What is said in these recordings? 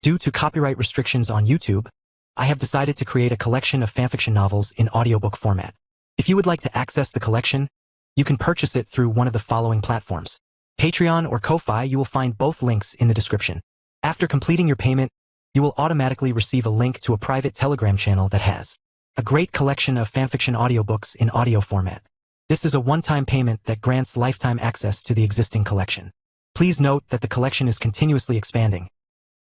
Due to copyright restrictions on YouTube, I have decided to create a collection of fanfiction novels in audiobook format. If you would like to access the collection, you can purchase it through one of the following platforms. Patreon or Ko-Fi. You will find both links in the description. After completing your payment, you will automatically receive a link to a private Telegram channel that has a great collection of fanfiction audiobooks in audio format. This is a one-time payment that grants lifetime access to the existing collection. Please note that the collection is continuously expanding.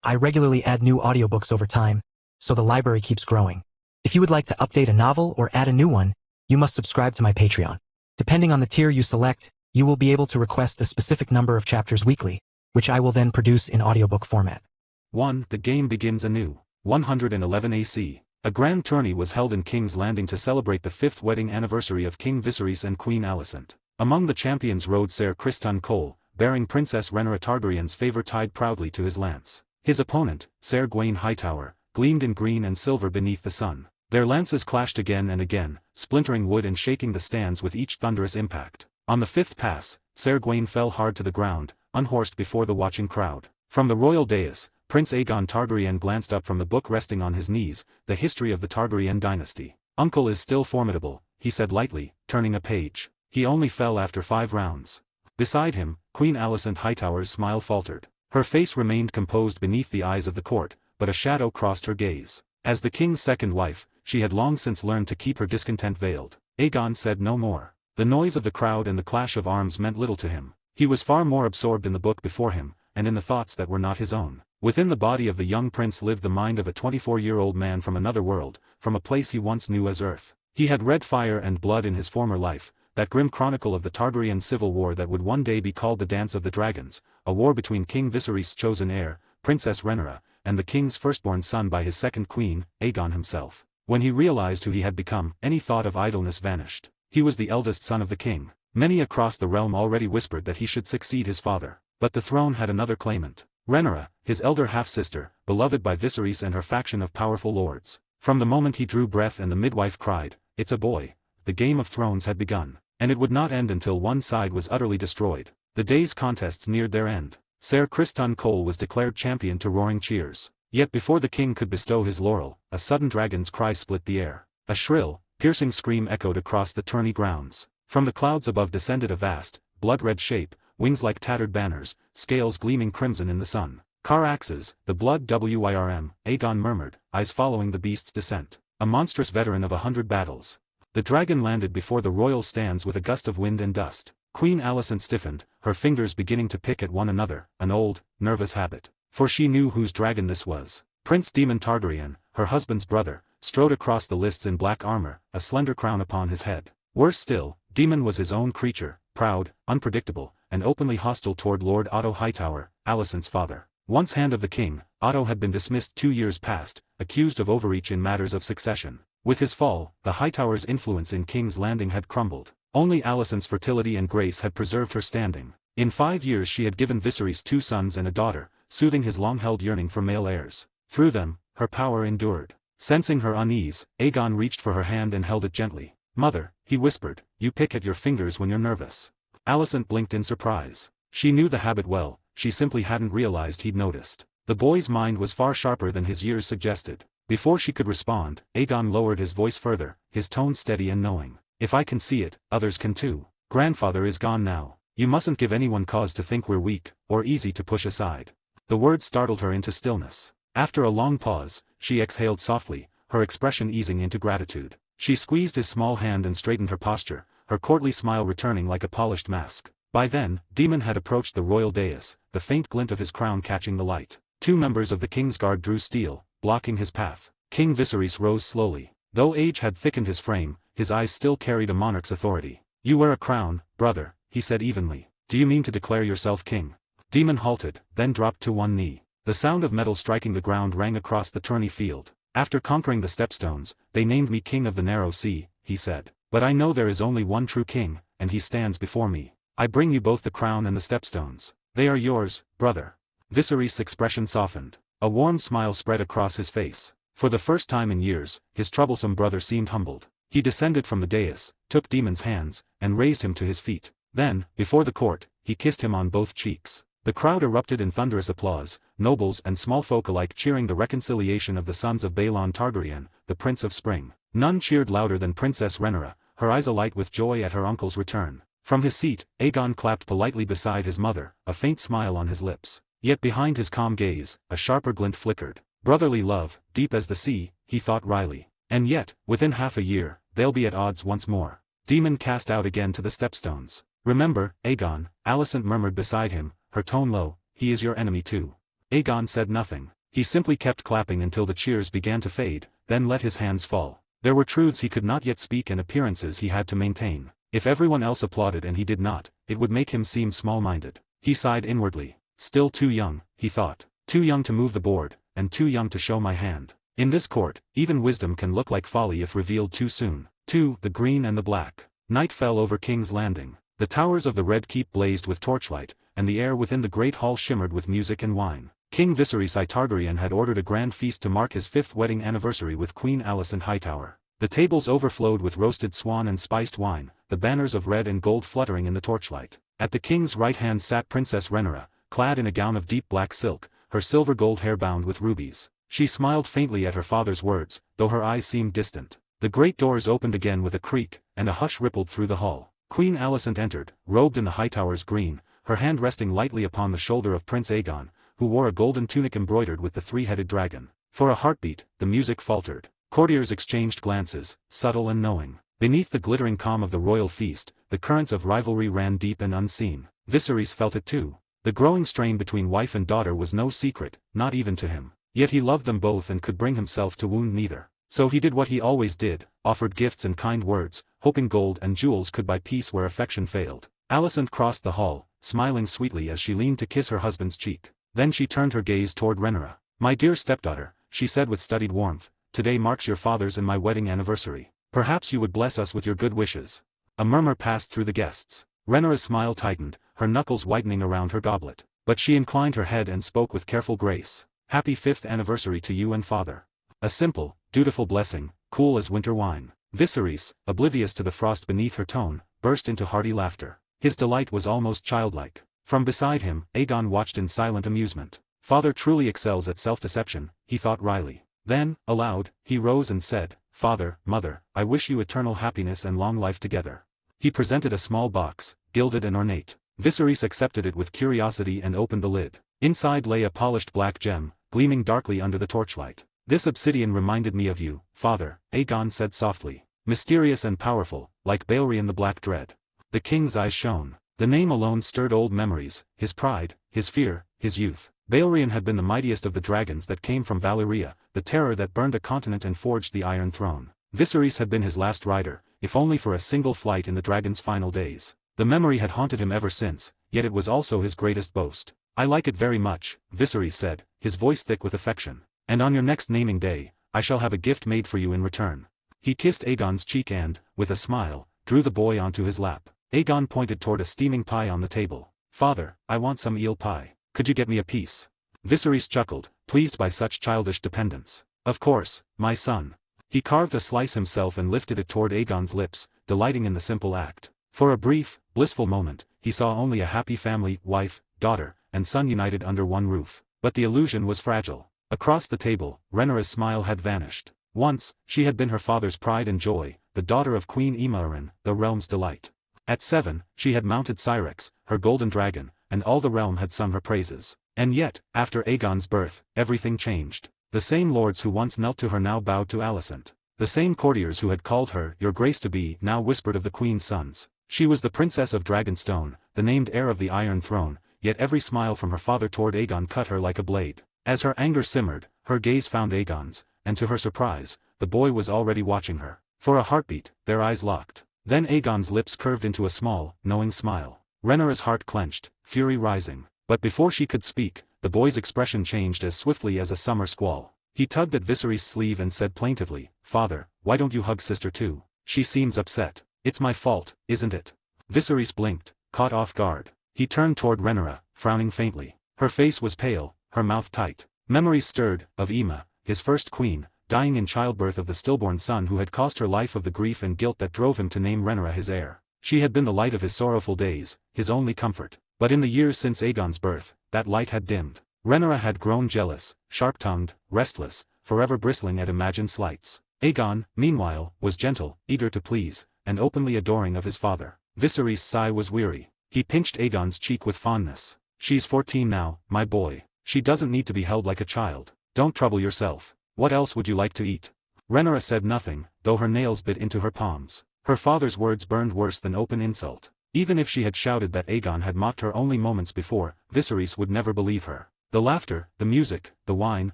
I regularly add new audiobooks over time, so the library keeps growing. If you would like to update a novel or add a new one, you must subscribe to my Patreon. Depending on the tier you select, you will be able to request a specific number of chapters weekly, which I will then produce in audiobook format. 1. The game begins anew. 111 AC. A grand tourney was held in King's Landing to celebrate the 5th wedding anniversary of King Viserys and Queen Alicent. Among the champions rode Ser Criston Cole, bearing Princess Rhaenyra Targaryen's favor tied proudly to his lance. His opponent, Ser Gawain Hightower, gleamed in green and silver beneath the sun. Their lances clashed again and again, splintering wood and shaking the stands with each thunderous impact. On the 5th pass, Ser Gawain fell hard to the ground, unhorsed before the watching crowd. From the royal dais, Prince Aegon Targaryen glanced up from the book resting on his knees, The History of the Targaryen Dynasty. "Uncle is still formidable," he said lightly, turning a page. "He only fell after 5 rounds. Beside him, Queen Alicent Hightower's smile faltered. Her face remained composed beneath the eyes of the court, but a shadow crossed her gaze. As the king's second wife, she had long since learned to keep her discontent veiled. Aegon said no more. The noise of the crowd and the clash of arms meant little to him. He was far more absorbed in the book before him, and in the thoughts that were not his own. Within the body of the young prince lived the mind of a 24-year-old man from another world, from a place he once knew as Earth. He had read Fire and Blood in his former life, that grim chronicle of the Targaryen civil war that would one day be called the Dance of the Dragons, a war between King Viserys' chosen heir, Princess Rhaenyra, and the king's firstborn son by his second queen, Aegon himself. When he realized who he had become, any thought of idleness vanished. He was the eldest son of the king. Many across the realm already whispered that he should succeed his father. But the throne had another claimant. Rhaenyra, his elder half-sister, beloved by Viserys and her faction of powerful lords. From the moment he drew breath and the midwife cried, "It's a boy," the Game of Thrones had begun. And it would not end until one side was utterly destroyed. The day's contests neared their end. Ser Criston Cole was declared champion to roaring cheers. Yet before the king could bestow his laurel, a sudden dragon's cry split the air. A shrill, piercing scream echoed across the tourney grounds. From the clouds above descended a vast, blood-red shape, wings like tattered banners, scales gleaming crimson in the sun. "Car axes, the blood Wyrm," Aegon murmured, eyes following the beast's descent. A monstrous veteran of 100 battles. The dragon landed before the royal stands with a gust of wind and dust. Queen Alicent stiffened, her fingers beginning to pick at one another, an old, nervous habit. For she knew whose dragon this was. Prince Daemon Targaryen, her husband's brother, strode across the lists in black armor, a slender crown upon his head. Worse still, Daemon was his own creature, proud, unpredictable, and openly hostile toward Lord Otto Hightower, Alicent's father. Once Hand of the King, Otto had been dismissed 2 years past, accused of overreach in matters of succession. With his fall, the Hightower's influence in King's Landing had crumbled. Only Alicent's fertility and grace had preserved her standing. In 5 years she had given Viserys 2 sons and a daughter, soothing his long-held yearning for male heirs. Through them, her power endured. Sensing her unease, Aegon reached for her hand and held it gently. "Mother," he whispered, "you pick at your fingers when you're nervous." Alicent blinked in surprise. She knew the habit well, she simply hadn't realized he'd noticed. The boy's mind was far sharper than his years suggested. Before she could respond, Aegon lowered his voice further, his tone steady and knowing. "If I can see it, others can too. Grandfather is gone now. You mustn't give anyone cause to think we're weak, or easy to push aside." The words startled her into stillness. After a long pause, she exhaled softly, her expression easing into gratitude. She squeezed his small hand and straightened her posture, her courtly smile returning like a polished mask. By then, Daemon had approached the royal dais, the faint glint of his crown catching the light. 2 members of the king's guard drew steel, blocking his path. King Viserys rose slowly. Though age had thickened his frame, his eyes still carried a monarch's authority. "You wear a crown, brother," he said evenly. "Do you mean to declare yourself king?" Daemon halted, then dropped to one knee. The sound of metal striking the ground rang across the tourney field. "After conquering the Stepstones, they named me King of the Narrow Sea," he said. "But I know there is only one true king, and he stands before me. I bring you both the crown and the Stepstones. They are yours, brother." Viserys' expression softened. A warm smile spread across his face. For the first time in years, his troublesome brother seemed humbled. He descended from the dais, took Daemon's hands, and raised him to his feet. Then, before the court, he kissed him on both cheeks. The crowd erupted in thunderous applause, nobles and small folk alike cheering the reconciliation of the sons of Balon Targaryen, the Prince of Spring. None cheered louder than Princess Rhaenyra, her eyes alight with joy at her uncle's return. From his seat, Aegon clapped politely beside his mother, a faint smile on his lips. Yet behind his calm gaze, a sharper glint flickered. Brotherly love, deep as the sea, he thought wryly. And yet, within half a year, they'll be at odds once more. Demon cast out again to the Stepstones. Remember, Aegon, Alicent murmured beside him, her tone low, he is your enemy too. Aegon said nothing. He simply kept clapping until the cheers began to fade, then let his hands fall. There were truths he could not yet speak and appearances he had to maintain. If everyone else applauded and he did not, it would make him seem small-minded. He sighed inwardly. Still too young, he thought. Too young to move the board, and too young to show my hand. In this court, even wisdom can look like folly if revealed too soon. 2. The Green and the Black. Night fell over King's Landing. The towers of the Red Keep blazed with torchlight, and the air within the great hall shimmered with music and wine. King Viserys Targaryen had ordered a grand feast to mark his 5th wedding anniversary with Queen Alicent Hightower. The tables overflowed with roasted swan and spiced wine, the banners of red and gold fluttering in the torchlight. At the king's right hand sat Princess Rhaenyra, clad in a gown of deep black silk, her silver gold hair bound with rubies. She smiled faintly at her father's words, though her eyes seemed distant. The great doors opened again with a creak, and a hush rippled through the hall. Queen Alicent entered, robed in the Hightower's green, her hand resting lightly upon the shoulder of Prince Aegon, who wore a golden tunic embroidered with the three-headed dragon. For a heartbeat, the music faltered. Courtiers exchanged glances, subtle and knowing. Beneath the glittering calm of the royal feast, the currents of rivalry ran deep and unseen. Viserys felt it too. The growing strain between wife and daughter was no secret, not even to him. Yet he loved them both and could bring himself to wound neither. So he did what he always did, offered gifts and kind words, hoping gold and jewels could buy peace where affection failed. Alicent crossed the hall, smiling sweetly as she leaned to kiss her husband's cheek. Then she turned her gaze toward Rhaenyra. "My dear stepdaughter," she said with studied warmth, "today marks your father's and my wedding anniversary. Perhaps you would bless us with your good wishes." A murmur passed through the guests. Rhaenyra's smile tightened, her knuckles whitening around her goblet. But she inclined her head and spoke with careful grace. "Happy 5th anniversary to you and father." A simple, dutiful blessing, cool as winter wine. Viserys, oblivious to the frost beneath her tone, burst into hearty laughter. His delight was almost childlike. From beside him, Aegon watched in silent amusement. Father truly excels at self-deception, he thought wryly. Then, aloud, he rose and said, "Father, Mother, I wish you eternal happiness and long life together." He presented a small box, gilded and ornate. Viserys accepted it with curiosity and opened the lid. Inside lay a polished black gem, gleaming darkly under the torchlight. "This obsidian reminded me of you, Father," Aegon said softly. "Mysterious and powerful, like Balerion the Black Dread." The king's eyes shone. The name alone stirred old memories, his pride, his fear, his youth. Balerion had been the mightiest of the dragons that came from Valyria, the terror that burned a continent and forged the Iron Throne. Viserys had been his last rider, if only for a single flight in the dragon's final days. The memory had haunted him ever since, yet it was also his greatest boast. "I like it very much," Viserys said, his voice thick with affection. "And on your next naming day, I shall have a gift made for you in return." He kissed Aegon's cheek and, with a smile, drew the boy onto his lap. Aegon pointed toward a steaming pie on the table. "Father, I want some eel pie. Could you get me a piece?" Viserys chuckled, pleased by such childish dependence. "Of course, my son." He carved a slice himself and lifted it toward Aegon's lips, delighting in the simple act. For a brief, blissful moment, he saw only a happy family, wife, daughter, and son united under one roof. But the illusion was fragile. Across the table, Rhaenyra's smile had vanished. Once, she had been her father's pride and joy, the daughter of Queen Aemma, the realm's delight. At 7, she had mounted Syrax, her golden dragon, and all the realm had sung her praises. And yet, after Aegon's birth, everything changed. The same lords who once knelt to her now bowed to Alicent. The same courtiers who had called her "Your Grace to be" now whispered of the Queen's sons. She was the Princess of Dragonstone, the named heir of the Iron Throne, yet every smile from her father toward Aegon cut her like a blade. As her anger simmered, her gaze found Aegon's, and to her surprise, the boy was already watching her. For a heartbeat, their eyes locked. Then Aegon's lips curved into a small, knowing smile. Rhaenyra's heart clenched, fury rising. But before she could speak, the boy's expression changed as swiftly as a summer squall. He tugged at Viserys' sleeve and said plaintively, "Father, why don't you hug sister too? She seems upset." "It's my fault, isn't it?" Viserys blinked, caught off guard. He turned toward Rhaenyra, frowning faintly. Her face was pale, her mouth tight. Memories stirred, of Aemma, his first queen, dying in childbirth of the stillborn son who had cost her life, of the grief and guilt that drove him to name Rhaenyra his heir. She had been the light of his sorrowful days, his only comfort. But in the years since Aegon's birth, that light had dimmed. Rhaenyra had grown jealous, sharp-tongued, restless, forever bristling at imagined slights. Aegon, meanwhile, was gentle, eager to please, and openly adoring of his father. Viserys' sigh was weary. He pinched Aegon's cheek with fondness. "She's 14 now, my boy. She doesn't need to be held like a child. Don't trouble yourself. What else would you like to eat?" Rhaenyra said nothing, though her nails bit into her palms. Her father's words burned worse than open insult. Even if she had shouted that Aegon had mocked her only moments before, Viserys would never believe her. The laughter, the music, the wine,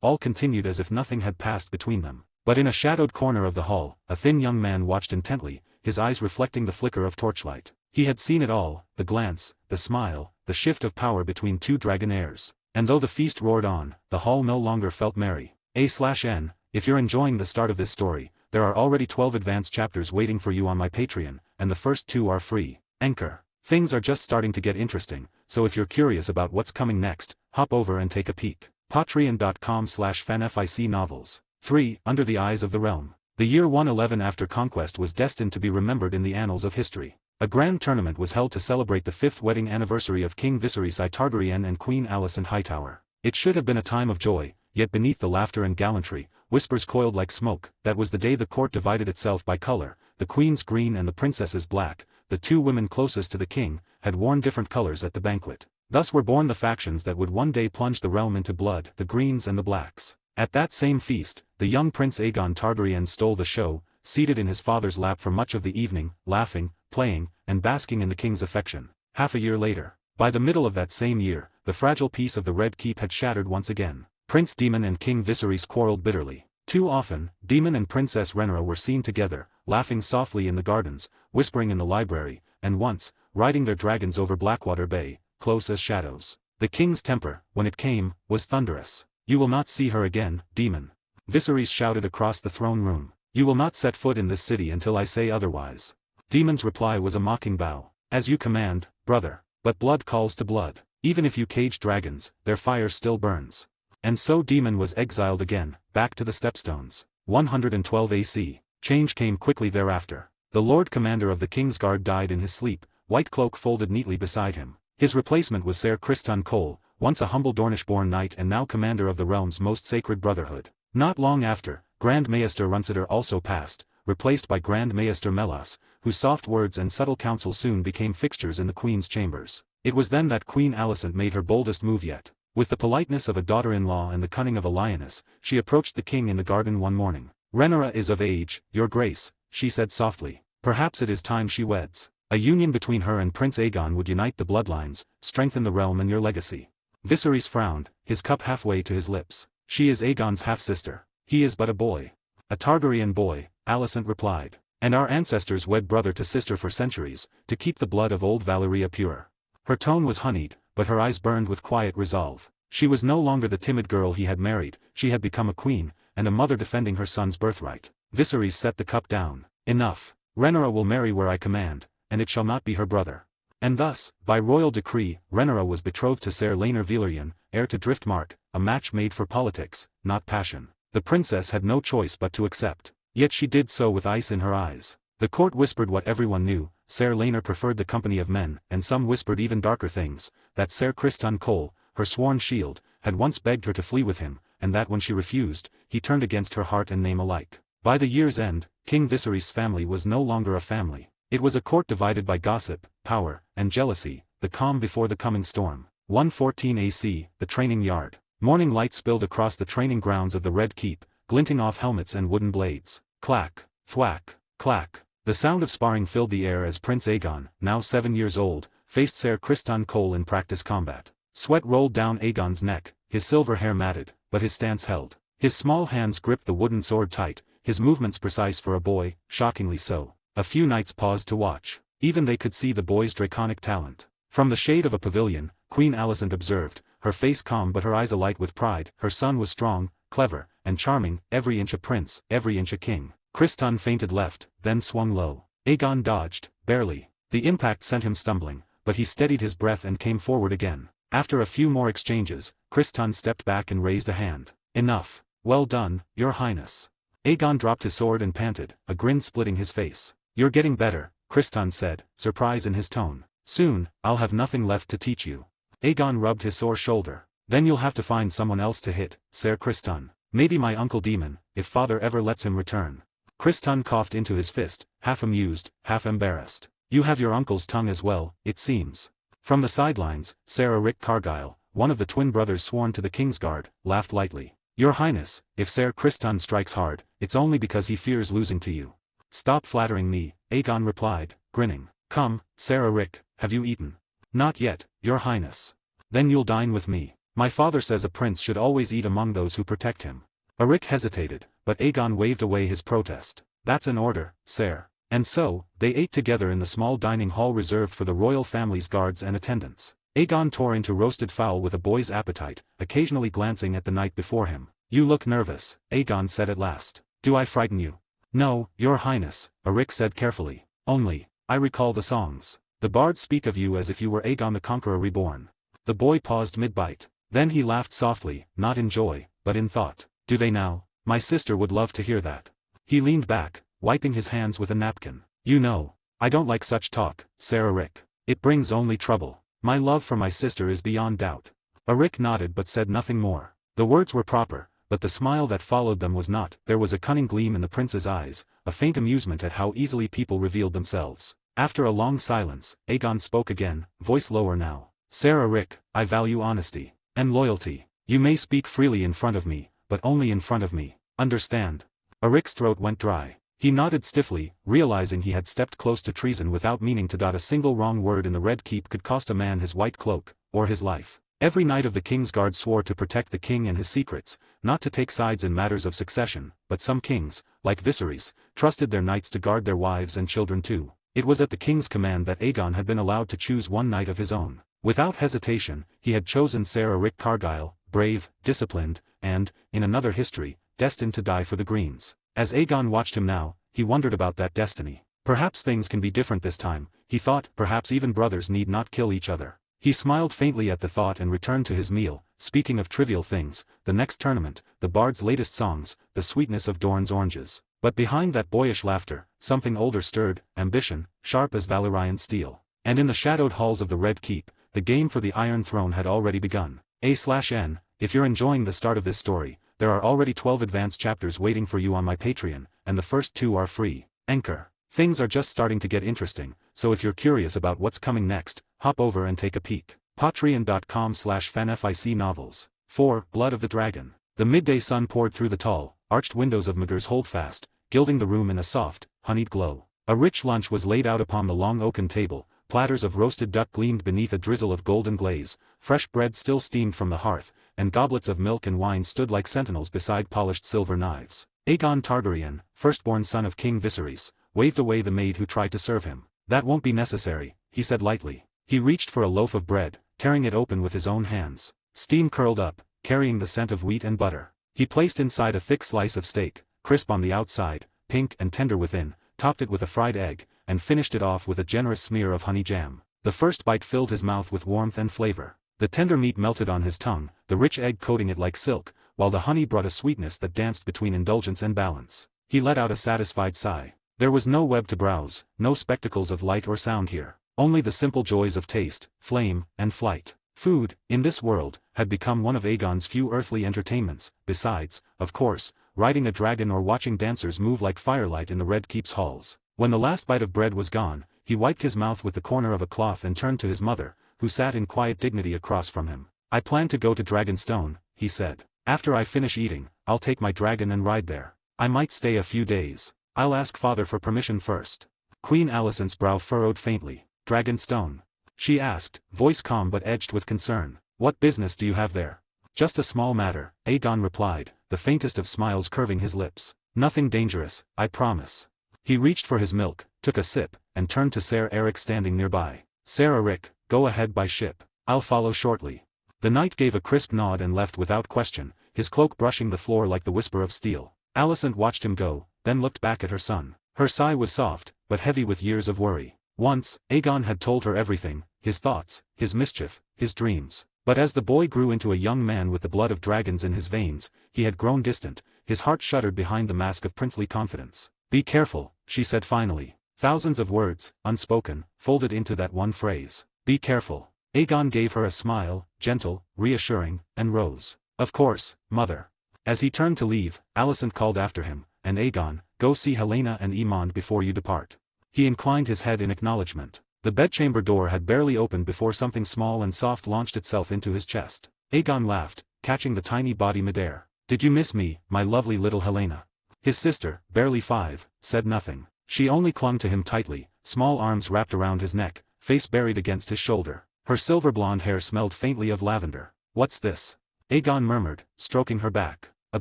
all continued as if nothing had passed between them. But in a shadowed corner of the hall, a thin young man watched intently, his eyes reflecting the flicker of torchlight. He had seen it all, the glance, the smile, the shift of power between two dragon heirs. And though the feast roared on, the hall no longer felt merry. A/N, if you're enjoying the start of this story, there are already 12 advanced chapters waiting for you on my Patreon, and the first 2 are free. Anchor. Things are just starting to get interesting, so if you're curious about what's coming next, hop over and take a peek. Patreon.com/fanfic novels. 3. Under the Eyes of the Realm. The year 111 after Conquest was destined to be remembered in the annals of history. A grand tournament was held to celebrate the 5th wedding anniversary of King Viserys I Targaryen and Queen Alicent Hightower. It should have been a time of joy, yet beneath the laughter and gallantry, whispers coiled like smoke. That was the day the court divided itself by color, the queen's green and the princess's black. The 2 women closest to the king had worn different colors at the banquet. Thus were born the factions that would one day plunge the realm into blood, the greens and the blacks. At that same feast, the young Prince Aegon Targaryen stole the show, seated in his father's lap for much of the evening, laughing, playing, and basking in the king's affection. Half a year later, by the middle of that same year, the fragile peace of the Red Keep had shattered once again. Prince Daemon and King Viserys quarreled bitterly. Too often, Daemon and Princess Rhaenyra were seen together, laughing softly in the gardens, whispering in the library, and once, riding their dragons over Blackwater Bay, close as shadows. The king's temper, when it came, was thunderous. "You will not see her again, Daemon," Viserys shouted across the throne room. "You will not set foot in this city until I say otherwise." Daemon's reply was a mocking bow. "As you command, brother. But blood calls to blood. Even if you cage dragons, their fire still burns." And so Daemon was exiled again, back to the Stepstones. 112 AC. Change came quickly thereafter. The Lord Commander of the King's Guard died in his sleep, white cloak folded neatly beside him. His replacement was Ser Criston Cole, once a humble Dornish-born knight and now commander of the realm's most sacred brotherhood. Not long after, Grand Maester Runsider also passed, replaced by Grand Maester Melas, whose soft words and subtle counsel soon became fixtures in the Queen's chambers. It was then that Queen Alicent made her boldest move yet. With the politeness of a daughter-in-law and the cunning of a lioness, she approached the king in the garden one morning. "Rhaenyra is of age, your grace," she said softly. "Perhaps it is time she weds. A union between her and Prince Aegon would unite the bloodlines, strengthen the realm and your legacy." Viserys frowned, his cup halfway to his lips. "She is Aegon's half-sister. He is but a boy." "A Targaryen boy," Alicent replied. "And our ancestors wed brother to sister for centuries, to keep the blood of old Valyria pure." Her tone was honeyed, but her eyes burned with quiet resolve. She was no longer the timid girl he had married, she had become a queen, and a mother defending her son's birthright. Viserys set the cup down. "Enough. Rhaenyra will marry where I command, and it shall not be her brother." And thus, by royal decree, Rhaenyra was betrothed to Ser Laenor Velaryon, heir to Driftmark, a match made for politics, not passion. The princess had no choice but to accept. Yet she did so with ice in her eyes. The court whispered what everyone knew: Ser Laenor preferred the company of men, and some whispered even darker things, that Ser Criston Cole, her sworn shield, had once begged her to flee with him, and that when she refused, he turned against her heart and name alike. By the year's end, King Viserys' family was no longer a family. It was a court divided by gossip, power, and jealousy, the calm before the coming storm. 114 AC, the training yard. Morning light spilled across the training grounds of the Red Keep, glinting off helmets and wooden blades. Clack, thwack, clack. The sound of sparring filled the air as Prince Aegon, now 7 years old, faced Ser Criston Cole in practice combat. Sweat rolled down Aegon's neck, his silver hair matted, but his stance held. His small hands gripped the wooden sword tight, his movements precise for a boy, shockingly so. A few knights paused to watch. Even they could see the boy's draconic talent. From the shade of a pavilion, Queen Alicent observed, her face calm but her eyes alight with pride. Her son was strong, clever, and charming, every inch a prince, every inch a king. Criston feinted left, then swung low. Aegon dodged, barely. The impact sent him stumbling, but he steadied his breath and came forward again. After a few more exchanges, Criston stepped back and raised a hand. "Enough. Well done, your highness." Aegon dropped his sword and panted, a grin splitting his face. "You're getting better," Criston said, surprise in his tone. Soon, I'll have nothing left to teach you. Aegon rubbed his sore shoulder. Then you'll have to find someone else to hit, Ser Criston. Maybe my uncle Demon, if father ever lets him return. Criston coughed into his fist, half amused, half embarrassed. You have your uncle's tongue as well, it seems. From the sidelines, Ser Rick Cargyle, one of the twin brothers sworn to the Kingsguard, laughed lightly. Your Highness, if Ser Criston strikes hard, it's only because he fears losing to you. Stop flattering me, Aegon replied, grinning. Come, Ser Rick, have you eaten? Not yet, Your Highness. Then you'll dine with me. My father says a prince should always eat among those who protect him. Rick hesitated, but Aegon waved away his protest. That's an order, sir. And so, they ate together in the small dining hall reserved for the royal family's guards and attendants. Aegon tore into roasted fowl with a boy's appetite, occasionally glancing at the knight before him. You look nervous, Aegon said at last. Do I frighten you? No, Your Highness, Rick said carefully. Only, I recall the songs. The bards speak of you as if you were Aegon the Conqueror reborn. The boy paused mid-bite. Then he laughed softly, not in joy, but in thought. Do they now? My sister would love to hear that. He leaned back, wiping his hands with a napkin. You know, I don't like such talk, Ser Rick. It brings only trouble. My love for my sister is beyond doubt. Rick nodded but said nothing more. The words were proper, but the smile that followed them was not. There was a cunning gleam in the prince's eyes, a faint amusement at how easily people revealed themselves. After a long silence, Aegon spoke again, voice lower now. Ser Rick, I value honesty and loyalty. You may speak freely in front of me, but only in front of me. Understand? Rick's throat went dry. He nodded stiffly, realizing he had stepped close to treason without meaning to. A single wrong word in the Red Keep could cost a man his white cloak, or his life. Every knight of the Kingsguard swore to protect the king and his secrets, not to take sides in matters of succession, but some kings, like Viserys, trusted their knights to guard their wives and children too. It was at the king's command that Aegon had been allowed to choose one knight of his own. Without hesitation, he had chosen Ser Rick Cargyle, brave, disciplined, and, in another history, destined to die for the Greens. As Aegon watched him now, he wondered about that destiny. Perhaps things can be different this time, he thought. Perhaps even brothers need not kill each other. He smiled faintly at the thought and returned to his meal. Speaking of trivial things, the next tournament, the bard's latest songs, the sweetness of Dorne's oranges. But behind that boyish laughter, something older stirred, ambition, sharp as Valyrian steel. And in the shadowed halls of the Red Keep, the game for the Iron Throne had already begun. A/N, if you're enjoying the start of this story, there are already 12 advanced chapters waiting for you on my Patreon, and the first 2 are free. Anchor. Things are just starting to get interesting, so if you're curious about what's coming next, hop over and take a peek. Patreon.com/fanfic novels. 4. Blood of the Dragon. The midday sun poured through the tall, arched windows of Mager's Holdfast, gilding the room in a soft, honeyed glow. A rich lunch was laid out upon the long oaken table. Platters of roasted duck gleamed beneath a drizzle of golden glaze, fresh bread still steamed from the hearth, and goblets of milk and wine stood like sentinels beside polished silver knives. Aegon Targaryen, firstborn son of King Viserys, waved away the maid who tried to serve him. That won't be necessary, he said lightly. He reached for a loaf of bread, tearing it open with his own hands. Steam curled up, carrying the scent of wheat and butter. He placed inside a thick slice of steak, crisp on the outside, pink and tender within, topped it with a fried egg, and finished it off with a generous smear of honey jam. The first bite filled his mouth with warmth and flavor. The tender meat melted on his tongue, the rich egg coating it like silk, while the honey brought a sweetness that danced between indulgence and balance. He let out a satisfied sigh. There was no web to browse, no spectacles of light or sound here. Only the simple joys of taste, flame, and flight. Food, in this world, had become one of Aegon's few earthly entertainments, besides, of course, riding a dragon or watching dancers move like firelight in the Red Keep's halls. When the last bite of bread was gone, he wiped his mouth with the corner of a cloth and turned to his mother, who sat in quiet dignity across from him. I plan to go to Dragonstone, he said. After I finish eating, I'll take my dragon and ride there. I might stay a few days. I'll ask father for permission first. Queen Alicent's brow furrowed faintly. Dragonstone? She asked, voice calm but edged with concern. What business do you have there? Just a small matter, Aegon replied, the faintest of smiles curving his lips. Nothing dangerous, I promise. He reached for his milk, took a sip, and turned to Ser Eric standing nearby. Ser Eric, go ahead by ship. I'll follow shortly. The knight gave a crisp nod and left without question, his cloak brushing the floor like the whisper of steel. Alicent watched him go, then looked back at her son. Her sigh was soft, but heavy with years of worry. Once, Aegon had told her everything, his thoughts, his mischief, his dreams. But as the boy grew into a young man with the blood of dragons in his veins, he had grown distant, his heart shuddered behind the mask of princely confidence. Be careful, she said finally. Thousands of words, unspoken, folded into that one phrase. Be careful. Aegon gave her a smile, gentle, reassuring, and rose. Of course, mother. As he turned to leave, Alicent called after him, and Aegon, go see Helena and Aemond before you depart. He inclined his head in acknowledgement. The bedchamber door had barely opened before something small and soft launched itself into his chest. Aegon laughed, catching the tiny body midair. Did you miss me, my lovely little Helena? His sister, barely 5, said nothing. She only clung to him tightly, small arms wrapped around his neck, face buried against his shoulder. Her silver blonde hair smelled faintly of lavender. What's this? Aegon murmured, stroking her back. A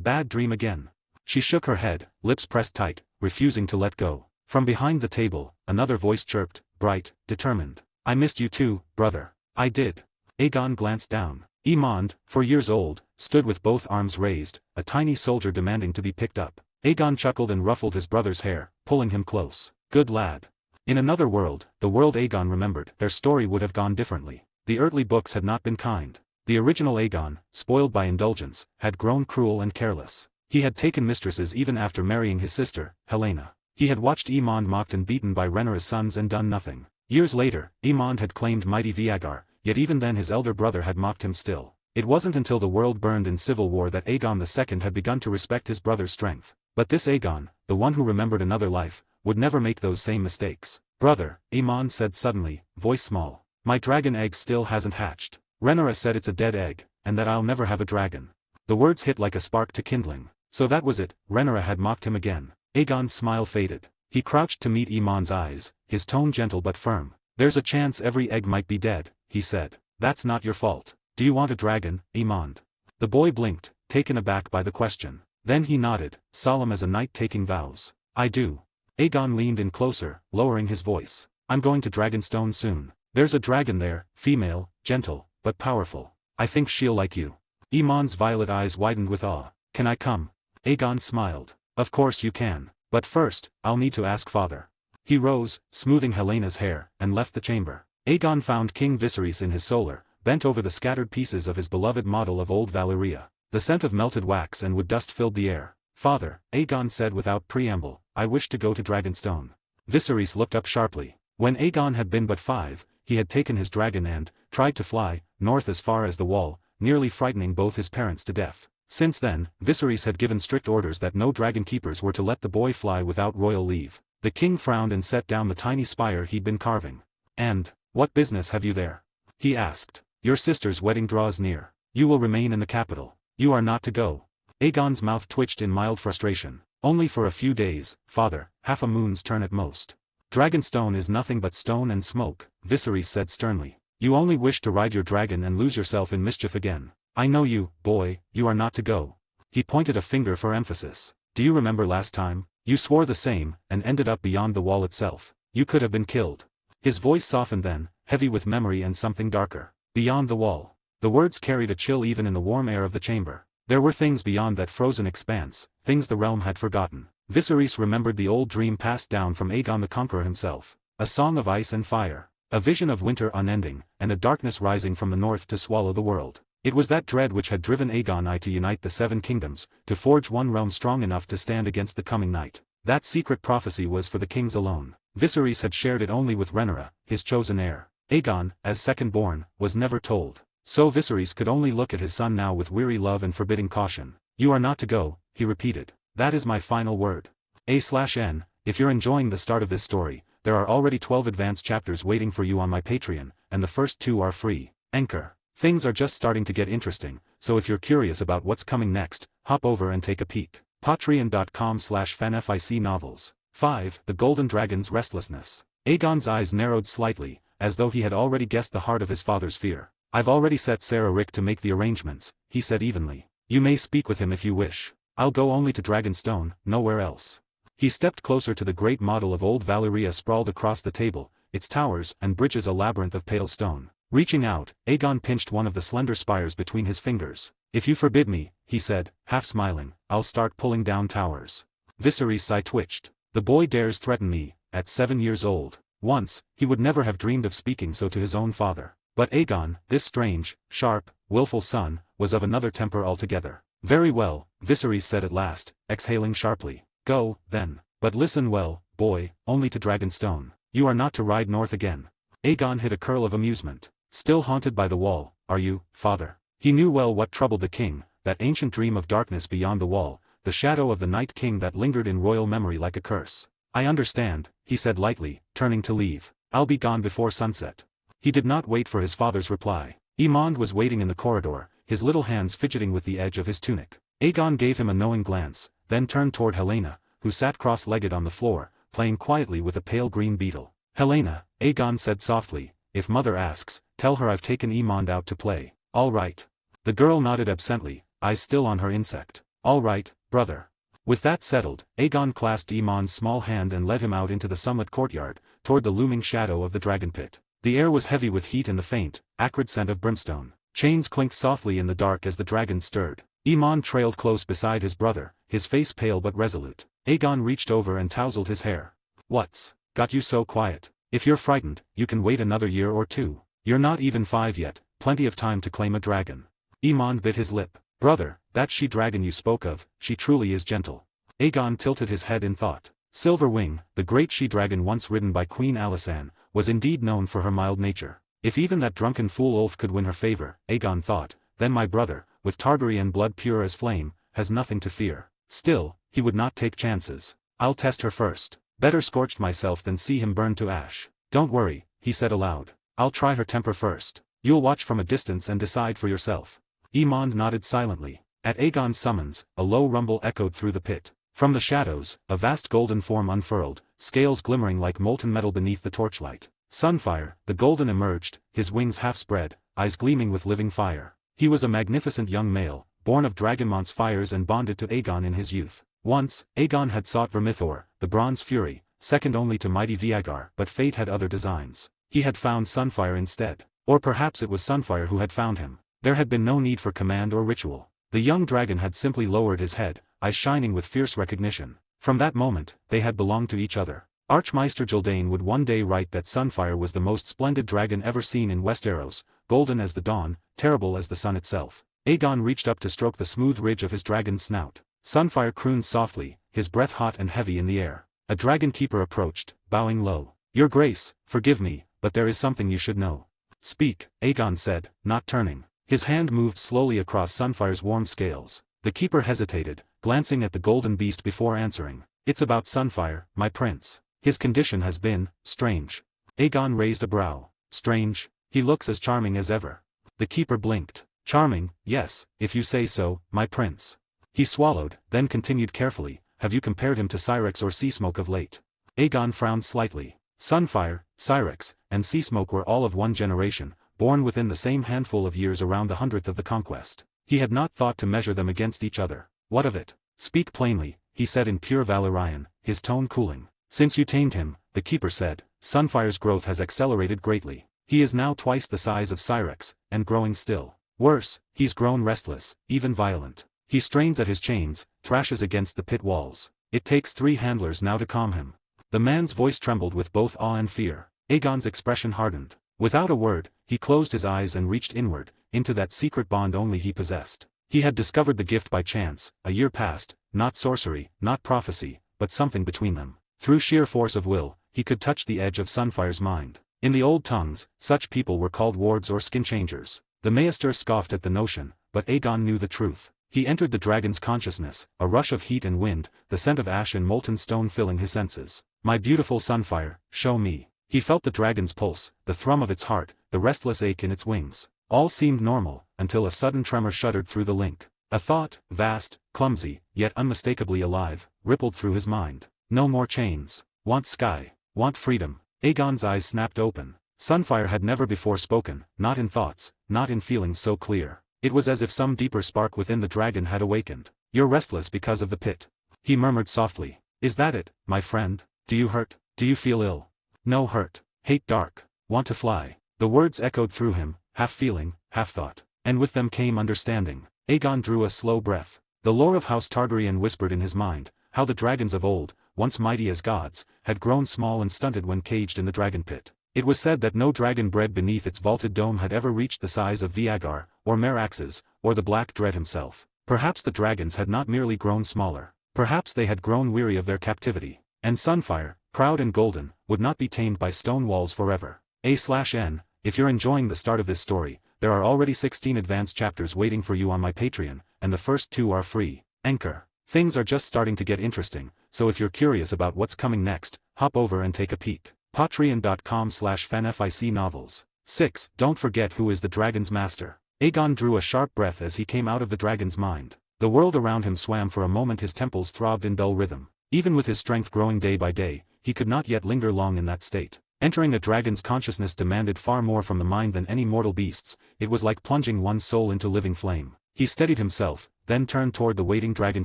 bad dream again. She shook her head, lips pressed tight, refusing to let go. From behind the table, another voice chirped, bright, determined. I missed you too, brother. I did. Aegon glanced down. Aemond, 4 years old, stood with both arms raised, a tiny soldier demanding to be picked up. Aegon chuckled and ruffled his brother's hair, pulling him close. Good lad. In another world, the world Aegon remembered, their story would have gone differently. The earthly books had not been kind. The original Aegon, spoiled by indulgence, had grown cruel and careless. He had taken mistresses even after marrying his sister, Helena. He had watched Aemond mocked and beaten by Rhaenyra's sons and done nothing. Years later, Aemond had claimed mighty Vagar, yet even then his elder brother had mocked him still. It wasn't until the world burned in civil war that Aegon II had begun to respect his brother's strength. But this Aegon, the one who remembered another life, would never make those same mistakes. Brother, Aemond said suddenly, voice small. My dragon egg still hasn't hatched. Rhaenyra said it's a dead egg, and that I'll never have a dragon. The words hit like a spark to kindling. So that was it, Rhaenyra had mocked him again. Aegon's smile faded. He crouched to meet Aemond's eyes, his tone gentle but firm. There's a chance every egg might be dead, he said. That's not your fault. Do you want a dragon, Aemond? The boy blinked, taken aback by the question. Then he nodded, solemn as a knight taking vows. I do. Aegon leaned in closer, lowering his voice. I'm going to Dragonstone soon. There's a dragon there, female, gentle, but powerful. I think she'll like you. Aemond's violet eyes widened with awe. Can I come? Aegon smiled. Of course you can. But first, I'll need to ask father. He rose, smoothing Helena's hair, and left the chamber. Aegon found King Viserys in his solar, bent over the scattered pieces of his beloved model of old Valyria. The scent of melted wax and wood dust filled the air. Father, Aegon said without preamble, I wish to go to Dragonstone. Viserys looked up sharply. When Aegon had been but 5, he had taken his dragon and tried to fly north as far as the wall, nearly frightening both his parents to death. Since then, Viserys had given strict orders that no dragon keepers were to let the boy fly without royal leave. The king frowned and set down the tiny spire he'd been carving. And, what business have you there? He asked. Your sister's wedding draws near. You will remain in the capital. You are not to go. Aegon's mouth twitched in mild frustration. Only for a few days, father, half a moon's turn at most. Dragonstone is nothing but stone and smoke, Viserys said sternly. You only wish to ride your dragon and lose yourself in mischief again. I know you, boy, you are not to go. He pointed a finger for emphasis. Do you remember last time? You swore the same, and ended up beyond the wall itself. You could have been killed. His voice softened then, heavy with memory and something darker. Beyond the wall. The words carried a chill even in the warm air of the chamber. There were things beyond that frozen expanse, things the realm had forgotten. Viserys remembered the old dream passed down from Aegon the Conqueror himself. A song of ice and fire. A vision of winter unending, and a darkness rising from the north to swallow the world. It was that dread which had driven Aegon I to unite the 7 kingdoms, to forge one realm strong enough to stand against the coming night. That secret prophecy was for the kings alone. Viserys had shared it only with Rhaenyra, his chosen heir. Aegon, as second-born, was never told. So Viserys could only look at his son now with weary love and forbidding caution. You are not to go, he repeated. That is my final word. A/N, if you're enjoying the start of this story, there are already 12 advanced chapters waiting for you on my Patreon, and the first 2 are free. Anchor. Things are just starting to get interesting, so if you're curious about what's coming next, hop over and take a peek. Patreon.com/fanfic novels. 5. The Golden Dragon's Restlessness. Aegon's eyes narrowed slightly, as though he had already guessed the heart of his father's fear. I've already set Sarah Rick to make the arrangements, he said evenly. You may speak with him if you wish. I'll go only to Dragonstone, nowhere else. He stepped closer to the great model of old Valyria sprawled across the table, its towers and bridges a labyrinth of pale stone. Reaching out, Aegon pinched one of the slender spires between his fingers. If you forbid me, he said, half smiling, I'll start pulling down towers. Viserys' eye twitched. The boy dares threaten me, at 7 years old. Once, he would never have dreamed of speaking so to his own father. But Aegon, this strange, sharp, willful son, was of another temper altogether. Very well, Viserys said at last, exhaling sharply. Go, then. But listen well, boy, only to Dragonstone. You are not to ride north again. Aegon hid a curl of amusement. Still haunted by the wall, are you, father? He knew well what troubled the king, that ancient dream of darkness beyond the wall, the shadow of the Night King that lingered in royal memory like a curse. I understand, he said lightly, turning to leave. I'll be gone before sunset. He did not wait for his father's reply. Aemond was waiting in the corridor, his little hands fidgeting with the edge of his tunic. Aegon gave him a knowing glance, then turned toward Helena, who sat cross-legged on the floor, playing quietly with a pale green beetle. Helena, Aegon said softly, if mother asks, tell her I've taken Aemond out to play. All right. The girl nodded absently, eyes still on her insect. All right, brother. With that settled, Aegon clasped Aemond's small hand and led him out into the sunlit courtyard, toward the looming shadow of the dragon pit. The air was heavy with heat and the faint, acrid scent of brimstone. Chains clinked softly in the dark as the dragon stirred. Aemond trailed close beside his brother, his face pale but resolute. Aegon reached over and tousled his hair. What's got you so quiet? If you're frightened, you can wait another year or two. You're not even 5 yet, plenty of time to claim a dragon. Aemond bit his lip. Brother, that she-dragon you spoke of, she truly is gentle. Aegon tilted his head in thought. Silverwing, the great she-dragon once ridden by Queen Alysanne, was indeed known for her mild nature. If even that drunken fool Ulf could win her favor, Aegon thought, then my brother, with Targaryen blood pure as flame, has nothing to fear. Still, he would not take chances. I'll test her first. Better scorched myself than see him burn to ash. Don't worry, he said aloud. I'll try her temper first. You'll watch from a distance and decide for yourself. Aemond nodded silently. At Aegon's summons, a low rumble echoed through the pit. From the shadows, a vast golden form unfurled, scales glimmering like molten metal beneath the torchlight. Sunfire, the golden emerged, his wings half spread, eyes gleaming with living fire. He was a magnificent young male, born of Dragonmont's fires and bonded to Aegon in his youth. Once, Aegon had sought Vermithor, the Bronze Fury, second only to mighty Vagar, but fate had other designs. He had found Sunfire instead. Or perhaps it was Sunfire who had found him. There had been no need for command or ritual. The young dragon had simply lowered his head, eyes shining with fierce recognition. From that moment, they had belonged to each other. Archmeister Gildane would one day write that Sunfire was the most splendid dragon ever seen in Westeros, golden as the dawn, terrible as the sun itself. Aegon reached up to stroke the smooth ridge of his dragon's snout. Sunfire crooned softly, his breath hot and heavy in the air. A dragon keeper approached, bowing low. Your Grace, forgive me, but there is something you should know. Speak, Aegon said, not turning. His hand moved slowly across Sunfire's warm scales. The keeper hesitated, glancing at the golden beast before answering. It's about Sunfire, my prince. His condition has been strange. Aegon raised a brow. Strange? He looks as charming as ever. The keeper blinked. Charming, yes, if you say so, my prince. He swallowed, then continued carefully, have you compared him to Syrax or Seasmoke of late? Aegon frowned slightly. Sunfire, Syrax, and Seasmoke were all of one generation, born within the same handful of years around the 100th of the Conquest. He had not thought to measure them against each other. What of it? Speak plainly, he said in pure Valyrian, his tone cooling. Since you tamed him, the keeper said, Sunfire's growth has accelerated greatly. He is now twice the size of Syrax, and growing still. Worse, he's grown restless, even violent. He strains at his chains, thrashes against the pit walls. It takes 3 handlers now to calm him. The man's voice trembled with both awe and fear. Aegon's expression hardened. Without a word, he closed his eyes and reached inward, into that secret bond only he possessed. He had discovered the gift by chance, a year past, not sorcery, not prophecy, but something between them. Through sheer force of will, he could touch the edge of Sunfire's mind. In the old tongues, such people were called wards or skin changers. The Maester scoffed at the notion, but Aegon knew the truth. He entered the dragon's consciousness, a rush of heat and wind, the scent of ash and molten stone filling his senses. My beautiful Sunfire, show me. He felt the dragon's pulse, the thrum of its heart, the restless ache in its wings. All seemed normal, until a sudden tremor shuddered through the link. A thought, vast, clumsy, yet unmistakably alive, rippled through his mind. No more chains. Want sky. Want freedom. Aegon's eyes snapped open. Sunfire had never before spoken, not in thoughts, not in feelings so clear. It was as if some deeper spark within the dragon had awakened. You're restless because of the pit. He murmured softly. Is that it, my friend? Do you hurt? Do you feel ill? No hurt. Hate dark. Want to fly. The words echoed through him, half feeling, half thought. And with them came understanding. Aegon drew a slow breath. The lore of House Targaryen whispered in his mind, how the dragons of old, once mighty as gods, had grown small and stunted when caged in the dragon pit. It was said that no dragon bred beneath its vaulted dome had ever reached the size of Vagar, or Meraxes, or the Black Dread himself. Perhaps the dragons had not merely grown smaller. Perhaps they had grown weary of their captivity. And Sunfire, proud and golden, would not be tamed by stone walls forever. A/N, if you're enjoying the start of this story, there are already 16 advanced chapters waiting for you on my Patreon, and the first 2 are free. Anchor. Things are just starting to get interesting, so if you're curious about what's coming next, hop over and take a peek. Patreon.com/fanficnovels. 6. Don't forget who is the dragon's master. Aegon drew a sharp breath as he came out of the dragon's mind. The world around him swam for a moment, his temples throbbed in dull rhythm. Even with his strength growing day by day, he could not yet linger long in that state. Entering a dragon's consciousness demanded far more from the mind than any mortal beast's. It was like plunging one's soul into living flame. He steadied himself, then turned toward the waiting dragon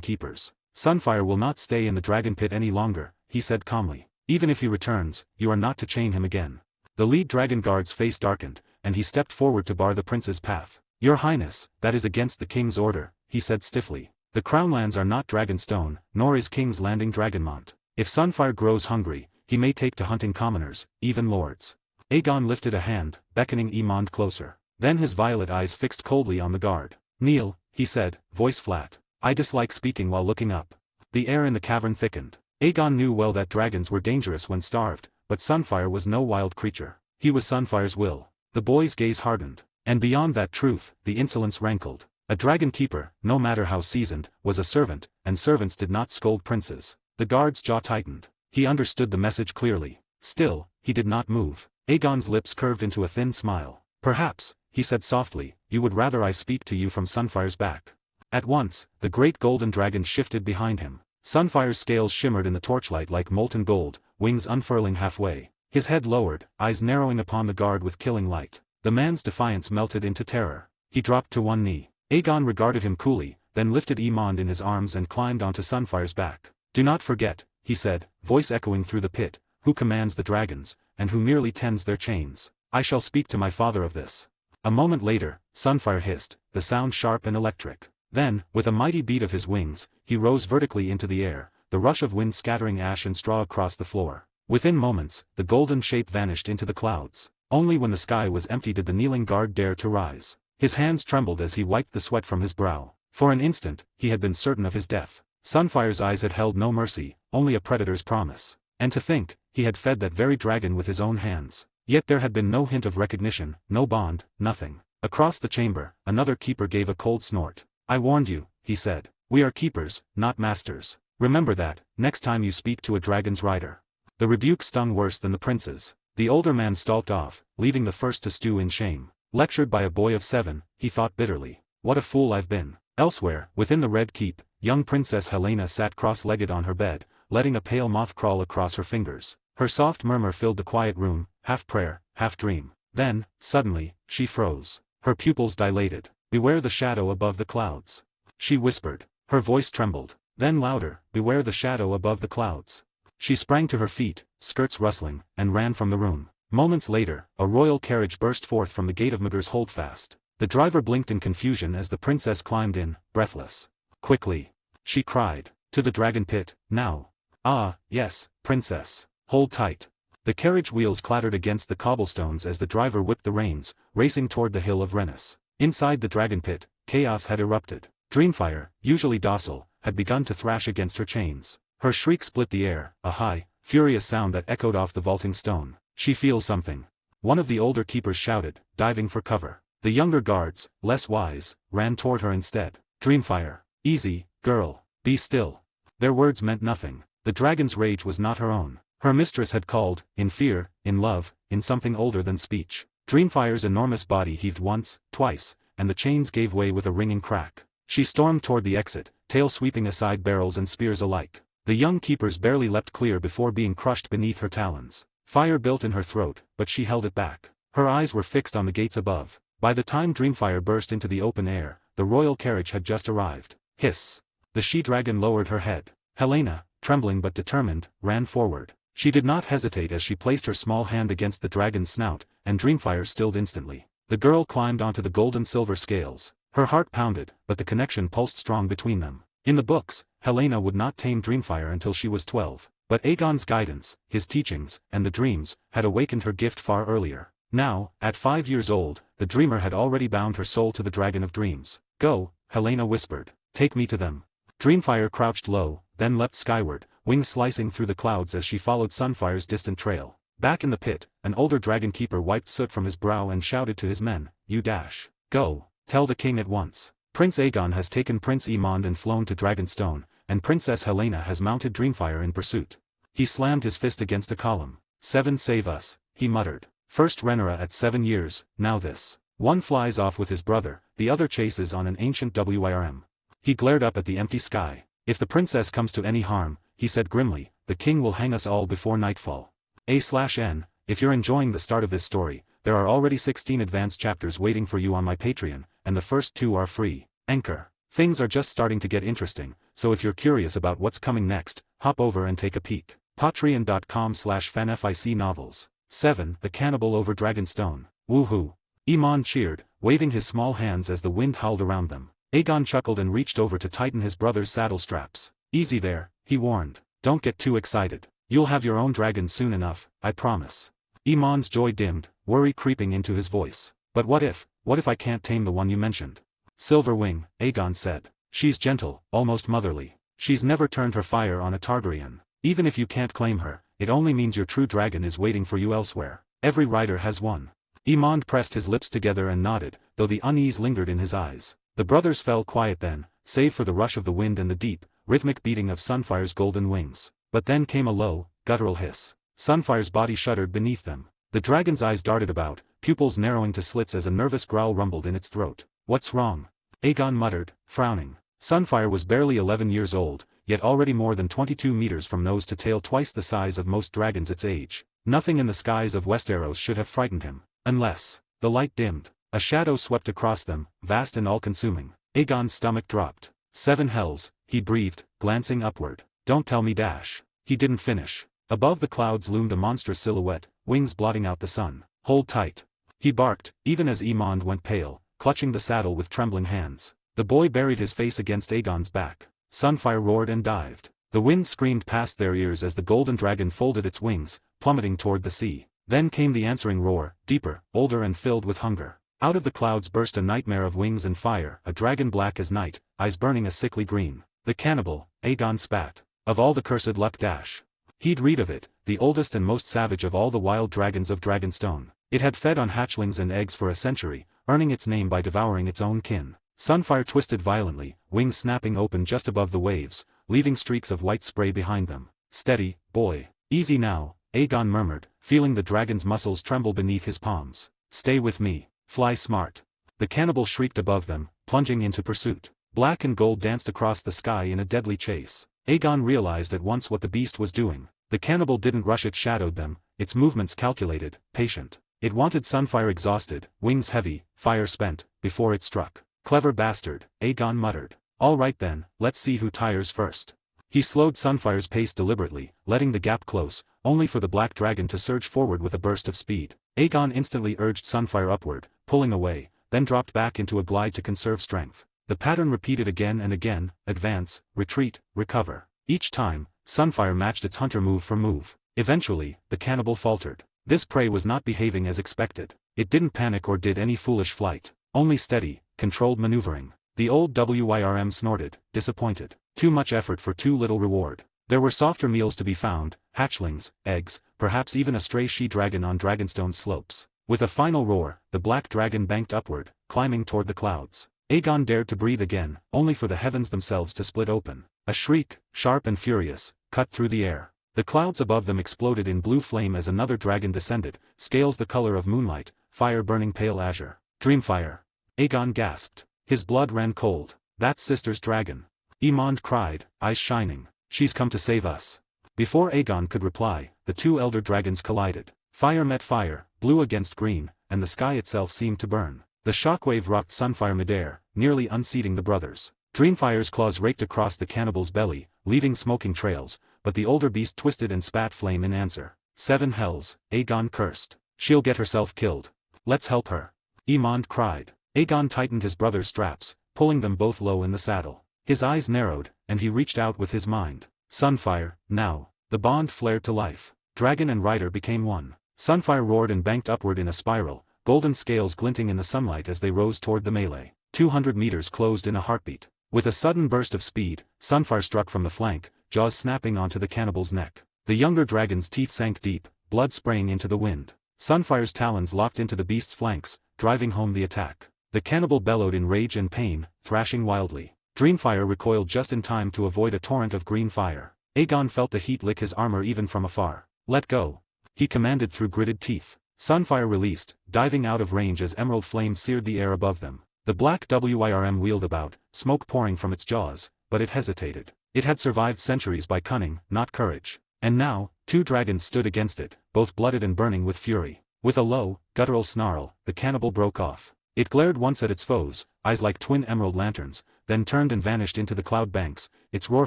keepers. Sunfire will not stay in the dragon pit any longer, he said calmly. Even if he returns, you are not to chain him again. The lead dragon guard's face darkened, and he stepped forward to bar the prince's path. Your Highness, that is against the king's order, he said stiffly. The Crownlands are not Dragonstone, nor is King's Landing Dragonmont. If Sunfire grows hungry, he may take to hunting commoners, even lords. Aegon lifted a hand, beckoning Aemond closer. Then his violet eyes fixed coldly on the guard. Kneel, he said, voice flat. I dislike speaking while looking up. The air in the cavern thickened. Aegon knew well that dragons were dangerous when starved, but Sunfire was no wild creature. He was Sunfire's will. The boy's gaze hardened. And beyond that truth, the insolence rankled. A dragon keeper, no matter how seasoned, was a servant, and servants did not scold princes. The guard's jaw tightened. He understood the message clearly. Still, he did not move. Aegon's lips curved into a thin smile. Perhaps, he said softly, you would rather I speak to you from Sunfire's back. At once, the great golden dragon shifted behind him. Sunfire's scales shimmered in the torchlight like molten gold, wings unfurling halfway. His head lowered, eyes narrowing upon the guard with killing light. The man's defiance melted into terror. He dropped to one knee. Aegon regarded him coolly, then lifted Aemond in his arms and climbed onto Sunfire's back. Do not forget, he said, voice echoing through the pit, who commands the dragons, and who merely tends their chains. I shall speak to my father of this. A moment later, Sunfire hissed, the sound sharp and electric. Then, with a mighty beat of his wings, he rose vertically into the air, the rush of wind scattering ash and straw across the floor. Within moments, the golden shape vanished into the clouds. Only when the sky was empty did the kneeling guard dare to rise. His hands trembled as he wiped the sweat from his brow. For an instant, he had been certain of his death. Sunfire's eyes had held no mercy, only a predator's promise. And to think, he had fed that very dragon with his own hands. Yet there had been no hint of recognition, no bond, nothing. Across the chamber, another keeper gave a cold snort. I warned you, he said. We are keepers, not masters. Remember that, next time you speak to a dragon's rider. The rebuke stung worse than the prince's. The older man stalked off, leaving the first to stew in shame. Lectured by a boy of 7, he thought bitterly. What a fool I've been. Elsewhere, within the Red Keep, young Princess Helena sat cross-legged on her bed, letting a pale moth crawl across her fingers. Her soft murmur filled the quiet room, half prayer, half dream. Then, suddenly, she froze. Her pupils dilated. Beware the shadow above the clouds. She whispered. Her voice trembled. Then louder, beware the shadow above the clouds. She sprang to her feet, skirts rustling, and ran from the room. Moments later, a royal carriage burst forth from the gate of Mager's Holdfast. The driver blinked in confusion as the princess climbed in, breathless. Quickly! She cried. To the dragon pit, now. Ah, yes, princess. Hold tight. The carriage wheels clattered against the cobblestones as the driver whipped the reins, racing toward the hill of Rennes. Inside the dragon pit, chaos had erupted. Dreamfire, usually docile, had begun to thrash against her chains. Her shriek split the air, a high, furious sound that echoed off the vaulting stone. She feels something. One of the older keepers shouted, diving for cover. The younger guards, less wise, ran toward her instead. Dreamfire. Easy, girl. Be still. Their words meant nothing. The dragon's rage was not her own. Her mistress had called, in fear, in love, in something older than speech. Dreamfire's enormous body heaved once, twice, and the chains gave way with a ringing crack. She stormed toward the exit, tail sweeping aside barrels and spears alike. The young keepers barely leapt clear before being crushed beneath her talons. Fire built in her throat, but she held it back. Her eyes were fixed on the gates above. By the time Dreamfire burst into the open air, the royal carriage had just arrived. Hiss! The she-dragon lowered her head. Helena, trembling but determined, ran forward. She did not hesitate as she placed her small hand against the dragon's snout, and Dreamfire stilled instantly. The girl climbed onto the gold-and-silver scales. Her heart pounded, but the connection pulsed strong between them. In the books, Helena would not tame Dreamfire until she was 12. But Aegon's guidance, his teachings, and the dreams, had awakened her gift far earlier. Now, at 5 years old, the dreamer had already bound her soul to the dragon of dreams. Go, Helena whispered. Take me to them. Dreamfire crouched low, then leapt skyward, wings slicing through the clouds as she followed Sunfire's distant trail. Back in the pit, an older dragon keeper wiped soot from his brow and shouted to his men, "You dash. Go, tell the king at once. Prince Aegon has taken Prince Aemond and flown to Dragonstone, and Princess Helena has mounted Dreamfire in pursuit." He slammed his fist against a column. "7 save us," he muttered. "First Rhaenyra at 7 years, now this. One flies off with his brother, the other chases on an ancient Wyrm." He glared up at the empty sky. "If the princess comes to any harm," he said grimly, "the king will hang us all before nightfall." A/N, if you're enjoying the start of this story, there are already 16 advanced chapters waiting for you on my Patreon, and the first 2 are free. Anchor. Things are just starting to get interesting, so if you're curious about what's coming next, hop over and take a peek. Patreon.com/fanficnovels. 7. The Cannibal over Dragonstone. Woohoo! Aemond cheered, waving his small hands as the wind howled around them. Aegon chuckled and reached over to tighten his brother's saddle straps. "Easy there," he warned. "Don't get too excited. You'll have your own dragon soon enough, I promise." Aemond's joy dimmed, worry creeping into his voice. "But what if I can't tame the one you mentioned?" "Silverwing," Aegon said. "She's gentle, almost motherly. She's never turned her fire on a Targaryen. Even if you can't claim her, it only means your true dragon is waiting for you elsewhere. Every rider has one." Aemond pressed his lips together and nodded, though the unease lingered in his eyes. The brothers fell quiet then, save for the rush of the wind and the deep, rhythmic beating of Sunfire's golden wings. But then came a low, guttural hiss. Sunfire's body shuddered beneath them. The dragon's eyes darted about, pupils narrowing to slits as a nervous growl rumbled in its throat. "What's wrong?" Aegon muttered, frowning. Sunfire was barely 11 years old, yet already more than 22 meters from nose to tail, twice the size of most dragons its age. Nothing in the skies of Westeros should have frightened him. Unless. The light dimmed. A shadow swept across them, vast and all-consuming. Aegon's stomach dropped. 7 hells, he breathed, glancing upward. "Don't tell me dash." He didn't finish. Above the clouds loomed a monstrous silhouette, wings blotting out the sun. "Hold tight." He barked, even as Aemond went pale, clutching the saddle with trembling hands. The boy buried his face against Aegon's back. Sunfire roared and dived. The wind screamed past their ears as the golden dragon folded its wings, plummeting toward the sea. Then came the answering roar, deeper, older and filled with hunger. Out of the clouds burst a nightmare of wings and fire, a dragon black as night, eyes burning a sickly green. "The cannibal," Aegon spat. "Of all the cursed luck dash." He'd read of it, the oldest and most savage of all the wild dragons of Dragonstone. It had fed on hatchlings and eggs for a century, earning its name by devouring its own kin. Sunfire twisted violently, wings snapping open just above the waves, leaving streaks of white spray behind them. "Steady, boy. Easy now," Aegon murmured, feeling the dragon's muscles tremble beneath his palms. "Stay with me. Fly smart." The cannibal shrieked above them, plunging into pursuit. Black and gold danced across the sky in a deadly chase. Aegon realized at once what the beast was doing. The cannibal didn't rush, it shadowed them, its movements calculated, patient. It wanted Sunfire exhausted, wings heavy, fire spent, before it struck. "Clever bastard," Aegon muttered. "All right then, let's see who tires first." He slowed Sunfire's pace deliberately, letting the gap close, only for the black dragon to surge forward with a burst of speed. Aegon instantly urged Sunfire upward, pulling away, then dropped back into a glide to conserve strength. The pattern repeated again and again, advance, retreat, recover. Each time, Sunfire matched its hunter move for move. Eventually, the cannibal faltered. This prey was not behaving as expected. It didn't panic or did any foolish flight. Only steady, controlled maneuvering. The old Wyrm snorted, disappointed. Too much effort for too little reward. There were softer meals to be found, hatchlings, eggs, perhaps even a stray she-dragon on Dragonstone's slopes. With a final roar, the black dragon banked upward, climbing toward the clouds. Aegon dared to breathe again, only for the heavens themselves to split open. A shriek, sharp and furious, cut through the air. The clouds above them exploded in blue flame as another dragon descended, scales the color of moonlight, fire burning pale azure. "Dreamfire." Aegon gasped. His blood ran cold. "That's sister's dragon." Aemond cried, eyes shining. "She's come to save us." Before Aegon could reply, the 2 elder dragons collided. Fire met fire, blue against green, and the sky itself seemed to burn. The shockwave rocked Sunfire midair, nearly unseating the brothers. Dreamfire's claws raked across the cannibal's belly, leaving smoking trails, but the older beast twisted and spat flame in answer. 7 hells, Aegon cursed. "She'll get herself killed. Let's help her." Aemond cried. Aegon tightened his brother's straps, pulling them both low in the saddle. His eyes narrowed, and he reached out with his mind. "Sunfire, now." The bond flared to life. Dragon and rider became one. Sunfire roared and banked upward in a spiral, golden scales glinting in the sunlight as they rose toward the melee. 200 meters closed in a heartbeat. With a sudden burst of speed, Sunfire struck from the flank, jaws snapping onto the cannibal's neck. The younger dragon's teeth sank deep, blood spraying into the wind. Sunfire's talons locked into the beast's flanks, driving home the attack. The cannibal bellowed in rage and pain, thrashing wildly. Dreamfire recoiled just in time to avoid a torrent of green fire. Aegon felt the heat lick his armor even from afar. "Let go," he commanded through gritted teeth. Sunfire released, diving out of range as emerald flame seared the air above them. The black Wyrm wheeled about, smoke pouring from its jaws, but it hesitated. It had survived centuries by cunning, not courage. And now, two dragons stood against it, both blooded and burning with fury. With a low, guttural snarl, the cannibal broke off. It glared once at its foes, eyes like twin emerald lanterns, then turned and vanished into the cloud banks, its roar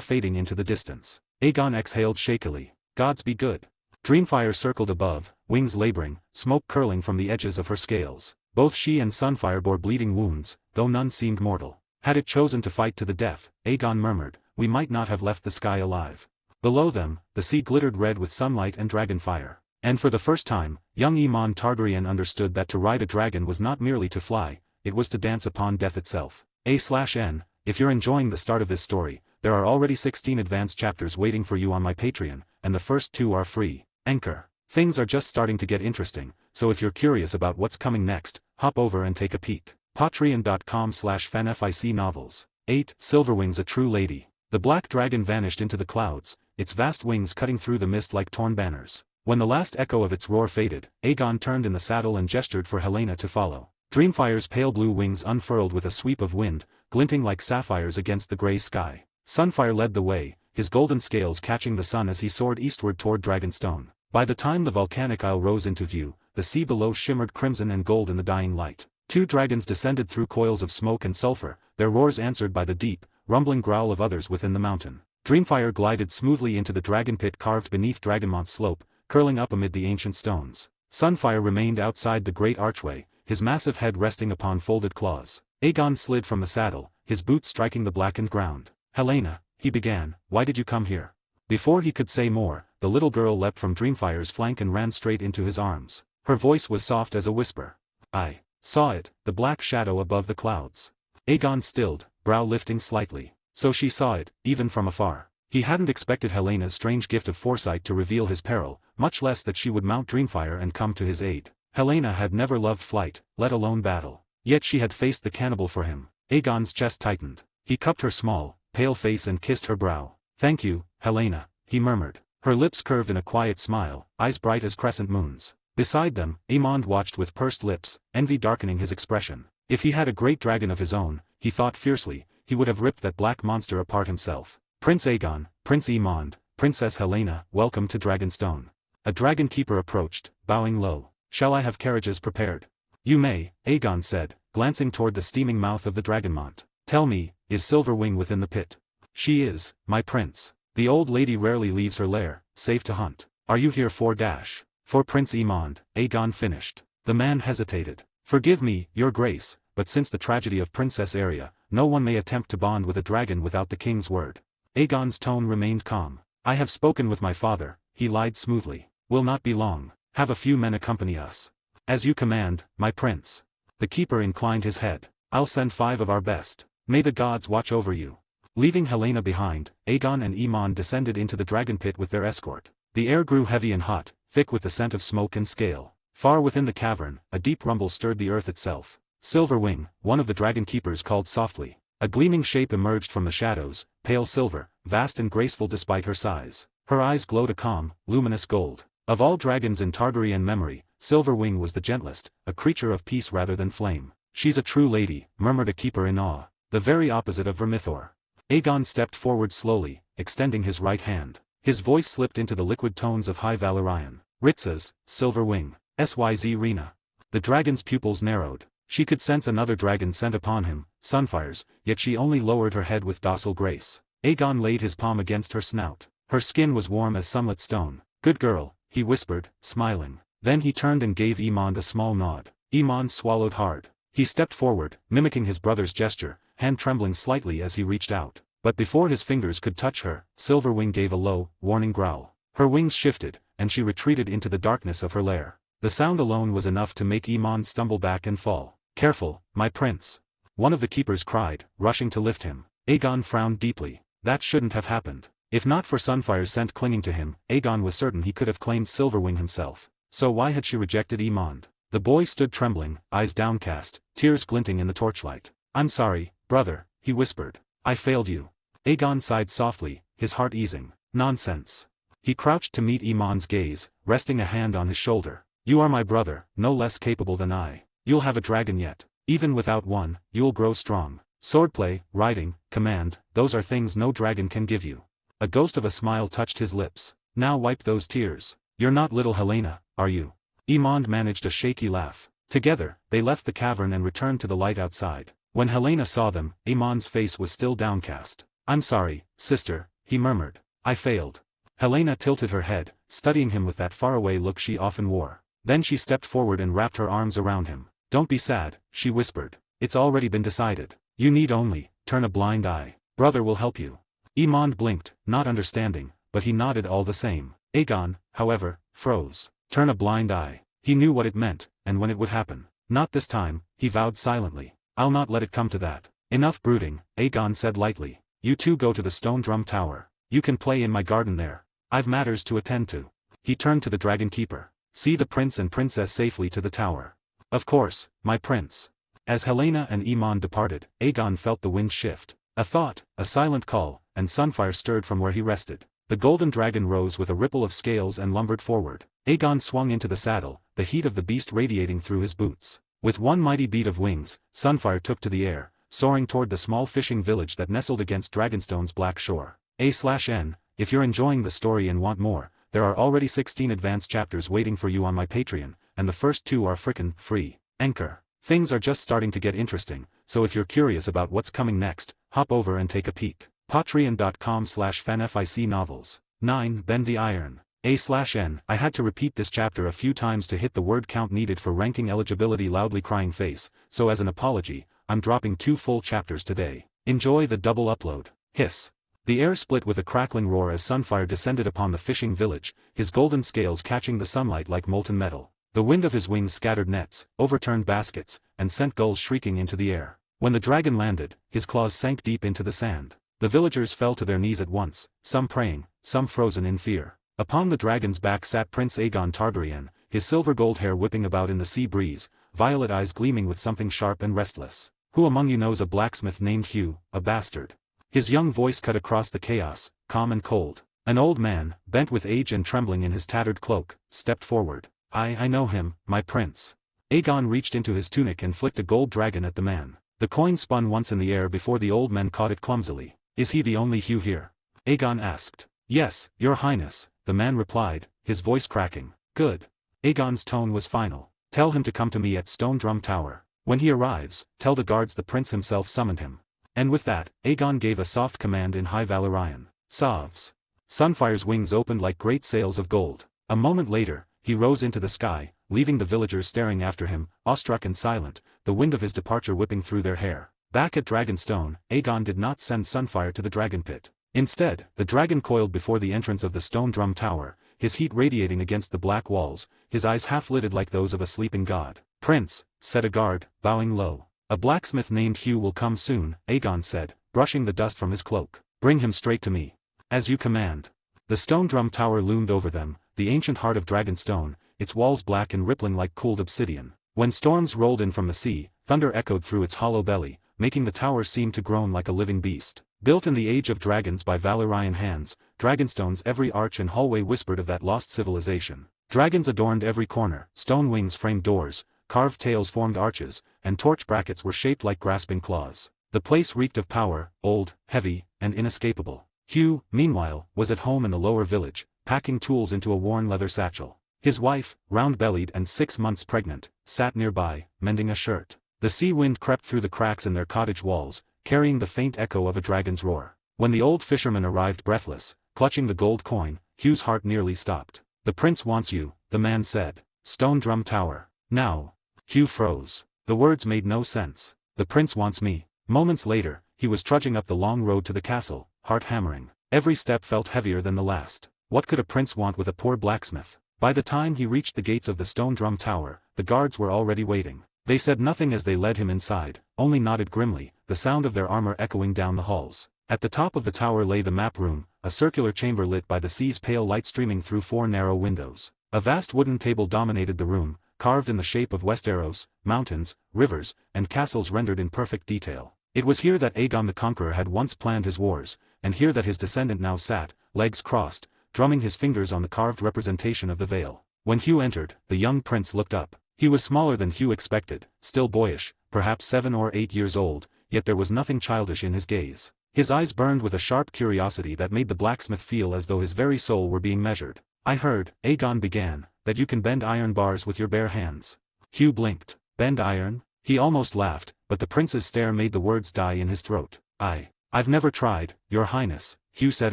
fading into the distance. Aegon exhaled shakily. "Gods be good." Dreamfire circled above, wings laboring, smoke curling from the edges of her scales. Both she and Sunfire bore bleeding wounds, though none seemed mortal. Had it chosen to fight to the death, Aegon murmured, we might not have left the sky alive. Below them, the sea glittered red with sunlight and dragonfire. And for the first time, young Aemon Targaryen understood that to ride a dragon was not merely to fly, it was to dance upon death itself. A/N, if you're enjoying the start of this story, there are already 16 advanced chapters waiting for you on my Patreon, and the first 2 are free. Anchor. Things are just starting to get interesting, so if you're curious about what's coming next, hop over and take a peek. Patreon.com/fanfic novels. 8. Silverwings, a true lady. The black dragon vanished into the clouds, its vast wings cutting through the mist like torn banners. When the last echo of its roar faded, Aegon turned in the saddle and gestured for Helaena to follow. Dreamfire's pale blue wings unfurled with a sweep of wind, glinting like sapphires against the grey sky. Sunfire led the way, his golden scales catching the sun as he soared eastward toward Dragonstone. By the time the volcanic isle rose into view, the sea below shimmered crimson and gold in the dying light. 2 dragons descended through coils of smoke and sulfur, their roars answered by the deep, rumbling growl of others within the mountain. Dreamfire glided smoothly into the dragon pit carved beneath Dragonmont's slope, curling up amid the ancient stones. Sunfire remained outside the great archway, his massive head resting upon folded claws. Aegon slid from the saddle, his boots striking the blackened ground. "Helaena," he began, "why did you come here?" Before he could say more, the little girl leapt from Dreamfire's flank and ran straight into his arms. Her voice was soft as a whisper. "I saw it, the black shadow above the clouds." Aegon stilled, brow lifting slightly. So she saw it, even from afar. He hadn't expected Helena's strange gift of foresight to reveal his peril, much less that she would mount Dreamfire and come to his aid. Helaena had never loved flight, let alone battle. Yet she had faced the cannibal for him. Aegon's chest tightened. He cupped her small, pale face and kissed her brow. "Thank you, Helaena," he murmured. Her lips curved in a quiet smile, eyes bright as crescent moons. Beside them, Aemond watched with pursed lips, envy darkening his expression. If he had a great dragon of his own, he thought fiercely, he would have ripped that black monster apart himself. "Prince Aegon, Prince Aemond, Princess Helaena, welcome to Dragonstone." A dragon keeper approached, bowing low. "Shall I have carriages prepared?" "You may," Aegon said, glancing toward the steaming mouth of the Dragonmont. "Tell me, is Silverwing within the pit?" "She is, my prince. The old lady rarely leaves her lair, save to hunt." "Are you here for Prince Aemond?" Aegon finished. The man hesitated. "Forgive me, your grace, but since the tragedy of Princess Arya, no one may attempt to bond with a dragon without the king's word." Aegon's tone remained calm. "I have spoken with my father," he lied smoothly. "Will not be long. Have a few men accompany us." "As you command, my prince." The keeper inclined his head. "I'll send 5 of our best. May the gods watch over you." Leaving Helaena behind, Aegon and Aemon descended into the dragon pit with their escort. The air grew heavy and hot, thick with the scent of smoke and scale. Far within the cavern, a deep rumble stirred the earth itself. "Silverwing," one of the dragon keepers called softly. A gleaming shape emerged from the shadows, pale silver, vast and graceful despite her size. Her eyes glowed a calm, luminous gold. Of all dragons in Targaryen memory, Silverwing was the gentlest, a creature of peace rather than flame. "She's a true lady," murmured a keeper in awe. "The very opposite of Vermithor." Aegon stepped forward slowly, extending his right hand. His voice slipped into the liquid tones of High Valyrian. "Ritzas, Silverwing. Syz Rena." The dragon's pupils narrowed. She could sense another dragon sent upon him, Sunfire's, yet she only lowered her head with docile grace. Aegon laid his palm against her snout. Her skin was warm as sunlit stone. "Good girl," he whispered, smiling. Then he turned and gave Aemond a small nod. Aemond swallowed hard. He stepped forward, mimicking his brother's gesture, hand trembling slightly as he reached out. But before his fingers could touch her, Silverwing gave a low, warning growl. Her wings shifted, and she retreated into the darkness of her lair. The sound alone was enough to make Aemond stumble back and fall. "Careful, my prince!" one of the keepers cried, rushing to lift him. Aegon frowned deeply. That shouldn't have happened. If not for Sunfire's scent clinging to him, Aegon was certain he could have claimed Silverwing himself. So why had she rejected Aemond? The boy stood trembling, eyes downcast, tears glinting in the torchlight. "I'm sorry, brother," he whispered. "I failed you." Aegon sighed softly, his heart easing. "Nonsense." He crouched to meet Aemond's gaze, resting a hand on his shoulder. "You are my brother, no less capable than I. You'll have a dragon yet. Even without one, you'll grow strong. Swordplay, riding, command, those are things no dragon can give you." A ghost of a smile touched his lips. "Now wipe those tears. You're not little Helena, are you?" Aemond managed a shaky laugh. Together, they left the cavern and returned to the light outside. When Helena saw them, Aemond's face was still downcast. "I'm sorry, sister," he murmured. "I failed." Helena tilted her head, studying him with that faraway look she often wore. Then she stepped forward and wrapped her arms around him. "Don't be sad," she whispered. "It's already been decided. You need only turn a blind eye. Brother will help you." Aemond blinked, not understanding, but he nodded all the same. Aegon, however, froze. Turn a blind eye. He knew what it meant, and when it would happen. "Not this time," he vowed silently. "I'll not let it come to that." "Enough brooding," Aegon said lightly. "You two go to the Stone Drum Tower. You can play in my garden there. I've matters to attend to." He turned to the Dragon Keeper. "See the prince and princess safely to the tower." "Of course, my prince." As Helena and Aemond departed, Aegon felt the wind shift. A thought, a silent call, and Sunfire stirred from where he rested. The golden dragon rose with a ripple of scales and lumbered forward. Aegon swung into the saddle, the heat of the beast radiating through his boots. With one mighty beat of wings, Sunfire took to the air, soaring toward the small fishing village that nestled against Dragonstone's black shore. A/N, if you're enjoying the story and want more, there are already 16 advanced chapters waiting for you on my Patreon, and the first 2 are frickin' free. Anchor. Things are just starting to get interesting, so if you're curious about what's coming next, hop over and take a peek. Patreon.com/fanficnovels. 9. Bend the Iron. A/N. I had to repeat this chapter a few times to hit the word count needed for ranking eligibility. Loudly crying face, so as an apology, I'm dropping 2 full chapters today. Enjoy the double upload. Hiss. The air split with a crackling roar as Sunfire descended upon the fishing village, his golden scales catching the sunlight like molten metal. The wind of his wings scattered nets, overturned baskets, and sent gulls shrieking into the air. When the dragon landed, his claws sank deep into the sand. The villagers fell to their knees at once, some praying, some frozen in fear. Upon the dragon's back sat Prince Aegon Targaryen, his silver-gold hair whipping about in the sea breeze, violet eyes gleaming with something sharp and restless. "Who among you knows a blacksmith named Hugh, a bastard?" His young voice cut across the chaos, calm and cold. An old man, bent with age and trembling in his tattered cloak, stepped forward. I know him, my prince." Aegon reached into his tunic and flicked a gold dragon at the man. The coin spun once in the air before the old man caught it clumsily. "Is he the only Hugh here?" Aegon asked. "Yes, your highness," the man replied, his voice cracking. "Good." Aegon's tone was final. "Tell him to come to me at Stone Drum Tower. When he arrives, tell the guards the prince himself summoned him." And with that, Aegon gave a soft command in High Valyrian. "Sovs." Sunfire's wings opened like great sails of gold. A moment later, he rose into the sky, leaving the villagers staring after him, awestruck and silent, the wind of his departure whipping through their hair. Back at Dragonstone, Aegon did not send Sunfire to the dragon pit. Instead, the dragon coiled before the entrance of the Stone Drum Tower, his heat radiating against the black walls, his eyes half-lidded like those of a sleeping god. "Prince," said a guard, bowing low. "A blacksmith named Hugh will come soon," Aegon said, brushing the dust from his cloak. "Bring him straight to me." "As you command." The Stone Drum Tower loomed over them, the ancient heart of Dragonstone, its walls black and rippling like cooled obsidian. When storms rolled in from the sea, thunder echoed through its hollow belly, making the tower seem to groan like a living beast. Built in the age of dragons by Valyrian hands, Dragonstone's every arch and hallway whispered of that lost civilization. Dragons adorned every corner, stone wings framed doors, carved tails formed arches, and torch brackets were shaped like grasping claws. The place reeked of power, old, heavy, and inescapable. Hugh, meanwhile, was at home in the lower village, packing tools into a worn leather satchel. His wife, round-bellied and 6 months pregnant, sat nearby, mending a shirt. The sea wind crept through the cracks in their cottage walls, carrying the faint echo of a dragon's roar. When the old fisherman arrived breathless, clutching the gold coin, Hugh's heart nearly stopped. "The prince wants you," the man said. "Stone Drum Tower. Now." Hugh froze. The words made no sense. "The prince wants me." Moments later, he was trudging up the long road to the castle, heart hammering. Every step felt heavier than the last. What could a prince want with a poor blacksmith? By the time he reached the gates of the Stone Drum Tower, the guards were already waiting. They said nothing as they led him inside, only nodded grimly, the sound of their armor echoing down the halls. At the top of the tower lay the map room, a circular chamber lit by the sea's pale light streaming through 4 narrow windows. A vast wooden table dominated the room, carved in the shape of Westeros, mountains, rivers, and castles rendered in perfect detail. It was here that Aegon the Conqueror had once planned his wars, and here that his descendant now sat, legs crossed, drumming his fingers on the carved representation of the Vale. When Hugh entered, the young prince looked up. He was smaller than Hugh expected, still boyish, perhaps 7 or 8 years old, yet there was nothing childish in his gaze. His eyes burned with a sharp curiosity that made the blacksmith feel as though his very soul were being measured. "I heard," Aegon began, "that you can bend iron bars with your bare hands." Hugh blinked. "Bend iron?" He almost laughed, but the prince's stare made the words die in his throat. I've never tried, your highness," Hugh said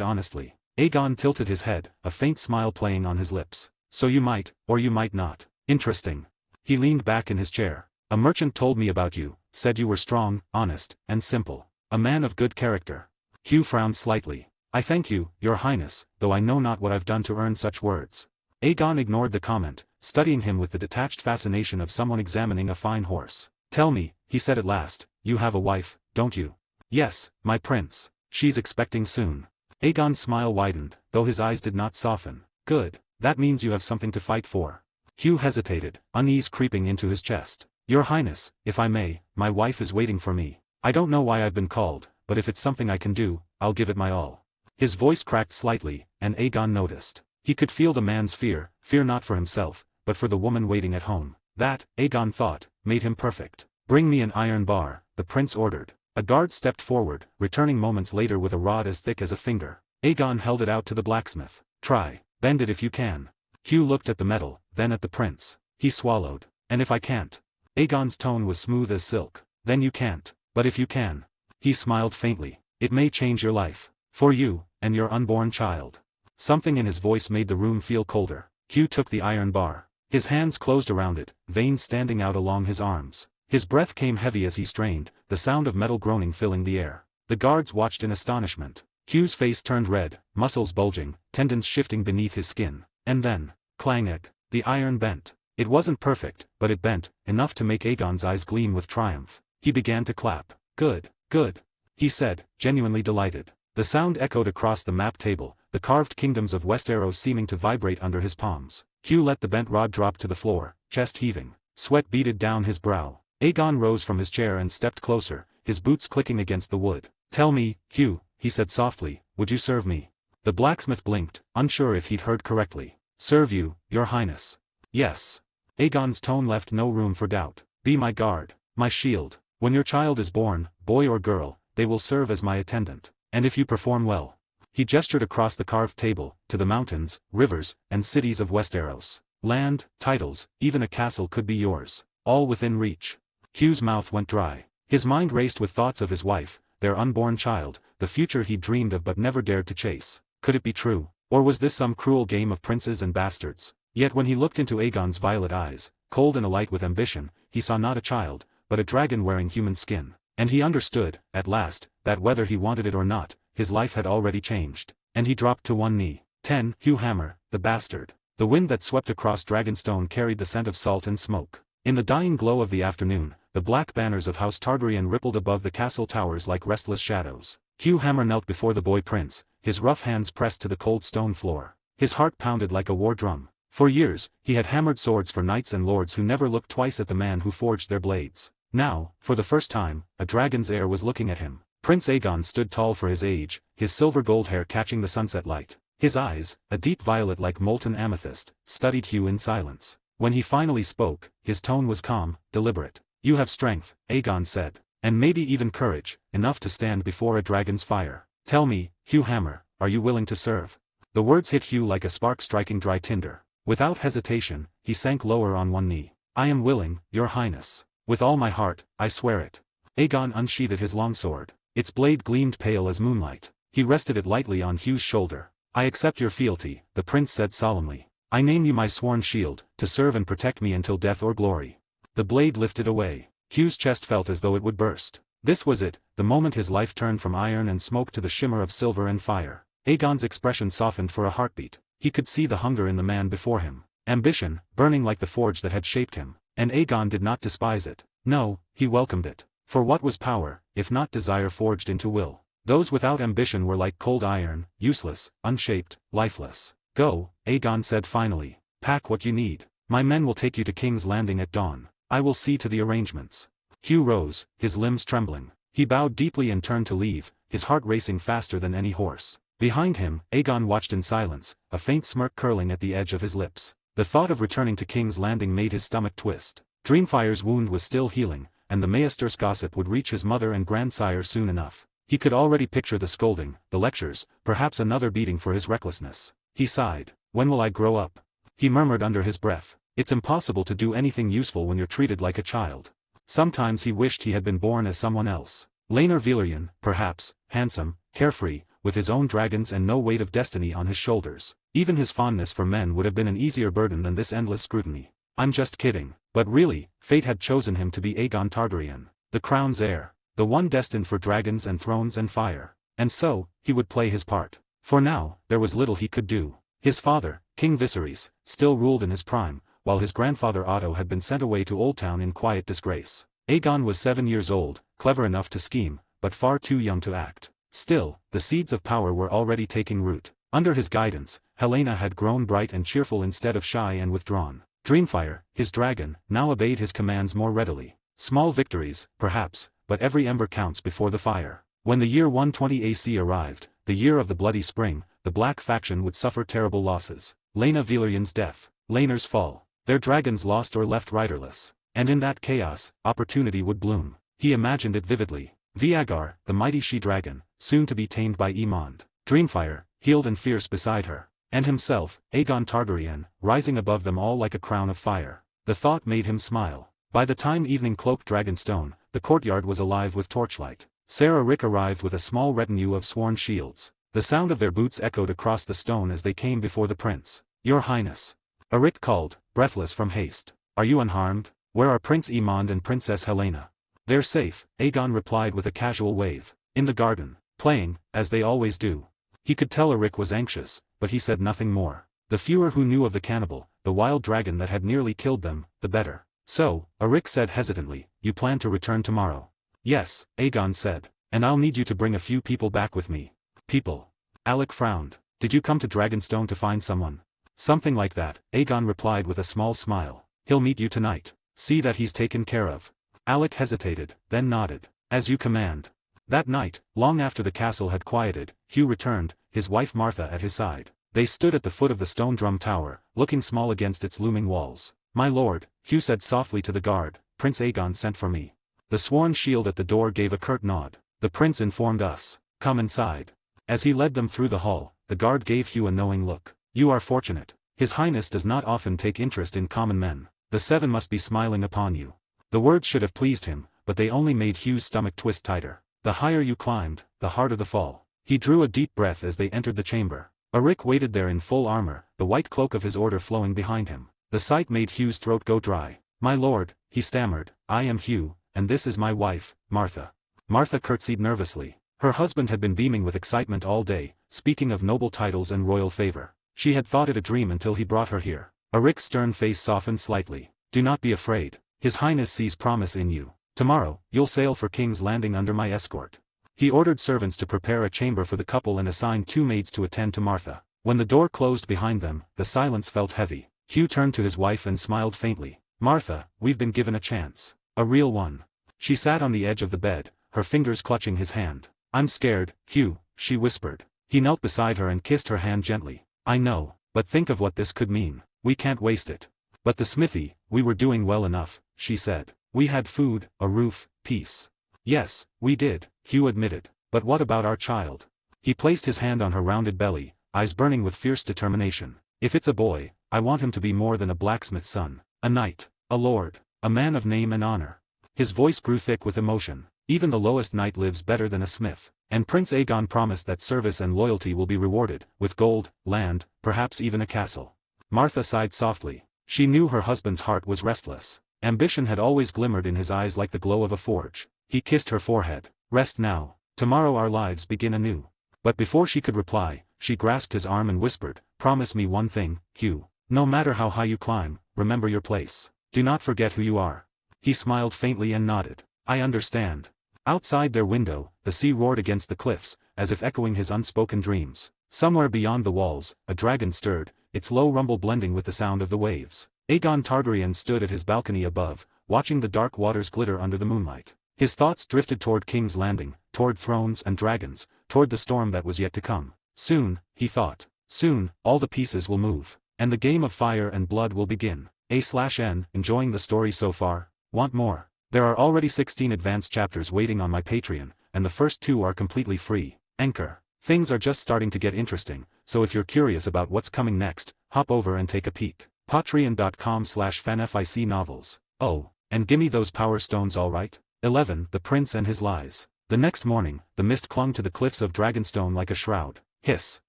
honestly. Aegon tilted his head, a faint smile playing on his lips. "So you might, or you might not. Interesting." He leaned back in his chair. "A merchant told me about you, said you were strong, honest, and simple. A man of good character." Hugh frowned slightly. "I thank you, your highness, though I know not what I've done to earn such words." Aegon ignored the comment, studying him with the detached fascination of someone examining a fine horse. "Tell me," he said at last, "you have a wife, don't you?" "Yes, my prince. She's expecting soon." Aegon's smile widened, though his eyes did not soften. "Good. That means you have something to fight for." Hugh hesitated, unease creeping into his chest. "Your highness, if I may, my wife is waiting for me. I don't know why I've been called, but if it's something I can do, I'll give it my all." His voice cracked slightly, and Aegon noticed. He could feel the man's fear not for himself, but for the woman waiting at home. That, Aegon thought, made him perfect. "Bring me an iron bar," the prince ordered. A guard stepped forward, returning moments later with a rod as thick as a finger. Aegon held it out to the blacksmith. "Try, bend it if you can." Hugh looked at the metal, then at the prince. He swallowed. "And if I can't?" Aegon's tone was smooth as silk. "Then you can't. But if you can." He smiled faintly. "It may change your life. For you, and your unborn child." Something in his voice made the room feel colder. Hugh took the iron bar. His hands closed around it, veins standing out along his arms. His breath came heavy as he strained, the sound of metal groaning filling the air. The guards watched in astonishment. Hugh's face turned red, muscles bulging, tendons shifting beneath his skin. And then, clang-ag, the iron bent. It wasn't perfect, but it bent, enough to make Aegon's eyes gleam with triumph. He began to clap. "Good, good," he said, genuinely delighted. The sound echoed across the map table, the carved kingdoms of Westeros seeming to vibrate under his palms. Hugh let the bent rod drop to the floor, chest heaving. Sweat beaded down his brow. Aegon rose from his chair and stepped closer, his boots clicking against the wood. "Tell me, Hugh," he said softly, "would you serve me?" The blacksmith blinked, unsure if he'd heard correctly. "Serve you, your highness." "Yes." Aegon's tone left no room for doubt. "Be my guard, my shield. When your child is born, boy or girl, they will serve as my attendant. And if you perform well." He gestured across the carved table, to the mountains, rivers, and cities of Westeros. "Land, titles, even a castle could be yours. All within reach." Hugh's mouth went dry. His mind raced with thoughts of his wife, their unborn child, the future he'd dreamed of but never dared to chase. Could it be true? Or was this some cruel game of princes and bastards? Yet when he looked into Aegon's violet eyes, cold and alight with ambition, he saw not a child, but a dragon wearing human skin. And he understood, at last, that whether he wanted it or not, his life had already changed. And he dropped to one knee. 10. Hugh Hammer, the bastard. The wind that swept across Dragonstone carried the scent of salt and smoke. In the dying glow of the afternoon, the black banners of House Targaryen rippled above the castle towers like restless shadows. Hugh Hammer knelt before the boy prince, his rough hands pressed to the cold stone floor. His heart pounded like a war drum. For years, he had hammered swords for knights and lords who never looked twice at the man who forged their blades. Now, for the first time, a dragon's heir was looking at him. Prince Aegon stood tall for his age, his silver gold hair catching the sunset light. His eyes, a deep violet like molten amethyst, studied Hugh in silence. When he finally spoke, his tone was calm, deliberate. "You have strength," Aegon said, "and maybe even courage, enough to stand before a dragon's fire. Tell me, Hugh Hammer, are you willing to serve?" The words hit Hugh like a spark striking dry tinder. Without hesitation, he sank lower on one knee. "I am willing, your highness. With all my heart, I swear it." Aegon unsheathed his longsword. Its blade gleamed pale as moonlight. He rested it lightly on Hugh's shoulder. "I accept your fealty," the prince said solemnly. "I name you my sworn shield, to serve and protect me until death or glory." The blade lifted away. Hugh's chest felt as though it would burst. This was it, the moment his life turned from iron and smoke to the shimmer of silver and fire. Aegon's expression softened for a heartbeat. He could see the hunger in the man before him. Ambition, burning like the forge that had shaped him. And Aegon did not despise it. No, he welcomed it. For what was power, if not desire forged into will? Those without ambition were like cold iron, useless, unshaped, lifeless. Go, Aegon said finally. Pack what you need. My men will take you to King's Landing at dawn. I will see to the arrangements. Hugh rose, his limbs trembling. He bowed deeply and turned to leave, his heart racing faster than any horse. Behind him, Aegon watched in silence, a faint smirk curling at the edge of his lips. The thought of returning to King's Landing made his stomach twist. Dreamfire's wound was still healing, and the Maester's gossip would reach his mother and grandsire soon enough. He could already picture the scolding, the lectures, perhaps another beating for his recklessness. He sighed. When will I grow up? He murmured under his breath. It's impossible to do anything useful when you're treated like a child. Sometimes he wished he had been born as someone else. Laenor Velaryon, perhaps, handsome, carefree, with his own dragons and no weight of destiny on his shoulders. Even his fondness for men would have been an easier burden than this endless scrutiny. I'm just kidding. But really, fate had chosen him to be Aegon Targaryen, the crown's heir, the one destined for dragons and thrones and fire. And so, he would play his part. For now, there was little he could do. His father, King Viserys, still ruled in his prime, while his grandfather Otto had been sent away to Oldtown in quiet disgrace. Aegon was 7 years old, clever enough to scheme, but far too young to act. Still, the seeds of power were already taking root. Under his guidance, Helaena had grown bright and cheerful instead of shy and withdrawn. Dreamfire, his dragon, now obeyed his commands more readily. Small victories, perhaps, but every ember counts before the fire. When the year 120 AC arrived, the year of the Bloody Spring, the Black faction would suffer terrible losses. Laena Velaryon's death, Laenor's fall, their dragons lost or left riderless. And in that chaos, opportunity would bloom. He imagined it vividly. Vagar, the mighty she-dragon, soon to be tamed by Aemond. Dreamfire, healed and fierce beside her. And himself, Aegon Targaryen, rising above them all like a crown of fire. The thought made him smile. By the time evening cloaked Dragonstone, the courtyard was alive with torchlight. Sarah Rick arrived with a small retinue of sworn shields. The sound of their boots echoed across the stone as they came before the prince. Your Highness. Arik called, breathless from haste. Are you unharmed? Where are Prince Aemond and Princess Helaena? They're safe, Aegon replied with a casual wave. In the garden, playing, as they always do. He could tell Arik was anxious, but he said nothing more. The fewer who knew of the cannibal, the wild dragon that had nearly killed them, the better. So, Arik said hesitantly, you plan to return tomorrow? Yes, Aegon said. And I'll need you to bring a few people back with me. People. Alec frowned. Did you come to Dragonstone to find someone? Something like that, Aegon replied with a small smile. He'll meet you tonight. See that he's taken care of. Alec hesitated, then nodded. As you command. That night, long after the castle had quieted, Hugh returned, his wife Martha at his side. They stood at the foot of the stone drum tower, looking small against its looming walls. My lord, Hugh said softly to the guard, Prince Aegon sent for me. The sworn shield at the door gave a curt nod. The prince informed us. Come inside. As he led them through the hall, the guard gave Hugh a knowing look. You are fortunate. His Highness does not often take interest in common men. The seven must be smiling upon you. The words should have pleased him, but they only made Hugh's stomach twist tighter. The higher you climbed, the harder the fall. He drew a deep breath as they entered the chamber. Arik waited there in full armor, the white cloak of his order flowing behind him. The sight made Hugh's throat go dry. My lord, he stammered, I am Hugh, and this is my wife, Martha. Martha curtsied nervously. Her husband had been beaming with excitement all day, speaking of noble titles and royal favor. She had thought it a dream until he brought her here. Arik's stern face softened slightly. Do not be afraid. His Highness sees promise in you. Tomorrow, you'll sail for King's Landing under my escort. He ordered servants to prepare a chamber for the couple and assigned 2 maids to attend to Martha. When the door closed behind them, the silence felt heavy. Hugh turned to his wife and smiled faintly. Martha, we've been given a chance. A real one. She sat on the edge of the bed, her fingers clutching his hand. I'm scared, Hugh, she whispered. He knelt beside her and kissed her hand gently. I know, but think of what this could mean. We can't waste it. But the smithy, we were doing well enough, she said. We had food, a roof, peace. Yes, we did, Hugh admitted. But what about our child? He placed his hand on her rounded belly, eyes burning with fierce determination. If it's a boy, I want him to be more than a blacksmith's son. A knight, a lord, a man of name and honor. His voice grew thick with emotion. Even the lowest knight lives better than a smith. And Prince Aegon promised that service and loyalty will be rewarded, with gold, land, perhaps even a castle. Martha sighed softly. She knew her husband's heart was restless. Ambition had always glimmered in his eyes like the glow of a forge. He kissed her forehead. Rest now. Tomorrow our lives begin anew. But before she could reply, she grasped his arm and whispered, Promise me one thing, Hugh. No matter how high you climb, remember your place. Do not forget who you are. He smiled faintly and nodded. I understand. Outside their window, the sea roared against the cliffs, as if echoing his unspoken dreams. Somewhere beyond the walls, a dragon stirred, its low rumble blending with the sound of the waves. Aegon Targaryen stood at his balcony above, watching the dark waters glitter under the moonlight. His thoughts drifted toward King's Landing, toward thrones and dragons, toward the storm that was yet to come. Soon, he thought. Soon, all the pieces will move, and the game of fire and blood will begin. A/N, enjoying the story so far? Want more? There are already 16 advanced chapters waiting on my Patreon, and the first 2 are completely free. Anchor. Things are just starting to get interesting, so if you're curious about what's coming next, hop over and take a peek. Patreon.com/fanfic novels. Oh, and gimme those power stones alright? 11. The Prince and His Lies. The next morning, the mist clung to the cliffs of Dragonstone like a shroud. Hiss.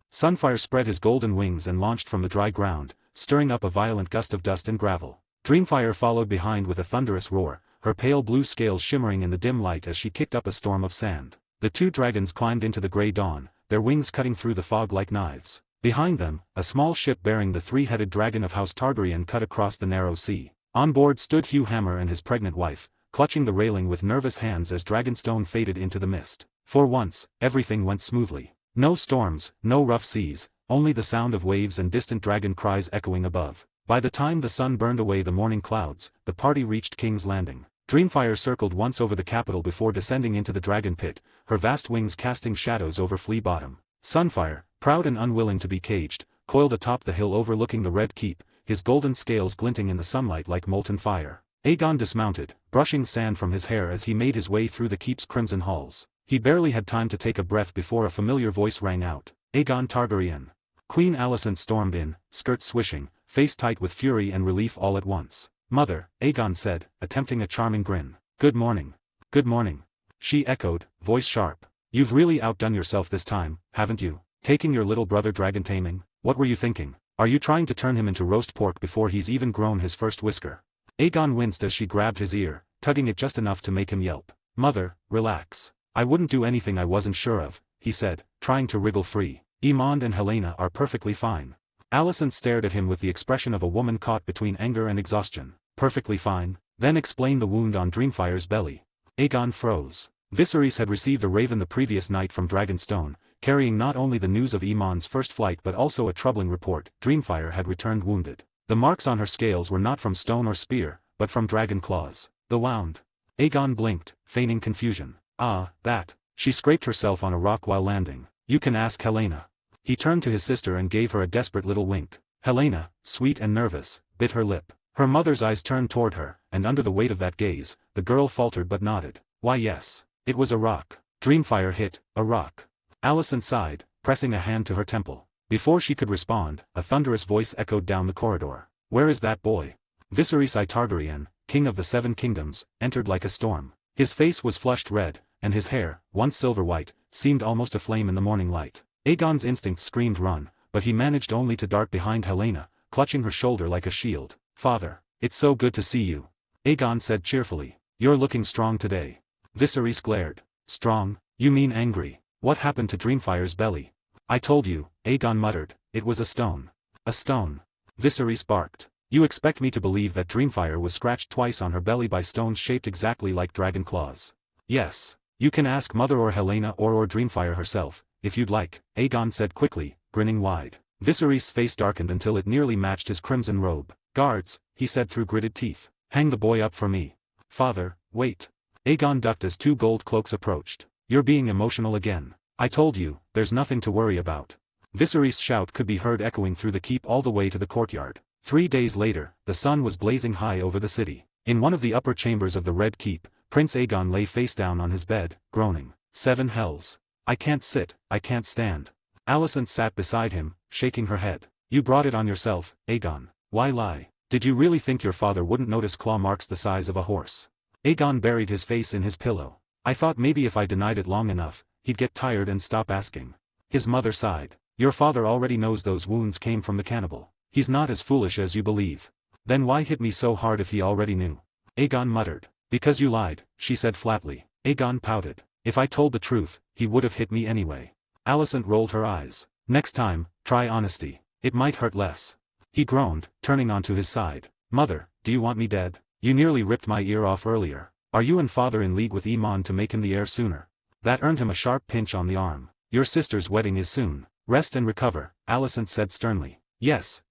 Sunfire spread his golden wings and launched from the dry ground, stirring up a violent gust of dust and gravel. Dreamfire followed behind with a thunderous roar, her pale blue scales shimmering in the dim light as she kicked up a storm of sand. The 2 dragons climbed into the grey dawn, their wings cutting through the fog like knives. Behind them, a small ship bearing the 3-headed dragon of House Targaryen cut across the narrow sea. On board stood Hugh Hammer and his pregnant wife, clutching the railing with nervous hands as Dragonstone faded into the mist. For once, everything went smoothly. No storms, no rough seas, only the sound of waves and distant dragon cries echoing above. By the time the sun burned away the morning clouds, the party reached King's Landing. Dreamfire circled once over the capital before descending into the dragon pit, her vast wings casting shadows over Flea Bottom. Sunfire, proud and unwilling to be caged, coiled atop the hill overlooking the Red Keep, his golden scales glinting in the sunlight like molten fire. Aegon dismounted, brushing sand from his hair as he made his way through the keep's crimson halls. He barely had time to take a breath before a familiar voice rang out. Aegon Targaryen. Queen Alicent stormed in, skirts swishing, face tight with fury and relief all at once. Mother, Aegon said, attempting a charming grin. Good morning. Good morning. She echoed, voice sharp. You've really outdone yourself this time, haven't you? Taking your little brother dragon taming? What were you thinking? Are you trying to turn him into roast pork before he's even grown his first whisker? Aegon winced as she grabbed his ear, tugging it just enough to make him yelp. Mother, relax. I wouldn't do anything I wasn't sure of, he said, trying to wriggle free. Aemond and Helena are perfectly fine. Alicent stared at him with the expression of a woman caught between anger and exhaustion. Perfectly fine? Then explain the wound on Dreamfire's belly. Aegon froze. Viserys had received a raven the previous night from Dragonstone, carrying not only the news of Aemond's first flight but also a troubling report. Dreamfire had returned wounded. The marks on her scales were not from stone or spear, but from dragon claws. The wound. Aegon blinked, feigning confusion. Ah, that. She scraped herself on a rock while landing. You can ask Helena. He turned to his sister and gave her a desperate little wink. Helena, sweet and nervous, bit her lip. Her mother's eyes turned toward her, and under the weight of that gaze, the girl faltered but nodded. Why yes. It was a rock. Dreamfire hit, a rock. Alicent sighed, pressing a hand to her temple. Before she could respond, a thunderous voice echoed down the corridor. Where is that boy? Viserys I Targaryen, king of the 7 kingdoms, entered like a storm. His face was flushed red, and his hair, once silver white, seemed almost aflame in the morning light. Aegon's instinct screamed run, but he managed only to dart behind Helena, clutching her shoulder like a shield. Father, it's so good to see you. Aegon said cheerfully. You're looking strong today. Viserys glared. Strong? You mean angry? What happened to Dreamfire's belly? I told you, Aegon muttered, it was a stone. A stone. Viserys barked. You expect me to believe that Dreamfire was scratched twice on her belly by stones shaped exactly like dragon claws? Yes. You can ask Mother or Helena or Dreamfire herself, if you'd like, Aegon said quickly, grinning wide. Viserys' face darkened until it nearly matched his crimson robe. Guards, he said through gritted teeth. Hang the boy up for me. Father, wait. Aegon ducked as 2 gold cloaks approached. You're being emotional again. I told you, there's nothing to worry about. Viserys' shout could be heard echoing through the keep all the way to the courtyard. 3 days later, the sun was blazing high over the city. In one of the upper chambers of the Red Keep, Prince Aegon lay face down on his bed, groaning. 7 hells. I can't sit, I can't stand. Alicent sat beside him, shaking her head. You brought it on yourself, Aegon. Why lie? Did you really think your father wouldn't notice claw marks the size of a horse? Aegon buried his face in his pillow. I thought maybe if I denied it long enough, he'd get tired and stop asking. His mother sighed. Your father already knows those wounds came from the cannibal. He's not as foolish as you believe. Then why hit me so hard if he already knew? Aegon muttered. Because you lied, she said flatly. Aegon pouted. If I told the truth, he would have hit me anyway. Alicent rolled her eyes. Next time, try honesty. It might hurt less. He groaned, turning onto his side. Mother, do you want me dead? You nearly ripped my ear off earlier. Are you and father in league with Aemon to make him the heir sooner? That earned him a sharp pinch on the arm. Your sister's wedding is soon. Rest and recover, Alicent said sternly. Yes,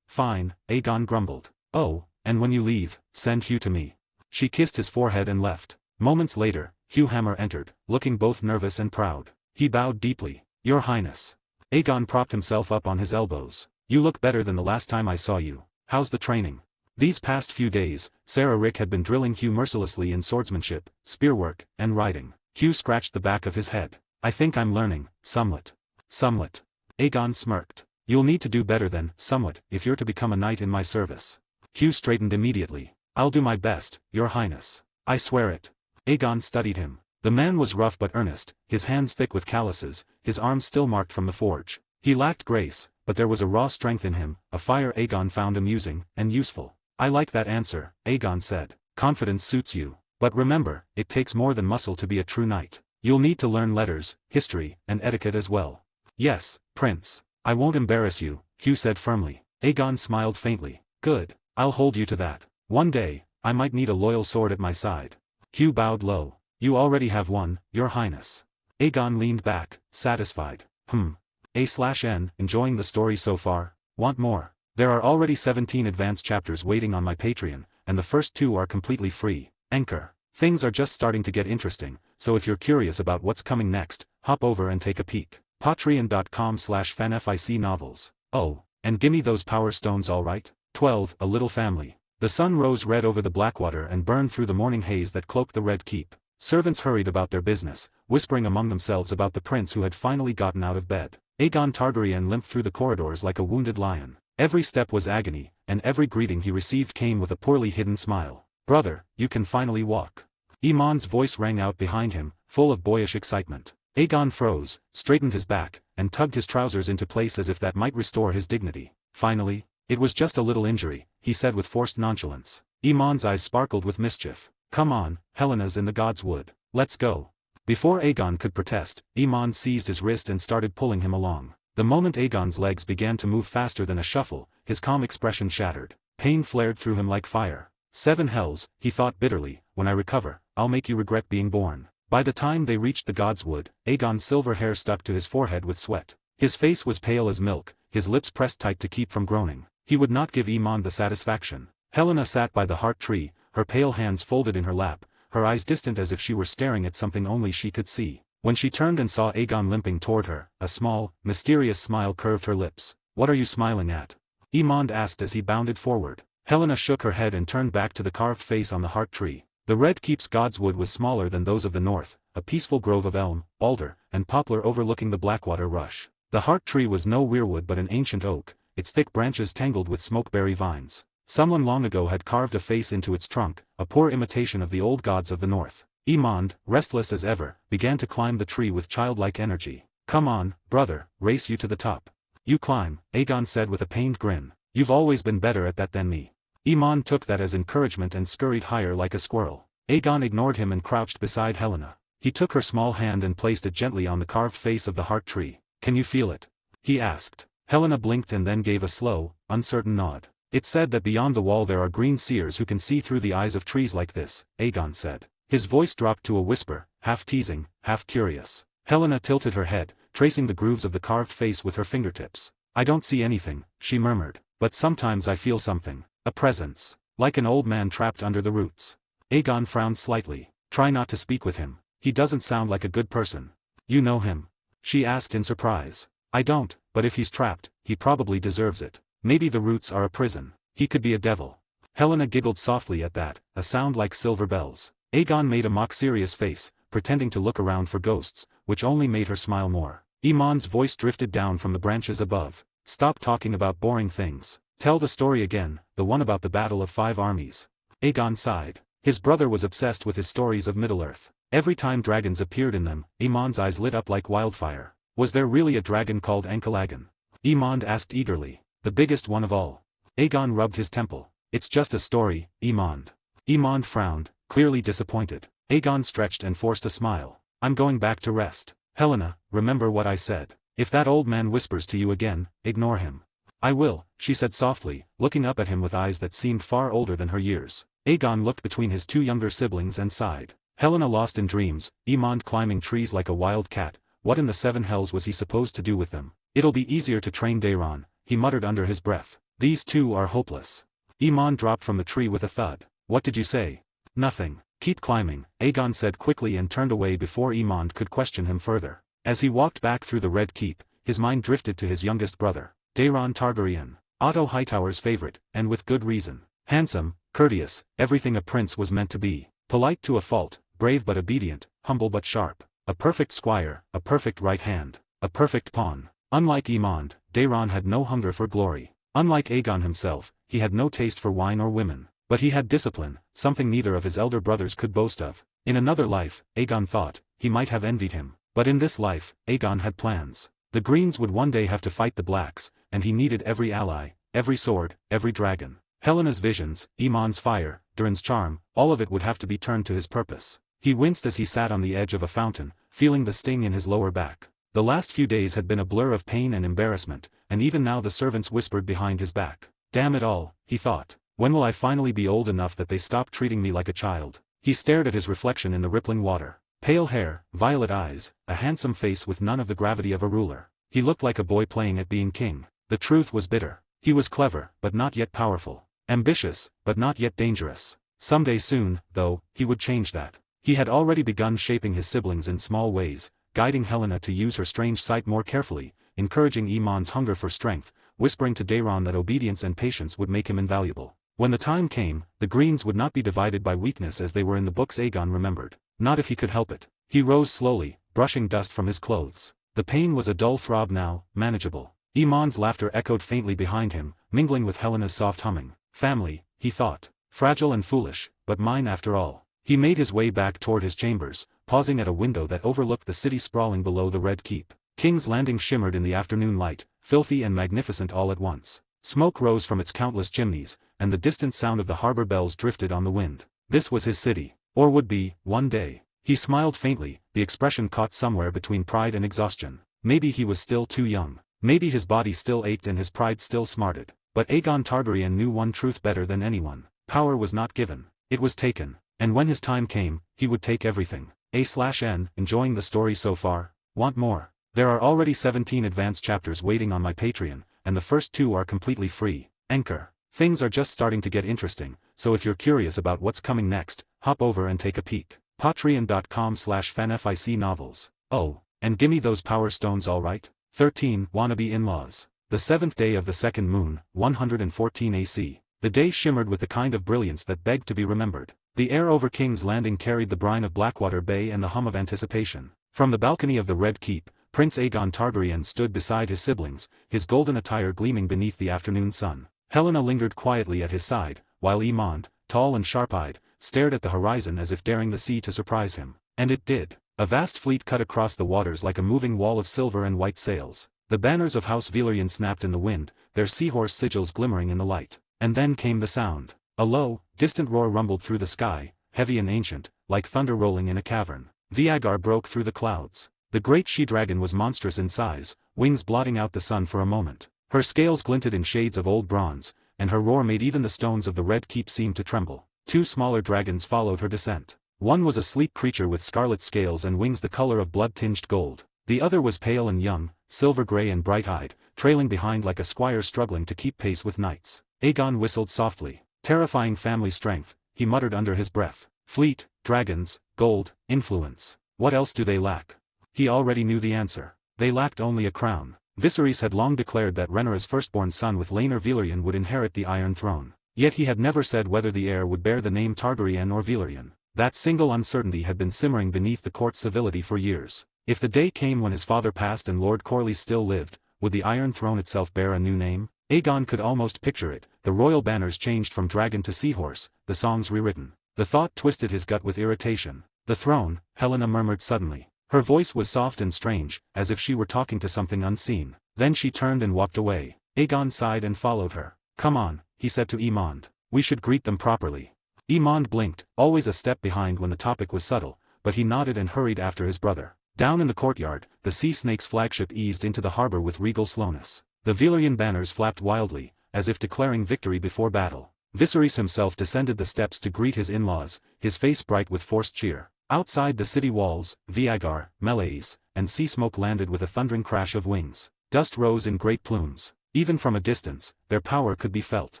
fine, Aegon grumbled. Oh, and when you leave, send Hugh to me. She kissed his forehead and left. Moments later, Hugh Hammer entered, looking both nervous and proud. He bowed deeply. Your Highness. Aegon propped himself up on his elbows. You look better than the last time I saw you. How's the training? These past few days, Sarah Rick had been drilling Hugh mercilessly in swordsmanship, spearwork, and riding. Hugh scratched the back of his head. I think I'm learning, somewhat. Somewhat. Aegon smirked. You'll need to do better than somewhat if you're to become a knight in my service. Hugh straightened immediately. I'll do my best, Your Highness. I swear it. Aegon studied him. The man was rough but earnest, his hands thick with calluses, his arms still marked from the forge. He lacked grace, but there was a raw strength in him, a fire Aegon found amusing and useful. I like that answer, Aegon said. Confidence suits you. But remember, it takes more than muscle to be a true knight. You'll need to learn letters, history, and etiquette as well. Yes, Prince. I won't embarrass you, Hugh said firmly. Aegon smiled faintly. Good. I'll hold you to that. One day, I might need a loyal sword at my side. Hugh bowed low. You already have one, Your Highness. Aegon leaned back, satisfied. A/N, enjoying the story so far? Want more? There are already 17 advanced chapters waiting on my Patreon, and the first 2 are completely free. Anchor. Things are just starting to get interesting, so if you're curious about what's coming next, hop over and take a peek. Patreon.com/fanficnovels. Oh, and gimme those power stones alright? 12. A Little Family. The sun rose red over the Blackwater and burned through the morning haze that cloaked the Red Keep. Servants hurried about their business, whispering among themselves about the prince who had finally gotten out of bed. Aegon Targaryen limped through the corridors like a wounded lion. Every step was agony, and every greeting he received came with a poorly hidden smile. Brother, you can finally walk. Aemon's voice rang out behind him, full of boyish excitement. Aegon froze, straightened his back, and tugged his trousers into place as if that might restore his dignity. Finally, it was just a little injury, he said with forced nonchalance. Aemon's eyes sparkled with mischief. Come on, Helena's in the God's Wood. Let's go. Before Aegon could protest, Aemon seized his wrist and started pulling him along. The moment Aegon's legs began to move faster than a shuffle, his calm expression shattered. Pain flared through him like fire. 7 hells, he thought bitterly, when I recover, I'll make you regret being born. By the time they reached the God's Wood, Aegon's silver hair stuck to his forehead with sweat. His face was pale as milk, his lips pressed tight to keep from groaning. He would not give Aemon the satisfaction. Helena sat by the heart tree, her pale hands folded in her lap, her eyes distant as if she were staring at something only she could see. When she turned and saw Aegon limping toward her, a small, mysterious smile curved her lips. What are you smiling at? Aemon asked as he bounded forward. Helena shook her head and turned back to the carved face on the heart tree. The Red Keep's God's Wood was smaller than those of the north, a peaceful grove of elm, alder, and poplar overlooking the Blackwater rush. The heart tree was no weirwood but an ancient oak, its thick branches tangled with smokeberry vines. Someone long ago had carved a face into its trunk, a poor imitation of the old gods of the north. Aemon, restless as ever, began to climb the tree with childlike energy. Come on, brother, race you to the top. You climb, Aegon said with a pained grin. You've always been better at that than me. Aemon took that as encouragement and scurried higher like a squirrel. Aegon ignored him and crouched beside Helena. He took her small hand and placed it gently on the carved face of the heart tree. Can you feel it? He asked. Helena blinked and then gave a slow, uncertain nod. It's said that beyond the wall there are green seers who can see through the eyes of trees like this, Aegon said. His voice dropped to a whisper, half teasing, half curious. Helena tilted her head, tracing the grooves of the carved face with her fingertips. I don't see anything, she murmured, but sometimes I feel something. A presence. Like an old man trapped under the roots. Aegon frowned slightly. Try not to speak with him. He doesn't sound like a good person. You know him? She asked in surprise. I don't, but if he's trapped, he probably deserves it. Maybe the roots are a prison. He could be a devil. Helena giggled softly at that, a sound like silver bells. Aegon made a mock-serious face, pretending to look around for ghosts, which only made her smile more. Aemon's voice drifted down from the branches above. Stop talking about boring things. Tell the story again, the one about the Battle of 5 Armies. Aegon sighed. His brother was obsessed with his stories of Middle-earth. Every time dragons appeared in them, Aemon's eyes lit up like wildfire. Was there really a dragon called Ankalagan? Aemon asked eagerly. The biggest one of all. Aegon rubbed his temple. It's just a story, Aemon. Aemon frowned, clearly disappointed. Aegon stretched and forced a smile. I'm going back to rest. Helena, remember what I said. If that old man whispers to you again, ignore him. I will, she said softly, looking up at him with eyes that seemed far older than her years. Aegon looked between his two younger siblings and sighed. Helena lost in dreams, Aemond climbing trees like a wild cat, what in the seven hells was he supposed to do with them? It'll be easier to train Daeron, he muttered under his breath. These two are hopeless. Aemond dropped from the tree with a thud. What did you say? Nothing. Keep climbing, Aegon said quickly and turned away before Aemond could question him further. As he walked back through the Red Keep, his mind drifted to his youngest brother, Daeron Targaryen, Otto Hightower's favorite, and with good reason. Handsome, courteous, everything a prince was meant to be. Polite to a fault, brave but obedient, humble but sharp. A perfect squire, a perfect right hand, a perfect pawn. Unlike Aemond, Daeron had no hunger for glory. Unlike Aegon himself, he had no taste for wine or women. But he had discipline, something neither of his elder brothers could boast of. In another life, Aegon thought, he might have envied him. But in this life, Aegon had plans. The Greens would one day have to fight the Blacks, and he needed every ally, every sword, every dragon. Helena's visions, Aemond's fire, Durin's charm, all of it would have to be turned to his purpose. He winced as he sat on the edge of a fountain, feeling the sting in his lower back. The last few days had been a blur of pain and embarrassment, and even now the servants whispered behind his back. Damn it all, he thought. When will I finally be old enough that they stop treating me like a child? He stared at his reflection in the rippling water. Pale hair, violet eyes, a handsome face with none of the gravity of a ruler. He looked like a boy playing at being king. The truth was bitter. He was clever, but not yet powerful. Ambitious, but not yet dangerous. Someday soon, though, he would change that. He had already begun shaping his siblings in small ways, guiding Helena to use her strange sight more carefully, encouraging Aemond's hunger for strength, whispering to Daeron that obedience and patience would make him invaluable. When the time came, the Greens would not be divided by weakness as they were in the books Aegon remembered. Not if he could help it. He rose slowly, brushing dust from his clothes. The pain was a dull throb now, manageable. Aemond's laughter echoed faintly behind him, mingling with Helena's soft humming. Family, he thought. Fragile and foolish, but mine after all. He made his way back toward his chambers, pausing at a window that overlooked the city sprawling below the Red Keep. King's Landing shimmered in the afternoon light, filthy and magnificent all at once. Smoke rose from its countless chimneys, and the distant sound of the harbor bells drifted on the wind. This was his city, or would be, one day. He smiled faintly, the expression caught somewhere between pride and exhaustion. Maybe he was still too young. Maybe his body still ached and his pride still smarted. But Aegon Targaryen knew one truth better than anyone. Power was not given. It was taken. And when his time came, he would take everything. A/N, enjoying the story so far? Want more? There are already 17 advanced chapters waiting on my Patreon, and the first 2 are completely free. Anchor. Things are just starting to get interesting, so if you're curious about what's coming next, hop over and take a peek. Patreon.com/fanficnovels. Oh, and gimme those power stones alright? 13. Wannabe in-laws. The 7th day of the second moon, 114 AC. The day shimmered with the kind of brilliance that begged to be remembered. The air over King's Landing carried the brine of Blackwater Bay and the hum of anticipation. From the balcony of the Red Keep, Prince Aegon Targaryen stood beside his siblings, his golden attire gleaming beneath the afternoon sun. Helena lingered quietly at his side, while Aemond, tall and sharp-eyed, stared at the horizon as if daring the sea to surprise him. And it did. A vast fleet cut across the waters like a moving wall of silver and white sails. The banners of House Velaryon snapped in the wind, their seahorse sigils glimmering in the light. And then came the sound. A low, distant roar rumbled through the sky, heavy and ancient, like thunder rolling in a cavern. Vagar broke through the clouds. The great she-dragon was monstrous in size, wings blotting out the sun for a moment. Her scales glinted in shades of old bronze, and her roar made even the stones of the Red Keep seem to tremble. 2 smaller dragons followed her descent. One was a sleek creature with scarlet scales and wings the color of blood-tinged gold. The other was pale and young, silver-gray and bright-eyed, trailing behind like a squire struggling to keep pace with knights. Aegon whistled softly. Terrifying family strength, he muttered under his breath. Fleet, dragons, gold, influence. What else do they lack? He already knew the answer. They lacked only a crown. Viserys had long declared that Rhaenyra's firstborn son with Laenor Velaryon would inherit the Iron Throne. Yet he had never said whether the heir would bear the name Targaryen or Velaryon. That single uncertainty had been simmering beneath the court's civility for years. If the day came when his father passed and Lord Corlys still lived, would the Iron Throne itself bear a new name? Aegon could almost picture it, the royal banners changed from dragon to seahorse, the songs rewritten. The thought twisted his gut with irritation. The throne, Helena murmured suddenly. Her voice was soft and strange, as if she were talking to something unseen. Then she turned and walked away. Aegon sighed and followed her. Come on, he said to Aemond. We should greet them properly. Aemond blinked, always a step behind when the topic was subtle, but he nodded and hurried after his brother. Down in the courtyard, the Sea Snake's flagship eased into the harbor with regal slowness. The Velaryon banners flapped wildly, as if declaring victory before battle. Viserys himself descended the steps to greet his in-laws, his face bright with forced cheer. Outside the city walls, Vagar, melees, and sea smoke landed with a thundering crash of wings. Dust rose in great plumes. Even from a distance, their power could be felt.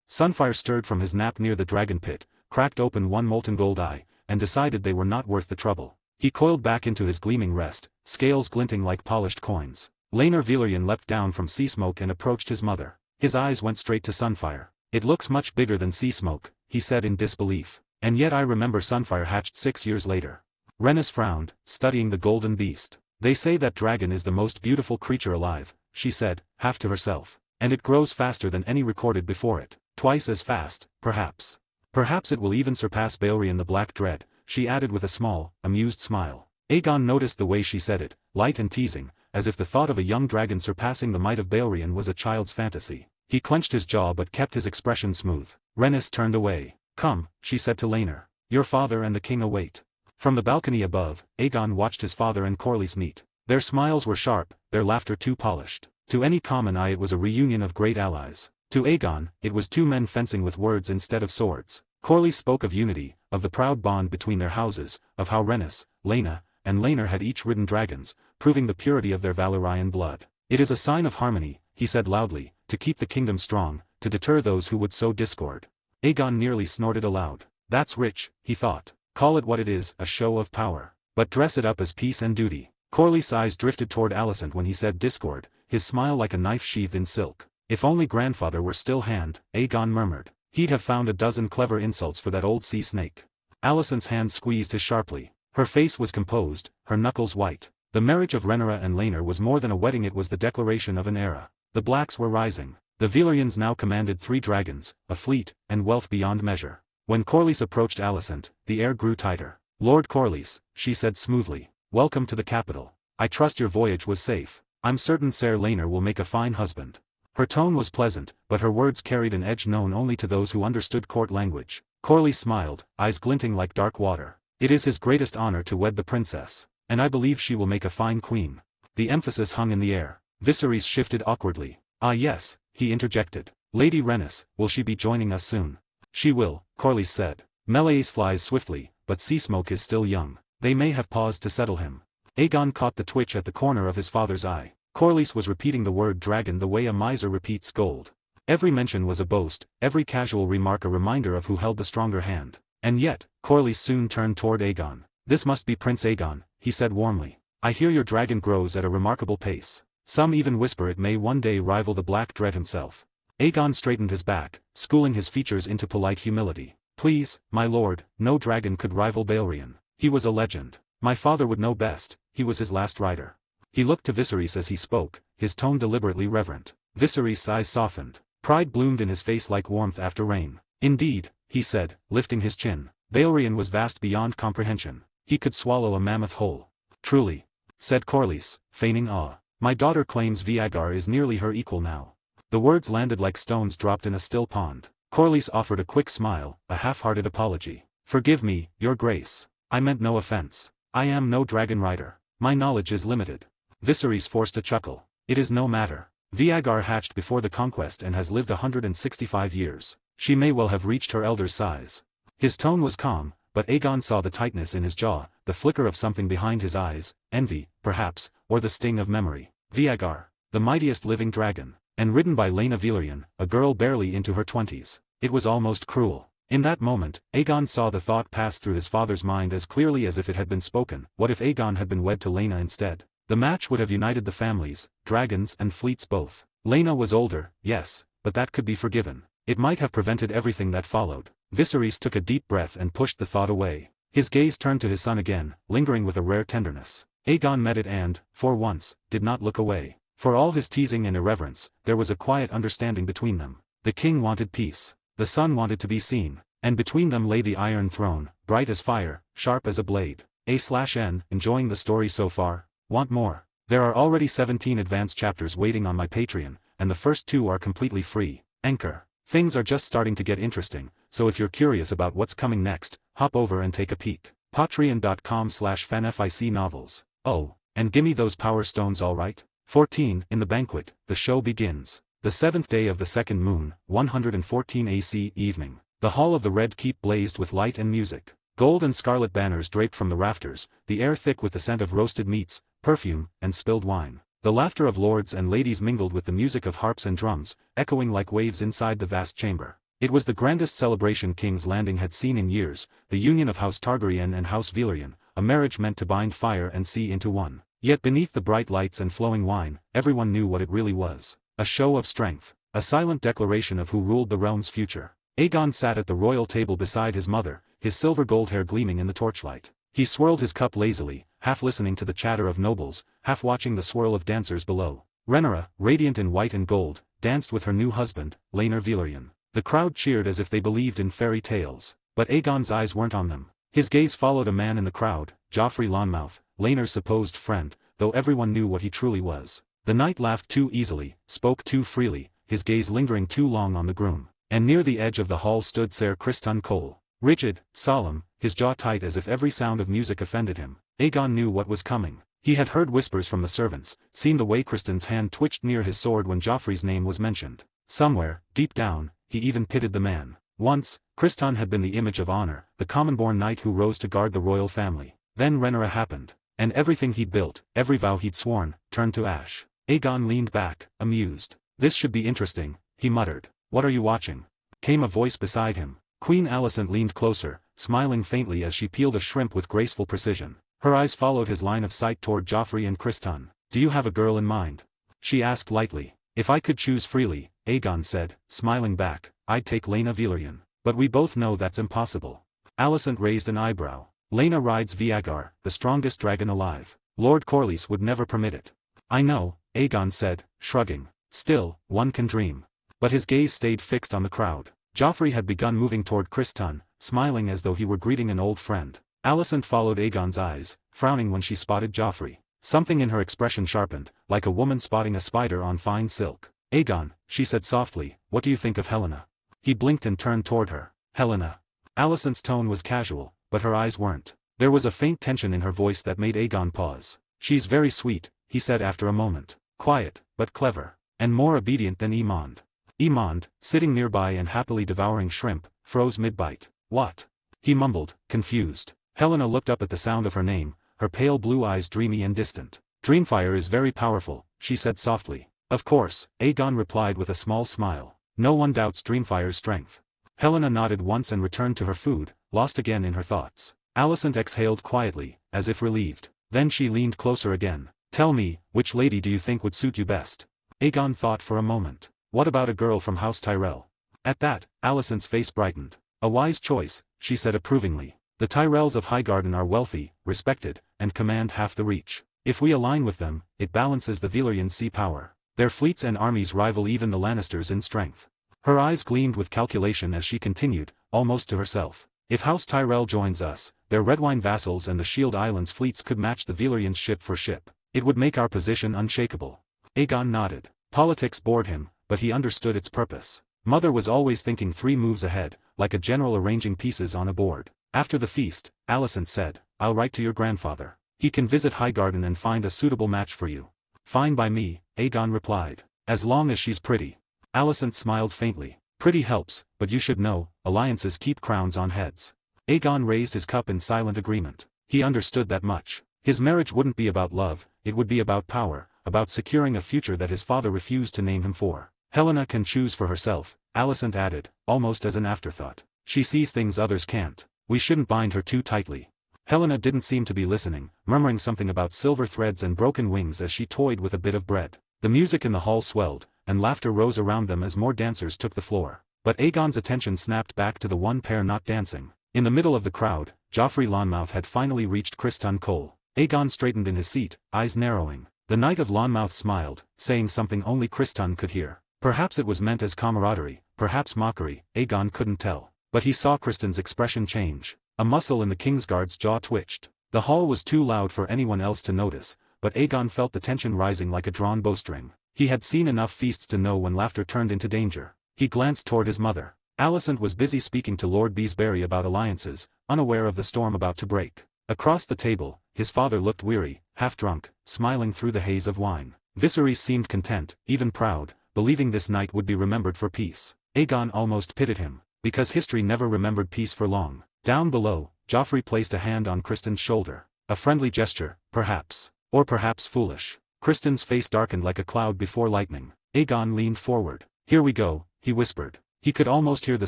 Sunfire stirred from his nap near the dragon pit, cracked open one molten gold eye, and decided they were not worth the trouble. He coiled back into his gleaming rest, scales glinting like polished coins. Laenor Velaryon leapt down from sea smoke and approached his mother. His eyes went straight to Sunfire. "It looks much bigger than sea smoke," he said in disbelief. "And yet I remember Sunfire hatched 6 years later." Rhaenys frowned, studying the golden beast. "They say that dragon is the most beautiful creature alive," she said, half to herself. "And it grows faster than any recorded before it. Twice as fast, perhaps. Perhaps it will even surpass Balerion the Black Dread," she added with a small, amused smile. Aegon noticed the way she said it, light and teasing, as if the thought of a young dragon surpassing the might of Balerion was a child's fantasy. He clenched his jaw but kept his expression smooth. Rhaenys turned away. "Come," she said to Laenor. "Your father and the king await." From the balcony above, Aegon watched his father and Corlys meet. Their smiles were sharp, their laughter too polished. To any common eye it was a reunion of great allies. To Aegon, it was two men fencing with words instead of swords. Corlys spoke of unity, of the proud bond between their houses, of how Rhaenys, Laena, and Laenor had each ridden dragons, proving the purity of their Valyrian blood. "It is a sign of harmony," he said loudly, "to keep the kingdom strong, to deter those who would sow discord." Aegon nearly snorted aloud. "That's rich," he thought. "Call it what it is, a show of power. But dress it up as peace and duty." Corlys' eyes drifted toward Alicent when he said discord, his smile like a knife sheathed in silk. "If only grandfather were still hand," Aegon murmured. "He'd have found a dozen clever insults for that old sea snake." Alicent's hand squeezed his sharply. Her face was composed, her knuckles white. The marriage of Rhaenyra and Laenor was more than a wedding, it was the declaration of an era. The Blacks were rising. The Velaryons now commanded 3 dragons, a fleet, and wealth beyond measure. When Corlys approached Alicent, the air grew tighter. "Lord Corlys," she said smoothly, "welcome to the capital. I trust your voyage was safe. I'm certain Ser Laenor will make a fine husband." Her tone was pleasant, but her words carried an edge known only to those who understood court language. Corlys smiled, eyes glinting like dark water. "It is his greatest honor to wed the princess, and I believe she will make a fine queen." The emphasis hung in the air. Viserys shifted awkwardly. "Ah yes," he interjected. "Lady Rhaenys, will she be joining us soon?" "She will," Corlys said. "Melees flies swiftly, but Seasmoke is still young. They may have paused to settle him." Aegon caught the twitch at the corner of his father's eye. Corlys was repeating the word dragon the way a miser repeats gold. Every mention was a boast, every casual remark a reminder of who held the stronger hand. And yet, Corlys soon turned toward Aegon. "This must be Prince Aegon," he said warmly. "I hear your dragon grows at a remarkable pace. Some even whisper it may one day rival the Black Dread himself." Aegon straightened his back, schooling his features into polite humility. "Please, my lord, no dragon could rival Balerion. He was a legend. My father would know best, he was his last rider." He looked to Viserys as he spoke, his tone deliberately reverent. Viserys' eyes softened. Pride bloomed in his face like warmth after rain. "Indeed," he said, lifting his chin. "Balerion was vast beyond comprehension. He could swallow a mammoth whole." "Truly," said Corlys, feigning awe. "My daughter claims Vagar is nearly her equal now." The words landed like stones dropped in a still pond. Corlys offered a quick smile, a half-hearted apology. "Forgive me, your grace. I meant no offense. I am no dragon rider. My knowledge is limited." Viserys forced a chuckle. "It is no matter. Vagar hatched before the Conquest and has lived 165 years. She may well have reached her elder's size." His tone was calm, but Aegon saw the tightness in his jaw, the flicker of something behind his eyes, envy, perhaps, or the sting of memory. Vagar, the mightiest living dragon, and ridden by Laena Velaryon, a girl barely into her 20s. It was almost cruel. In that moment, Aegon saw the thought pass through his father's mind as clearly as if it had been spoken. What if Aegon had been wed to Laena instead? The match would have united the families, dragons and fleets both. Laena was older, yes, but that could be forgiven. It might have prevented everything that followed. Viserys took a deep breath and pushed the thought away. His gaze turned to his son again, lingering with a rare tenderness. Aegon met it and, for once, did not look away. For all his teasing and irreverence, there was a quiet understanding between them. The king wanted peace. The son wanted to be seen. And between them lay the Iron Throne, bright as fire, sharp as a blade. A/N, enjoying the story so far? Want more? There are already 17 advanced chapters waiting on my Patreon, and the first 2 are completely free. Anchor. Things are just starting to get interesting, so if you're curious about what's coming next, hop over and take a peek. Patreon.com/fanficnovels. Oh, and gimme those power stones alright? 14. In the banquet, the show begins. The 7th day of the second moon, 114 AC evening. The hall of the Red Keep blazed with light and music. Gold and scarlet banners draped from the rafters, the air thick with the scent of roasted meats, perfume, and spilled wine. The laughter of lords and ladies mingled with the music of harps and drums, echoing like waves inside the vast chamber. It was the grandest celebration King's Landing had seen in years, the union of House Targaryen and House Velaryon, a marriage meant to bind fire and sea into one. Yet beneath the bright lights and flowing wine, everyone knew what it really was. A show of strength. A silent declaration of who ruled the realm's future. Aegon sat at the royal table beside his mother, his silver gold hair gleaming in the torchlight. He swirled his cup lazily, half listening to the chatter of nobles, half watching the swirl of dancers below. Rhaenyra, radiant in white and gold, danced with her new husband, Laenor Velaryon. The crowd cheered as if they believed in fairy tales, but Aegon's eyes weren't on them. His gaze followed a man in the crowd, Joffrey Lonmouth, Laenor's supposed friend, though everyone knew what he truly was. The knight laughed too easily, spoke too freely, his gaze lingering too long on the groom. And near the edge of the hall stood Ser Criston Cole. Rigid, solemn, his jaw tight as if every sound of music offended him. Aegon knew what was coming. He had heard whispers from the servants, seen the way Criston's hand twitched near his sword when Joffrey's name was mentioned. Somewhere, deep down, he even pitied the man. Once, Criston had been the image of honor, the common-born knight who rose to guard the royal family. Then Rhaenyra happened, and everything he'd built, every vow he'd sworn, turned to ash. Aegon leaned back, amused. "This should be interesting," he muttered. "What are you watching?" Came a voice beside him. Queen Alicent leaned closer, smiling faintly as she peeled a shrimp with graceful precision. Her eyes followed his line of sight toward Joffrey and Criston. "Do you have a girl in mind?" she asked lightly. "If I could choose freely," Aegon said, smiling back, "I'd take Laena Velaryon. But we both know that's impossible." Alicent raised an eyebrow. "Laena rides Vagar, the strongest dragon alive. Lord Corlys would never permit it." "I know," Aegon said, shrugging. "Still, one can dream." But his gaze stayed fixed on the crowd. Joffrey had begun moving toward Criston, smiling as though he were greeting an old friend. Alicent followed Aegon's eyes, frowning when she spotted Joffrey. Something in her expression sharpened, like a woman spotting a spider on fine silk. "Aegon," she said softly, "what do you think of Helena?" He blinked and turned toward her. "Helena?" Alicent's tone was casual, but her eyes weren't. There was a faint tension in her voice that made Aegon pause. "She's very sweet," he said after a moment. "Quiet, but clever. And more obedient than Aemond." Aemond, sitting nearby and happily devouring shrimp, froze mid-bite. "What?" he mumbled, confused. Helena looked up at the sound of her name, her pale blue eyes dreamy and distant. "Dreamfire is very powerful," she said softly. "Of course," Aegon replied with a small smile. "No one doubts Dreamfire's strength." Helena nodded once and returned to her food, lost again in her thoughts. Alicent exhaled quietly, as if relieved. Then she leaned closer again. "Tell me, which lady do you think would suit you best?" Aegon thought for a moment. "What about a girl from House Tyrell?" At that, Alicent's face brightened. "A wise choice," she said approvingly. "The Tyrells of Highgarden are wealthy, respected, and command half the reach. If we align with them, it balances the Velaryon sea power. Their fleets and armies rival even the Lannisters in strength." Her eyes gleamed with calculation as she continued, almost to herself. "If House Tyrell joins us, their Redwyne vassals and the Shield Islands fleets could match the Velaryons ship for ship. It would make our position unshakable." Aegon nodded. Politics bored him, but he understood its purpose. Mother was always thinking 3 moves ahead, like a general arranging pieces on a board. After the feast, Alicent said, "I'll write to your grandfather. He can visit Highgarden and find a suitable match for you." "Fine by me," Aegon replied. "As long as she's pretty." Alicent smiled faintly. "Pretty helps, but you should know, alliances keep crowns on heads." Aegon raised his cup in silent agreement. He understood that much. His marriage wouldn't be about love, it would be about power, about securing a future that his father refused to name him for. "Helena can choose for herself," Alicent added, almost as an afterthought. "She sees things others can't. We shouldn't bind her too tightly." Helena didn't seem to be listening, murmuring something about silver threads and broken wings as she toyed with a bit of bread. The music in the hall swelled, and laughter rose around them as more dancers took the floor. But Aegon's attention snapped back to the one pair not dancing. In the middle of the crowd, Joffrey Lonmouth had finally reached Criston Cole. Aegon straightened in his seat, eyes narrowing. The Knight of Lonmouth smiled, saying something only Criston could hear. Perhaps it was meant as camaraderie, perhaps mockery, Aegon couldn't tell. But he saw Criston's expression change. A muscle in the Kingsguard's jaw twitched. The hall was too loud for anyone else to notice, but Aegon felt the tension rising like a drawn bowstring. He had seen enough feasts to know when laughter turned into danger. He glanced toward his mother. Alicent was busy speaking to Lord Beesbury about alliances, unaware of the storm about to break. Across the table, his father looked weary, half-drunk, smiling through the haze of wine. Viserys seemed content, even proud, believing this night would be remembered for peace. Aegon almost pitied him. because history never remembered peace for long. Down below, Joffrey placed a hand on Kristen's shoulder. A friendly gesture, perhaps. Or perhaps foolish. Kristen's face darkened like a cloud before lightning. Aegon leaned forward. "Here we go," he whispered. He could almost hear the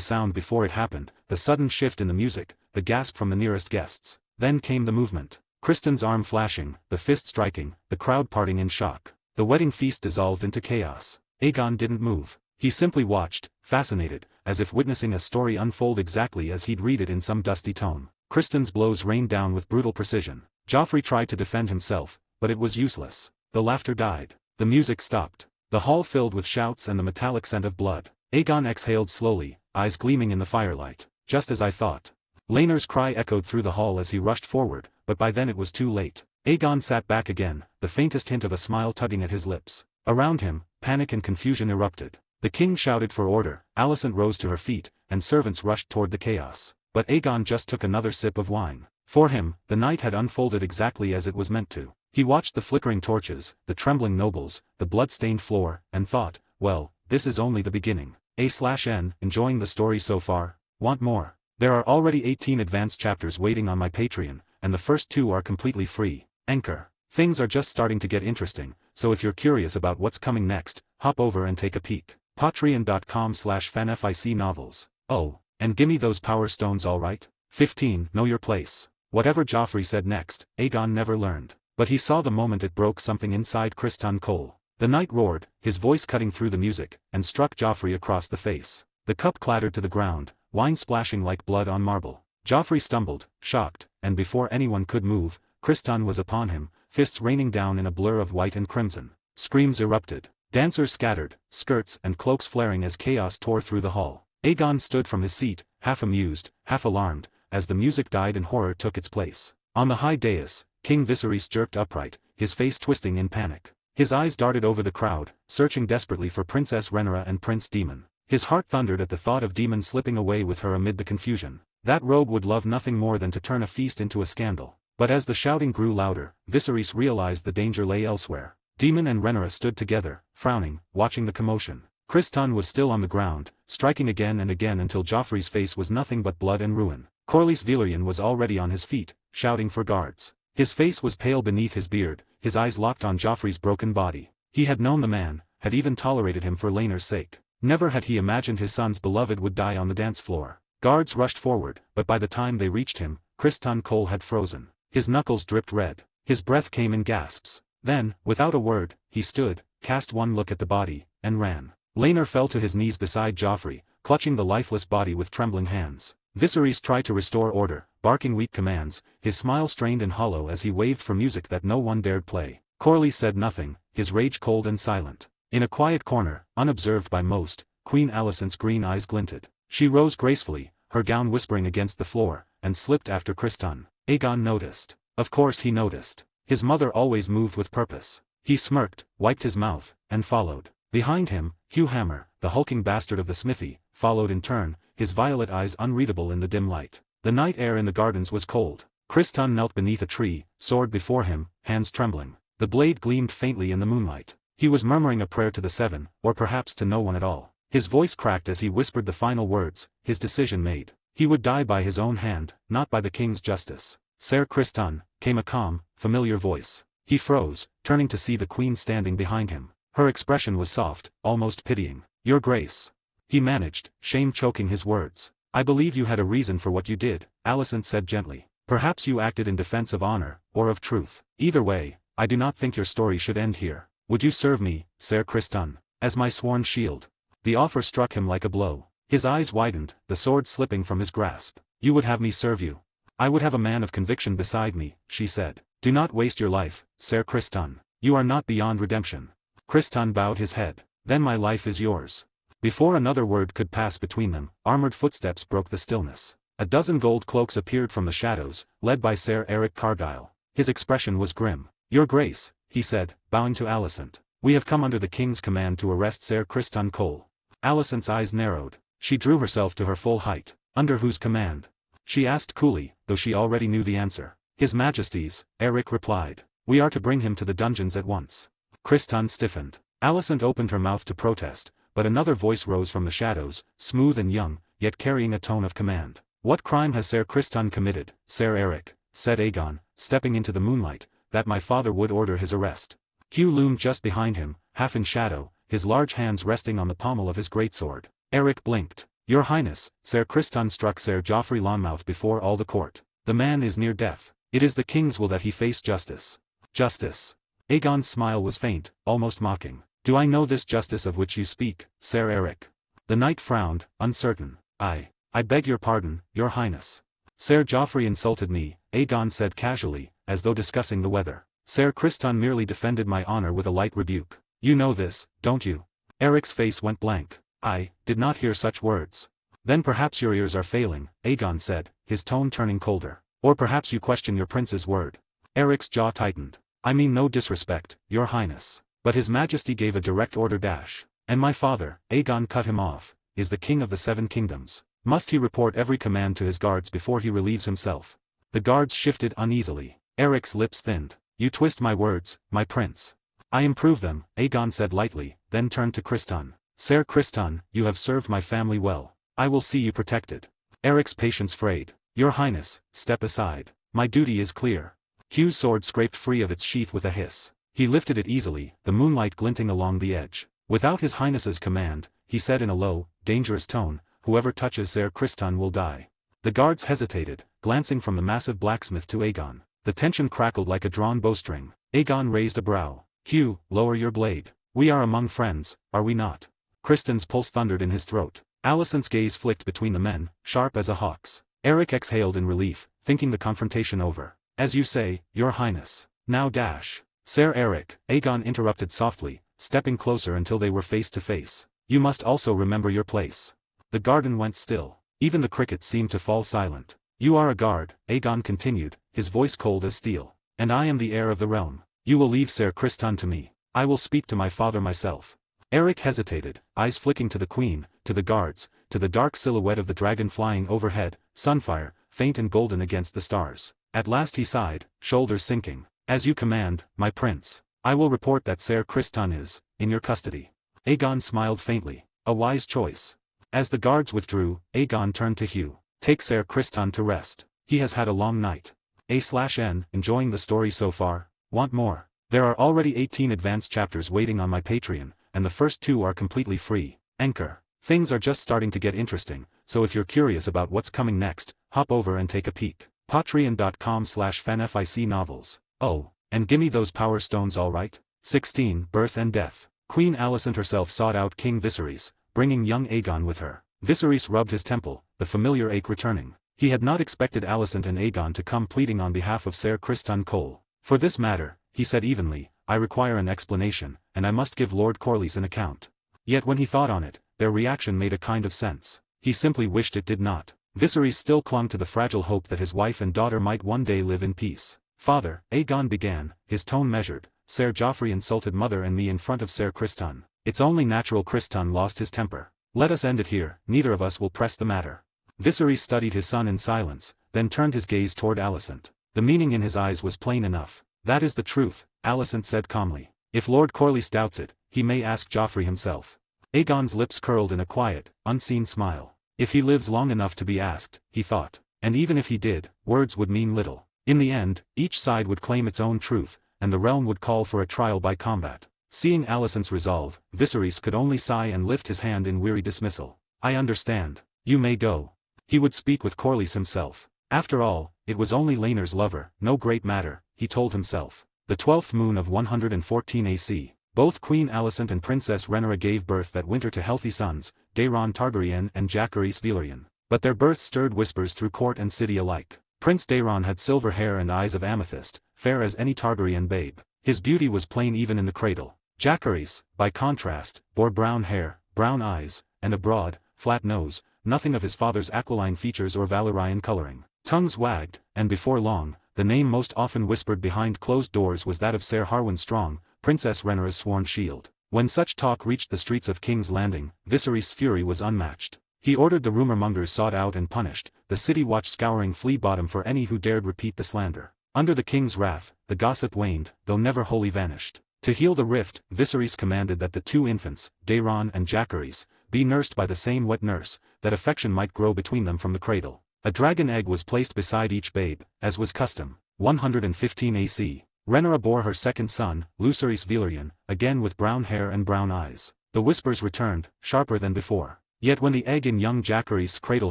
sound before it happened, the sudden shift in the music, the gasp from the nearest guests. Then came the movement. Kristen's arm flashing, the fist striking, the crowd parting in shock. The wedding feast dissolved into chaos. Aegon didn't move. He simply watched, fascinated, as if witnessing a story unfold exactly as he'd read it in some dusty tome. Kristen's blows rained down with brutal precision. Joffrey tried to defend himself, but it was useless. The laughter died. The music stopped. The hall filled with shouts and the metallic scent of blood. Aegon exhaled slowly, eyes gleaming in the firelight. "Just as I thought." Laenor's cry echoed through the hall as he rushed forward, but by then it was too late. Aegon sat back again, the faintest hint of a smile tugging at his lips. Around him, panic and confusion erupted. The king shouted for order, Alicent rose to her feet, and servants rushed toward the chaos. But Aegon just took another sip of wine. For him, the night had unfolded exactly as it was meant to. He watched the flickering torches, the trembling nobles, the blood-stained floor, and thought, well, this is only the beginning. A/N, enjoying the story so far? Want more? There are already 18 advanced chapters waiting on my Patreon, and the first 2 are completely free. Anchor. Things are just starting to get interesting, so if you're curious about what's coming next, hop over and take a peek. Patreon.com/fanficnovels. Oh, and gimme those power stones alright? 15. Know your place. Whatever Joffrey said next, Aegon never learned. But he saw the moment it broke something inside Criston Cole. The knight roared, his voice cutting through the music, and struck Joffrey across the face. The cup clattered to the ground, wine splashing like blood on marble. Joffrey stumbled, shocked, and before anyone could move, Criston was upon him, fists raining down in a blur of white and crimson. Screams erupted. Dancers scattered, skirts and cloaks flaring as chaos tore through the hall. Aegon stood from his seat, half amused, half alarmed, as the music died and horror took its place. On the high dais, King Viserys jerked upright, his face twisting in panic. His eyes darted over the crowd, searching desperately for Princess Rhaenyra and Prince Daemon. His heart thundered at the thought of Daemon slipping away with her amid the confusion. That rogue would love nothing more than to turn a feast into a scandal. But as the shouting grew louder, Viserys realized the danger lay elsewhere. Daemon and Rhaenyra stood together, frowning, watching the commotion. Criston was still on the ground, striking again and again until Joffrey's face was nothing but blood and ruin. Corlys Velaryon was already on his feet, shouting for guards. His face was pale beneath his beard, his eyes locked on Joffrey's broken body. He had known the man, had even tolerated him for Laenor's sake. Never had he imagined his son's beloved would die on the dance floor. Guards rushed forward, but by the time they reached him, Criston Cole had frozen. His knuckles dripped red. His breath came in gasps. Then, without a word, he stood, cast one look at the body, and ran. Laenor fell to his knees beside Joffrey, clutching the lifeless body with trembling hands. Viserys tried to restore order, barking weak commands, his smile strained and hollow as he waved for music that no one dared play. Corlys said nothing, his rage cold and silent. In a quiet corner, unobserved by most, Queen Alicent's green eyes glinted. She rose gracefully, her gown whispering against the floor, and slipped after Criston. Aegon noticed. Of course he noticed. His mother always moved with purpose. He smirked, wiped his mouth, and followed. Behind him, Hugh Hammer, the hulking bastard of the smithy, followed in turn, his violet eyes unreadable in the dim light. The night air in the gardens was cold. Criston knelt beneath a tree, sword before him, hands trembling. The blade gleamed faintly in the moonlight. He was murmuring a prayer to the Seven, or perhaps to no one at all. His voice cracked as he whispered the final words, his decision made. He would die by his own hand, not by the king's justice. Ser Criston, came a calm, familiar voice. He froze, turning to see the queen standing behind him. Her expression was soft, almost pitying. Your Grace. He managed, shame choking his words. I believe you had a reason for what you did, Alicent said gently. Perhaps you acted in defense of honor, or of truth. Either way, I do not think your story should end here. Would you serve me, Ser Criston, as my sworn shield? The offer struck him like a blow. His eyes widened, the sword slipping from his grasp. You would have me serve you. I would have a man of conviction beside me, she said. Do not waste your life, Ser Criston. You are not beyond redemption. Criston bowed his head. Then my life is yours. Before another word could pass between them, armored footsteps broke the stillness. A dozen gold cloaks appeared from the shadows, led by Ser Eric Cargyle. His expression was grim. Your Grace, he said, bowing to Alicent. We have come under the king's command to arrest Ser Criston Cole. Alicent's eyes narrowed. She drew herself to her full height. Under whose command? She asked coolly, though she already knew the answer. His Majesty's, Eric replied. We are to bring him to the dungeons at once. Criston stiffened. Alicent opened her mouth to protest, but another voice rose from the shadows, smooth and young. yet carrying a tone of command. "What crime has Ser Criston committed, Ser Eric?" said Aegon, stepping into the moonlight, "that my father would order his arrest." Hugh loomed just behind him, half in shadow, his large hands resting on the pommel of his greatsword. Eric blinked. "Your Highness," Ser Criston struck Ser Joffrey Lonmouth before all the court. "The man is near death. It is the king's will that he face justice." "Justice?" Aegon's smile was faint, almost mocking. "Do I know this justice of which you speak, Ser Eric?" The knight frowned, uncertain. I beg your pardon, your Highness. Ser Joffrey insulted me," Aegon said casually, as though discussing the weather. "Ser Criston merely defended my honor with a light rebuke. You know this, don't you?" Eric's face went blank. "I did not hear such words." "Then perhaps your ears are failing," Aegon said, his tone turning colder. "Or perhaps you question your prince's word." Eric's jaw tightened. "I mean no disrespect, your Highness." But his Majesty gave a direct order dash. "And my father," Aegon cut him off, "is the king of the Seven Kingdoms. Must he report every command to his guards before he relieves himself?" The guards shifted uneasily. Eric's lips thinned. "You twist my words, my prince." "I improve them," Aegon said lightly, then turned to Criston. "Ser Criston, you have served my family well. I will see you protected." Eric's patience frayed. "Your Highness, step aside. My duty is clear." Hugh's sword scraped free of its sheath with a hiss. He lifted it easily, the moonlight glinting along the edge. "Without his Highness's command," he said in a low, dangerous tone, "whoever touches Ser Criston will die." The guards hesitated, glancing from the massive blacksmith to Aegon. The tension crackled like a drawn bowstring. Aegon raised a brow. "Hugh, lower your blade. We are among friends, are we not?" Criston's pulse thundered in his throat. Alicent's gaze flicked between the men, sharp as a hawk's. Eric exhaled in relief, thinking the confrontation over. "As you say, your Highness. Now dash." "Ser Eric," Aegon interrupted softly, stepping closer until they were face to face. "You must also remember your place." The garden went still. Even the crickets seemed to fall silent. "You are a guard," Aegon continued, his voice cold as steel. "And I am the heir of the realm. You will leave Ser Criston to me. I will speak to my father myself." Eric hesitated, eyes flicking to the queen, to the guards, to the dark silhouette of the dragon flying overhead, Sunfire, faint and golden against the stars. At last he sighed, shoulders sinking. "As you command, my prince. I will report that Ser Criston is, in your custody." Aegon smiled faintly. "A wise choice." As the guards withdrew, Aegon turned to Hugh. "Take Ser Criston to rest. He has had a long night. A/N, enjoying the story so far? Want more? There are already 18 advanced chapters waiting on my Patreon, and the first 2 are completely free. Anchor. Things are just starting to get interesting, so if you're curious about what's coming next, hop over and take a peek. Patreon.com/fanficnovels. Oh, and gimme those power stones alright? 16. Birth and Death. Queen Alicent herself sought out King Viserys, bringing young Aegon with her. Viserys rubbed his temple, the familiar ache returning. He had not expected Alicent and Aegon to come pleading on behalf of Ser Criston Cole. "For this matter," he said evenly, "I require an explanation, and I must give Lord Corlys an account." Yet when he thought on it, their reaction made a kind of sense. He simply wished it did not. Viserys still clung to the fragile hope that his wife and daughter might one day live in peace. "Father," Aegon began, his tone measured, "Ser Joffrey insulted mother and me in front of Ser Criston. It's only natural Criston lost his temper. Let us end it here, neither of us will press the matter." Viserys studied his son in silence, then turned his gaze toward Alicent. The meaning in his eyes was plain enough. "That is the truth," Alicent said calmly. "If Lord Corlys doubts it, he may ask Joffrey himself." Aegon's lips curled in a quiet, unseen smile. "If he lives long enough to be asked," he thought. And even if he did, words would mean little. In the end, each side would claim its own truth, and the realm would call for a trial by combat. Seeing Alicent's resolve, Viserys could only sigh and lift his hand in weary dismissal. "I understand. You may go." He would speak with Corlys himself. After all, it was only Laenor's lover, no great matter, he told himself. The 12th moon of 114 AC. Both Queen Alicent and Princess Rhaenyra gave birth that winter to healthy sons, Daeron Targaryen and Jacaerys Velaryon. But their birth stirred whispers through court and city alike. Prince Daeron had silver hair and eyes of amethyst, fair as any Targaryen babe. His beauty was plain even in the cradle. Jacaerys, by contrast, bore brown hair, brown eyes, and a broad, flat nose, nothing of his father's aquiline features or Valyrian coloring. Tongues wagged, and before long, the name most often whispered behind closed doors was that of Ser Harwin Strong, Princess Rhaenyra's sworn shield. When such talk reached the streets of King's Landing, Viserys' fury was unmatched. He ordered the rumor-mongers sought out and punished, the city watch scouring flea-bottom for any who dared repeat the slander. Under the king's wrath, the gossip waned, though never wholly vanished. To heal the rift, Viserys commanded that the 2 infants, Daeron and Jacaerys, be nursed by the same wet nurse, that affection might grow between them from the cradle. A dragon egg was placed beside each babe, as was custom. 115 AC. Rhaenyra bore her second son, Lucerys Velaryon, again with brown hair and brown eyes. The whispers returned, sharper than before. Yet when the egg in young Jacary's cradle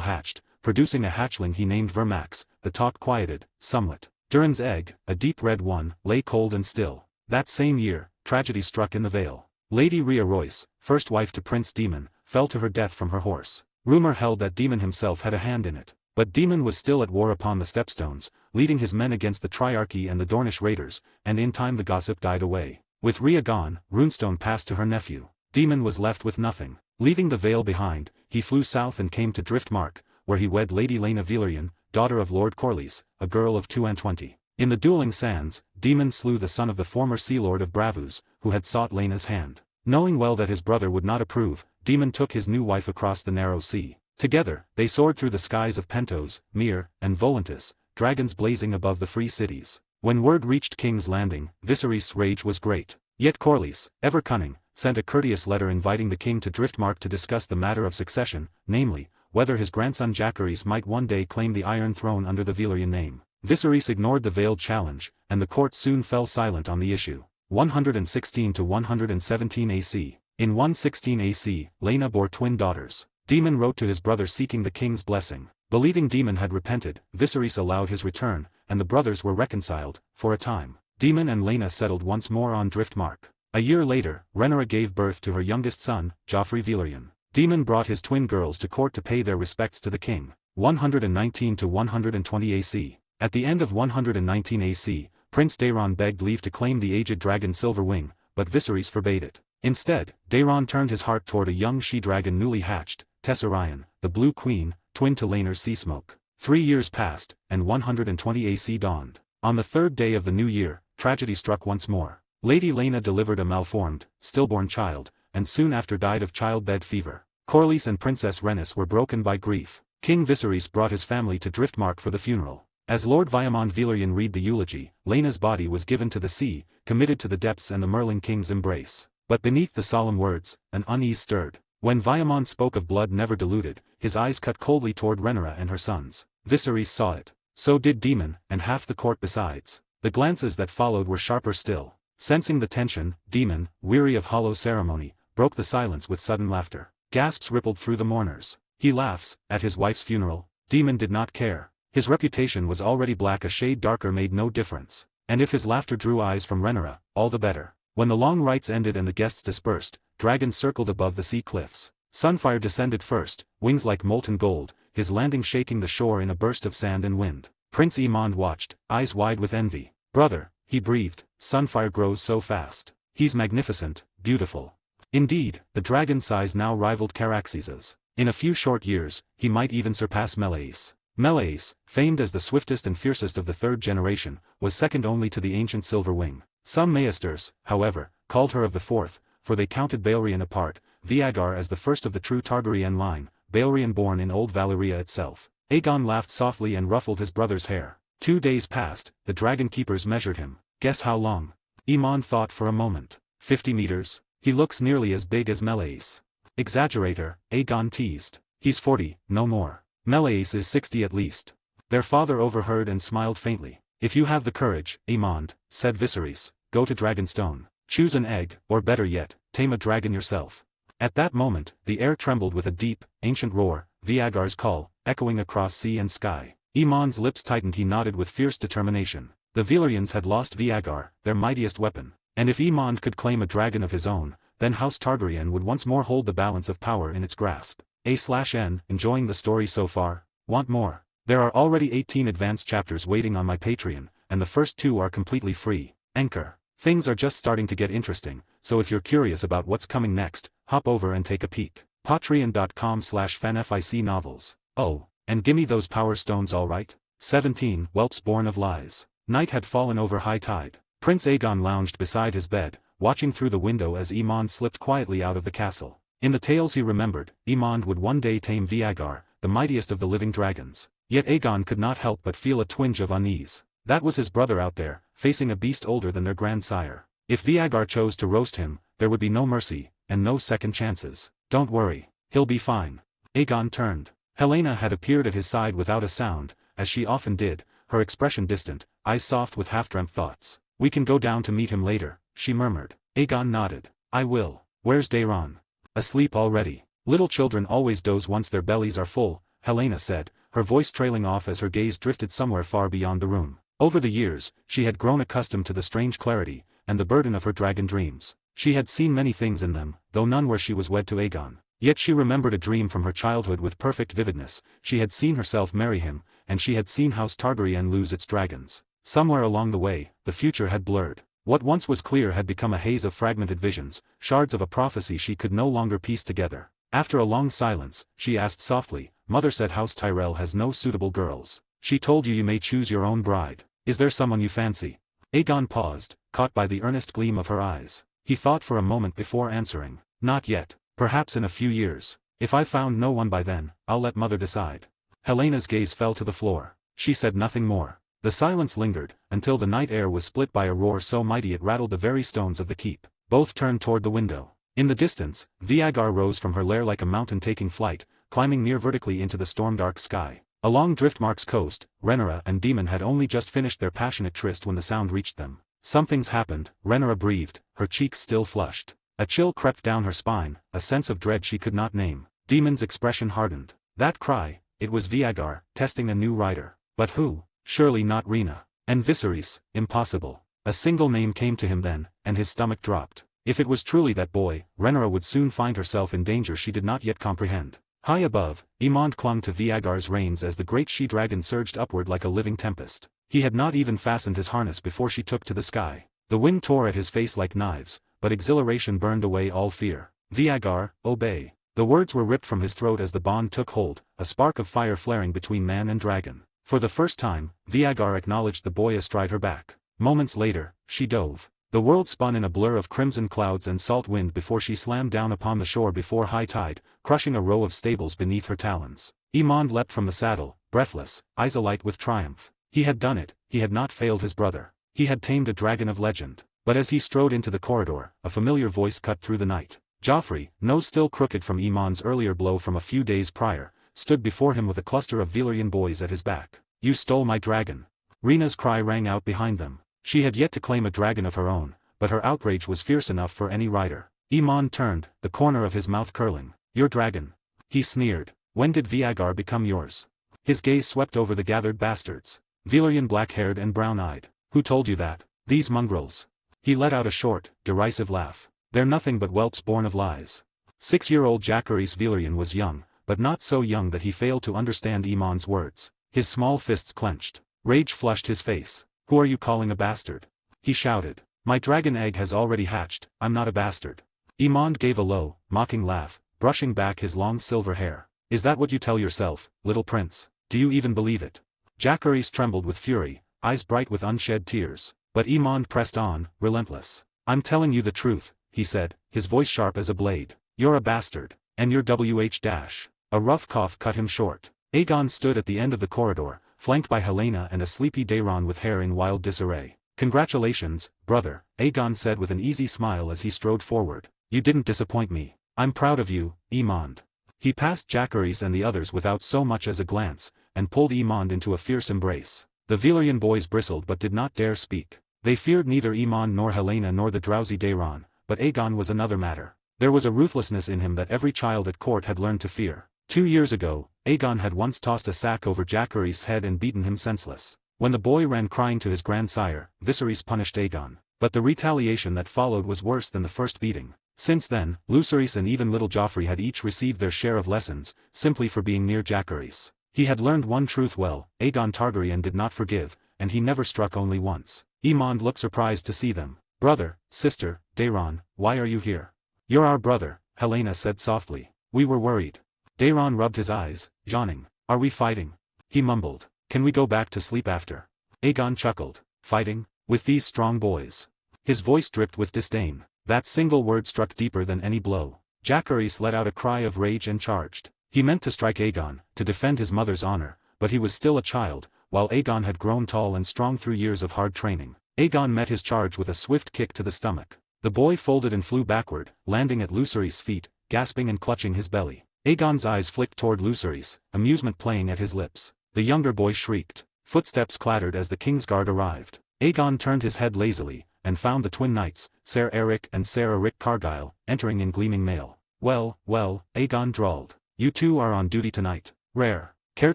hatched, producing a hatchling he named Vermax, the talk quieted, somewhat. Durin's egg, a deep red one, lay cold and still. That same year, tragedy struck in the Vale. Lady Rhea Royce, first wife to Prince Daemon, fell to her death from her horse. Rumor held that Daemon himself had a hand in it. But Daemon was still at war upon the Stepstones, leading his men against the Triarchy and the Dornish raiders, and in time the gossip died away. With Rhea gone, Runestone passed to her nephew. Daemon was left with nothing. Leaving the Vale behind, he flew south and came to Driftmark, where he wed Lady Laena Velaryon, daughter of Lord Corlys, a girl of 22. In the dueling sands, Daemon slew the son of the former Sea Lord of Bravus, who had sought Laena's hand. Knowing well that his brother would not approve, Daemon took his new wife across the narrow sea. Together, they soared through the skies of Pentos, Myr, and Volantis, dragons blazing above the free cities. When word reached King's Landing, Viserys' rage was great. Yet Corlys, ever cunning, sent a courteous letter inviting the king to Driftmark to discuss the matter of succession, namely, whether his grandson Jacaerys might one day claim the Iron Throne under the Velaryon name. Viserys ignored the veiled challenge, and the court soon fell silent on the issue. 116 to 117 AC. In 116 AC, Laena bore twin daughters. Daemon wrote to his brother seeking the king's blessing. Believing Daemon had repented, Viserys allowed his return, and the brothers were reconciled, for a time. Daemon and Laena settled once more on Driftmark. A year later, Rhaenyra gave birth to her youngest son, Joffrey Velaryon. Daemon brought his twin girls to court to pay their respects to the king. 119 to 120 AC. At the end of 119 AC, Prince Daeron begged leave to claim the aged dragon Silverwing, but Viserys forbade it. Instead, Daeron turned his heart toward a young she-dragon newly hatched, Tessarion, the Blue Queen, twin to Laena's Seasmoke. 3 years passed, and 120 AC dawned. On the third day of the new year, tragedy struck once more. Lady Laena delivered a malformed, stillborn child, and soon after died of childbed fever. Corlys and Princess Rhaenys were broken by grief. King Viserys brought his family to Driftmark for the funeral. As Lord Vaimon Velaryon read the eulogy, Laena's body was given to the sea, committed to the depths and the Merling King's embrace. But beneath the solemn words, an unease stirred. When Vaimon spoke of blood never diluted, his eyes cut coldly toward Rhaenyra and her sons. Viserys saw it. So did Daemon, and half the court besides. The glances that followed were sharper still. Sensing the tension, Daemon, weary of hollow ceremony, broke the silence with sudden laughter. Gasps rippled through the mourners. He laughs, at his wife's funeral? Daemon did not care. His reputation was already black, a shade darker made no difference. And if his laughter drew eyes from Rhaenyra, all the better. When the long rites ended and the guests dispersed, dragons circled above the sea cliffs. Sunfire descended first, wings like molten gold, his landing shaking the shore in a burst of sand and wind. Prince Aemond watched, eyes wide with envy. Brother, he breathed, Sunfire grows so fast. He's magnificent, beautiful. Indeed, the dragon's size now rivaled Caraxes's. In a few short years, he might even surpass Meleis. Meleis, famed as the swiftest and fiercest of the third generation, was second only to the ancient Silverwing. Some maesters, however, called her of the fourth, for they counted Balerion apart, Vagar as the first of the true Targaryen line, Balerion born in old Valyria itself. Aegon laughed softly and ruffled his brother's hair. 2 days passed, the dragon keepers measured him. Guess how long? Aemond thought for a moment. 50 meters? He looks nearly as big as Meleis. Exaggerator, Aegon teased. He's 40, no more. Meleis is 60 at least. Their father overheard and smiled faintly. If you have the courage, Aemond, said Viserys, go to Dragonstone. Choose an egg, or better yet, tame a dragon yourself. At that moment, the air trembled with a deep, ancient roar, Vagar's call, echoing across sea and sky. Aemond's lips tightened, he nodded with fierce determination. The Velaryons had lost Vagar, their mightiest weapon. And if Aemond could claim a dragon of his own, then House Targaryen would once more hold the balance of power in its grasp. A/N, enjoying the story so far? Want more? There are already 18 advanced chapters waiting on my Patreon, and the first 2 are completely free. Anchor. Things are just starting to get interesting, so if you're curious about what's coming next, hop over and take a peek. Patreon.com/fanficnovels. Oh, and gimme those power stones alright? 17 Whelps born of lies. Night had fallen over high tide. Prince Aegon lounged beside his bed, watching through the window as Aemond slipped quietly out of the castle. In the tales he remembered, Aemond would one day tame Vagar, the mightiest of the living dragons. Yet Aegon could not help but feel a twinge of unease. That was his brother out there, facing a beast older than their grandsire. If Vagar chose to roast him, there would be no mercy, and no second chances. Don't worry. He'll be fine. Aegon turned. Helena had appeared at his side without a sound, as she often did, her expression distant, eyes soft with half-dreamt thoughts. We can go down to meet him later, she murmured. Aegon nodded. I will. Where's Daeron? Asleep already. Little children always doze once their bellies are full, Helena said, her voice trailing off as her gaze drifted somewhere far beyond the room. Over the years, she had grown accustomed to the strange clarity, and the burden of her dragon dreams. She had seen many things in them, though none where she was wed to Aegon. Yet she remembered a dream from her childhood with perfect vividness. She had seen herself marry him, and she had seen House Targaryen lose its dragons. Somewhere along the way, the future had blurred. What once was clear had become a haze of fragmented visions, shards of a prophecy she could no longer piece together. After a long silence, she asked softly, Mother said House Tyrell has no suitable girls. She told you may choose your own bride. Is there someone you fancy? Aegon paused, caught by the earnest gleam of her eyes. He thought for a moment before answering. Not yet. Perhaps in a few years. If I've found no one by then, I'll let Mother decide. Helena's gaze fell to the floor. She said nothing more. The silence lingered, until the night air was split by a roar so mighty it rattled the very stones of the keep. Both turned toward the window. In the distance, Vagar rose from her lair like a mountain taking flight, climbing near vertically into the storm-dark sky. Along Driftmark's coast, Rhaenyra and Daemon had only just finished their passionate tryst when the sound reached them. Something's happened, Rhaenyra breathed, her cheeks still flushed. A chill crept down her spine, a sense of dread she could not name. Daemon's expression hardened. That cry, it was Vagar, testing a new rider. But who? Surely not Rhaena. And Viserys, impossible. A single name came to him then, and his stomach dropped. If it was truly that boy, Rhaenyra would soon find herself in danger she did not yet comprehend. High above, Aemond clung to Vagar's reins as the great she-dragon surged upward like a living tempest. He had not even fastened his harness before she took to the sky. The wind tore at his face like knives, but exhilaration burned away all fear. Vagar, obey. The words were ripped from his throat as the bond took hold, a spark of fire flaring between man and dragon. For the first time, Vagar acknowledged the boy astride her back. Moments later, she dove. The world spun in a blur of crimson clouds and salt wind before she slammed down upon the shore before high tide, crushing a row of stables beneath her talons. Aemond leapt from the saddle, breathless, eyes alight with triumph. He had done it, he had not failed his brother. He had tamed a dragon of legend. But as he strode into the corridor, a familiar voice cut through the night. Joffrey, nose still crooked from Aemond's earlier blow from a few days prior, stood before him with a cluster of Valyrian boys at his back. You stole my dragon. Rhaena's cry rang out behind them. She had yet to claim a dragon of her own, but her outrage was fierce enough for any rider. Aemond turned, the corner of his mouth curling. Your dragon. He sneered. When did Vagar become yours? His gaze swept over the gathered bastards. Valyrian black-haired and brown-eyed. Who told you that? These mongrels. He let out a short, derisive laugh. They're nothing but whelps born of lies. 6-year-old Jacaerys Valyrian was young, but not so young that he failed to understand Aemond's words. His small fists clenched. Rage flushed his face. Who are you calling a bastard? He shouted. My dragon egg has already hatched, I'm not a bastard. Aemond gave a low, mocking laugh, brushing back his long silver hair. Is that what you tell yourself, little prince? Do you even believe it? Jacaerys trembled with fury, eyes bright with unshed tears. But Aemond pressed on, relentless. I'm telling you the truth, he said, his voice sharp as a blade. You're a bastard. And you're WH-. A rough cough cut him short. Aegon stood at the end of the corridor, flanked by Helena and a sleepy Daeron with hair in wild disarray. Congratulations, brother, Aegon said with an easy smile as he strode forward. You didn't disappoint me. I'm proud of you, Aemond. He passed Jacaerys and the others without so much as a glance, and pulled Aemond into a fierce embrace. The Valyrian boys bristled but did not dare speak. They feared neither Aemond nor Helena nor the drowsy Daeron, but Aegon was another matter. There was a ruthlessness in him that every child at court had learned to fear. 2 years ago, Aegon had once tossed a sack over Jacaerys' head and beaten him senseless. When the boy ran crying to his grandsire, Viserys punished Aegon. But the retaliation that followed was worse than the first beating. Since then, Lucerys and even little Joffrey had each received their share of lessons, simply for being near Jacaerys. He had learned one truth well, Aegon Targaryen did not forgive, and he never struck only once. Aemond looked surprised to see them. Brother, sister, Daeron, why are you here? You're our brother, Helena said softly. We were worried. Daeron rubbed his eyes, yawning. Are we fighting? He mumbled. Can we go back to sleep after? Aegon chuckled. Fighting? With these strong boys? His voice dripped with disdain. That single word struck deeper than any blow. Jacaerys let out a cry of rage and charged. He meant to strike Aegon, to defend his mother's honor, but he was still a child, while Aegon had grown tall and strong through years of hard training. Aegon met his charge with a swift kick to the stomach. The boy folded and flew backward, landing at Lucerys' feet, gasping and clutching his belly. Aegon's eyes flicked toward Viserys, amusement playing at his lips. The younger boy shrieked. Footsteps clattered as the Kingsguard arrived. Aegon turned his head lazily, and found the twin knights, Ser Eric and Ser Eric Cargyle, entering in gleaming mail. Well, Aegon drawled. You two are on duty tonight. Rare. Care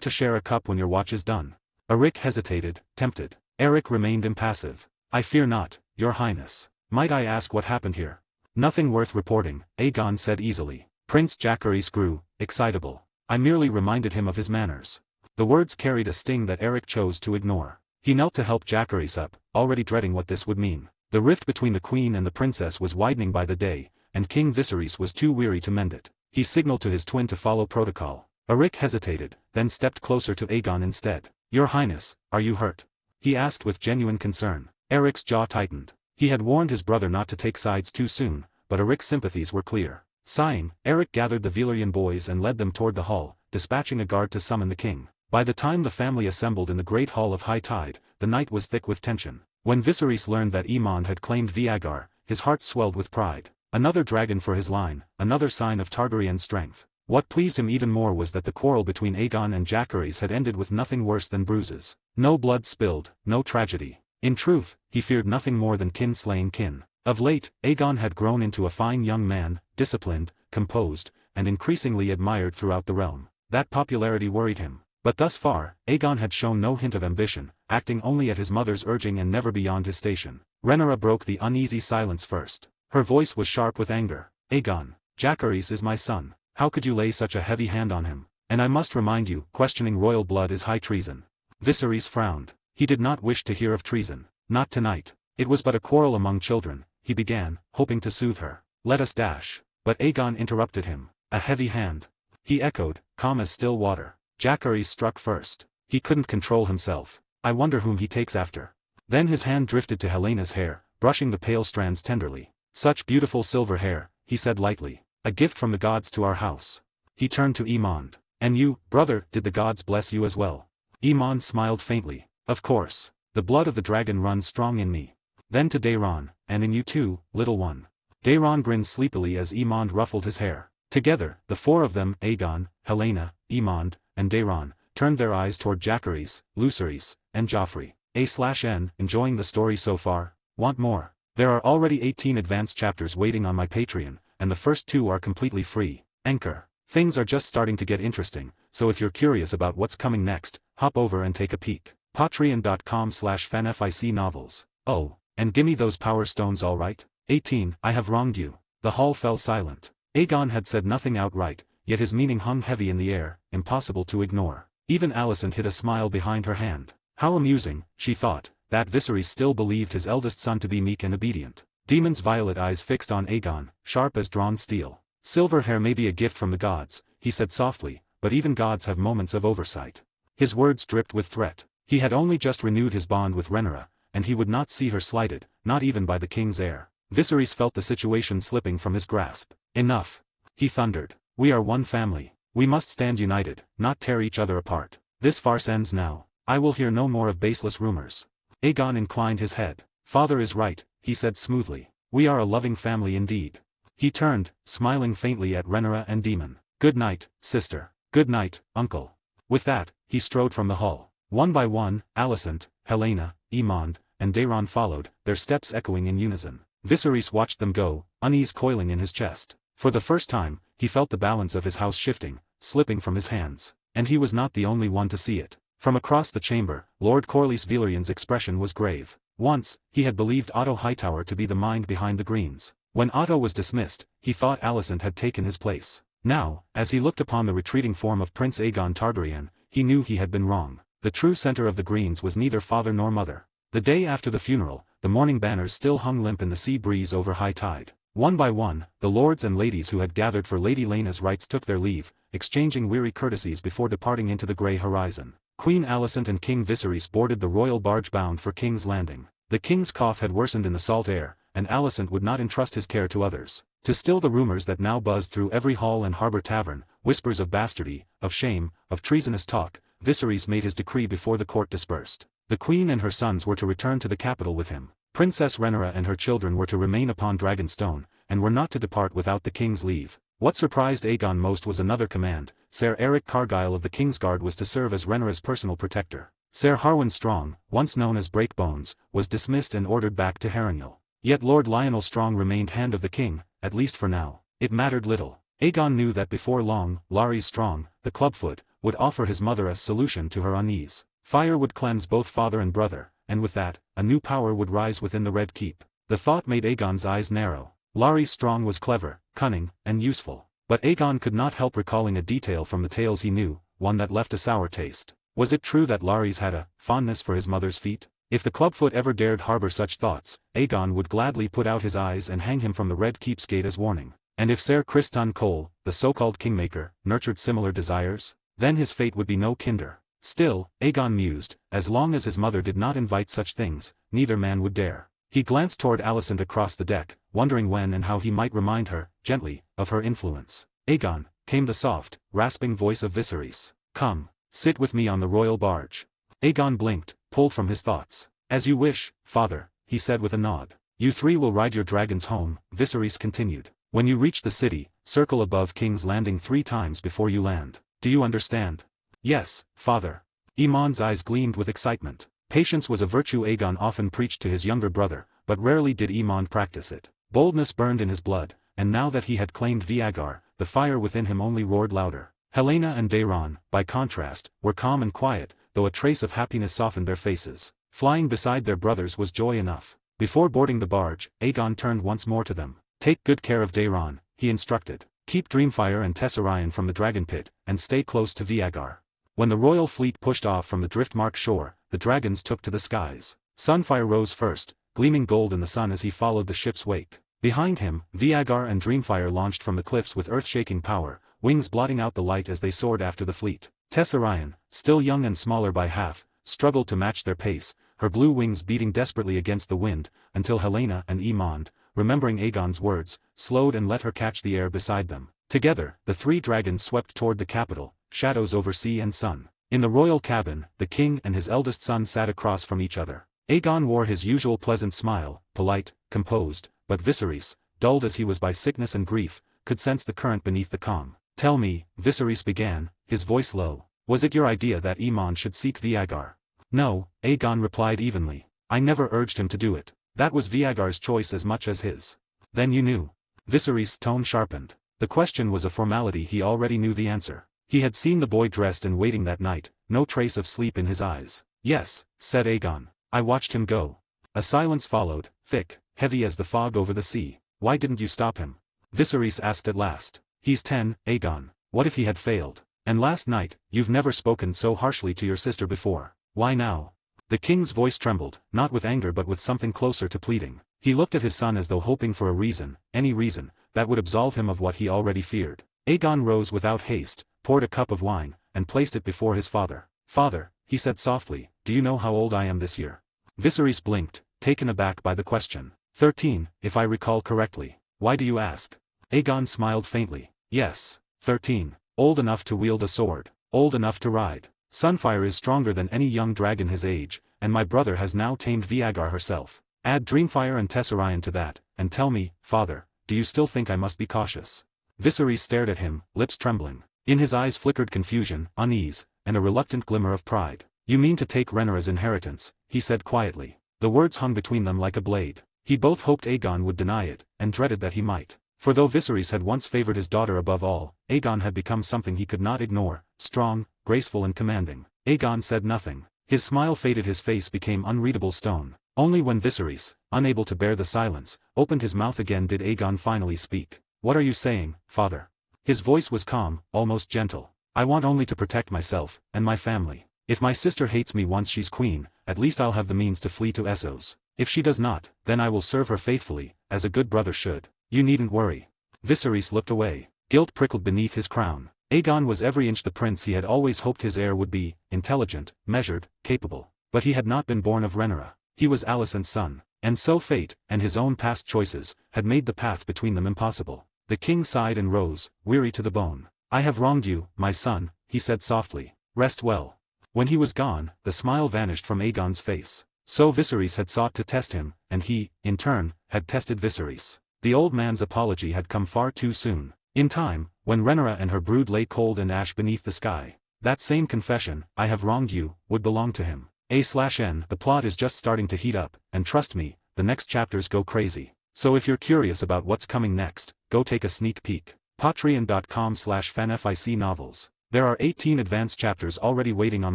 to share a cup when your watch is done? Eric hesitated, tempted. Eric remained impassive. I fear not, your highness. Might I ask what happened here? Nothing worth reporting, Aegon said easily. Prince Jacaerys grew excitable. I merely reminded him of his manners. The words carried a sting that Eric chose to ignore. He knelt to help Jacaerys up, already dreading what this would mean. The rift between the queen and the princess was widening by the day, and King Viserys was too weary to mend it. He signaled to his twin to follow protocol. Eric hesitated, then stepped closer to Aegon instead. Your highness, are you hurt? He asked with genuine concern. Eric's jaw tightened. He had warned his brother not to take sides too soon, but Eric's sympathies were clear. Sighing, Eric gathered the Valyrian boys and led them toward the hall, dispatching a guard to summon the king. By the time the family assembled in the great hall of high tide, the night was thick with tension. When Viserys learned that Aemon had claimed Vagar, his heart swelled with pride. Another dragon for his line, another sign of Targaryen strength. What pleased him even more was that the quarrel between Aegon and Jacaerys had ended with nothing worse than bruises. No blood spilled, no tragedy. In truth, he feared nothing more than kin slaying kin. Of late, Aegon had grown into a fine young man, disciplined, composed, and increasingly admired throughout the realm. That popularity worried him. But thus far, Aegon had shown no hint of ambition, acting only at his mother's urging and never beyond his station. Rhaenyra broke the uneasy silence first. Her voice was sharp with anger. Aegon, Jacaerys is my son. How could you lay such a heavy hand on him? And I must remind you, questioning royal blood is high treason. Viserys frowned. He did not wish to hear of treason. Not tonight. It was but a quarrel among children, he began, hoping to soothe her. Let us dash. But Aegon interrupted him. A heavy hand. He echoed, calm as still water. Jacaerys struck first. He couldn't control himself. I wonder whom he takes after. Then his hand drifted to Helena's hair, brushing the pale strands tenderly. Such beautiful silver hair, he said lightly. A gift from the gods to our house. He turned to Aemond. And you, brother, did the gods bless you as well? Aemond smiled faintly. Of course. The blood of the dragon runs strong in me. Then to Daeron, and in you too, little one. Daeron grinned sleepily as Aemond ruffled his hair. Together, the four of them, Aegon, Helena, Aemond, and Daeron, turned their eyes toward Jacaerys, Viserys, and Joffrey. A/N, enjoying the story so far? Want more? There are already 18 advanced chapters waiting on my Patreon, and the first 2 are completely free. Anchor. Things are just starting to get interesting, so if you're curious about what's coming next, hop over and take a peek. Patreon.com/fanficnovels. Oh, and gimme those power stones alright? 18. I have wronged you. The hall fell silent. Aegon had said nothing outright, yet his meaning hung heavy in the air, impossible to ignore. Even Alicent hid a smile behind her hand. How amusing, she thought, that Viserys still believed his eldest son to be meek and obedient. Daemon's violet eyes fixed on Aegon, sharp as drawn steel. Silver hair may be a gift from the gods, he said softly, but even gods have moments of oversight. His words dripped with threat. He had only just renewed his bond with Rhaenyra, and he would not see her slighted, not even by the king's heir. Viserys felt the situation slipping from his grasp. Enough. He thundered. We are one family. We must stand united, not tear each other apart. This farce ends now. I will hear no more of baseless rumors. Aegon inclined his head. Father is right, he said smoothly. We are a loving family indeed. He turned, smiling faintly at Rhaenyra and Daemon. Good night, sister. Good night, uncle. With that, he strode from the hall. One by one, Alicent, Helena, Aemond, and Daeron followed, their steps echoing in unison. Viserys watched them go, unease coiling in his chest. For the first time, he felt the balance of his house shifting, slipping from his hands. And he was not the only one to see it. From across the chamber, Lord Corlys Valyrion's expression was grave. Once, he had believed Otto Hightower to be the mind behind the Greens. When Otto was dismissed, he thought Alicent had taken his place. Now, as he looked upon the retreating form of Prince Aegon Targaryen, he knew he had been wrong. The true center of the Greens was neither father nor mother. The day after the funeral, the mourning banners still hung limp in the sea breeze over high tide. One by one, the lords and ladies who had gathered for Lady Laena's rites took their leave, exchanging weary courtesies before departing into the grey horizon. Queen Alicent and King Viserys boarded the royal barge bound for King's Landing. The king's cough had worsened in the salt air, and Alicent would not entrust his care to others. To still the rumors that now buzzed through every hall and harbour tavern, whispers of bastardy, of shame, of treasonous talk, Viserys made his decree before the court dispersed. The queen and her sons were to return to the capital with him. Princess Rhaenyra and her children were to remain upon Dragonstone, and were not to depart without the king's leave. What surprised Aegon most was another command. Ser Eric Cargyle of the Kingsguard was to serve as Rhaenyra's personal protector. Ser Harwin Strong, once known as Breakbones, was dismissed and ordered back to Harrenhal. Yet Lord Lionel Strong remained Hand of the King, at least for now. It mattered little. Aegon knew that before long, Larys Strong, the clubfoot, would offer his mother a solution to her unease. Fire would cleanse both father and brother, and with that, a new power would rise within the Red Keep. The thought made Aegon's eyes narrow. Larys Strong was clever, cunning, and useful. But Aegon could not help recalling a detail from the tales he knew, one that left a sour taste. Was it true that Larys had a fondness for his mother's feet? If the clubfoot ever dared harbor such thoughts, Aegon would gladly put out his eyes and hang him from the Red Keep's gate as warning. And if Ser Criston Cole, the so-called kingmaker, nurtured similar desires, then his fate would be no kinder. Still, Aegon mused, as long as his mother did not invite such things, neither man would dare. He glanced toward Alicent across the deck, wondering when and how he might remind her, gently, of her influence. Aegon, came the soft, rasping voice of Viserys. Come, sit with me on the royal barge. Aegon blinked, pulled from his thoughts. As you wish, father, he said with a nod. You three will ride your dragons home, Viserys continued. When you reach the city, circle above King's Landing 3 times before you land. Do you understand? Yes, father. Aemon's eyes gleamed with excitement. Patience was a virtue Aegon often preached to his younger brother, but rarely did Aemon practice it. Boldness burned in his blood, and now that he had claimed Vagar, the fire within him only roared louder. Helaena and Daeron, by contrast, were calm and quiet, though a trace of happiness softened their faces. Flying beside their brothers was joy enough. Before boarding the barge, Aegon turned once more to them. Take good care of Daeron, he instructed. Keep Dreamfire and Tessarion from the dragon pit, and stay close to Vagar. When the royal fleet pushed off from the drift-marked shore, the dragons took to the skies. Sunfire rose first, gleaming gold in the sun as he followed the ship's wake. Behind him, Vagar and Dreamfire launched from the cliffs with earth-shaking power, wings blotting out the light as they soared after the fleet. Tessarion, still young and smaller by half, struggled to match their pace, her blue wings beating desperately against the wind, until Helaena and Aemon, remembering Aegon's words, slowed and let her catch the air beside them. Together, the 3 dragons swept toward the capital, shadows over sea and sun. In the royal cabin, the king and his eldest son sat across from each other. Aegon wore his usual pleasant smile, polite, composed, but Viserys, dulled as he was by sickness and grief, could sense the current beneath the calm. Tell me, Viserys began, his voice low. Was it your idea that Aemon should seek Vagar? No, Aegon replied evenly. I never urged him to do it. That was Vagar's choice as much as his. Then you knew. Viserys' tone sharpened. The question was a formality, he already knew the answer. He had seen the boy dressed and waiting that night, no trace of sleep in his eyes. Yes, said Aegon. I watched him go. A silence followed, thick, heavy as the fog over the sea. Why didn't you stop him? Viserys asked at last. He's 10, Aegon. What if he had failed? And last night, you've never spoken so harshly to your sister before. Why now? The king's voice trembled, not with anger but with something closer to pleading. He looked at his son as though hoping for a reason, any reason, that would absolve him of what he already feared. Aegon rose without haste, poured a cup of wine, and placed it before his father. Father, he said softly, do you know how old I am this year? Viserys blinked, taken aback by the question. 13, if I recall correctly. Why do you ask? Aegon smiled faintly. Yes, 13. Old enough to wield a sword. Old enough to ride. Sunfire is stronger than any young dragon his age, and my brother has now tamed Vagar herself. Add Dreamfire and Tessarion to that, and tell me, father, do you still think I must be cautious? Viserys stared at him, lips trembling. In his eyes flickered confusion, unease, and a reluctant glimmer of pride. You mean to take Rhaenyra's inheritance, he said quietly. The words hung between them like a blade. He both hoped Aegon would deny it, and dreaded that he might. For though Viserys had once favored his daughter above all, Aegon had become something he could not ignore, strong, graceful and commanding. Aegon said nothing. His smile faded, his face became unreadable stone. Only when Viserys, unable to bear the silence, opened his mouth again did Aegon finally speak. What are you saying, father? His voice was calm, almost gentle. I want only to protect myself, and my family. If my sister hates me once she's queen, at least I'll have the means to flee to Essos. If she does not, then I will serve her faithfully, as a good brother should. You needn't worry. Viserys looked away. Guilt prickled beneath his crown. Aegon was every inch the prince he had always hoped his heir would be, intelligent, measured, capable. But he had not been born of Rhaenyra. He was Alicent's son. And so fate, and his own past choices, had made the path between them impossible. The king sighed and rose, weary to the bone. I have wronged you, my son, he said softly. Rest well. When he was gone, the smile vanished from Aegon's face. So Viserys had sought to test him, and he, in turn, had tested Viserys. The old man's apology had come far too soon. In time, when Rhaenyra and her brood lay cold and ash beneath the sky, that same confession, "I have wronged you," would belong to him. A/N The plot is just starting to heat up, and trust me, the next chapters go crazy. So if you're curious about what's coming next, go take a sneak peek. Patreon.com/fanfic novels. There are 18 advanced chapters already waiting on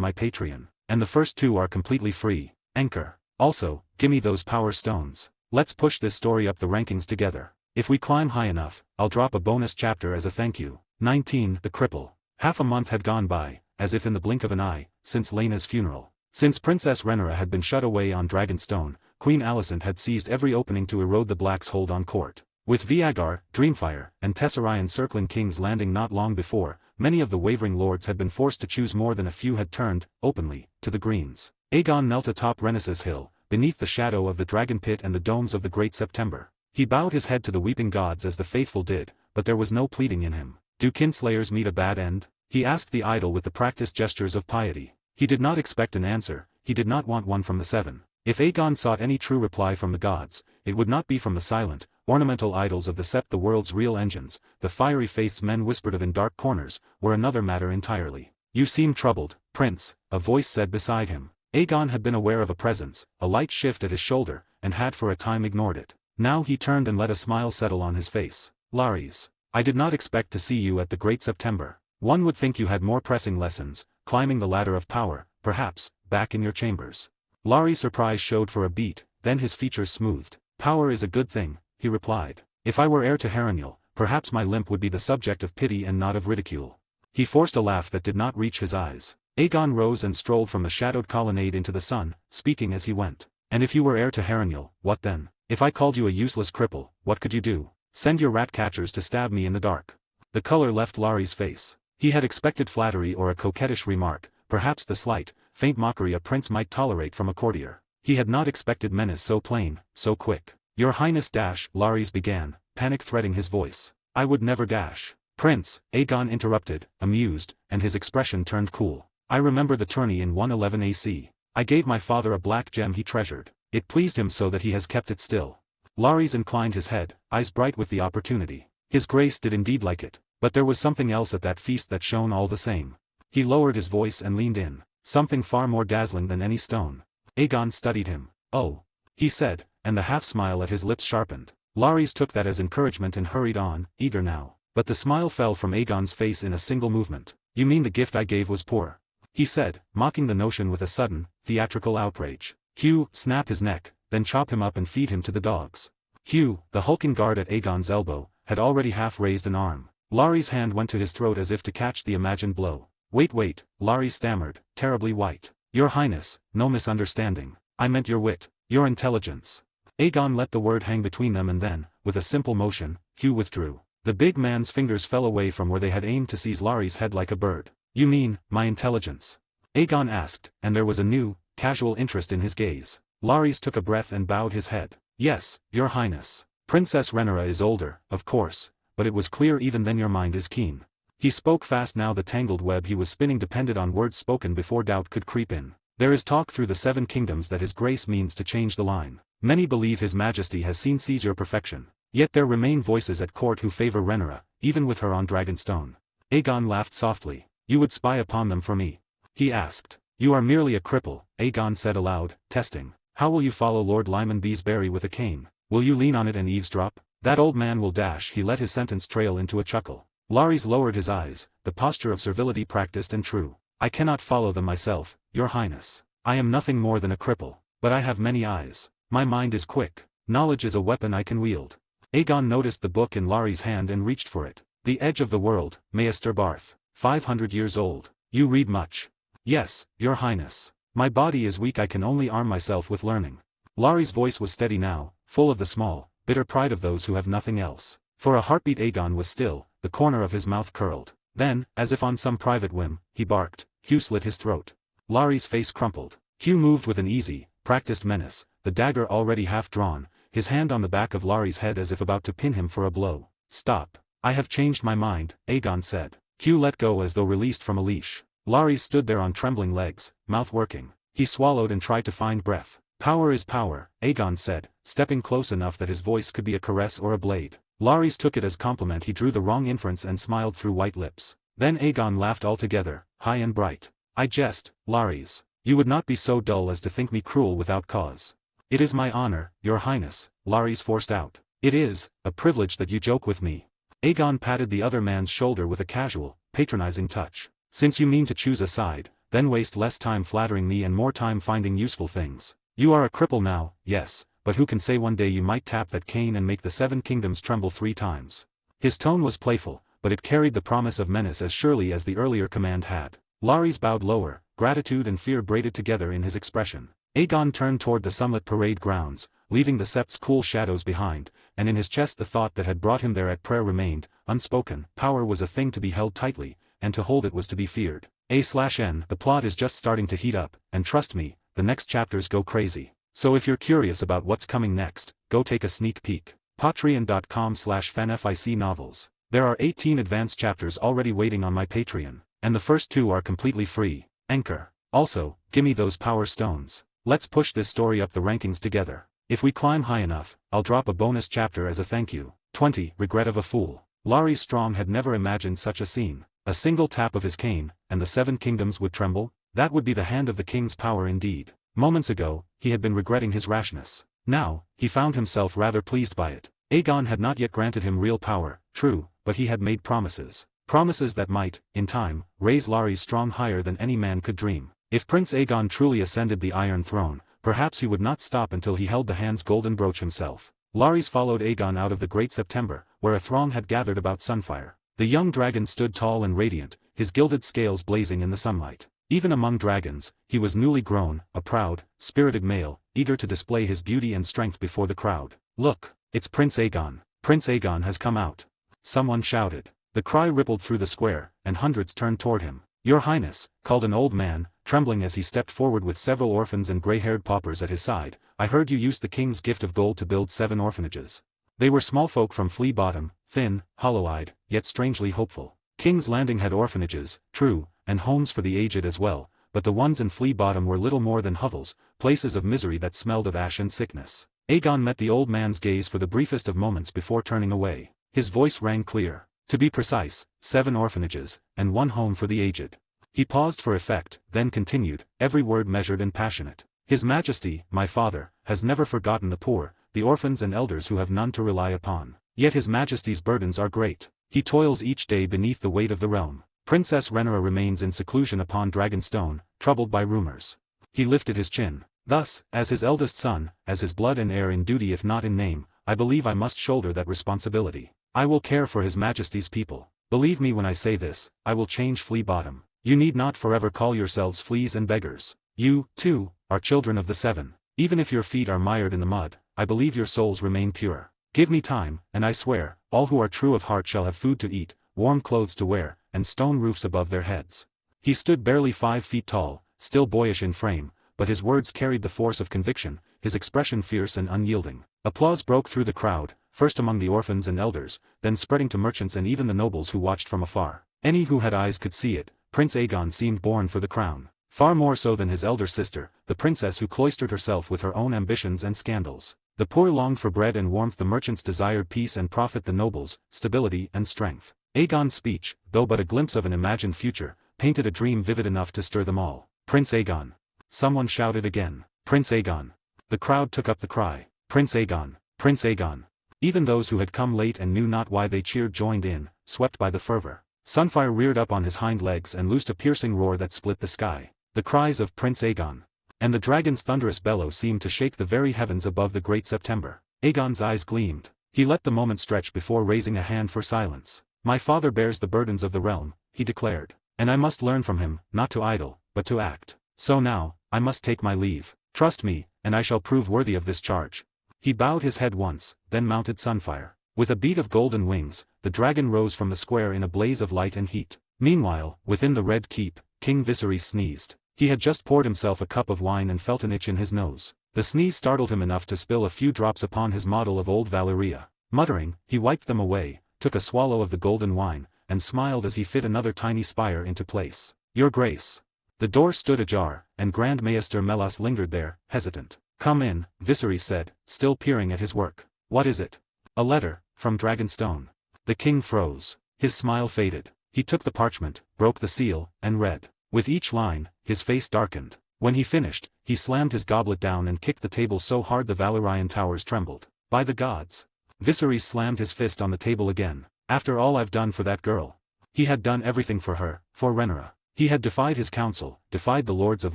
my Patreon, and the first 2 are completely free. Anchor. Also, gimme those power stones. Let's push this story up the rankings together. If we climb high enough, I'll drop a bonus chapter as a thank you. 19. The Cripple. Half a month had gone by, as if in the blink of an eye, since Laena's funeral. Since Princess Rhaenyra had been shut away on Dragonstone, Queen Alicent had seized every opening to erode the Black's hold on court. With Vagar, Dreamfire, and Tessarion circling King's Landing not long before, many of the wavering lords had been forced to choose more than a few had turned, openly, to the Greens. Aegon knelt atop Rhaenys Hill, beneath the shadow of the Dragon Pit and the domes of the Great September. He bowed his head to the weeping gods as the faithful did, but there was no pleading in him. "Do kinslayers meet a bad end?" he asked the idol with the practiced gestures of piety. He did not expect an answer, he did not want one from the seven. If Aegon sought any true reply from the gods, it would not be from the silent, ornamental idols of the Sept. The world's real engines, the fiery faiths men whispered of in dark corners, were another matter entirely. "You seem troubled, Prince," a voice said beside him. Aegon had been aware of a presence, a light shift at his shoulder, and had for a time ignored it. Now he turned and let a smile settle on his face. "Larys, I did not expect to see you at the Great September. One would think you had more pressing lessons, climbing the ladder of power, perhaps, back in your chambers." Larys' surprise showed for a beat, then his features smoothed. "Power is a good thing," he replied. "If I were heir to Harrenhal, perhaps my limp would be the subject of pity and not of ridicule." He forced a laugh that did not reach his eyes. Aegon rose and strolled from the shadowed colonnade into the sun, speaking as he went. "And if you were heir to Harrenhal, what then? If I called you a useless cripple, what could you do? Send your rat catchers to stab me in the dark." The color left Larys' face. He had expected flattery or a coquettish remark, perhaps the slight, faint mockery a prince might tolerate from a courtier. He had not expected menace so plain, so quick. "Your Highness dash," Larys began, panic threading his voice. "I would never dash." "Prince," Aegon interrupted, amused, and his expression turned cool. "I remember the tourney in 111 AC. I gave my father a black gem he treasured. It pleased him so that he has kept it still." Larys inclined his head, eyes bright with the opportunity. His grace did indeed like it, but there was something else at that feast that shone all the same. He lowered his voice and leaned in, something far more dazzling than any stone. Aegon studied him. "Oh," he said, and the half-smile at his lips sharpened. Larys took that as encouragement and hurried on, eager now. But the smile fell from Aegon's face in a single movement. "You mean the gift I gave was poor?" he said, mocking the notion with a sudden, theatrical outrage. "Hugh, snap his neck, then chop him up and feed him to the dogs." Hugh, the hulking guard at Aegon's elbow, had already half raised an arm. Larys' hand went to his throat as if to catch the imagined blow. Wait, Larys stammered, terribly white. "Your Highness, no misunderstanding. I meant your wit, your intelligence." Aegon let the word hang between them and then, with a simple motion, Hugh withdrew. The big man's fingers fell away from where they had aimed to seize Larys' head like a bird. "You mean, my intelligence?" Aegon asked, and there was a new, casual interest in his gaze. Larys took a breath and bowed his head. "Yes, Your Highness. Princess Rhaenyra is older, of course, but it was clear even then your mind is keen." He spoke fast now. The tangled web he was spinning depended on words spoken before doubt could creep in. "There is talk through the 7 kingdoms that his grace means to change the line. Many believe his majesty has seize your perfection. Yet there remain voices at court who favor Rhaenyra, even with her on Dragonstone." Aegon laughed softly. "You would spy upon them for me?" he asked. "You are merely a cripple," Aegon said aloud, testing. "How will you follow Lord Lyman Beesbury with a cane? Will you lean on it and eavesdrop? That old man will dash." He let his sentence trail into a chuckle. Larys lowered his eyes, the posture of servility practiced and true. "I cannot follow them myself, Your Highness. I am nothing more than a cripple, but I have many eyes. My mind is quick. Knowledge is a weapon I can wield." Aegon noticed the book in Larys' hand and reached for it. "The Edge of the World, Maester Barth. 500 years old. You read much?" "Yes, Your Highness. My body is weak. I can only arm myself with learning." Larys' voice was steady now, full of the small, bitter pride of those who have nothing else. For a heartbeat Aegon was still, the corner of his mouth curled. Then, as if on some private whim, he barked. Hugh slit his throat. Larys' face crumpled. Hugh moved with an easy, practiced menace, the dagger already half drawn, his hand on the back of Larys' head as if about to pin him for a blow. "Stop. I have changed my mind," Aegon said. Hugh let go as though released from a leash. Larys stood there on trembling legs, mouth working. He swallowed and tried to find breath. "Power is power," Aegon said, stepping close enough that his voice could be a caress or a blade. Larys took it as compliment. He drew the wrong inference and smiled through white lips. Then Aegon laughed altogether, high and bright. I jest, Larys. You would not be so dull as to think me cruel without cause. It is my honor, your highness, Larys forced out. It is a privilege that you joke with me. Aegon patted the other man's shoulder with a casual, patronizing touch. Since you mean to choose a side, then waste less time flattering me and more time finding useful things. You are a cripple now, yes, but who can say one day you might tap that cane and make the 7 kingdoms tremble 3 times. His tone was playful, but it carried the promise of menace as surely as the earlier command had. Larys bowed lower, gratitude and fear braided together in his expression. Aegon turned toward the sunlit parade grounds, leaving the sept's cool shadows behind, and in his chest the thought that had brought him there at prayer remained, unspoken. Power was a thing to be held tightly, and to hold it was to be feared. A/N The plot is just starting to heat up, and trust me, the next chapters go crazy. So if you're curious about what's coming next, go take a sneak peek. Patreon.com/fanfic novels. There are 18 advanced chapters already waiting on my Patreon, and the first 2 are completely free. Anchor. Also, gimme those power stones. Let's push this story up the rankings together. If we climb high enough, I'll drop a bonus chapter as a thank you. 20. Regret of a Fool. Larys Strong had never imagined such a scene. A single tap of his cane, and the 7 kingdoms would tremble? That would be the hand of the king's power indeed. Moments ago, he had been regretting his rashness. Now, he found himself rather pleased by it. Aegon had not yet granted him real power, true, but he had made promises. Promises that might, in time, raise Larys Strong higher than any man could dream. If Prince Aegon truly ascended the Iron Throne, perhaps he would not stop until he held the hand's golden brooch himself. Larys followed Aegon out of the Great September, where a throng had gathered about Sunfire. The young dragon stood tall and radiant, his gilded scales blazing in the sunlight. Even among dragons, he was newly grown, a proud, spirited male, eager to display his beauty and strength before the crowd. Look, it's Prince Aegon. Prince Aegon has come out. Someone shouted. The cry rippled through the square, and hundreds turned toward him. Your Highness, called an old man, trembling as he stepped forward with several orphans and gray-haired paupers at his side. I heard you used the king's gift of gold to build 7 orphanages. They were small folk from Flea Bottom, thin, hollow-eyed, yet strangely hopeful. King's Landing had orphanages, true, and homes for the aged as well, but the ones in Flea Bottom were little more than hovels, places of misery that smelled of ash and sickness. Aegon met the old man's gaze for the briefest of moments before turning away. His voice rang clear. To be precise, 7 orphanages, and 1 home for the aged. He paused for effect, then continued, every word measured and passionate. His Majesty, my father, has never forgotten the poor, the orphans and elders who have none to rely upon. Yet His Majesty's burdens are great. He toils each day beneath the weight of the realm. Princess Rhaenyra remains in seclusion upon Dragonstone, troubled by rumors. He lifted his chin. Thus, as his eldest son, as his blood and heir in duty if not in name, I believe I must shoulder that responsibility. I will care for His Majesty's people. Believe me when I say this, I will change Flea Bottom. You need not forever call yourselves fleas and beggars. You, too, are children of the 7. Even if your feet are mired in the mud, I believe your souls remain pure. Give me time, and I swear, all who are true of heart shall have food to eat, warm clothes to wear, and stone roofs above their heads. He stood barely 5 feet tall, still boyish in frame, but his words carried the force of conviction, his expression fierce and unyielding. Applause broke through the crowd, first among the orphans and elders, then spreading to merchants and even the nobles who watched from afar. Any who had eyes could see it. Prince Aegon seemed born for the crown. Far more so than his elder sister, the princess who cloistered herself with her own ambitions and scandals. The poor longed for bread and warmth, the merchants desired peace and profit, the nobles, stability and strength. Aegon's speech, though but a glimpse of an imagined future, painted a dream vivid enough to stir them all. Prince Aegon. Someone shouted again. Prince Aegon. The crowd took up the cry. Prince Aegon. Prince Aegon. Even those who had come late and knew not why they cheered joined in, swept by the fervor. Sunfire reared up on his hind legs and loosed a piercing roar that split the sky. The cries of Prince Aegon. And the dragon's thunderous bellow seemed to shake the very heavens above the Great September. Aegon's eyes gleamed. He let the moment stretch before raising a hand for silence. My father bears the burdens of the realm, he declared. And I must learn from him, not to idle, but to act. So now, I must take my leave. Trust me, and I shall prove worthy of this charge. He bowed his head once, then mounted Sunfire. With a beat of golden wings, the dragon rose from the square in a blaze of light and heat. Meanwhile, within the Red Keep, King Viserys sneezed. He had just poured himself a cup of wine and felt an itch in his nose. The sneeze startled him enough to spill a few drops upon his model of old Valyria. Muttering, he wiped them away, took a swallow of the golden wine, and smiled as he fit another tiny spire into place. Your Grace. The door stood ajar, and Grand Maester Melas lingered there, hesitant. Come in, Viserys said, still peering at his work. What is it? A letter, from Dragonstone. The king froze. His smile faded. He took the parchment, broke the seal, and read. With each line, his face darkened. When he finished, he slammed his goblet down and kicked the table so hard the Valyrian towers trembled. By the gods! Viserys slammed his fist on the table again. After all I've done for that girl. He had done everything for her, for Rhaenyra. He had defied his council, defied the lords of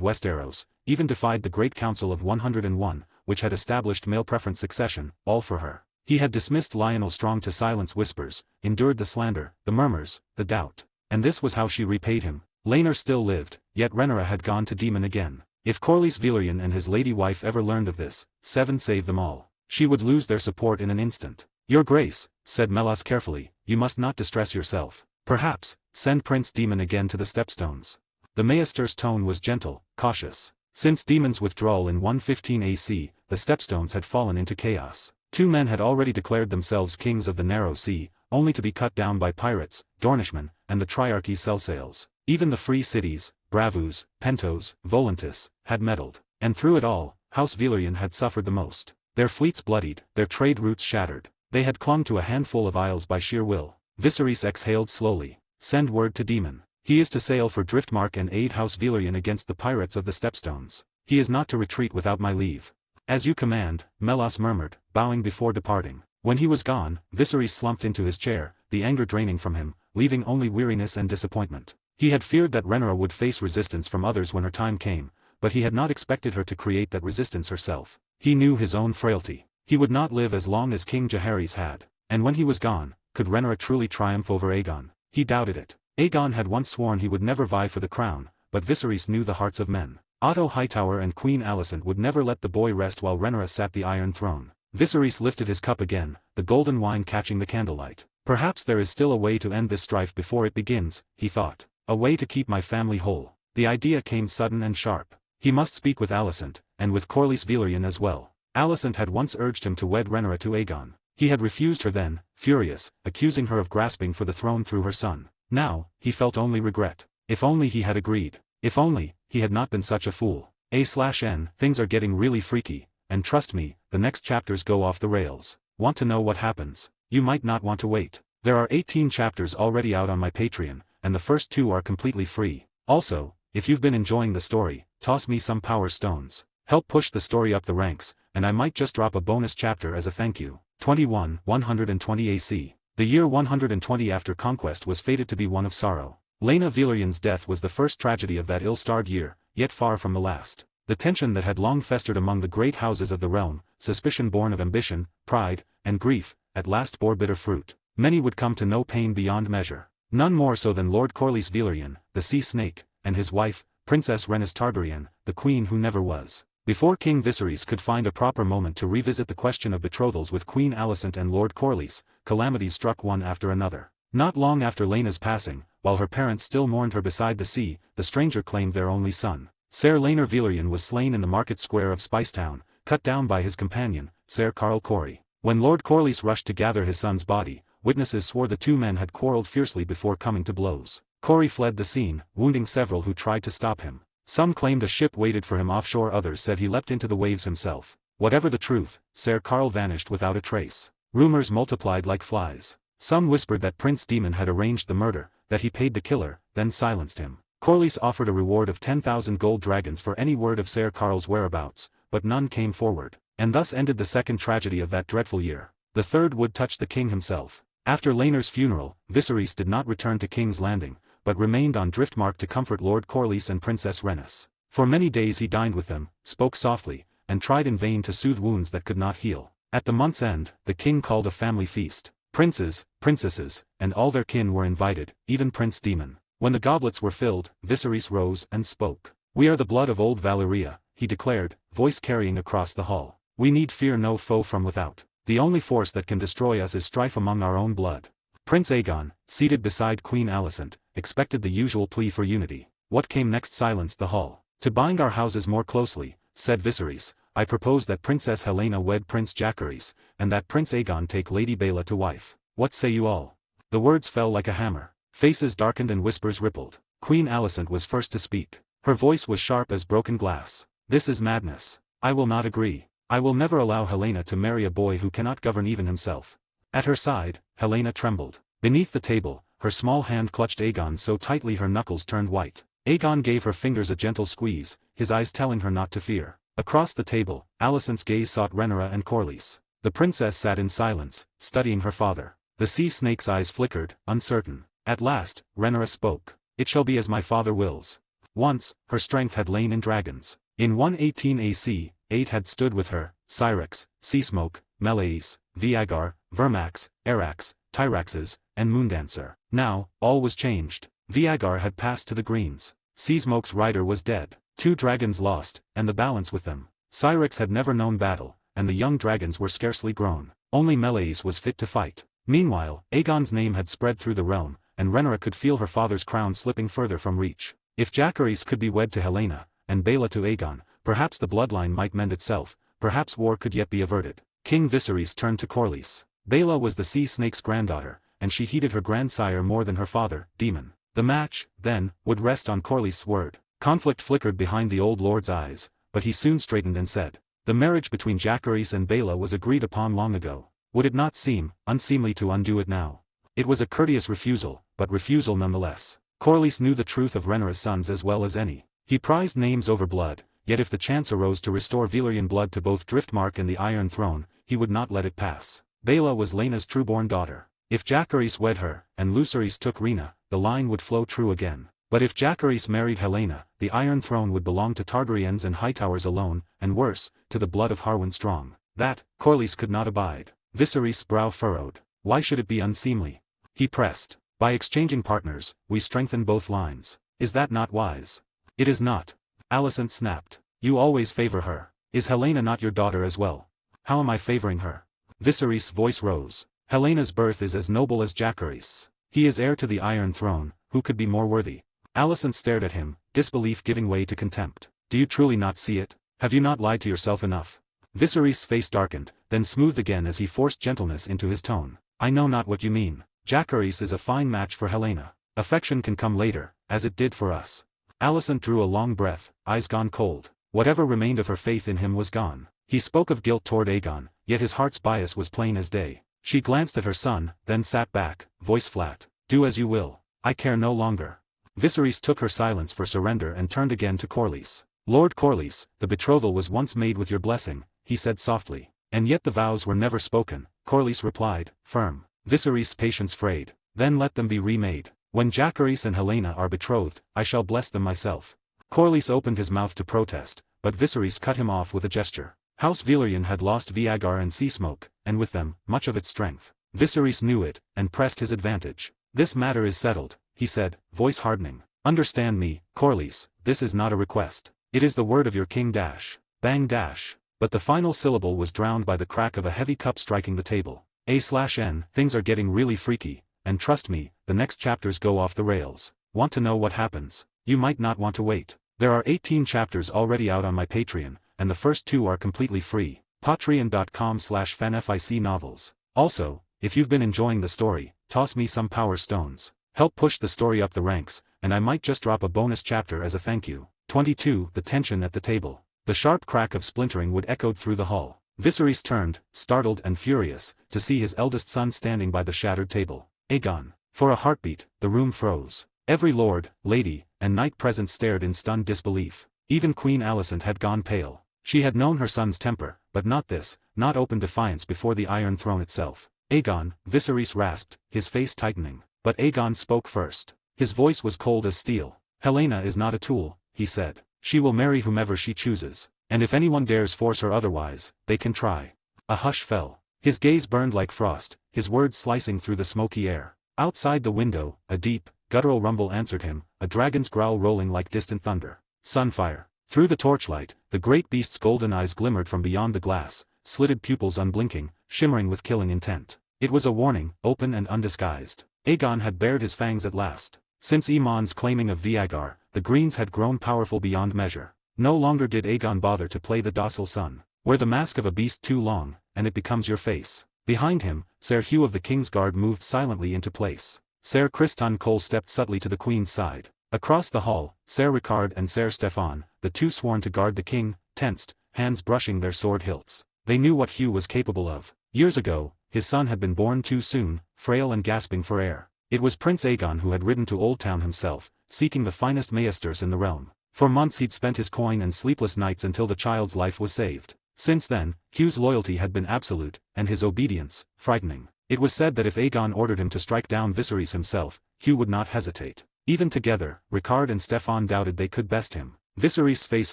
Westeros, even defied the Great Council of 101, which had established male preference succession, all for her. He had dismissed Lionel Strong to silence whispers, endured the slander, the murmurs, the doubt. And this was how she repaid him. Laenor still lived, yet Rhaenyra had gone to demon again. If Corlys Velaryon and his lady wife ever learned of this, Seven save them all. She would lose their support in an instant. Your Grace, said Melas carefully, you must not distress yourself. Perhaps, send Prince Demon again to the Stepstones. The Maester's tone was gentle, cautious. Since Demon's withdrawal in 115 AC, the Stepstones had fallen into chaos. Two men had already declared themselves kings of the Narrow Sea, only to be cut down by pirates, Dornishmen, and the Triarchy Selsails. Even the free cities, Bravus, Pentos, Volantis, had meddled. And through it all, House Velaryon had suffered the most. Their fleets bloodied, their trade routes shattered. They had clung to a handful of isles by sheer will. Viserys exhaled slowly. Send word to Demon. He is to sail for Driftmark and aid House Velaryon against the pirates of the Stepstones. He is not to retreat without my leave. As you command, Melas murmured, bowing before departing. When he was gone, Viserys slumped into his chair, the anger draining from him, leaving only weariness and disappointment. He had feared that Rhaenyra would face resistance from others when her time came, but he had not expected her to create that resistance herself. He knew his own frailty. He would not live as long as King Jaehaerys had. And when he was gone, could Rhaenyra truly triumph over Aegon? He doubted it. Aegon had once sworn he would never vie for the crown, but Viserys knew the hearts of men. Otto Hightower and Queen Alicent would never let the boy rest while Rhaenyra sat the Iron Throne. Viserys lifted his cup again, the golden wine catching the candlelight. Perhaps there is still a way to end this strife before it begins, he thought. A way to keep my family whole. The idea came sudden and sharp. He must speak with Alicent, and with Corlys Velaryon as well. Alicent had once urged him to wed Rhaenyra to Aegon. He had refused her then, furious, accusing her of grasping for the throne through her son. Now, he felt only regret. If only he had agreed. If only, he had not been such a fool. A/N, things are getting really freaky, and trust me, the next chapters go off the rails. Want to know what happens? You might not want to wait. There are 18 chapters already out on my Patreon, and the first 2 are completely free. Also, if you've been enjoying the story, toss me some power stones. Help push the story up the ranks, and I might just drop a bonus chapter as a thank you. 120 AC. The year 120 after Conquest was fated to be one of sorrow. Laena Velaryon's death was the first tragedy of that ill-starred year, yet far from the last. The tension that had long festered among the great houses of the realm, suspicion born of ambition, pride, and grief, at last bore bitter fruit. Many would come to know pain beyond measure. None more so than Lord Corlys Velaryon, the Sea Snake, and his wife, Princess Rhaenys Targaryen, the queen who never was. Before King Viserys could find a proper moment to revisit the question of betrothals with Queen Alicent and Lord Corlys, calamities struck one after another. Not long after Laena's passing, while her parents still mourned her beside the sea, the stranger claimed their only son. Ser Laenor Velaryon was slain in the market square of Spicetown, cut down by his companion, Ser Carl Corey. When Lord Corlys rushed to gather his son's body, witnesses swore the two men had quarreled fiercely before coming to blows. Corey fled the scene, wounding several who tried to stop him. Some claimed a ship waited for him offshore, others said he leapt into the waves himself. Whatever the truth, Ser Carl vanished without a trace. Rumors multiplied like flies. Some whispered that Prince Demon had arranged the murder, that he paid the killer, then silenced him. Corlys offered a reward of 10,000 gold dragons for any word of Ser Carl's whereabouts, but none came forward. And thus ended the second tragedy of that dreadful year. The third would touch the king himself. After Laenor's funeral, Viserys did not return to King's Landing, but remained on Driftmark to comfort Lord Corlys and Princess Rhaenys. For many days he dined with them, spoke softly, and tried in vain to soothe wounds that could not heal. At the month's end, the king called a family feast. Princes, princesses, and all their kin were invited, even Prince Demon. When the goblets were filled, Viserys rose and spoke. "We are the blood of old Valyria," he declared, voice carrying across the hall. "We need fear no foe from without. The only force that can destroy us is strife among our own blood." Prince Aegon, seated beside Queen Alicent, expected the usual plea for unity. What came next silenced the hall. "To bind our houses more closely," said Viserys, "I propose that Princess Helaena wed Prince Jaehaerys, and that Prince Aegon take Lady Baela to wife. What say you all?" The words fell like a hammer. Faces darkened and whispers rippled. Queen Alicent was first to speak. Her voice was sharp as broken glass. "This is madness. I will not agree. I will never allow Helaena to marry a boy who cannot govern even himself." At her side, Helena trembled. Beneath the table, her small hand clutched Aegon so tightly her knuckles turned white. Aegon gave her fingers a gentle squeeze, his eyes telling her not to fear. Across the table, Alicent's gaze sought Rhaenyra and Corlys. The princess sat in silence, studying her father. The sea snake's eyes flickered, uncertain. At last, Rhaenyra spoke. "It shall be as my father wills." Once, her strength had lain in dragons. In 118 AC, 8 had stood with her: Syrax, Seasmoke, Meleis, Vagar, Vermax, Arax, Tyraxes, and Moondancer. Now, all was changed. Vagar had passed to the greens. Seasmoke's rider was dead. 2 dragons lost, and the balance with them. Syrax had never known battle, and the young dragons were scarcely grown. Only Meleis was fit to fight. Meanwhile, Aegon's name had spread through the realm, and Rhaenyra could feel her father's crown slipping further from reach. If Jacaerys could be wed to Helena, and Baela to Aegon, perhaps the bloodline might mend itself, perhaps war could yet be averted. King Viserys turned to Corlys. Baela was the sea snake's granddaughter, and she heeded her grandsire more than her father, Daemon. The match, then, would rest on Corlys' word. Conflict flickered behind the old lord's eyes, but he soon straightened and said, "The marriage between Jacaerys and Baela was agreed upon long ago. Would it not seem unseemly to undo it now?" It was a courteous refusal, but refusal nonetheless. Corlys knew the truth of Rhaenyra's sons as well as any. He prized names over blood, yet if the chance arose to restore Valyrian blood to both Driftmark and the Iron Throne, he would not let it pass. Baela was Laena's trueborn daughter. If Jacaerys wed her, and Lucerys took Rhaena, the line would flow true again. But if Jacaerys married Helena, the Iron Throne would belong to Targaryens and Hightowers alone, and worse, to the blood of Harwin Strong. That, Corlys could not abide. Viserys' brow furrowed. Why should it be unseemly? He pressed. By exchanging partners, we strengthen both lines. Is that not wise? It is not. Alicent snapped. You always favor her. Is Helena not your daughter as well? How am I favoring her? Viserys' voice rose. Helena's birth is as noble as Jacaerys. He is heir to the Iron Throne, who could be more worthy? Alicent stared at him, disbelief giving way to contempt. Do you truly not see it? Have you not lied to yourself enough? Viserys' face darkened, then smoothed again as he forced gentleness into his tone. I know not what you mean. Jacaerys is a fine match for Helena. Affection can come later, as it did for us. Alicent drew a long breath, eyes gone cold. Whatever remained of her faith in him was gone. He spoke of guilt toward Aegon, yet his heart's bias was plain as day. She glanced at her son, then sat back, voice flat. Do as you will. I care no longer. Viserys took her silence for surrender and turned again to Corlys. Lord Corlys, the betrothal was once made with your blessing, he said softly. And yet the vows were never spoken, Corlys replied, firm. Viserys' patience frayed. Then let them be remade. When Jacaerys and Helena are betrothed, I shall bless them myself. Corlys opened his mouth to protest, but Viserys cut him off with a gesture. House Valyrian had lost Vagar and Seasmoke, and with them, much of its strength. Viserys knew it, and pressed his advantage. This matter is settled, he said, voice hardening. Understand me, Corlys, this is not a request. It is the word of your king dash. Bang dash. But the final syllable was drowned by the crack of a heavy cup striking the table. A/N, things are getting really freaky, and trust me, the next chapters go off the rails. Want to know what happens? You might not want to wait. There are 18 chapters already out on my Patreon, and the first 2 are completely free. Patreon.com/fanfic novels. Also, if you've been enjoying the story, toss me some power stones. Help push the story up the ranks, and I might just drop a bonus chapter as a thank you. 22. The tension at the table. The sharp crack of splintering wood echoed through the hall. Viserys turned, startled and furious, to see his eldest son standing by the shattered table. Aegon. For a heartbeat, the room froze. Every lord, lady, and knight present stared in stunned disbelief. Even Queen Alicent had gone pale. She had known her son's temper, but not this, not open defiance before the Iron Throne itself. Aegon, Viserys rasped, his face tightening. But Aegon spoke first. His voice was cold as steel. Helena is not a tool, he said. She will marry whomever she chooses, and if anyone dares force her otherwise, they can try. A hush fell. His gaze burned like frost, his words slicing through the smoky air. Outside the window, a deep, guttural rumble answered him, a dragon's growl rolling like distant thunder. Sunfire. Through the torchlight, the great beast's golden eyes glimmered from beyond the glass, slitted pupils unblinking, shimmering with killing intent. It was a warning, open and undisguised. Aegon had bared his fangs at last. Since Aemon's claiming of Vagar, the Greens had grown powerful beyond measure. No longer did Aegon bother to play the docile son. Wear the mask of a beast too long, and it becomes your face. Behind him, Ser Hugh of the King's Guard moved silently into place. Ser Criston Cole stepped subtly to the Queen's side. Across the hall, Ser Ricard and Ser Stefan, the two sworn to guard the king, tensed, hands brushing their sword hilts. They knew what Hugh was capable of. Years ago, his son had been born too soon, frail and gasping for air. It was Prince Aegon who had ridden to Old Town himself, seeking the finest maesters in the realm. For months he'd spent his coin and sleepless nights until the child's life was saved. Since then, Hugh's loyalty had been absolute, and his obedience, frightening. It was said that if Aegon ordered him to strike down Viserys himself, Hugh would not hesitate. Even together, Ricard and Stefan doubted they could best him. Viserys' face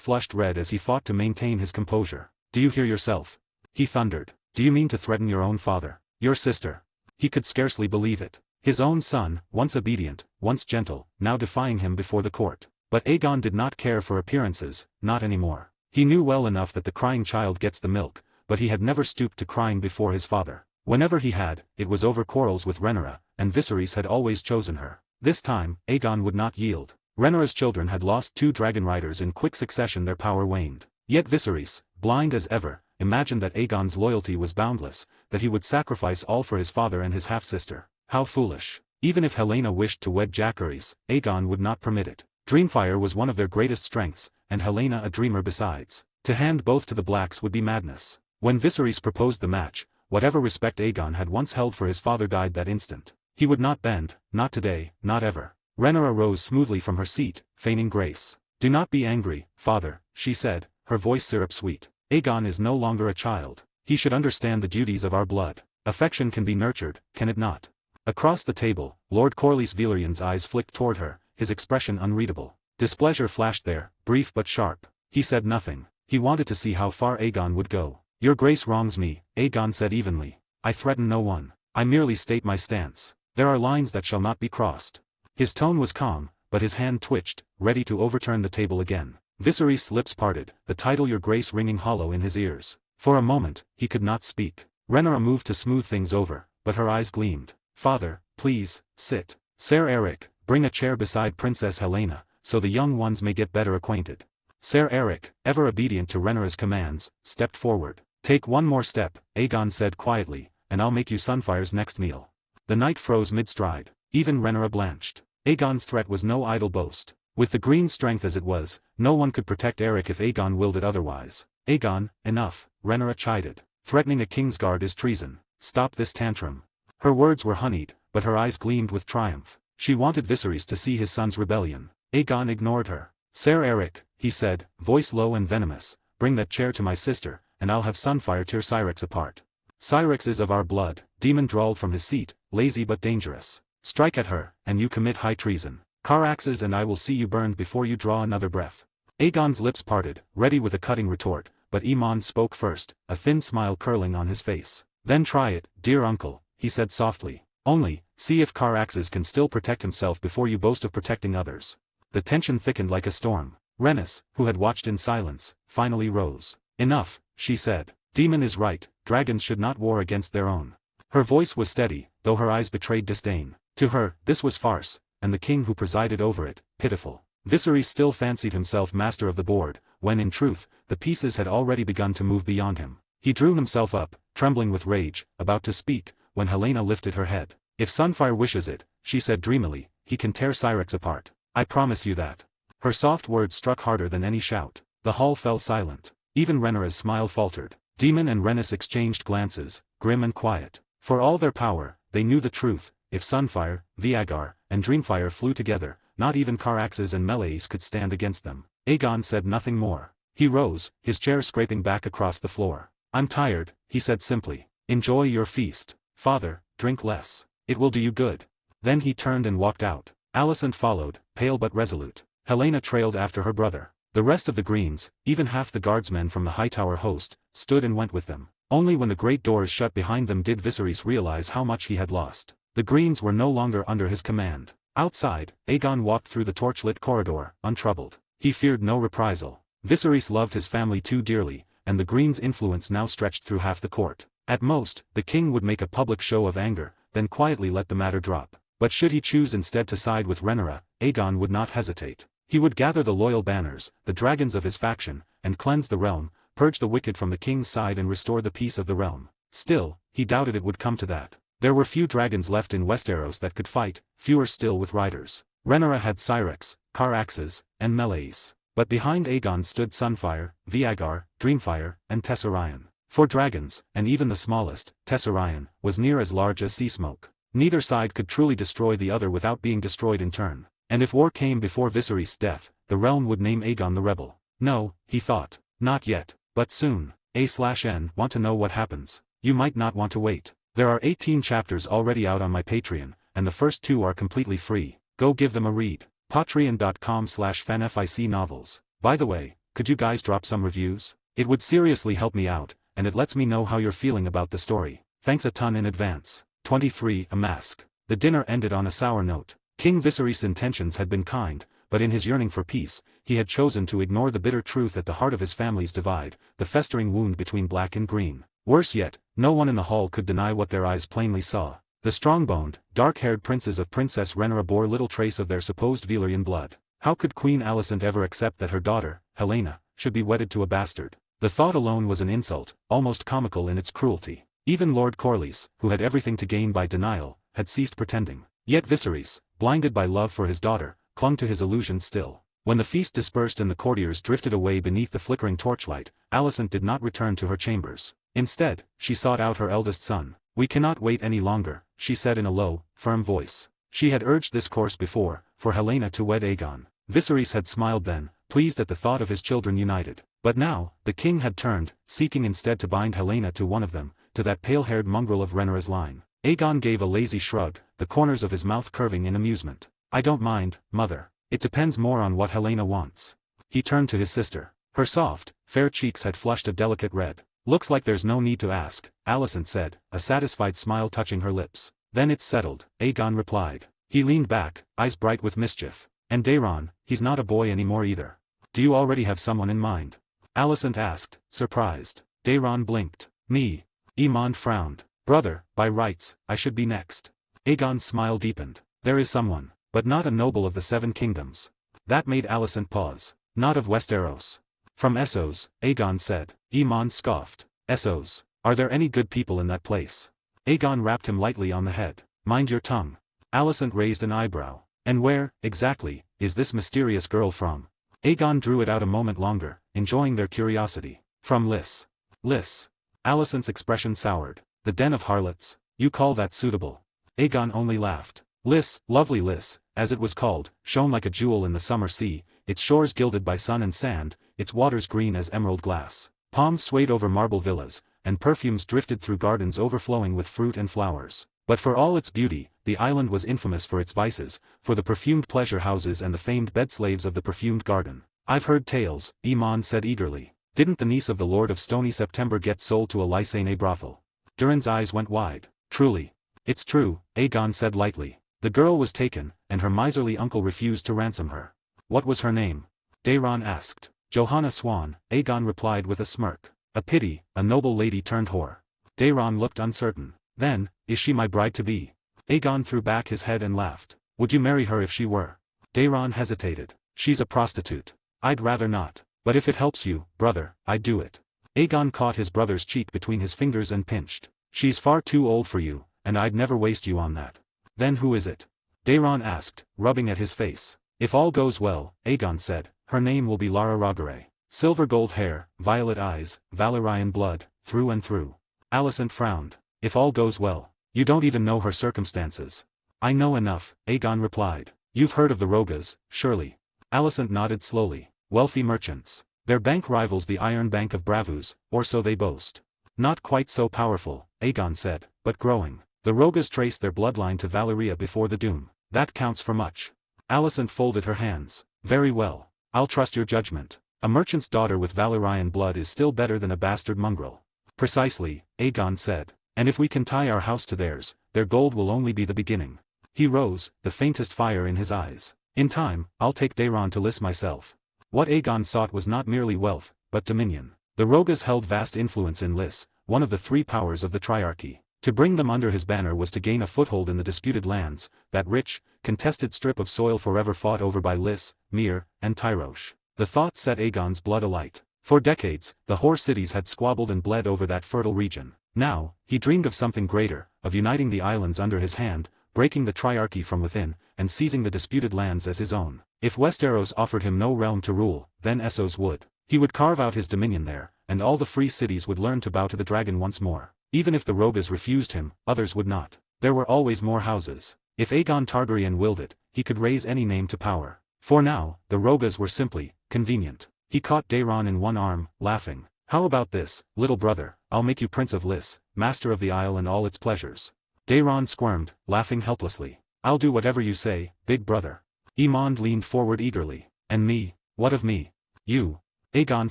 flushed red as he fought to maintain his composure. "Do you hear yourself?" he thundered. "Do you mean to threaten your own father, your sister?" He could scarcely believe it. His own son, once obedient, once gentle, now defying him before the court. But Aegon did not care for appearances, not anymore. He knew well enough that the crying child gets the milk, but he had never stooped to crying before his father. Whenever he had, it was over quarrels with Rhaenyra, and Viserys had always chosen her. This time, Aegon would not yield. Rhaenyra's children had lost 2 dragon riders in quick succession. Their power waned. Yet Viserys, blind as ever, imagined that Aegon's loyalty was boundless, that he would sacrifice all for his father and his half-sister. How foolish. Even if Helaena wished to wed Jacaerys, Aegon would not permit it. Dreamfire was one of their greatest strengths, and Helaena a dreamer besides. To hand both to the Blacks would be madness. When Viserys proposed the match, whatever respect Aegon had once held for his father died that instant. He would not bend, not today, not ever. Rhaenyra rose smoothly from her seat, feigning grace. "Do not be angry, father," she said, her voice syrup-sweet. "Aegon is no longer a child. He should understand the duties of our blood. Affection can be nurtured, can it not?" Across the table, Lord Corlys Velaryon's eyes flicked toward her, his expression unreadable. Displeasure flashed there, brief but sharp. He said nothing. He wanted to see how far Aegon would go. "Your grace wrongs me," Aegon said evenly. "I threaten no one. I merely state my stance. There are lines that shall not be crossed." His tone was calm, but his hand twitched, ready to overturn the table again. Viserys' lips parted, the title "Your Grace" ringing hollow in his ears. For a moment, he could not speak. Rhaenyra moved to smooth things over, but her eyes gleamed. "Father, please, sit. Ser Eric, bring a chair beside Princess Helaena, so the young ones may get better acquainted." Ser Eric, ever obedient to Rhaenyra's commands, stepped forward. "Take one more step," Aegon said quietly, "and I'll make you Sunfire's next meal." The knight froze mid-stride. Even Rhaenyra blanched. Aegon's threat was no idle boast. With the green strength as it was, no one could protect Eric if Aegon willed it otherwise. "Aegon, enough," Rhaenyra chided. "Threatening a Kingsguard is treason. Stop this tantrum." Her words were honeyed, but her eyes gleamed with triumph. She wanted Viserys to see his son's rebellion. Aegon ignored her. "Ser Eric," he said, voice low and venomous, "bring that chair to my sister, and I'll have Sunfire tear Syrax apart." "Syrax is of our blood," Daemon drawled from his seat, lazy but dangerous. "Strike at her, and you commit high treason. Caraxes and I will see you burned before you draw another breath." Aegon's lips parted, ready with a cutting retort, but Aemon spoke first, a thin smile curling on his face. "Then try it, dear uncle," he said softly. "Only, see if Caraxes can still protect himself before you boast of protecting others." The tension thickened like a storm. Rhaenys, who had watched in silence, finally rose. "Enough," she said. "Daemon is right, dragons should not war against their own." Her voice was steady, though her eyes betrayed disdain. To her, this was farce, and the king who presided over it, pitiful. Viserys still fancied himself master of the board, when in truth, the pieces had already begun to move beyond him. He drew himself up, trembling with rage, about to speak, when Helaena lifted her head. "If Sunfire wishes it," she said dreamily, "he can tear Syrax apart. I promise you that." Her soft words struck harder than any shout. The hall fell silent. Even Rhaenyra's smile faltered. Daemon and Rhaenys exchanged glances, grim and quiet. For all their power, they knew the truth. If Sunfire, Vagar, and Dreamfire flew together, not even Caraxes and Meleys could stand against them. Aegon said nothing more. He rose, his chair scraping back across the floor. "I'm tired," he said simply. "Enjoy your feast. Father, drink less. It will do you good." Then he turned and walked out. Alicent followed, pale but resolute. Helaena trailed after her brother. The rest of the Greens, even half the guardsmen from the Hightower host, stood and went with them. Only when the great doors shut behind them did Viserys realize how much he had lost. The Greens were no longer under his command. Outside, Aegon walked through the torchlit corridor, untroubled. He feared no reprisal. Viserys loved his family too dearly, and the Greens' influence now stretched through half the court. At most, the king would make a public show of anger, then quietly let the matter drop. But should he choose instead to side with Rhaenyra, Aegon would not hesitate. He would gather the loyal banners, the dragons of his faction, and cleanse the realm, purge the wicked from the king's side and restore the peace of the realm. Still, he doubted it would come to that. There were few dragons left in Westeros that could fight, fewer still with riders. Rhaenyra had Syrax, Caraxes, and Meleys. But behind Aegon stood Sunfire, Vagar, Dreamfire, and Tessarion. For dragons, and even the smallest, Tessarion, was near as large as sea smoke. Neither side could truly destroy the other without being destroyed in turn. And if war came before Viserys' death, the realm would name Aegon the Rebel. No, he thought. Not yet, but soon. A/N want to know what happens? You might not want to wait. There are 18 chapters already out on my Patreon, and the first 2 are completely free. Go give them a read. Patreon.com/fanfic novels. By the way, could you guys drop some reviews? It would seriously help me out, and it lets me know how you're feeling about the story. Thanks a ton in advance. 23. A Mask. The dinner ended on a sour note. King Viserys' intentions had been kind, but in his yearning for peace, he had chosen to ignore the bitter truth at the heart of his family's divide, the festering wound between black and green. Worse yet, no one in the hall could deny what their eyes plainly saw. The strong-boned, dark-haired princes of Princess Rhaenyra bore little trace of their supposed Valyrian blood. How could Queen Alicent ever accept that her daughter, Helaena, should be wedded to a bastard? The thought alone was an insult, almost comical in its cruelty. Even Lord Corlys, who had everything to gain by denial, had ceased pretending. Yet Viserys, blinded by love for his daughter, clung to his illusions still. When the feast dispersed and the courtiers drifted away beneath the flickering torchlight, Alicent did not return to her chambers. Instead, she sought out her eldest son. "We cannot wait any longer," she said in a low, firm voice. She had urged this course before, for Helaena to wed Aegon. Viserys had smiled then, pleased at the thought of his children united. But now, the king had turned, seeking instead to bind Helaena to one of them, to that pale-haired mongrel of Rhaenyra's line. Aegon gave a lazy shrug, the corners of his mouth curving in amusement. "I don't mind, mother. It depends more on what Helaena wants." He turned to his sister. Her soft, fair cheeks had flushed a delicate red. "Looks like there's no need to ask," Alicent said, a satisfied smile touching her lips. "Then it's settled," Aegon replied. He leaned back, eyes bright with mischief. "And Daeron, he's not a boy anymore either. Do you already have someone in mind?" Alicent asked, surprised. Daeron blinked. "Me." Aemon frowned. "Brother, by rights, I should be next." Aegon's smile deepened. "There is someone, but not a noble of the 7 kingdoms." That made Alicent pause. "Not of Westeros." "From Essos," Aegon said. Aemon scoffed. "Essos? Are there any good people in that place?" Aegon rapped him lightly on the head. "Mind your tongue." Alicent raised an eyebrow. "And where, exactly, is this mysterious girl from?" Aegon drew it out a moment longer, enjoying their curiosity. "From Lys." "Lys?" Alicent's expression soured. "The den of harlots? You call that suitable?" Aegon only laughed. Lys, lovely Lys, as it was called, shone like a jewel in the summer sea, its shores gilded by sun and sand, its waters green as emerald glass. Palms swayed over marble villas, and perfumes drifted through gardens overflowing with fruit and flowers. But for all its beauty, the island was infamous for its vices, for the perfumed pleasure houses and the famed bed-slaves of the perfumed garden. "I've heard tales," Aemon said eagerly. "Didn't the niece of the Lord of Stony September get sold to a Lysane brothel?" Durin's eyes went wide. "Truly." "It's true," Aegon said lightly. "The girl was taken, and her miserly uncle refused to ransom her." "What was her name?" Daeron asked. "Johanna Swan," Aegon replied with a smirk. "A pity, a noble lady turned whore." Daeron looked uncertain. "Then, is she my bride-to-be?" Aegon threw back his head and laughed. "Would you marry her if she were?" Daeron hesitated. "She's a prostitute. I'd rather not. But if it helps you, brother, I'd do it." Aegon caught his brother's cheek between his fingers and pinched. "She's far too old for you, and I'd never waste you on that." "Then who is it?" Daeron asked, rubbing at his face. "If all goes well," Aegon said, "her name will be Lara Rogare. Silver gold hair, violet eyes, Valyrian blood, through and through." Alicent frowned. "If all goes well. You don't even know her circumstances." "I know enough," Aegon replied. "You've heard of the Rogas, surely." Alicent nodded slowly. "Wealthy merchants. Their bank rivals the Iron Bank of Bravus, or so they boast." "Not quite so powerful," Aegon said, "but growing. The Rogas traced their bloodline to Valyria before the Doom. That counts for much." Alicent folded her hands. "Very well. I'll trust your judgment. A merchant's daughter with Valyrian blood is still better than a bastard mongrel." "Precisely," Aegon said. "And if we can tie our house to theirs, their gold will only be the beginning." He rose, the faintest fire in his eyes. "In time, I'll take Daeron to Lys myself." What Aegon sought was not merely wealth, but dominion. The Rogas held vast influence in Lys, one of the 3 powers of the Triarchy. To bring them under his banner was to gain a foothold in the disputed lands, that rich, contested strip of soil forever fought over by Lys, Myr, and Tyrosh. The thought set Aegon's blood alight. For decades, the whore cities had squabbled and bled over that fertile region. Now, he dreamed of something greater, of uniting the islands under his hand, breaking the Triarchy from within, and seizing the disputed lands as his own. If Westeros offered him no realm to rule, then Essos would. He would carve out his dominion there, and all the free cities would learn to bow to the dragon once more. Even if the Rogas refused him, others would not. There were always more houses. If Aegon Targaryen willed it, he could raise any name to power. For now, the Rogas were simply convenient. He caught Daeron in one arm, laughing. How about this, little brother? I'll make you Prince of Lys, master of the Isle and all its pleasures. Daeron squirmed, laughing helplessly. I'll do whatever you say, big brother. Aemond leaned forward eagerly. And me? What of me? You. Aegon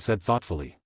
said thoughtfully.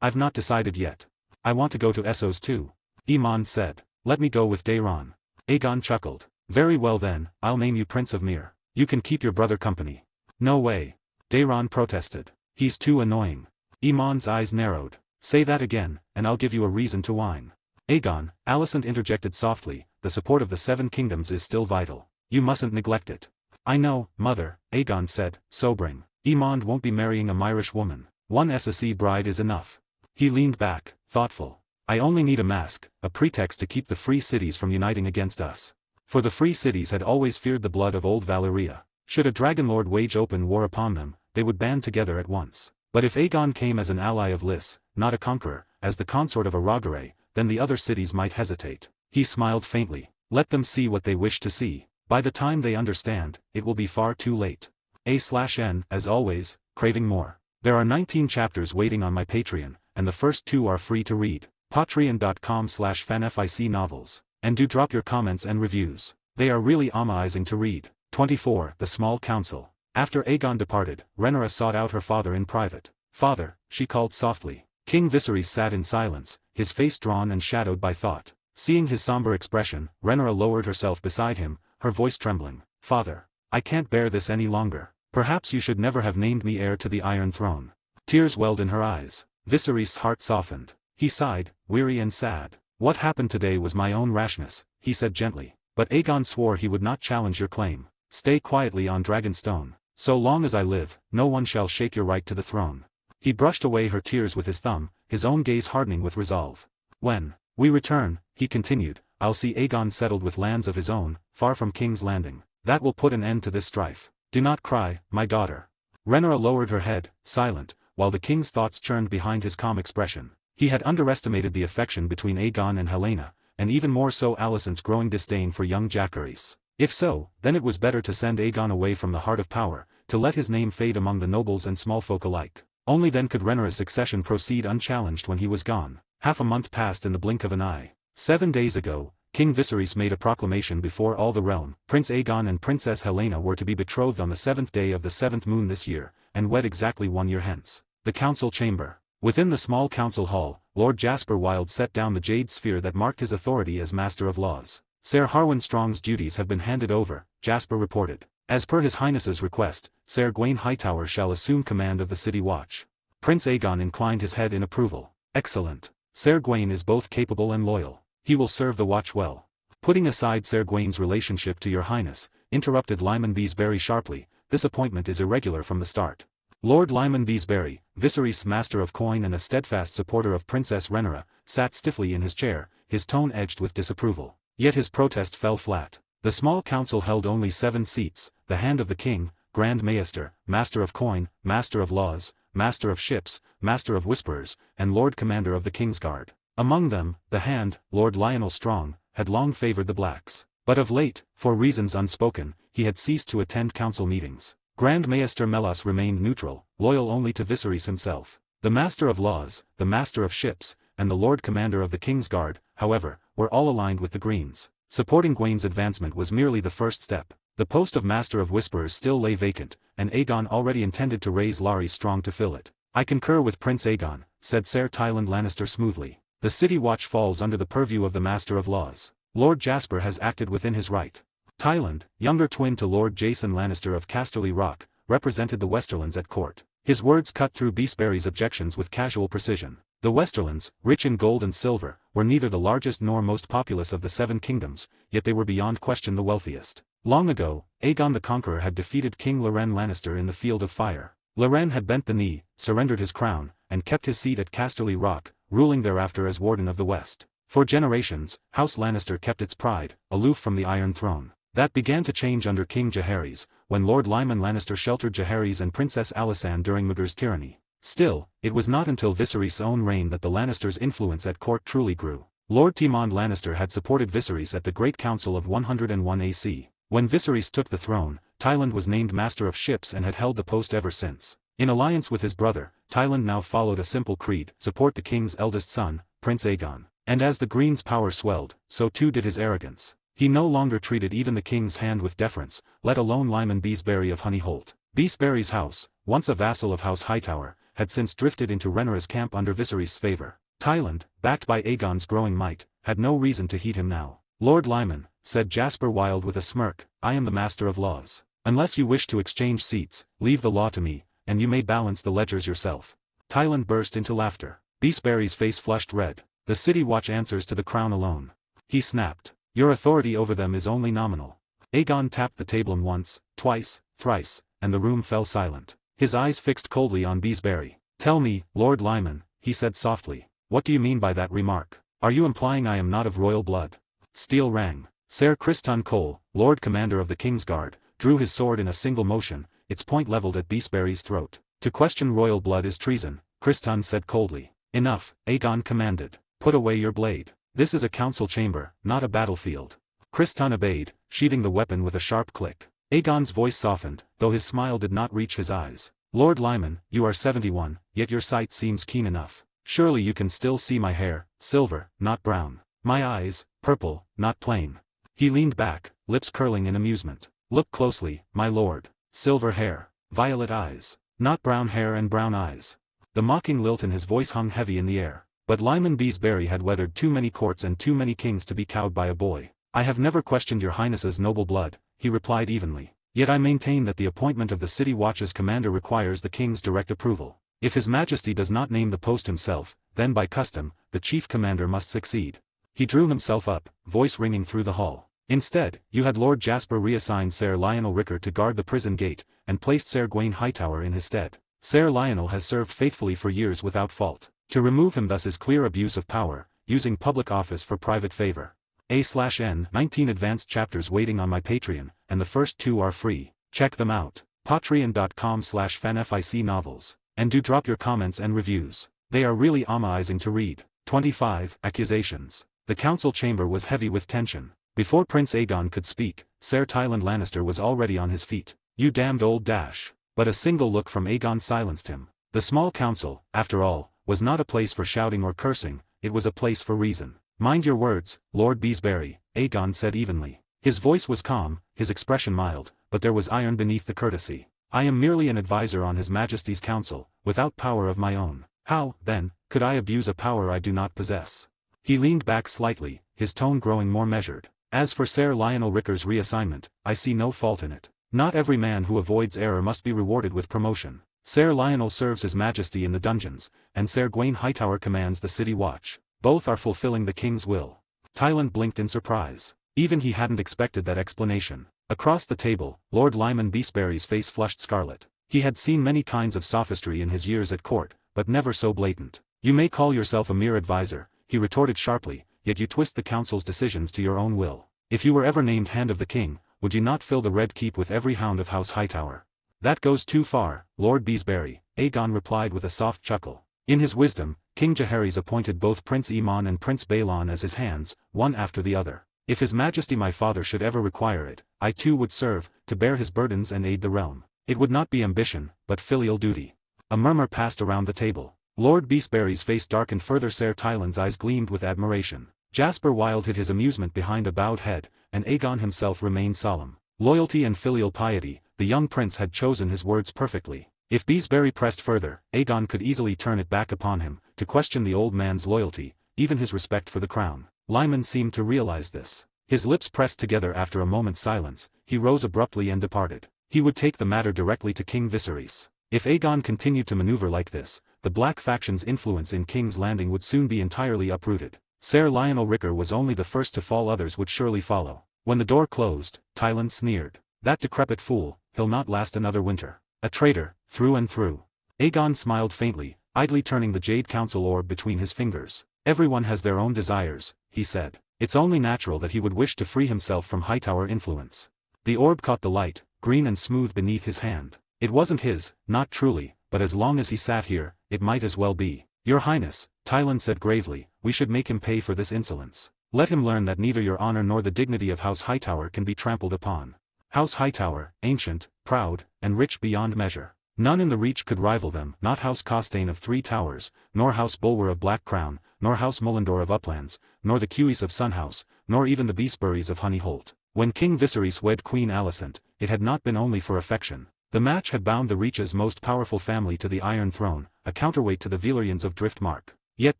I've not decided yet. I want to go to Essos too. Aemond said. Let me go with Daeron. Aegon chuckled. Very well then, I'll name you Prince of Myr. You can keep your brother company. No way. Daeron protested. He's too annoying. Aemond's eyes narrowed. Say that again, and I'll give you a reason to whine. Aegon, Alicent interjected softly, the support of the Seven Kingdoms is still vital. You mustn't neglect it. I know, mother, Aegon said, sobering. Aemond won't be marrying a Myrish woman. One SSE bride is enough. He leaned back, thoughtful. I only need a mask, a pretext to keep the free cities from uniting against us. For the free cities had always feared the blood of old Valyria. Should a dragonlord wage open war upon them, they would band together at once. But if Aegon came as an ally of Lys, not a conqueror, as the consort of a Rogare, then the other cities might hesitate. He smiled faintly. Let them see what they wish to see. By the time they understand, it will be far too late. A/N, as always, craving more. There are 19 chapters waiting on my Patreon, and the first 2 are free to read. Patreon.com/fanfic novels. And do drop your comments and reviews. They are really amazing to read. 24. The Small Council. After Aegon departed, Rhaenyra sought out her father in private. Father, she called softly. King Viserys sat in silence, his face drawn and shadowed by thought. Seeing his somber expression, Rhaenyra lowered herself beside him, her voice trembling. Father, I can't bear this any longer. Perhaps you should never have named me heir to the Iron Throne. Tears welled in her eyes. Viserys' heart softened. He sighed, weary and sad. What happened today was my own rashness, he said gently. But Aegon swore he would not challenge your claim. Stay quietly on Dragonstone. So long as I live, no one shall shake your right to the throne. He brushed away her tears with his thumb, his own gaze hardening with resolve. When we return, he continued, I'll see Aegon settled with lands of his own, far from King's Landing. That will put an end to this strife. Do not cry, my daughter. Rhaenyra lowered her head, silent, while the king's thoughts churned behind his calm expression. He had underestimated the affection between Aegon and Helaena, and even more so Alicent's growing disdain for young Jacaerys. If so, then it was better to send Aegon away from the heart of power, to let his name fade among the nobles and small folk alike. Only then could Rhaenyra's succession proceed unchallenged when he was gone. Half a month passed in the blink of an eye. 7 days ago, King Viserys made a proclamation before all the realm. Prince Aegon and Princess Helaena were to be betrothed on the 7th day of the 7th moon this year, and wed exactly 1 year hence. The council chamber. Within the small council hall, Lord Jasper Wilde set down the jade sphere that marked his authority as Master of Laws. Ser Harwin Strong's duties have been handed over, Jasper reported. As per His Highness's request, Ser Gawain Hightower shall assume command of the city watch. Prince Aegon inclined his head in approval. Excellent. Ser Gawain is both capable and loyal. He will serve the watch well. Putting aside Ser Gawain's relationship to your highness, interrupted Lyman Beesbury sharply, this appointment is irregular from the start. Lord Lyman Beesbury, Viserys Master of Coin and a steadfast supporter of Princess Rhaenyra, sat stiffly in his chair, his tone edged with disapproval. Yet his protest fell flat. The small council held only 7 seats, the hand of the king, Grand Maester, Master of Coin, Master of Laws, Master of Ships, Master of Whisperers, and Lord Commander of the Kingsguard. Among them, the hand, Lord Lionel Strong, had long favored the blacks. But of late, for reasons unspoken, he had ceased to attend council meetings. Grand Maester Melas remained neutral, loyal only to Viserys himself. The Master of Laws, the Master of Ships, and the Lord Commander of the Kingsguard, however, were all aligned with the Greens. Supporting Gawain's advancement was merely the first step. The post of Master of Whisperers still lay vacant, and Aegon already intended to raise Larys Strong to fill it. I concur with Prince Aegon, said Ser Tyland Lannister smoothly. The city watch falls under the purview of the Master of Laws. Lord Jasper has acted within his right. Tyland, younger twin to Lord Jason Lannister of Casterly Rock, represented the Westerlands at court. His words cut through Beesbury's objections with casual precision. The Westerlands, rich in gold and silver, were neither the largest nor most populous of the 7 kingdoms, yet they were beyond question the wealthiest. Long ago, Aegon the Conqueror had defeated King Loren Lannister in the Field of Fire. Loren had bent the knee, surrendered his crown, and kept his seat at Casterly Rock, ruling thereafter as Warden of the West. For generations, House Lannister kept its pride, aloof from the Iron Throne. That began to change under King Jaehaerys, when Lord Lyman Lannister sheltered Jaehaerys and Princess Alysanne during Maegor's tyranny. Still, it was not until Viserys' own reign that the Lannisters' influence at court truly grew. Lord Timon Lannister had supported Viserys at the Great Council of 101 AC. When Viserys took the throne, Tyland was named Master of Ships and had held the post ever since. In alliance with his brother, Tyland now followed a simple creed: support the king's eldest son, Prince Aegon. And as the Green's power swelled, so too did his arrogance. He no longer treated even the king's hand with deference, let alone Lyman Beesbury of Honeyholt. Beesbury's house, once a vassal of House Hightower, had since drifted into Rhaenyra's camp under Viserys' favor. Tyland, backed by Aegon's growing might, had no reason to heed him now. "Lord Lyman," said Jasper Wilde with a smirk, "I am the master of laws. Unless you wish to exchange seats, leave the law to me, and you may balance the ledgers yourself." Tyland burst into laughter. Beesbury's face flushed red. "The City Watch answers to the crown alone," he snapped. "Your authority over them is only nominal." Aegon tapped the table once, twice, thrice, and the room fell silent. His eyes fixed coldly on Beesbury. "Tell me, Lord Lyman," he said softly, "what do you mean by that remark? Are you implying I am not of royal blood?" Steel rang. Ser Criston Cole, Lord Commander of the Kingsguard, drew his sword in a single motion, its point leveled at Beesbury's throat. "To question royal blood is treason," Criston said coldly. "Enough," Aegon commanded. "Put away your blade. This is a council chamber, not a battlefield." Criston obeyed, sheathing the weapon with a sharp click. Aegon's voice softened, though his smile did not reach his eyes. "Lord Lyman, you are 71, yet your sight seems keen enough. Surely you can still see my hair, silver, not brown. My eyes, purple, not plain." He leaned back, lips curling in amusement. "Look closely, my lord. Silver hair, violet eyes, not brown hair and brown eyes." The mocking lilt in his voice hung heavy in the air. But Lyman Beesbury had weathered too many courts and too many kings to be cowed by a boy. "I have never questioned your highness's noble blood," he replied evenly. "Yet I maintain that the appointment of the City Watch's commander requires the king's direct approval. If his majesty does not name the post himself, then by custom, the chief commander must succeed." He drew himself up, voice ringing through the hall. "Instead, you had Lord Jasper reassign Ser Lionel Ricker to guard the prison gate, and placed Ser Gawain Hightower in his stead. Ser Lionel has served faithfully for years without fault. To remove him thus is clear abuse of power, using public office for private favor. A/N 19 advanced chapters waiting on my Patreon, and the first 2 are free. Check them out. Patreon.com/fanfic novels. And do drop your comments and reviews. They are really amazing to read. 25. Accusations. The council chamber was heavy with tension. Before Prince Aegon could speak, Ser Tyland Lannister was already on his feet. "You damned old dash." But a single look from Aegon silenced him. The small council, after all, was not a place for shouting or cursing, it was a place for reason. "Mind your words, Lord Beesbury," Aegon said evenly. His voice was calm, his expression mild, but there was iron beneath the courtesy. "I am merely an advisor on His Majesty's council, without power of my own. How, then, could I abuse a power I do not possess?" He leaned back slightly, his tone growing more measured. "As for Ser Lionel Ricker's reassignment, I see no fault in it. Not every man who avoids error must be rewarded with promotion. Ser Lionel serves His Majesty in the dungeons, and Ser Gawain Hightower commands the City Watch. Both are fulfilling the king's will." Tyland blinked in surprise. Even he hadn't expected that explanation. Across the table, Lord Lyman Beesbury's face flushed scarlet. He had seen many kinds of sophistry in his years at court, but never so blatant. "You may call yourself a mere advisor," he retorted sharply, "yet you twist the council's decisions to your own will. If you were ever named Hand of the King, would you not fill the Red Keep with every hound of House Hightower?" "That goes too far, Lord Beesbury," Aegon replied with a soft chuckle. In his wisdom, King Jaehaerys appointed both Prince Aemon and Prince Balon as his hands, one after the other. If His Majesty my father should ever require it, I too would serve, to bear his burdens and aid the realm. It would not be ambition, but filial duty. A murmur passed around the table. Lord Beesbury's face darkened further. Ser Tyland's eyes gleamed with admiration. Jasper Wilde hid his amusement behind a bowed head, and Aegon himself remained solemn. Loyalty and filial piety, the young prince had chosen his words perfectly. If Beesbury pressed further, Aegon could easily turn it back upon him, to question the old man's loyalty, even his respect for the crown. Lyman seemed to realize this. His lips pressed together after a moment's silence, he rose abruptly and departed. He would take the matter directly to King Viserys. If Aegon continued to maneuver like this, the Black faction's influence in King's Landing would soon be entirely uprooted. Ser Lionel Ricker was only the first to fall, others would surely follow. When the door closed, Tyland sneered. "That decrepit fool, he'll not last another winter. A traitor, through and through." Aegon smiled faintly, idly turning the jade council orb between his fingers. "Everyone has their own desires," he said. "It's only natural that he would wish to free himself from Hightower influence." The orb caught the light, green and smooth beneath his hand. It wasn't his, not truly, but as long as he sat here, it might as well be. Your Highness, Tylan said gravely, we should make him pay for this insolence. Let him learn that neither your honor nor the dignity of House Hightower can be trampled upon. House Hightower, ancient, proud, and rich beyond measure. None in the Reach could rival them, not House Costain of Three Towers, nor House Bulwer of Black Crown, nor House Mullendore of Uplands, nor the Keys of Sunhouse, nor even the Beesburys of Honeyholt. When King Viserys wed Queen Alicent, it had not been only for affection. The match had bound the Reach's most powerful family to the Iron Throne, a counterweight to the Valyrians of Driftmark. Yet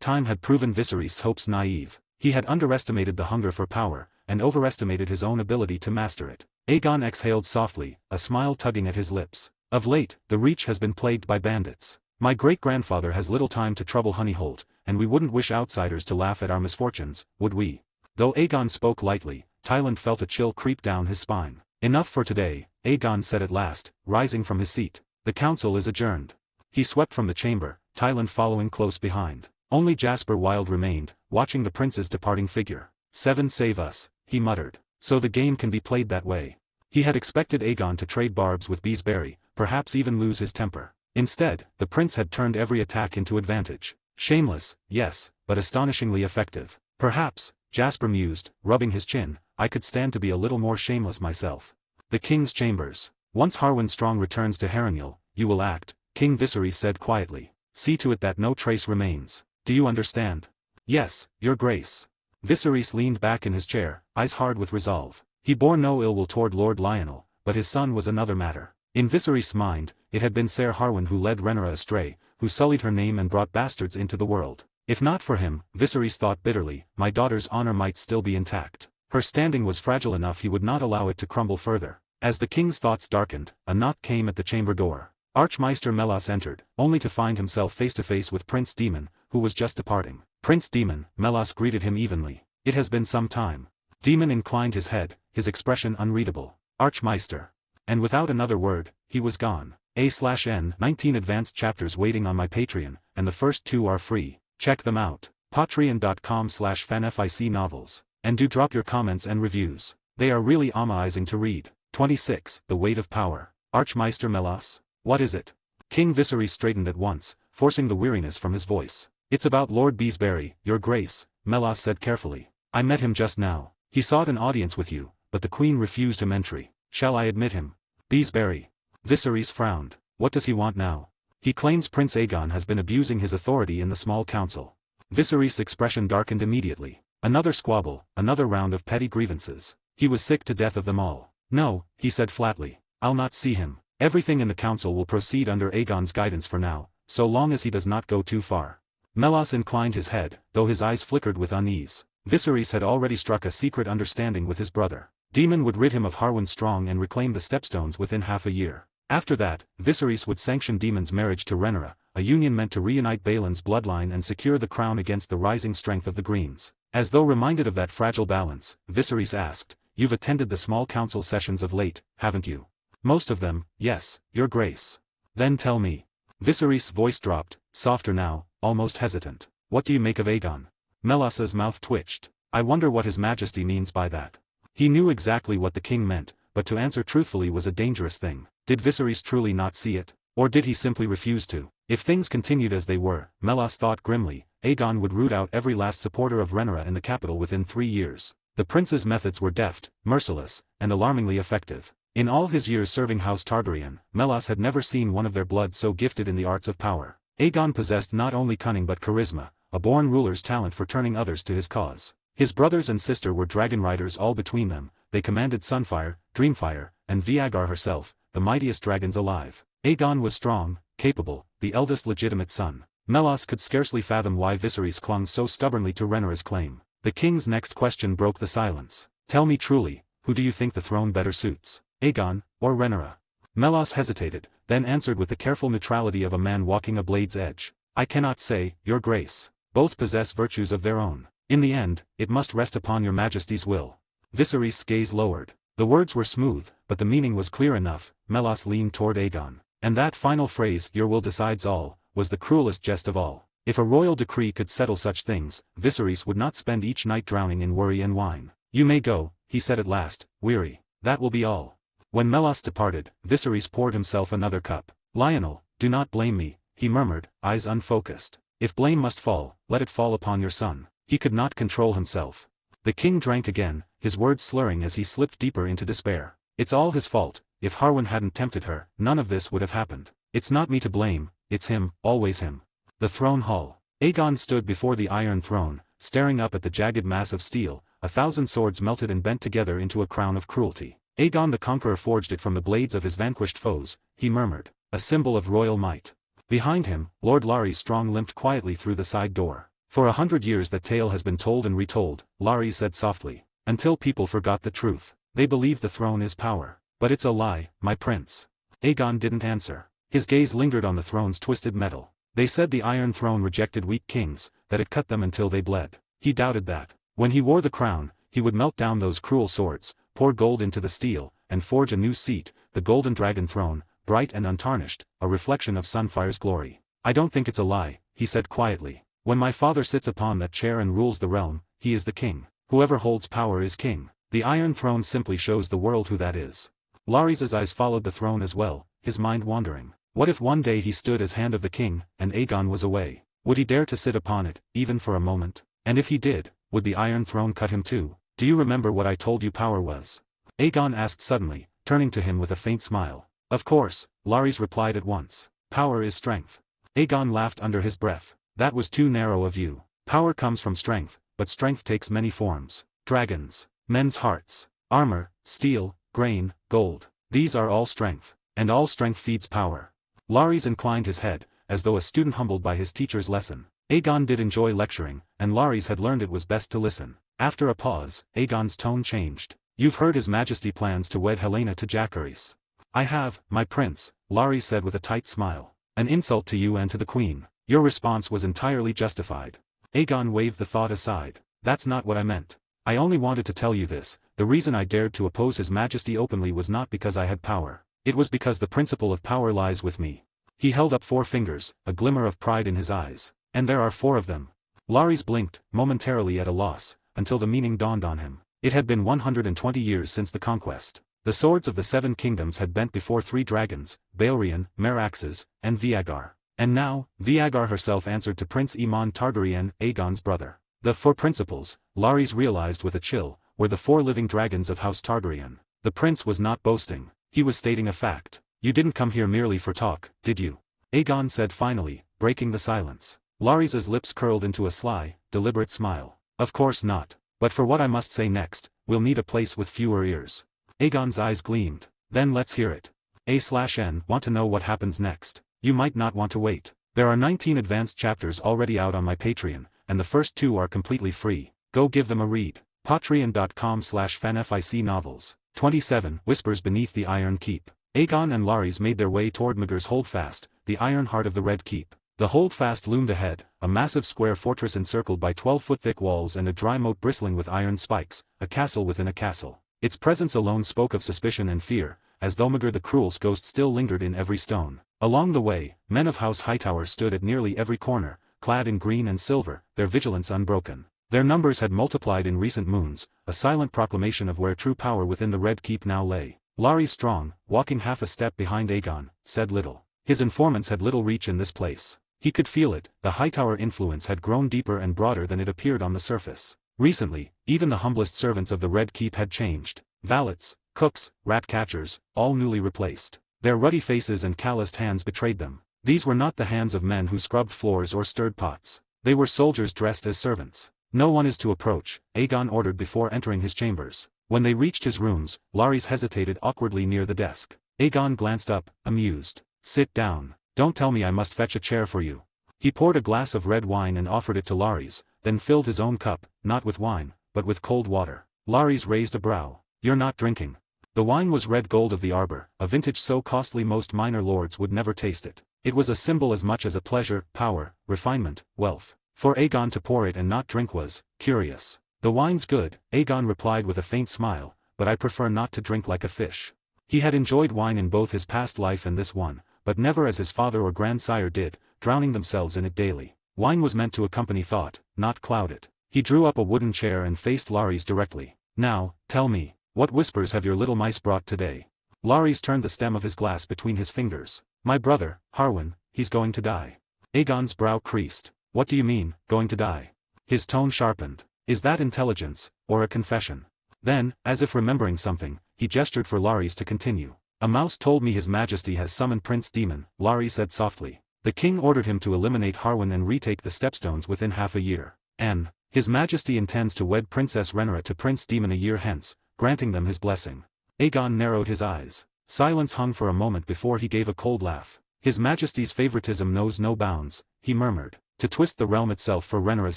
time had proven Viserys' hopes naive. He had underestimated the hunger for power, and overestimated his own ability to master it. Aegon exhaled softly, a smile tugging at his lips. Of late, the Reach has been plagued by bandits. My great-grandfather has little time to trouble Honeyholt, and we wouldn't wish outsiders to laugh at our misfortunes, would we? Though Aegon spoke lightly, Tylan felt a chill creep down his spine. Enough for today, Aegon said at last, rising from his seat. The council is adjourned. He swept from the chamber, Tylan following close behind. Only Jasper Wilde remained, watching the prince's departing figure. 7 save us, he muttered. So the game can be played that way. He had expected Aegon to trade barbs with Beesbury, perhaps even lose his temper. Instead, the prince had turned every attack into advantage. Shameless, yes, but astonishingly effective. Perhaps, Jasper mused, rubbing his chin, I could stand to be a little more shameless myself. The king's chambers. Once Harwin Strong returns to Harrenhal, you will act, King Viserys said quietly. See to it that no trace remains. Do you understand? Yes, your grace. Viserys leaned back in his chair, eyes hard with resolve. He bore no ill will toward Lord Lionel, but his son was another matter. In Viserys' mind, it had been Ser Harwin who led Rhaenyra astray, who sullied her name and brought bastards into the world. If not for him, Viserys thought bitterly, my daughter's honor might still be intact. Her standing was fragile enough he would not allow it to crumble further. As the king's thoughts darkened, a knock came at the chamber door. Archmeister Melas entered, only to find himself face to face with Prince Daemon, who was just departing. Prince Daemon, Melas greeted him evenly. It has been some time. Daemon inclined his head, his expression unreadable. Archmeister. And without another word, he was gone. A/N 19 advanced chapters waiting on my Patreon, and the first 2 are free. Check them out. patreon.com/fanfic novels. And do drop your comments and reviews. They are really amazing to read. 26. The Weight of Power. Archmeister Melas? What is it? King Viserys straightened at once, forcing the weariness from his voice. It's about Lord Beesbury, your grace, Melas said carefully. I met him just now. He sought an audience with you, but the queen refused him entry. Shall I admit him? Beesbury. Viserys frowned. What does he want now? He claims Prince Aegon has been abusing his authority in the small council. Viserys' expression darkened immediately. Another squabble, another round of petty grievances. He was sick to death of them all. No, he said flatly. I'll not see him. Everything in the council will proceed under Aegon's guidance for now, so long as he does not go too far. Melas inclined his head, though his eyes flickered with unease. Viserys had already struck a secret understanding with his brother. Daemon would rid him of Harwin Strong and reclaim the Stepstones within half a year. After that, Viserys would sanction Daemon's marriage to Rhaenyra, a union meant to reunite Baelin's bloodline and secure the crown against the rising strength of the Greens. As though reminded of that fragile balance, Viserys asked, You've attended the small council sessions of late, haven't you? Most of them, yes, your grace. Then tell me. Viserys' voice dropped, softer now, almost hesitant. What do you make of Aegon? Melas's mouth twitched. I wonder what his majesty means by that. He knew exactly what the king meant, but to answer truthfully was a dangerous thing. Did Viserys truly not see it? Or did he simply refuse to? If things continued as they were, Melas thought grimly, Aegon would root out every last supporter of Rhaenyra in the capital within 3 years. The prince's methods were deft, merciless, and alarmingly effective. In all his years serving House Targaryen, Melas had never seen one of their blood so gifted in the arts of power. Aegon possessed not only cunning but charisma, a born ruler's talent for turning others to his cause. His brothers and sister were dragon riders all between them, they commanded Sunfire, Dreamfire, and Vagar herself, the mightiest dragons alive. Aegon was strong, capable, the eldest legitimate son. Melas could scarcely fathom why Viserys clung so stubbornly to Rhaenyra's claim. The king's next question broke the silence. Tell me truly, who do you think the throne better suits? Aegon, or Rhaenyra? Melas hesitated, then answered with the careful neutrality of a man walking a blade's edge. I cannot say, your grace. Both possess virtues of their own. In the end, it must rest upon your majesty's will. Viserys' gaze lowered. The words were smooth, but the meaning was clear enough. Melas leaned toward Aegon. And that final phrase, your will decides all, was the cruelest jest of all. If a royal decree could settle such things, Viserys would not spend each night drowning in worry and wine. You may go, he said at last, weary. That will be all. When Melas departed, Viserys poured himself another cup. Lionel, Do not blame me, he murmured, eyes unfocused. If blame must fall, let it fall upon your son. He could not control himself. The king drank again, his words slurring as he slipped deeper into despair. It's all his fault. If Harwin hadn't tempted her, none of this would have happened. It's not me to blame, it's him, always him. The throne hall. Aegon stood before the Iron Throne, staring up at the jagged mass of steel, 1,000 swords melted and bent together into a crown of cruelty. Aegon the Conqueror forged it from the blades of his vanquished foes, he murmured, a symbol of royal might. Behind him, Lord Larys Strong limped quietly through the side door. For 100 years that tale has been told and retold, Larys said softly, until people forgot the truth. They believe the throne is power. But it's a lie, my prince. Aegon didn't answer. His gaze lingered on the throne's twisted metal. They said the Iron Throne rejected weak kings, that it cut them until they bled. He doubted that. When he wore the crown, he would melt down those cruel swords, pour gold into the steel, and forge a new seat, the Golden Dragon Throne, bright and untarnished, a reflection of Sunfire's glory. I don't think it's a lie, he said quietly. When my father sits upon that chair and rules the realm, he is the king. Whoever holds power is king. The Iron Throne simply shows the world who that is. Larys' eyes followed the throne as well, his mind wandering. What if one day he stood as hand of the king, and Aegon was away? Would he dare to sit upon it, even for a moment? And if he did, would the Iron Throne cut him too? Do you remember what I told you power was? Aegon asked suddenly, turning to him with a faint smile. Of course, Larys replied at once. Power is strength. Aegon laughed under his breath. That was too narrow a view. Power comes from strength, but strength takes many forms. Dragons, men's hearts, armor, steel, grain, gold. These are all strength, and all strength feeds power. Larys inclined his head, as though a student humbled by his teacher's lesson. Aegon did enjoy lecturing, and Larys had learned it was best to listen. After a pause, Aegon's tone changed. You've heard His Majesty plans to wed Helena to Jacaerys. I have, my prince, Larys said with a tight smile. An insult to you and to the queen. Your response was entirely justified. Aegon waved the thought aside. That's not what I meant. I only wanted to tell you this. The reason I dared to oppose His Majesty openly was not because I had power. It was because the principle of power lies with me. He held up 4 fingers, a glimmer of pride in his eyes. And there are 4 of them. Larys blinked, momentarily at a loss, until the meaning dawned on him. It had been 120 years since the conquest. The swords of the 7 kingdoms had bent before 3 dragons, Balerion, Meraxes, and Vagar. And now, Vagar herself answered to Prince Aemon Targaryen, Aegon's brother. The 4 principles, Larys realized with a chill, were the 4 living dragons of House Targaryen. The prince was not boasting. He was stating a fact. You didn't come here merely for talk, did you? Aegon said finally, breaking the silence. Larys' lips curled into a sly, deliberate smile. Of course not. But for what I must say next, we'll need a place with fewer ears. Aegon's eyes gleamed. Then let's hear it. A/N want to know what happens next. You might not want to wait. There are 19 advanced chapters already out on my Patreon, and the first 2 are completely free. Go give them a read. Patreon.com/fanfic novels. 27 Whispers Beneath the Iron Keep. Aegon and Larys made their way toward Maegor's Holdfast, the iron heart of the Red Keep. The Holdfast loomed ahead, a massive square fortress encircled by 12-foot-thick walls and a dry moat bristling with iron spikes, a castle within a castle. Its presence alone spoke of suspicion and fear, as though Maegor the Cruel's ghost still lingered in every stone. Along the way, men of House Hightower stood at nearly every corner, clad in green and silver, their vigilance unbroken. Their numbers had multiplied in recent moons, a silent proclamation of where true power within the Red Keep now lay. Larys Strong, walking half a step behind Aegon, said little. His informants had little reach in this place. He could feel it, the Hightower influence had grown deeper and broader than it appeared on the surface. Recently, even the humblest servants of the Red Keep had changed. Valets, cooks, rat-catchers, all newly replaced. Their ruddy faces and calloused hands betrayed them. These were not the hands of men who scrubbed floors or stirred pots. They were soldiers dressed as servants. No one is to approach, Aegon ordered before entering his chambers. When they reached his rooms, Larys hesitated awkwardly near the desk. Aegon glanced up, amused. Sit down. Don't tell me I must fetch a chair for you. He poured a glass of red wine and offered it to Larys, then filled his own cup, not with wine, but with cold water. Larys raised a brow. You're not drinking. The wine was red gold of the arbor, a vintage so costly most minor lords would never taste it. It was a symbol as much as a pleasure, power, refinement, wealth. For Aegon to pour it and not drink was curious. The wine's good, Aegon replied with a faint smile, but I prefer not to drink like a fish. He had enjoyed wine in both his past life and this one, but never as his father or grandsire did, drowning themselves in it daily. Wine was meant to accompany thought, not cloud it. He drew up a wooden chair and faced Larys directly. Now, tell me, what whispers have your little mice brought today? Larys turned the stem of his glass between his fingers. My brother, Harwin, he's going to die. Aegon's brow creased. What do you mean, going to die? His tone sharpened. Is that intelligence, or a confession? Then, as if remembering something, he gestured for Larys to continue. A mouse told me His Majesty has summoned Prince Demon, Larys said softly. The king ordered him to eliminate Harwin and retake the Stepstones within half a year. And His Majesty intends to wed Princess Rhaenyra to Prince Demon a year hence, granting them his blessing. Aegon narrowed his eyes. Silence hung for a moment before he gave a cold laugh. His Majesty's favoritism knows no bounds, he murmured, to twist the realm itself for Rhaenyra's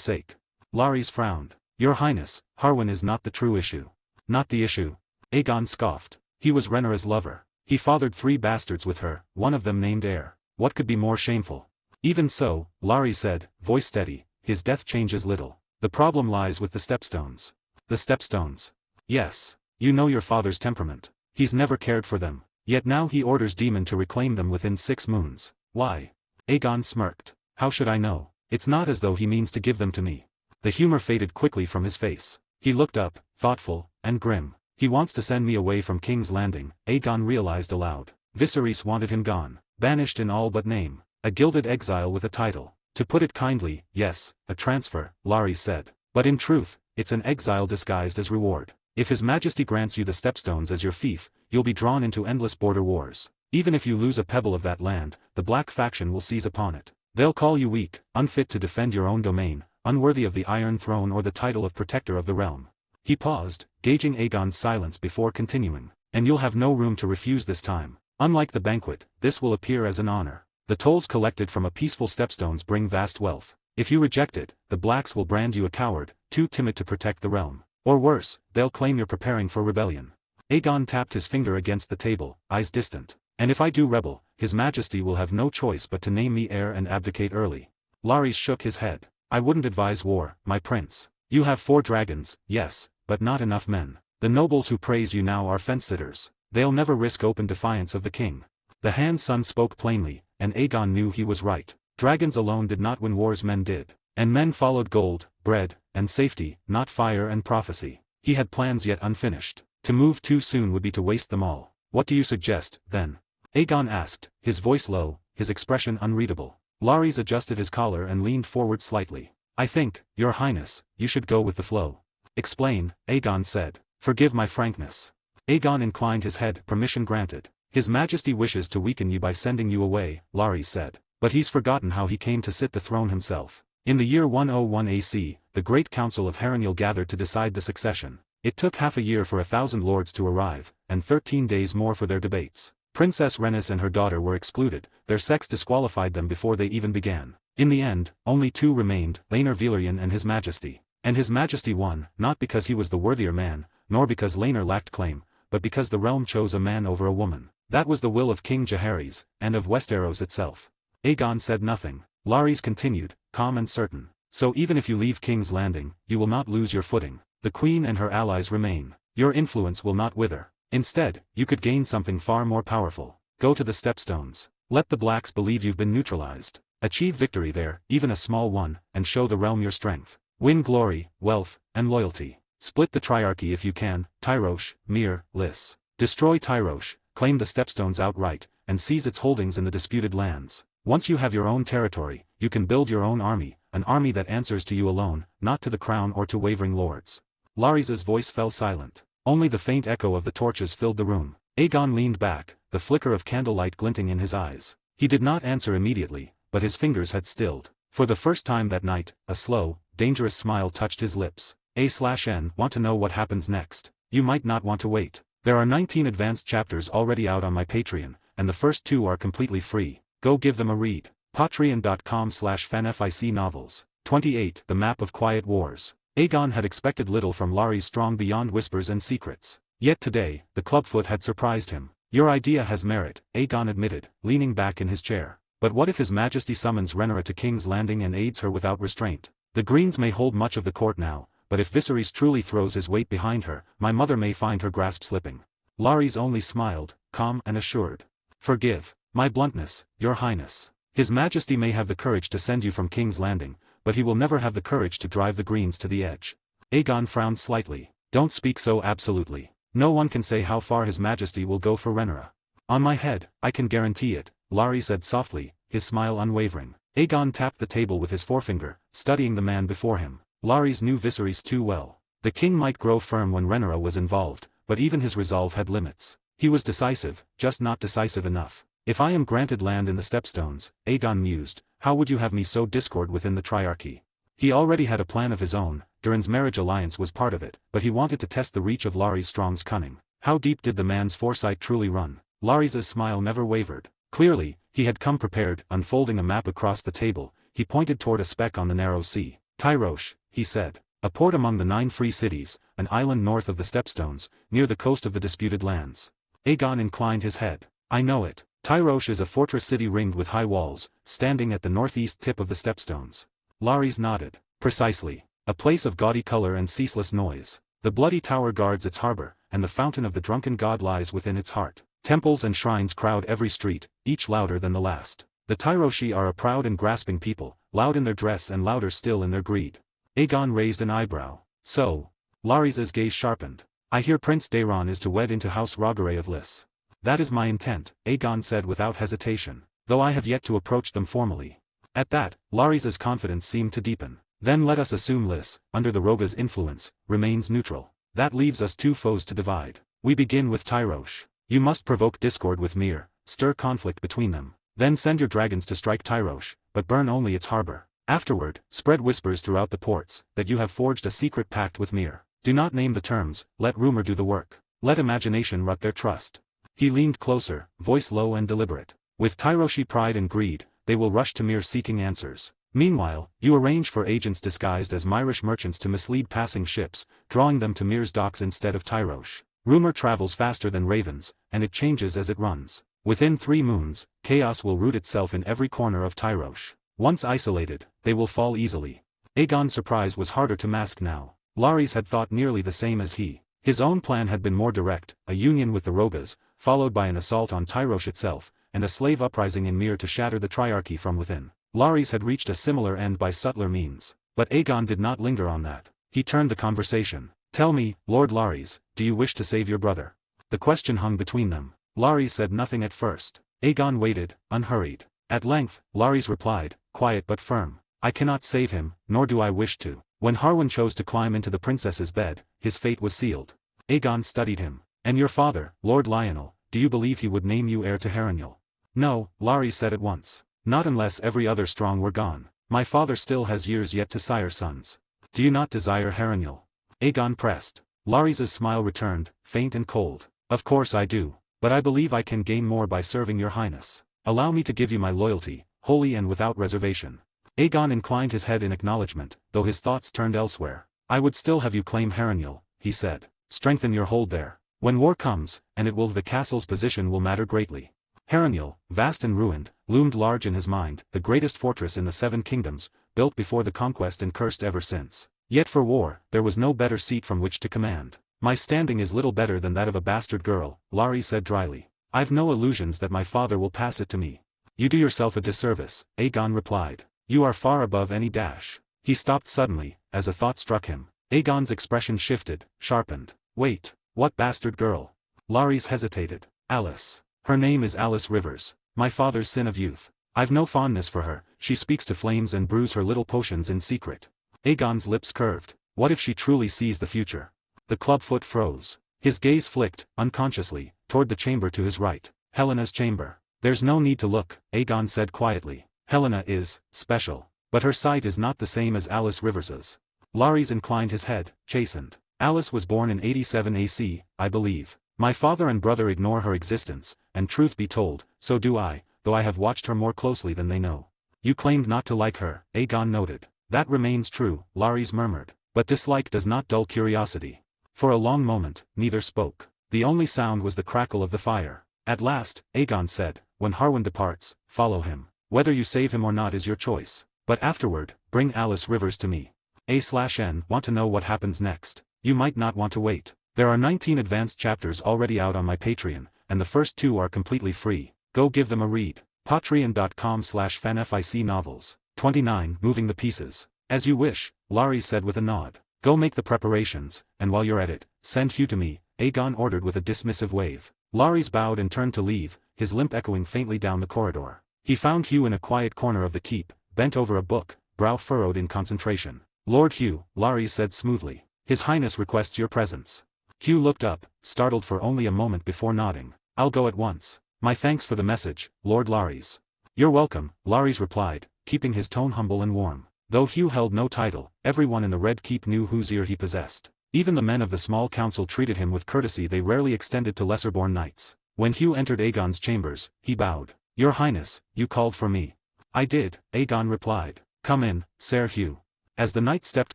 sake. Larys frowned. Your Highness, Harwin is not the true issue. Not the issue? Aegon scoffed. He was Rhaenyra's lover. He fathered 3 bastards with her, one of them named Heir. What could be more shameful? Even so, Larys said, voice steady, his death changes little. The problem lies with the Stepstones. The Stepstones? Yes. You know your father's temperament. He's never cared for them. Yet now he orders Demon to reclaim them within 6 moons. Why? Aegon smirked. How should I know? It's not as though he means to give them to me. The humor faded quickly from his face. He looked up, thoughtful, and grim. He wants to send me away from King's Landing, Aegon realized aloud. Viserys wanted him gone, banished in all but name, a gilded exile with a title. To put it kindly, yes, a transfer, Larys said. But in truth, it's an exile disguised as reward. If His Majesty grants you the Stepstones as your fief, you'll be drawn into endless border wars. Even if you lose a pebble of that land, the Black faction will seize upon it. They'll call you weak, unfit to defend your own domain, unworthy of the Iron Throne or the title of Protector of the Realm. He paused, gauging Aegon's silence before continuing. And you'll have no room to refuse this time. Unlike the banquet, this will appear as an honor. The tolls collected from a peaceful Stepstones bring vast wealth. If you reject it, the Blacks will brand you a coward, too timid to protect the realm. Or worse, they'll claim you're preparing for rebellion. Aegon tapped his finger against the table, eyes distant. And if I do rebel, His Majesty will have no choice but to name me heir and abdicate early. Larys shook his head. I wouldn't advise war, my prince. You have 4 dragons, yes, but not enough men. The nobles who praise you now are fence-sitters. They'll never risk open defiance of the king. The Hand Son spoke plainly, and Aegon knew he was right. Dragons alone did not win wars, men did. And men followed gold, bread, and safety, not fire and prophecy. He had plans yet unfinished. To move too soon would be to waste them all. What do you suggest, then? Aegon asked, his voice low, his expression unreadable. Larys adjusted his collar and leaned forward slightly. I think, Your Highness, you should go with the flow. Explain, Aegon said. Forgive my frankness. Aegon inclined his head, permission granted. His Majesty wishes to weaken you by sending you away, Larys said. But he's forgotten how he came to sit the throne himself. In the year 101 AC, the Great Council of Harrenhal gathered to decide the succession. It took half a year for 1,000 lords to arrive, and 13 days more for their debates. Princess Rhaenys and her daughter were excluded, their sex disqualified them before they even began. In the end, only 2 remained, Laenor Velaryon and His Majesty. And His Majesty won, not because he was the worthier man, nor because Laenor lacked claim, but because the realm chose a man over a woman. That was the will of King Jaehaerys, and of Westeros itself. Aegon said nothing. Larys continued, calm and certain. So even if you leave King's Landing, you will not lose your footing. The Queen and her allies remain. Your influence will not wither. Instead, you could gain something far more powerful. Go to the Stepstones. Let the Blacks believe you've been neutralized. Achieve victory there, even a small one, and show the realm your strength. Win glory, wealth, and loyalty. Split the Triarchy if you can, Tyrosh, Myr, Lys. Destroy Tyrosh, claim the Stepstones outright, and seize its holdings in the disputed lands. Once you have your own territory, you can build your own army, an army that answers to you alone, not to the crown or to wavering lords. Larys' voice fell silent. Only the faint echo of the torches filled the room. Aegon leaned back, the flicker of candlelight glinting in his eyes. He did not answer immediately, but his fingers had stilled. For the first time that night, a slow, dangerous smile touched his lips. A/N want to know what happens next? You might not want to wait. There are 19 advanced chapters already out on my Patreon, and the first 2 are completely free. Go give them a read. Patreon.com/fanfic novels. 28. The Map of Quiet Wars. Aegon had expected little from Larys strong beyond whispers and secrets. Yet today, the clubfoot had surprised him. Your idea has merit, Aegon admitted, leaning back in his chair. But what if His Majesty summons Rhaenyra to King's Landing and aids her without restraint? The Greens may hold much of the court now, but if Viserys truly throws his weight behind her, my mother may find her grasp slipping. Larys only smiled, calm and assured. Forgive my bluntness, Your Highness. His Majesty may have the courage to send you from King's Landing, but he will never have the courage to drive the Greens to the edge. Aegon frowned slightly. Don't speak so absolutely. No one can say how far His Majesty will go for Rhaenyra. On my head, I can guarantee it, Larys said softly, his smile unwavering. Aegon tapped the table with his forefinger, studying the man before him. Larys knew Viserys too well. The king might grow firm when Rhaenyra was involved, but even his resolve had limits. He was decisive, just not decisive enough. If I am granted land in the Stepstones, Aegon mused, how would you have me sow discord within the Triarchy? He already had a plan of his own. Durin's marriage alliance was part of it, but he wanted to test the reach of Larys Strong's cunning. How deep did the man's foresight truly run? Larys' smile never wavered. Clearly, he had come prepared. Unfolding a map across the table, he pointed toward a speck on the narrow sea. Tyrosh, he said. A port among the 9 free cities, an island north of the Stepstones, near the coast of the disputed lands. Aegon inclined his head. I know it. Tyrosh is a fortress city ringed with high walls, standing at the northeast tip of the Stepstones. Larys nodded. Precisely. A place of gaudy color and ceaseless noise. The bloody tower guards its harbor, and the fountain of the drunken god lies within its heart. Temples and shrines crowd every street, each louder than the last. The Tyroshi are a proud and grasping people, loud in their dress and louder still in their greed. Aegon raised an eyebrow. So? Larys' gaze sharpened. I hear Prince Daeron is to wed into House Rogare of Lys. That is my intent, Aegon said without hesitation, though I have yet to approach them formally. At that, Larys' confidence seemed to deepen. Then let us assume Lys, under the Roga's influence, remains neutral. That leaves us 2 foes to divide. We begin with Tyrosh. You must provoke discord with Myr, stir conflict between them. Then send your dragons to strike Tyrosh, but burn only its harbor. Afterward, spread whispers throughout the ports, that you have forged a secret pact with Myr. Do not name the terms, let rumor do the work. Let imagination rut their trust. He leaned closer, voice low and deliberate. With Tyroshi pride and greed, they will rush to Myr seeking answers. Meanwhile, you arrange for agents disguised as Myrish merchants to mislead passing ships, drawing them to Myr's docks instead of Tyrosh. Rumor travels faster than ravens, and it changes as it runs. Within 3 moons, chaos will root itself in every corner of Tyrosh. Once isolated, they will fall easily. Aegon's surprise was harder to mask now. Larys had thought nearly the same as he. His own plan had been more direct, a union with the Rogas, followed by an assault on Tyrosh itself, and a slave uprising in Myr to shatter the Triarchy from within. Larys had reached a similar end by subtler means. But Aegon did not linger on that. He turned the conversation. Tell me, Lord Larys, do you wish to save your brother? The question hung between them. Larys said nothing at first. Aegon waited, unhurried. At length, Larys replied, quiet but firm. I cannot save him, nor do I wish to. When Harwin chose to climb into the princess's bed, his fate was sealed. Aegon studied him. And your father, Lord Lionel, do you believe he would name you heir to Harrenhal? No, Larys said at once. Not unless every other strong were gone. My father still has years yet to sire sons. Do you not desire Harrenhal? Aegon pressed. Larys' smile returned, faint and cold. Of course I do. But I believe I can gain more by serving your highness. Allow me to give you my loyalty, wholly and without reservation. Aegon inclined his head in acknowledgement, though his thoughts turned elsewhere. I would still have you claim Harrenhal, he said. Strengthen your hold there. When war comes, and it will, the castle's position will matter greatly. Harrenhal, vast and ruined, loomed large in his mind, the greatest fortress in the 7 kingdoms, built before the conquest and cursed ever since. Yet for war, there was no better seat from which to command. My standing is little better than that of a bastard girl, Larys said dryly. I've no illusions that my father will pass it to me. You do yourself a disservice, Aegon replied. You are far above any dash. He stopped suddenly, as a thought struck him. Aegon's expression shifted, sharpened. Wait, what bastard girl? Larys hesitated. Alice. Her name is Alice Rivers, my father's sin of youth. I've no fondness for her, she speaks to flames and brews her little potions in secret. Aegon's lips curved. What if she truly sees the future? The clubfoot froze. His gaze flicked, unconsciously, toward the chamber to his right. Helena's chamber. There's no need to look, Aegon said quietly. Helena is special. But her sight is not the same as Alice Rivers's. Larys inclined his head, chastened. Alice was born in 87 AC, I believe. My father and brother ignore her existence, and truth be told, so do I, though I have watched her more closely than they know. You claimed not to like her, Aegon noted. That remains true, Larys murmured. But dislike does not dull curiosity. For a long moment, neither spoke. The only sound was the crackle of the fire. At last, Aegon said, when Harwin departs, follow him. Whether you save him or not is your choice. But afterward, bring Alice Rivers to me. A/N want to know what happens next. You might not want to wait. There are 19 advanced chapters already out on my Patreon, and the first 2 are completely free. Go give them a read. Patreon.com/fanfic novels. 29. Moving the pieces. As you wish, Larys said with a nod. Go make the preparations, and while you're at it, send Hugh to me, Aegon ordered with a dismissive wave. Larys bowed and turned to leave, his limp echoing faintly down the corridor. He found Hugh in a quiet corner of the keep, bent over a book, brow furrowed in concentration. "Lord Hugh," Larys said smoothly. "His Highness requests your presence." Hugh looked up, startled for only a moment before nodding. "I'll go at once. My thanks for the message, Lord Larys." "You're welcome," Larys replied, keeping his tone humble and warm. Though Hugh held no title, everyone in the Red Keep knew whose ear he possessed. Even the men of the small council treated him with courtesy they rarely extended to lesser-born knights. When Hugh entered Aegon's chambers, he bowed. "Your Highness, you called for me." "I did," Aegon replied. "Come in, Sir Hugh." As the knight stepped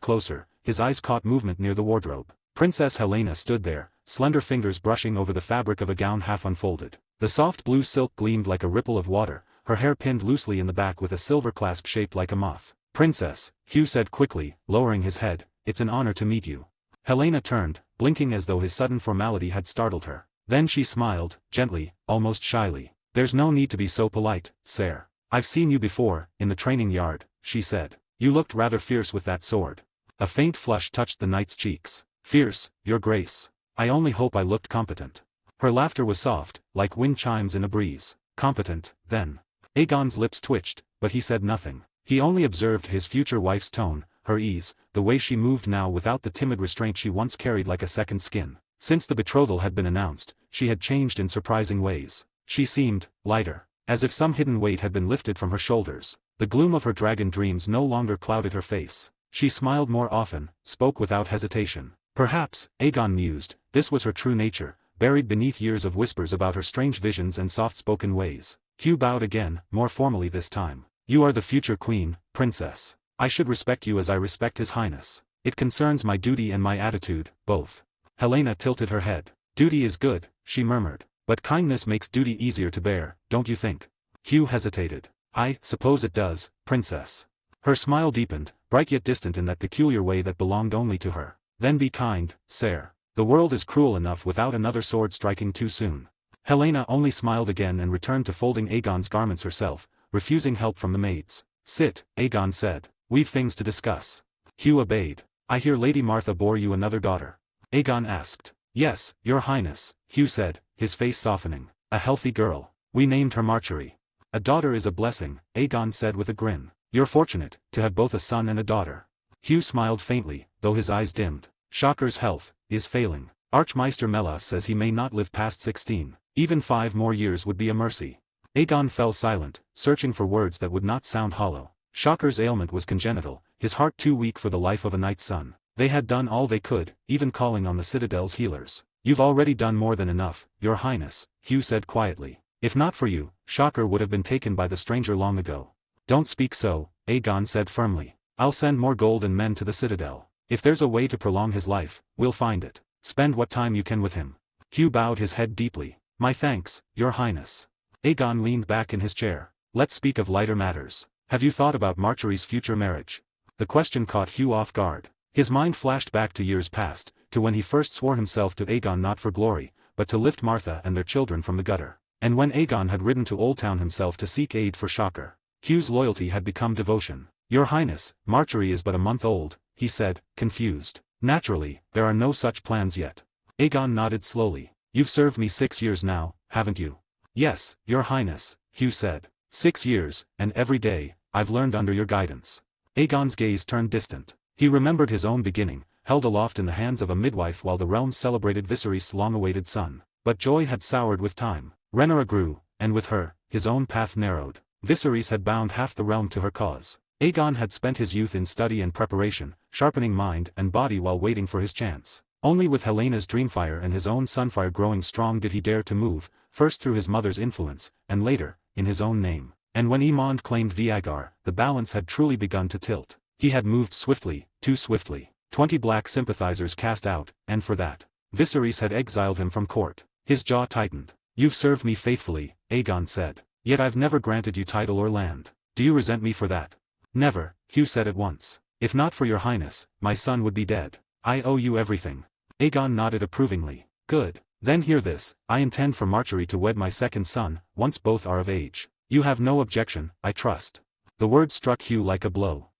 closer, his eyes caught movement near the wardrobe. Princess Helena stood there, slender fingers brushing over the fabric of a gown half unfolded. The soft blue silk gleamed like a ripple of water, her hair pinned loosely in the back with a silver clasp shaped like a moth. "Princess," Hugh said quickly, lowering his head, "it's an honor to meet you." Helena turned, blinking as though his sudden formality had startled her. Then she smiled, gently, almost shyly. "There's no need to be so polite, sir. I've seen you before, in the training yard," she said. "You looked rather fierce with that sword." A faint flush touched the knight's cheeks. "Fierce, your grace. I only hope I looked competent." Her laughter was soft, like wind chimes in a breeze. "Competent, then." Aegon's lips twitched, but he said nothing. He only observed his future wife's tone, her ease, the way she moved now without the timid restraint she once carried like a second skin. Since the betrothal had been announced, she had changed in surprising ways. She seemed lighter, as if some hidden weight had been lifted from her shoulders. The gloom of her dragon dreams no longer clouded her face. She smiled more often, spoke without hesitation. Perhaps, Aegon mused, this was her true nature, buried beneath years of whispers about her strange visions and soft-spoken ways. Hugh bowed again, more formally this time. "You are the future queen, princess. I should respect you as I respect His Highness. It concerns my duty and my attitude, both." Helena tilted her head. "Duty is good," she murmured. "But kindness makes duty easier to bear, don't you think?" Hugh hesitated. "I suppose it does, princess." Her smile deepened, bright yet distant in that peculiar way that belonged only to her. "Then be kind, sir. The world is cruel enough without another sword striking too soon." Helena only smiled again and returned to folding Aegon's garments herself, refusing help from the maids. "Sit," Aegon said. "We've things to discuss." Hugh obeyed. "I hear Lady Martha bore you another daughter?" Aegon asked. "Yes, your Highness," Hugh said, his face softening. "A healthy girl. We named her Marjorie." "A daughter is a blessing," Aegon said with a grin. "You're fortunate, to have both a son and a daughter." Hugh smiled faintly, though his eyes dimmed. "Shocker's health is failing. Archmeister Melas says he may not live past 16. Even 5 more years would be a mercy." Aegon fell silent, searching for words that would not sound hollow. Shocker's ailment was congenital, his heart too weak for the life of a knight's son. They had done all they could, even calling on the Citadel's healers. "You've already done more than enough, your Highness," Hugh said quietly. "If not for you, Shocker would have been taken by the stranger long ago." "Don't speak so," Aegon said firmly. "I'll send more gold and men to the Citadel. If there's a way to prolong his life, we'll find it. Spend what time you can with him." Hugh bowed his head deeply. "My thanks, your Highness." Aegon leaned back in his chair. "Let's speak of lighter matters. Have you thought about Marjorie's future marriage?" The question caught Hugh off guard. His mind flashed back to years past, to when he first swore himself to Aegon not for glory, but to lift Martha and their children from the gutter. And when Aegon had ridden to Old Town himself to seek aid for Shocker. Hugh's loyalty had become devotion. "Your Highness, Marjorie is but a month old," he said, confused. "Naturally, there are no such plans yet." Aegon nodded slowly. "You've served me 6 years now, haven't you?" "Yes, your Highness," Hugh said. 6 years, and every day, I've learned under your guidance." Aegon's gaze turned distant. He remembered his own beginning, held aloft in the hands of a midwife while the realm celebrated Viserys' long-awaited son. But joy had soured with time. Rhaenyra grew, and with her, his own path narrowed. Viserys had bound half the realm to her cause. Aegon had spent his youth in study and preparation, sharpening mind and body while waiting for his chance. Only with Helena's Dreamfire and his own Sunfire growing strong did he dare to move, first through his mother's influence, and later, in his own name. And when Aemond claimed Vagar, the balance had truly begun to tilt. He had moved swiftly, too swiftly. 20 black sympathizers cast out, and for that, Viserys had exiled him from court. His jaw tightened. "You've served me faithfully," Aegon said. "Yet I've never granted you title or land. Do you resent me for that?" "Never," Hugh said at once. "If not for your Highness, my son would be dead. I owe you everything." Aegon nodded approvingly. "Good. Then hear this, I intend for Marjorie to wed my second son, once both are of age. You have no objection, I trust." The word struck Hugh like a blow.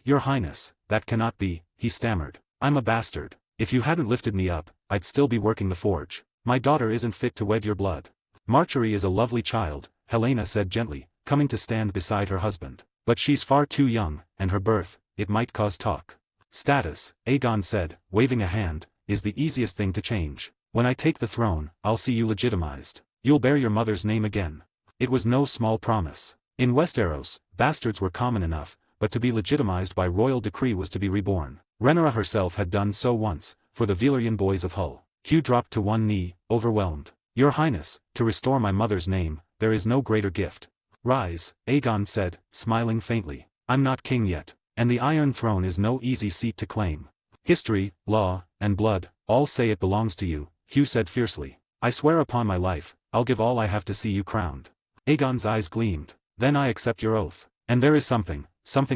Your Highness, that cannot be," he stammered. "I'm a bastard. If you hadn't lifted me up, I'd still be working the forge. My daughter isn't fit to wed your blood. Marjorie is a lovely child, Helena said gently, coming to stand beside her husband. But she's far too young, and her birth, it might cause talk. Status, Aegon said, waving a hand, is the easiest thing to change. When I take the throne, I'll see you legitimized. You'll bear your mother's name again. It was no small promise. In Westeros, bastards were common enough, but to be legitimized by royal decree was to be reborn. Rhaenyra herself had done so once, for the Valyrian boys of Hull. Hugh dropped to one knee, overwhelmed. Your Highness, to restore my mother's name, there is no greater gift. Rise, Aegon said, smiling faintly. I'm not king yet, and the Iron Throne is no easy seat to claim. History, law, and blood, all say it belongs to you, Hugh said fiercely. I swear upon my life, I'll give all I have to see you crowned. Aegon's eyes gleamed. Then I accept your oath. And there is something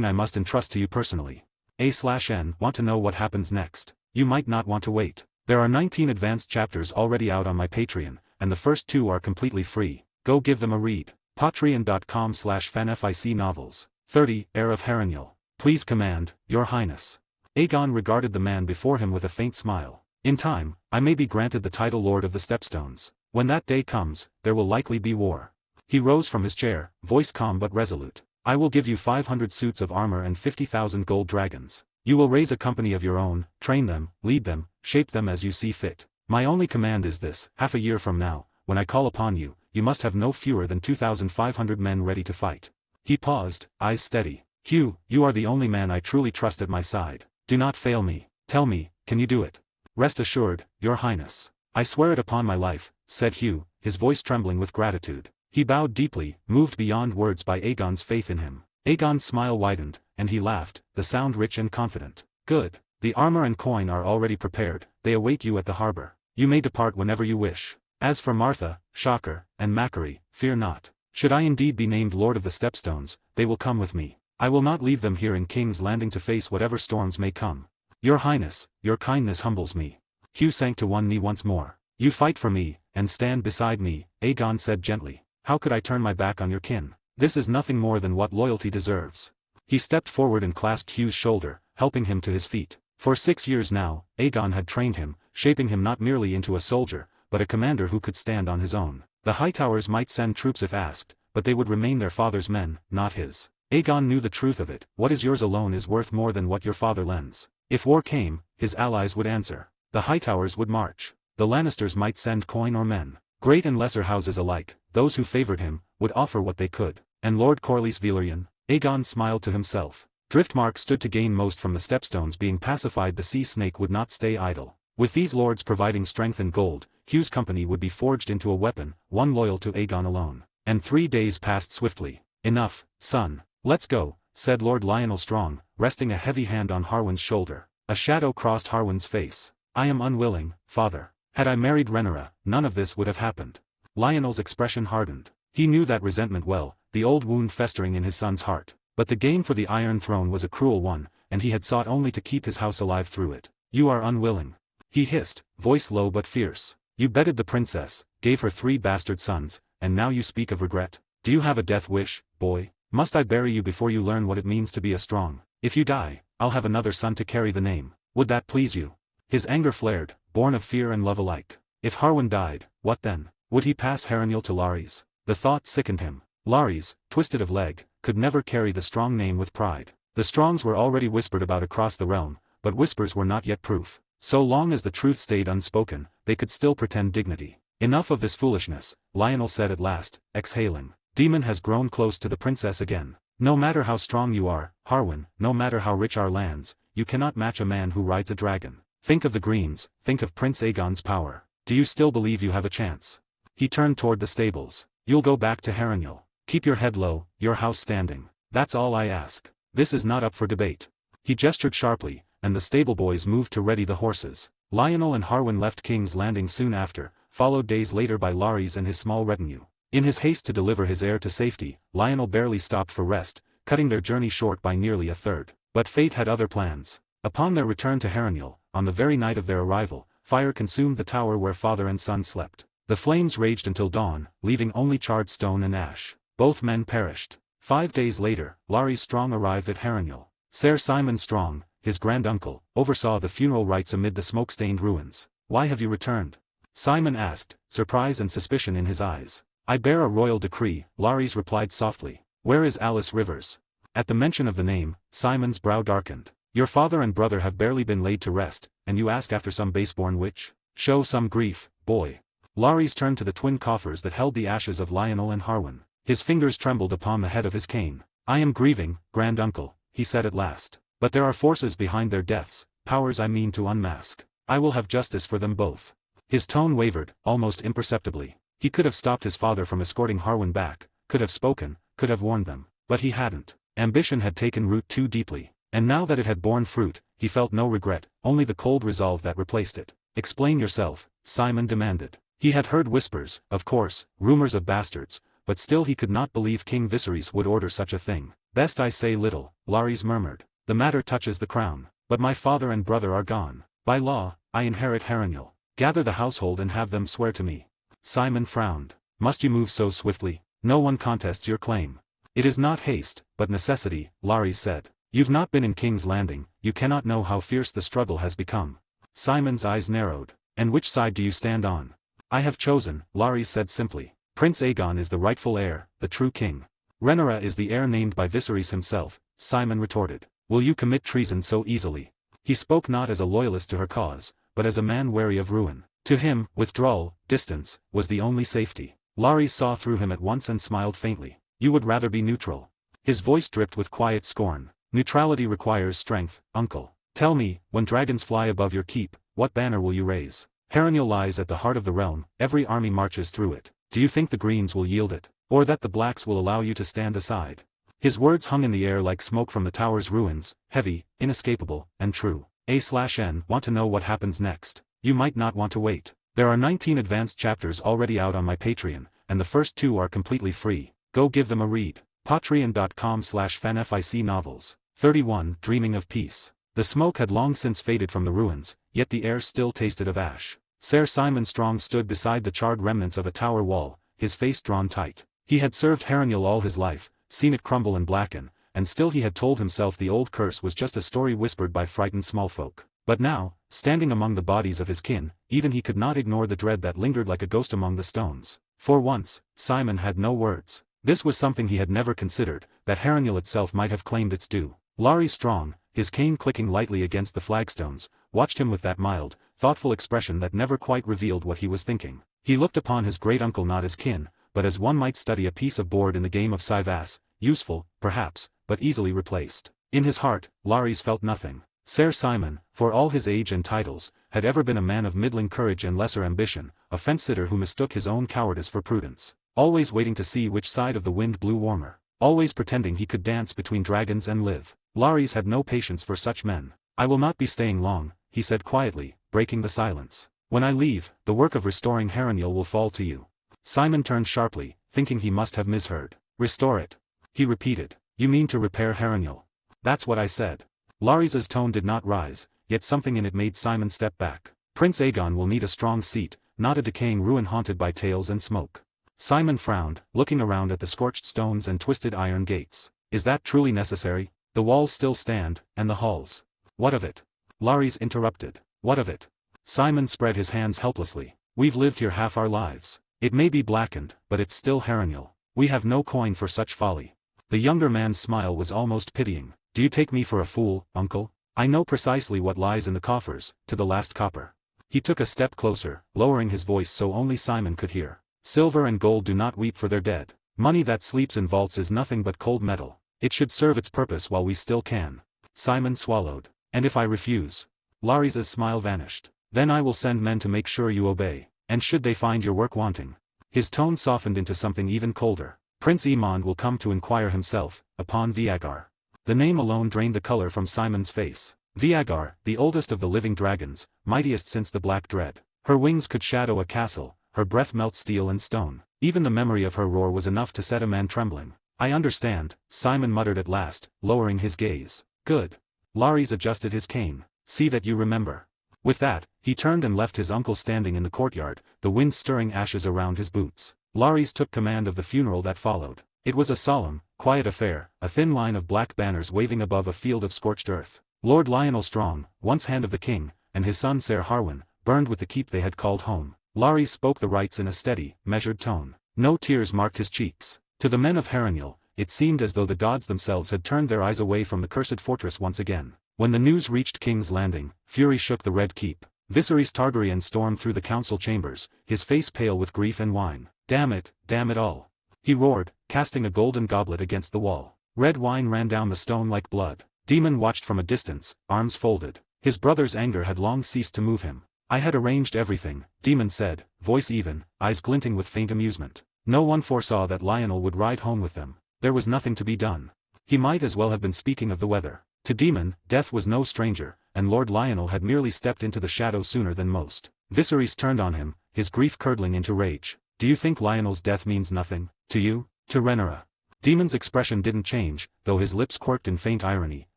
I must entrust to you personally. A/N want to know what happens next. You might not want to wait. There are 19 advanced chapters already out on my Patreon, and the first 2 are completely free. Go give them a read. Patreon.com/fanfic novels. 30, Heir of Harrenhal. Please command, Your Highness. Aegon regarded the man before him with a faint smile. In time, I may be granted the title Lord of the Stepstones. When that day comes, there will likely be war. He rose from his chair, voice calm but resolute. I will give you 500 suits of armor and 50,000 gold dragons. You will raise a company of your own, train them, lead them, shape them as you see fit. My only command is this: half a year from now, when I call upon you, you must have no fewer than 2,500 men ready to fight. He paused, eyes steady. Hugh, you are the only man I truly trust at my side. Do not fail me. Tell me, can you do it? Rest assured, Your Highness. I swear it upon my life, said Hugh, his voice trembling with gratitude. He bowed deeply, moved beyond words by Aegon's faith in him. Aegon's smile widened, and he laughed, the sound rich and confident. Good. The armor and coin are already prepared, they await you at the harbor. You may depart whenever you wish. As for Martha, Shocker, and Macquarie, fear not. Should I indeed be named Lord of the Stepstones, they will come with me. I will not leave them here in King's Landing to face whatever storms may come. Your Highness, your kindness humbles me. Hugh sank to one knee once more. You fight for me, and stand beside me, Aegon said gently. How could I turn my back on your kin? This is nothing more than what loyalty deserves. He stepped forward and clasped Hugh's shoulder, helping him to his feet. For 6 years now, Aegon had trained him, shaping him not merely into a soldier, but a commander who could stand on his own. The Hightowers might send troops if asked, but they would remain their father's men, not his. Aegon knew the truth of it. What is yours alone is worth more than what your father lends. If war came, his allies would answer. The Hightowers would march. The Lannisters might send coin or men. Great and lesser houses alike, those who favored him, would offer what they could. And Lord Corlys Velaryon? Aegon smiled to himself. Driftmark stood to gain most from the Stepstones being pacified. The sea snake would not stay idle. With these lords providing strength and gold, Hugh's company would be forged into a weapon, one loyal to Aegon alone. And 3 days passed swiftly. Enough, son. Let's go, said Lord Lionel Strong, resting a heavy hand on Harwin's shoulder. A shadow crossed Harwin's face. I am unwilling, father. Had I married Rhaenyra, none of this would have happened. Lionel's expression hardened. He knew that resentment well, the old wound festering in his son's heart. But the game for the Iron Throne was a cruel one, and he had sought only to keep his house alive through it. You are unwilling. He hissed, voice low but fierce. You bedded the princess, gave her 3 bastard sons, and now you speak of regret. Do you have a death wish, boy? Must I bury you before you learn what it means to be a strong? If you die, I'll have another son to carry the name. Would that please you? His anger flared, born of fear and love alike. If Harwin died, what then? Would he pass Harrenhal to Larys? The thought sickened him. Larys, twisted of leg, could never carry the strong name with pride. The Strongs were already whispered about across the realm, but whispers were not yet proof. So long as the truth stayed unspoken, they could still pretend dignity. Enough of this foolishness, Lionel said at last, exhaling. Daemon has grown close to the princess again. No matter how strong you are, Harwin, no matter how rich our lands, you cannot match a man who rides a dragon. Think of the Greens, think of Prince Aegon's power. Do you still believe you have a chance? He turned toward the stables. You'll go back to Harrenhal. Keep your head low, your house standing. That's all I ask. This is not up for debate. He gestured sharply, and the stable boys moved to ready the horses. Lionel and Harwin left King's Landing soon after, followed days later by Larys and his small retinue. In his haste to deliver his heir to safety, Lionel barely stopped for rest, cutting their journey short by nearly a third. But fate had other plans. Upon their return to Harrenhal, on the very night of their arrival, fire consumed the tower where father and son slept. The flames raged until dawn, leaving only charred stone and ash. Both men perished. 5 days later, Larys Strong arrived at Harrenhal. Ser Simon Strong, his granduncle, oversaw the funeral rites amid the smoke-stained ruins. Why have you returned? Simon asked, surprise and suspicion in his eyes. I bear a royal decree, Larys replied softly. Where is Alice Rivers? At the mention of the name, Simon's brow darkened. Your father and brother have barely been laid to rest, and you ask after some baseborn witch? Show some grief, boy. Larys turned to the twin coffers that held the ashes of Lionel and Harwin. His fingers trembled upon the head of his cane. I am grieving, grand uncle, he said at last. But there are forces behind their deaths, powers I mean to unmask. I will have justice for them both. His tone wavered, almost imperceptibly. He could have stopped his father from escorting Harwin back, could have spoken, could have warned them. But he hadn't. Ambition had taken root too deeply, and now that it had borne fruit, he felt no regret, only the cold resolve that replaced it. Explain yourself, Simon demanded. He had heard whispers, of course, rumors of bastards, but still he could not believe King Viserys would order such a thing. Best I say little, Larys murmured. The matter touches the crown, but my father and brother are gone. By law, I inherit Harrenhal. Gather the household and have them swear to me. Simon frowned. Must you move so swiftly? No one contests your claim. It is not haste, but necessity, Larys said. You've not been in King's Landing, you cannot know how fierce the struggle has become. Simon's eyes narrowed. And which side do you stand on? I have chosen, Larys said simply. Prince Aegon is the rightful heir, the true king. Rhaenyra is the heir named by Viserys himself, Simon retorted. Will you commit treason so easily? He spoke not as a loyalist to her cause, but as a man wary of ruin. To him, withdrawal, distance, was the only safety. Larys saw through him at once and smiled faintly. You would rather be neutral. His voice dripped with quiet scorn. Neutrality requires strength, uncle. Tell me, when dragons fly above your keep, what banner will you raise? Harrenhal lies at the heart of the realm, every army marches through it. Do you think the Greens will yield it? Or that the Blacks will allow you to stand aside? His words hung in the air like smoke from the tower's ruins, heavy, inescapable, and true. A/N want to know what happens next. You might not want to wait. There are 19 advanced chapters already out on my Patreon, and the first 2 are completely free. Go give them a read. Patreon.com/fanfic novels. 31. Dreaming of Peace. The smoke had long since faded from the ruins, yet the air still tasted of ash. Sir Simon Strong stood beside the charred remnants of a tower wall, his face drawn tight. He had served Harrenhal all his life, seen it crumble and blacken, and still he had told himself the old curse was just a story whispered by frightened smallfolk. But now, standing among the bodies of his kin, even he could not ignore the dread that lingered like a ghost among the stones. For once, Simon had no words. This was something he had never considered, that Harrenhal itself might have claimed its due. Larys Strong, his cane clicking lightly against the flagstones, watched him with that mild, thoughtful expression that never quite revealed what he was thinking. He looked upon his great-uncle not as kin, but as one might study a piece of board in the game of Sivas, useful, perhaps, but easily replaced. In his heart, Larys felt nothing. Sir Simon, for all his age and titles, had ever been a man of middling courage and lesser ambition, a fence-sitter who mistook his own cowardice for prudence. Always waiting to see which side of the wind blew warmer. Always pretending he could dance between dragons and live. Larys had no patience for such men. I will not be staying long, he said quietly, breaking the silence. When I leave, the work of restoring Harrenhal will fall to you. Simon turned sharply, thinking he must have misheard. Restore it. He repeated. You mean to repair Harrenhal? That's what I said. Larys's tone did not rise, yet something in it made Simon step back. Prince Aegon will need a strong seat, not a decaying ruin haunted by tales and smoke. Simon frowned, looking around at the scorched stones and twisted iron gates. Is that truly necessary? The walls still stand, and the halls. What of it? Larys interrupted. What of it? Simon spread his hands helplessly. We've lived here half our lives. It may be blackened, but it's still Harrenhal. We have no coin for such folly. The younger man's smile was almost pitying. Do you take me for a fool, uncle? I know precisely what lies in the coffers, to the last copper. He took a step closer, lowering his voice so only Simon could hear. Silver and gold do not weep for their dead. Money that sleeps in vaults is nothing but cold metal. It should serve its purpose while we still can. Simon swallowed. And if I refuse? Larys' smile vanished. Then I will send men to make sure you obey. And should they find your work wanting? His tone softened into something even colder. Prince Aemon will come to inquire himself, upon Vagar. The name alone drained the color from Simon's face. Vagar, the oldest of the living dragons, mightiest since the Black Dread. Her wings could shadow a castle, her breath melt steel and stone. Even the memory of her roar was enough to set a man trembling. I understand, Simon muttered at last, lowering his gaze. Good. Larys adjusted his cane. See that you remember. With that, he turned and left his uncle standing in the courtyard, the wind stirring ashes around his boots. Larys took command of the funeral that followed. It was a solemn, quiet affair, a thin line of black banners waving above a field of scorched earth. Lord Lionel Strong, once Hand of the King, and his son Ser Harwin, burned with the keep they had called home. Larys spoke the rights in a steady, measured tone. No tears marked his cheeks. To the men of Harrenhal, it seemed as though the gods themselves had turned their eyes away from the cursed fortress once again. When the news reached King's Landing, fury shook the Red Keep. Viserys Targaryen stormed through the council chambers, his face pale with grief and wine. Damn it all. He roared, casting a golden goblet against the wall. Red wine ran down the stone like blood. Daemon watched from a distance, arms folded. His brother's anger had long ceased to move him. I had arranged everything, Daemon said, voice even, eyes glinting with faint amusement. No one foresaw that Lionel would ride home with them. There was nothing to be done. He might as well have been speaking of the weather. To Daemon, death was no stranger, and Lord Lionel had merely stepped into the shadow sooner than most. Viserys turned on him, his grief curdling into rage. Do you think Lionel's death means nothing, to you? To Rhaenyra? Daemon's expression didn't change, though his lips quirked in faint irony,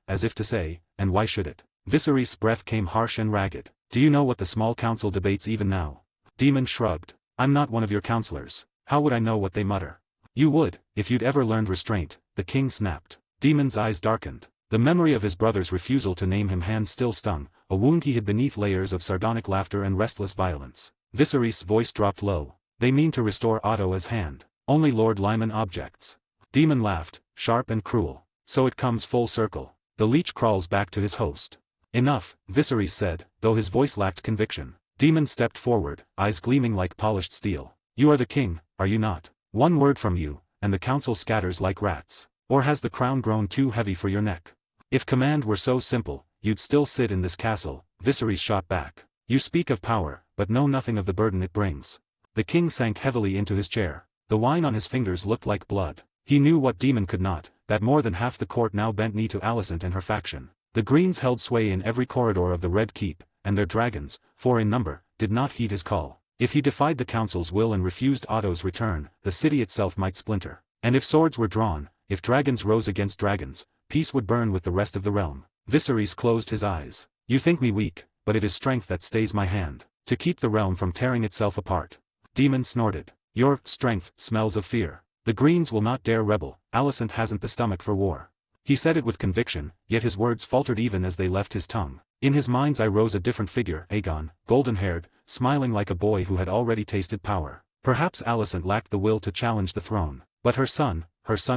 as if to say, and why should it? Viserys' breath came harsh and ragged. Do you know what the small council debates even now? Daemon shrugged. I'm not one of your counselors. How would I know what they mutter? You would, if you'd ever learned restraint, the king snapped. Daemon's eyes darkened. The memory of his brother's refusal to name him hand still stung, a wound he hid beneath layers of sardonic laughter and restless violence. Viserys' voice dropped low. They mean to restore Otto as hand. Only Lord Lyman objects. Daemon laughed, sharp and cruel. So it comes full circle. The leech crawls back to his host. Enough, Viserys said, though his voice lacked conviction. Daemon stepped forward, eyes gleaming like polished steel. You are the king, are you not? One word from you, and the council scatters like rats. Or has the crown grown too heavy for your neck? If command were so simple, you'd still sit in this castle, Viserys shot back. You speak of power, but know nothing of the burden it brings. The king sank heavily into his chair. The wine on his fingers looked like blood. He knew what Daemon could not, that more than half the court now bent knee to Alicent and her faction. The Greens held sway in every corridor of the Red Keep, and their dragons, 4 in number, did not heed his call. If he defied the council's will and refused Otto's return, the city itself might splinter. And if swords were drawn, if dragons rose against dragons, peace would burn with the rest of the realm. Viserys closed his eyes. You think me weak, but it is strength that stays my hand, to keep the realm from tearing itself apart. Daemon snorted. Your strength smells of fear. The Greens will not dare rebel. Alicent hasn't the stomach for war. He said it with conviction, yet his words faltered even as they left his tongue. In his mind's eye rose a different figure, Aegon, golden-haired, smiling like a boy who had already tasted power. Perhaps Alicent lacked the will to challenge the throne, but her son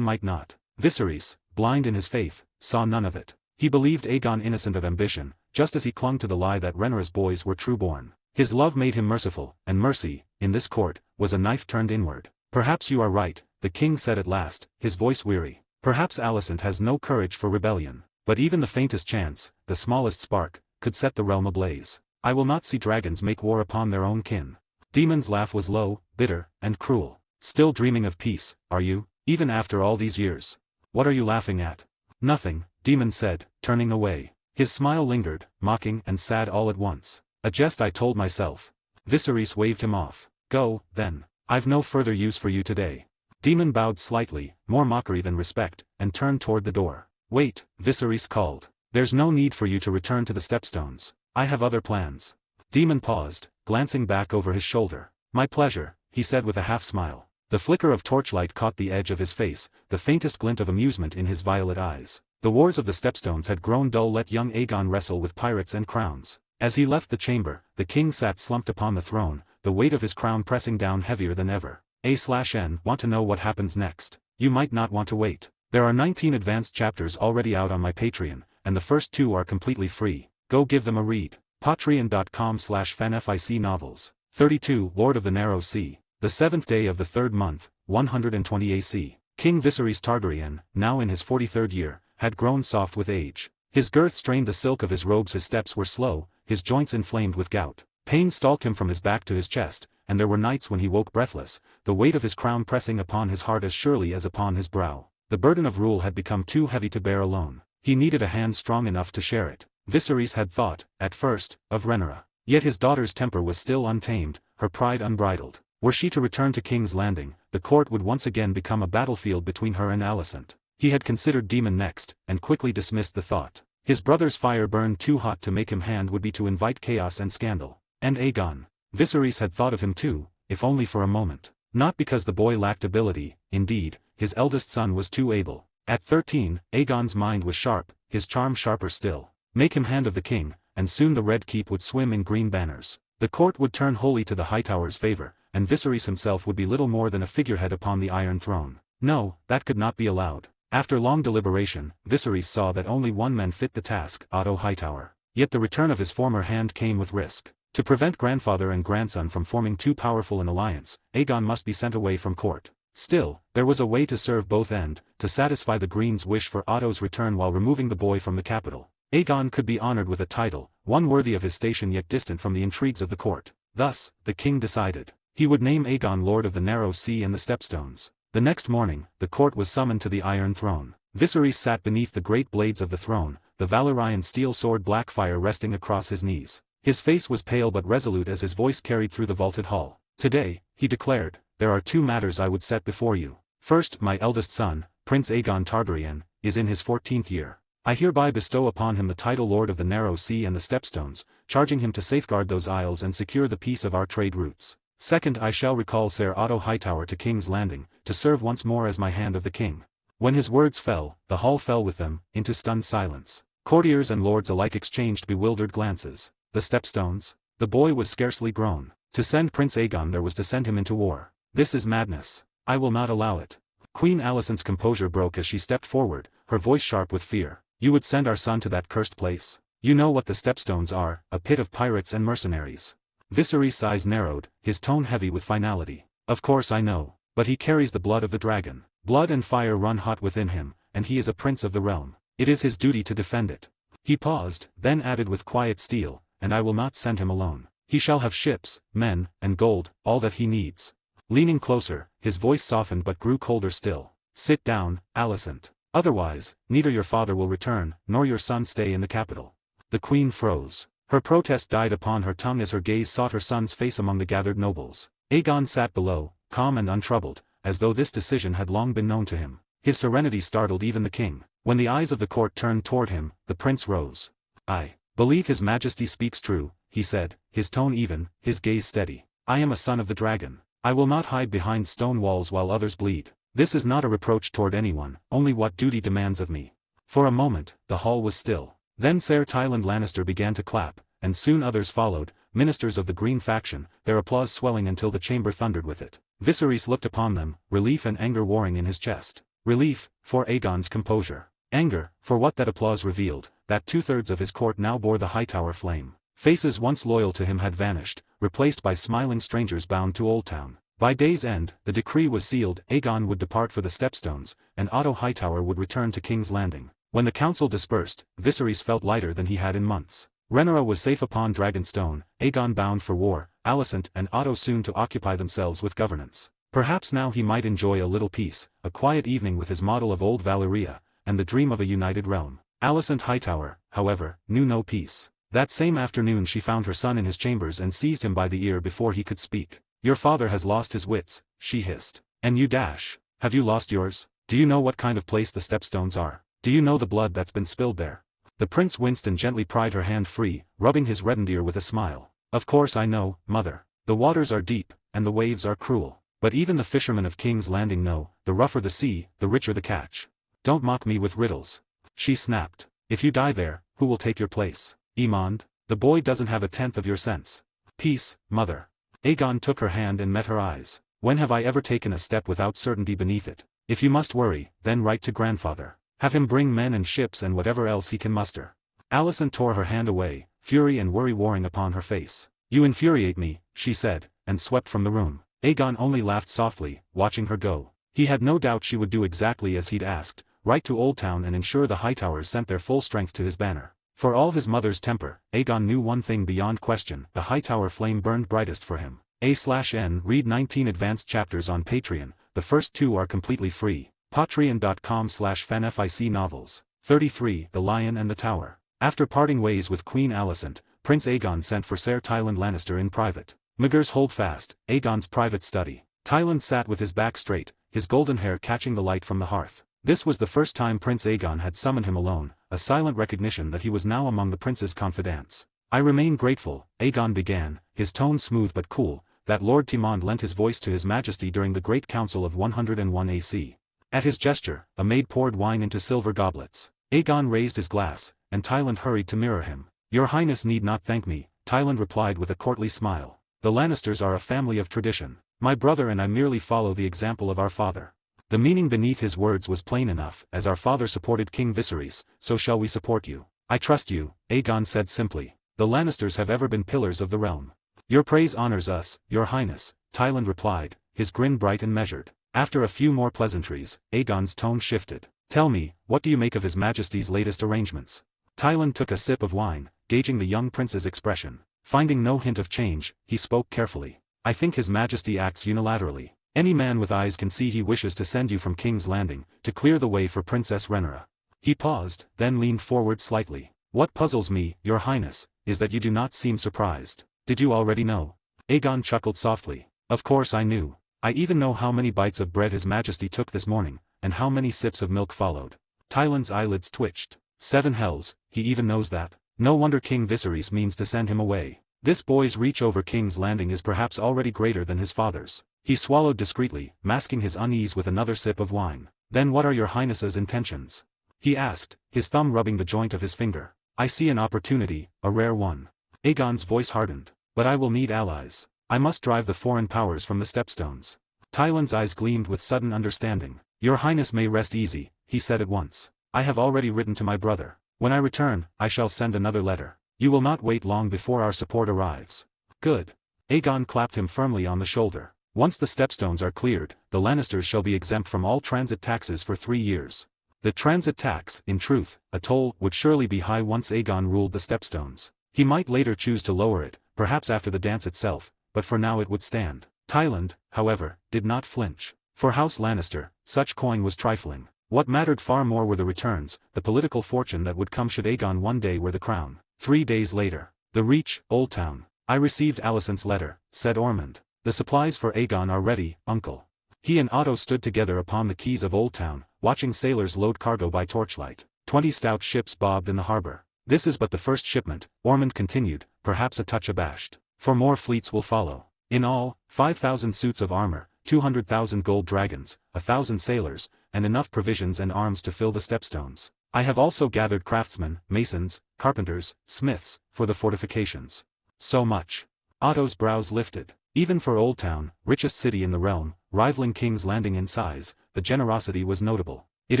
might not. Viserys, blind in his faith, saw none of it. He believed Aegon innocent of ambition, just as he clung to the lie that Rhaenyra's boys were true-born. His love made him merciful, and mercy, in this court, was a knife turned inward. Perhaps you are right, the king said at last, his voice weary. Perhaps Alicent has no courage for rebellion, but even the faintest chance, the smallest spark, could set the realm ablaze. I will not see dragons make war upon their own kin. Daemon's laugh was low, bitter, and cruel. Still dreaming of peace, are you, even after all these years? What are you laughing at? Nothing, Daemon said, turning away. His smile lingered, mocking and sad all at once. A jest I told myself. Viserys waved him off. Go, then. I've no further use for you today. Daemon bowed slightly, more mockery than respect, and turned toward the door. Wait, Viserys called. There's no need for you to return to the Stepstones. I have other plans. Daemon paused, glancing back over his shoulder. My pleasure, he said with a half-smile. The flicker of torchlight caught the edge of his face, the faintest glint of amusement in his violet eyes. The wars of the Stepstones had grown dull. Let young Aegon wrestle with pirates and crowns. As he left the chamber, the king sat slumped upon the throne, the weight of his crown pressing down heavier than ever. A/N Want to know what happens next? You might not want to wait. There are 19 advanced chapters already out on my Patreon, and the first 2 are completely free. Go give them a read. Patreon.com/fanfic novels. 32 Lord of the Narrow Sea. The 7th day of the 3rd month, 120 AC. King Viserys Targaryen, now in his 43rd year, had grown soft with age. His girth strained the silk of his robes. His steps were slow, his joints inflamed with gout. Pain stalked him from his back to his chest, and there were nights when he woke breathless, the weight of his crown pressing upon his heart as surely as upon his brow. The burden of rule had become too heavy to bear alone. He needed a hand strong enough to share it. Viserys had thought, at first, of Rhaenyra. Yet his daughter's temper was still untamed, her pride unbridled. Were she to return to King's Landing, the court would once again become a battlefield between her and Alicent. He had considered Daemon next, and quickly dismissed the thought. His brother's fire burned too hot to make him hand would be to invite chaos and scandal. And Aegon. Viserys had thought of him too, if only for a moment. Not because the boy lacked ability, indeed, his eldest son was too able. At 13, Aegon's mind was sharp, his charm sharper still. Make him hand of the king, and soon the Red Keep would swim in green banners. The court would turn wholly to the Hightower's favor, and Viserys himself would be little more than a figurehead upon the Iron Throne. No, that could not be allowed. After long deliberation, Viserys saw that only one man fit the task, Otto Hightower. Yet the return of his former hand came with risk. To prevent grandfather and grandson from forming too powerful an alliance, Aegon must be sent away from court. Still, there was a way to serve both ends, to satisfy the Green's wish for Otto's return while removing the boy from the capital. Aegon could be honored with a title, one worthy of his station yet distant from the intrigues of the court. Thus, the king decided. He would name Aegon Lord of the Narrow Sea and the Stepstones. The next morning, the court was summoned to the Iron Throne. Viserys sat beneath the great blades of the throne, the Valyrian steel sword Blackfire resting across his knees. His face was pale but resolute as his voice carried through the vaulted hall. Today, he declared, there are two matters I would set before you. First, my eldest son, Prince Aegon Targaryen, is in his 14th year. I hereby bestow upon him the title Lord of the Narrow Sea and the Stepstones, charging him to safeguard those isles and secure the peace of our trade routes. Second, I shall recall Sir Otto Hightower to King's Landing, to serve once more as my hand of the king. When his words fell, the hall fell with them, into stunned silence. Courtiers and lords alike exchanged bewildered glances. The Stepstones? The boy was scarcely grown. To send Prince Aegon there was to send him into war. This is madness. I will not allow it. Queen Alicent's composure broke as she stepped forward, her voice sharp with fear. You would send our son to that cursed place? You know what the Stepstones are, a pit of pirates and mercenaries. Viserys' eyes narrowed, his tone heavy with finality. Of course I know, but he carries the blood of the dragon. Blood and fire run hot within him, and he is a prince of the realm. It is his duty to defend it. He paused, then added with quiet steel, and I will not send him alone. He shall have ships, men, and gold, all that he needs. Leaning closer, his voice softened but grew colder still. Sit down, Alicent. Otherwise, neither your father will return, nor your son stay in the capital. The queen froze. Her protest died upon her tongue as her gaze sought her son's face among the gathered nobles. Aegon sat below, calm and untroubled, as though this decision had long been known to him. His serenity startled even the king. When the eyes of the court turned toward him, the prince rose. I believe his majesty speaks true, he said, his tone even, his gaze steady. I am a son of the dragon. I will not hide behind stone walls while others bleed. This is not a reproach toward anyone, only what duty demands of me. For a moment, the hall was still. Then Ser Tywin Lannister began to clap, and soon others followed, ministers of the Green faction, their applause swelling until the chamber thundered with it. Viserys looked upon them, relief and anger warring in his chest. Relief, for Aegon's composure. Anger, for what that applause revealed, that 2/3 of his court now bore the Hightower flame. Faces once loyal to him had vanished, replaced by smiling strangers bound to Old Town. By day's end, the decree was sealed, Aegon would depart for the Stepstones, and Otto Hightower would return to King's Landing. When the council dispersed, Viserys felt lighter than he had in months. Rhaenyra was safe upon Dragonstone, Aegon bound for war, Alicent and Otto soon to occupy themselves with governance. Perhaps now he might enjoy a little peace, a quiet evening with his model of old Valyria, and the dream of a united realm. Alicent Hightower, however, knew no peace. That same afternoon she found her son in his chambers and seized him by the ear before he could speak. Your father has lost his wits, she hissed. And you dash. Have you lost yours? Do you know what kind of place the Stepstones are? Do you know the blood that's been spilled there? The prince winced and gently pried her hand free, rubbing his reddened ear with a smile. Of course I know, mother. The waters are deep, and the waves are cruel. But even the fishermen of King's Landing know, the rougher the sea, the richer the catch. Don't mock me with riddles. She snapped. If you die there, who will take your place? Aemond? The boy doesn't have a tenth of your sense. Peace, mother. Aegon took her hand and met her eyes. When have I ever taken a step without certainty beneath it? If you must worry, then write to grandfather. Have him bring men and ships and whatever else he can muster. Alicent tore her hand away, fury and worry warring upon her face. You infuriate me, she said, and swept from the room. Aegon only laughed softly, watching her go. He had no doubt she would do exactly as he'd asked, write to Old Town and ensure the Hightowers sent their full strength to his banner. For all his mother's temper, Aegon knew one thing beyond question, the Hightower flame burned brightest for him. A/N read 19 advanced chapters on Patreon, the first 2 are completely free. Patreon.com/fanfic novels. 33 The Lion and the Tower. After parting ways with Queen Alicent, Prince Aegon sent for Ser Tywin Lannister in private. Maegor's Holdfast, Aegon's private study. Tywin sat with his back straight, his golden hair catching the light from the hearth. This was the first time Prince Aegon had summoned him alone, a silent recognition that he was now among the prince's confidants. I remain grateful, Aegon began, his tone smooth but cool, that Lord Timon lent his voice to his majesty during the Great Council of 101 AC. At his gesture, a maid poured wine into silver goblets. Aegon raised his glass, and Tywin hurried to mirror him. Your Highness need not thank me, Tyland replied with a courtly smile. The Lannisters are a family of tradition. My brother and I merely follow the example of our father. The meaning beneath his words was plain enough. As our father supported King Viserys, so shall we support you. I trust you, Aegon said simply. The Lannisters have ever been pillars of the realm. Your praise honors us, your highness, Tyland replied, his grin bright and measured. After a few more pleasantries, Aegon's tone shifted. Tell me, what do you make of His Majesty's latest arrangements? Tyland took a sip of wine, gauging the young prince's expression. Finding no hint of change, he spoke carefully. I think His Majesty acts unilaterally. Any man with eyes can see he wishes to send you from King's Landing, to clear the way for Princess Rhaenyra. He paused, then leaned forward slightly. What puzzles me, your highness, is that you do not seem surprised. Did you already know? Aegon chuckled softly. Of course I knew. I even know how many bites of bread His Majesty took this morning, and how many sips of milk followed. Tyland's eyelids twitched. 7 hells, he even knows that. No wonder King Viserys means to send him away. This boy's reach over King's Landing is perhaps already greater than his father's. He swallowed discreetly, masking his unease with another sip of wine. Then what are your highness's intentions? He asked, his thumb rubbing the joint of his finger. I see an opportunity, a rare one. Aegon's voice hardened. But I will need allies. I must drive the foreign powers from the Stepstones. Tyland's eyes gleamed with sudden understanding. Your highness may rest easy, he said at once. I have already written to my brother. When I return, I shall send another letter. You will not wait long before our support arrives. Good. Aegon clapped him firmly on the shoulder. Once the Stepstones are cleared, the Lannisters shall be exempt from all transit taxes for 3 years. The transit tax, in truth, a toll, would surely be high once Aegon ruled the Stepstones. He might later choose to lower it, perhaps after the dance itself, but for now it would stand. Tyland, however, did not flinch. For House Lannister, such coin was trifling. What mattered far more were the returns, the political fortune that would come should Aegon one day wear the crown. 3 days later. The Reach, Old Town. I received Alicent's letter, said Ormond. The supplies for Aegon are ready, uncle. He and Otto stood together upon the quays of Old Town, watching sailors load cargo by torchlight. 20 stout ships bobbed in the harbor. This is but the first shipment, Ormond continued, perhaps a touch abashed. For more fleets will follow. In all, 5,000 suits of armor, 200,000 gold dragons, 1,000 sailors, and enough provisions and arms to fill the Stepstones. I have also gathered craftsmen, masons, carpenters, smiths, for the fortifications. So much. Otto's brows lifted. Even for Old Town, richest city in the realm, rivaling King's Landing in size, the generosity was notable. It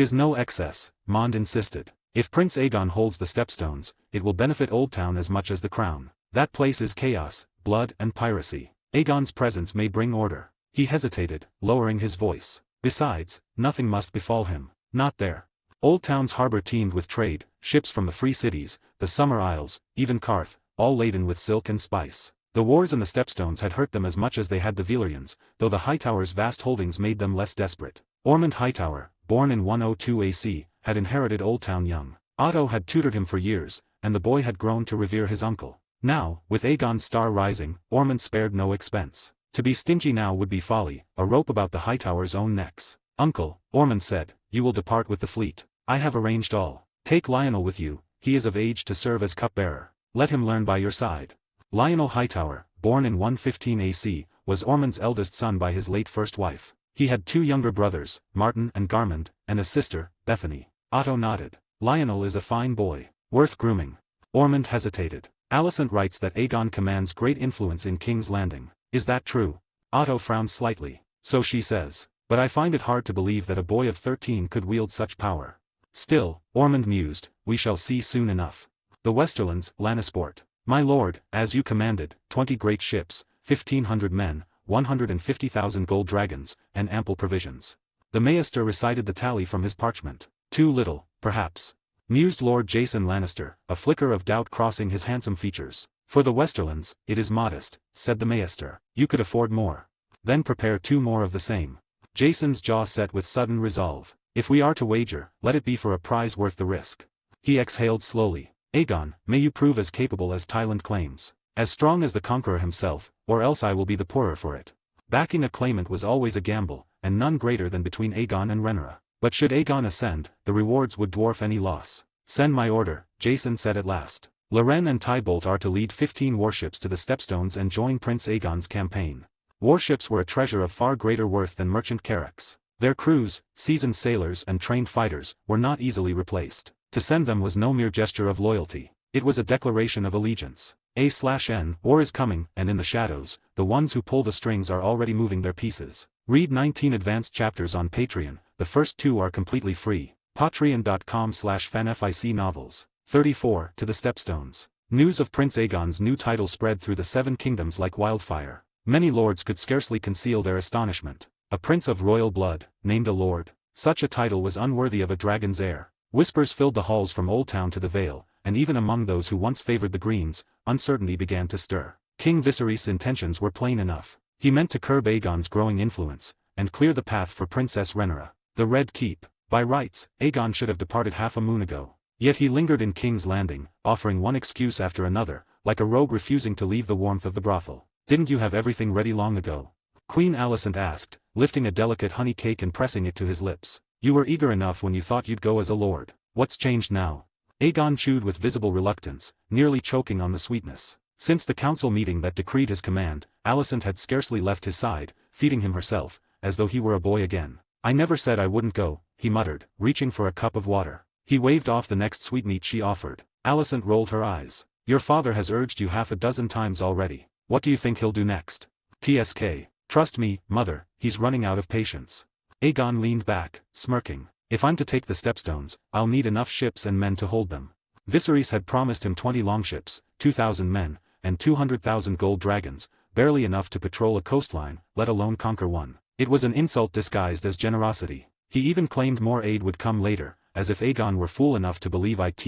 is no excess, Mond insisted. If Prince Aegon holds the Stepstones, it will benefit Old Town as much as the crown. That place is chaos, blood and piracy. Aegon's presence may bring order. He hesitated, lowering his voice. Besides, nothing must befall him. Not there. Old Town's harbor teemed with trade, ships from the free cities, the summer isles, even Karth, all laden with silk and spice. The wars in the Stepstones had hurt them as much as they had the Valyrians, though the Hightower's vast holdings made them less desperate. Ormond Hightower, born in 102 AC, had inherited Old Town young. Otto had tutored him for years, and the boy had grown to revere his uncle. Now, with Aegon's star rising, Ormond spared no expense. To be stingy now would be folly, a rope about the Hightowers' own necks. Uncle, Ormond said, you will depart with the fleet. I have arranged all. Take Lionel with you, he is of age to serve as cupbearer. Let him learn by your side. Lionel Hightower, born in 115 AC, was Ormond's eldest son by his late first wife. He had 2 younger brothers, Martin and Garmund, and a sister, Bethany. Otto nodded. Lionel is a fine boy, worth grooming. Ormond hesitated. Alicent writes that Aegon commands great influence in King's Landing. Is that true? Otto frowned slightly. So she says. But I find it hard to believe that a boy of 13 could wield such power. Still, Ormond mused, we shall see soon enough. The Westerlands, Lannisport. My lord, as you commanded, 20 great ships, 1,500 men, 150,000 gold dragons, and ample provisions. The Maester recited the tally from his parchment. Too little, perhaps. Mused Lord Jason Lannister, a flicker of doubt crossing his handsome features. For the Westerlands, it is modest, said the Maester. You could afford more. Then prepare 2 more of the same. Jason's jaw set with sudden resolve. If we are to wager, let it be for a prize worth the risk. He exhaled slowly. Aegon, may you prove as capable as Tyland claims. As strong as the Conqueror himself, or else I will be the poorer for it. Backing a claimant was always a gamble, and none greater than between Aegon and Rhaenyra. But should Aegon ascend, the rewards would dwarf any loss. Send my order, Jason said at last. Loren and Tybolt are to lead 15 warships to the Stepstones and join Prince Aegon's campaign. Warships were a treasure of far greater worth than merchant carracks. Their crews, seasoned sailors and trained fighters, were not easily replaced. To send them was no mere gesture of loyalty. It was a declaration of allegiance. A/N, war is coming, and in the shadows, the ones who pull the strings are already moving their pieces. Read 19 advanced chapters on Patreon, the first 2 are completely free. Patreon.com/fanfic novels. 34. To the Stepstones. News of Prince Aegon's new title spread through the 7 kingdoms like wildfire. Many lords could scarcely conceal their astonishment. A prince of royal blood, named a lord. Such a title was unworthy of a dragon's heir. Whispers filled the halls from Old Town to the Vale, and even among those who once favored the Greens, uncertainty began to stir. King Viserys' intentions were plain enough. He meant to curb Aegon's growing influence, and clear the path for Princess Rhaenyra. The Red Keep. By rights, Aegon should have departed half a moon ago. Yet he lingered in King's Landing, offering one excuse after another, like a rogue refusing to leave the warmth of the brothel. "Didn't you have everything ready long ago?" Queen Alicent asked, lifting a delicate honey cake and pressing it to his lips. "You were eager enough when you thought you'd go as a lord. What's changed now?" Aegon chewed with visible reluctance, nearly choking on the sweetness. Since the council meeting that decreed his command, Alicent had scarcely left his side, feeding him herself, as though he were a boy again. "I never said I wouldn't go," he muttered, reaching for a cup of water. He waved off the next sweetmeat she offered. Alicent rolled her eyes. "Your father has urged you half a dozen times already. What do you think he'll do next?" "TSK. Trust me, mother, he's running out of patience." Aegon leaned back, smirking. "If I'm to take the Stepstones, I'll need enough ships and men to hold them." Viserys had promised him 20 longships, 2,000 men, and 200,000 gold dragons, barely enough to patrol a coastline, let alone conquer one. It was an insult disguised as generosity. He even claimed more aid would come later, as if Aegon were fool enough to believe it.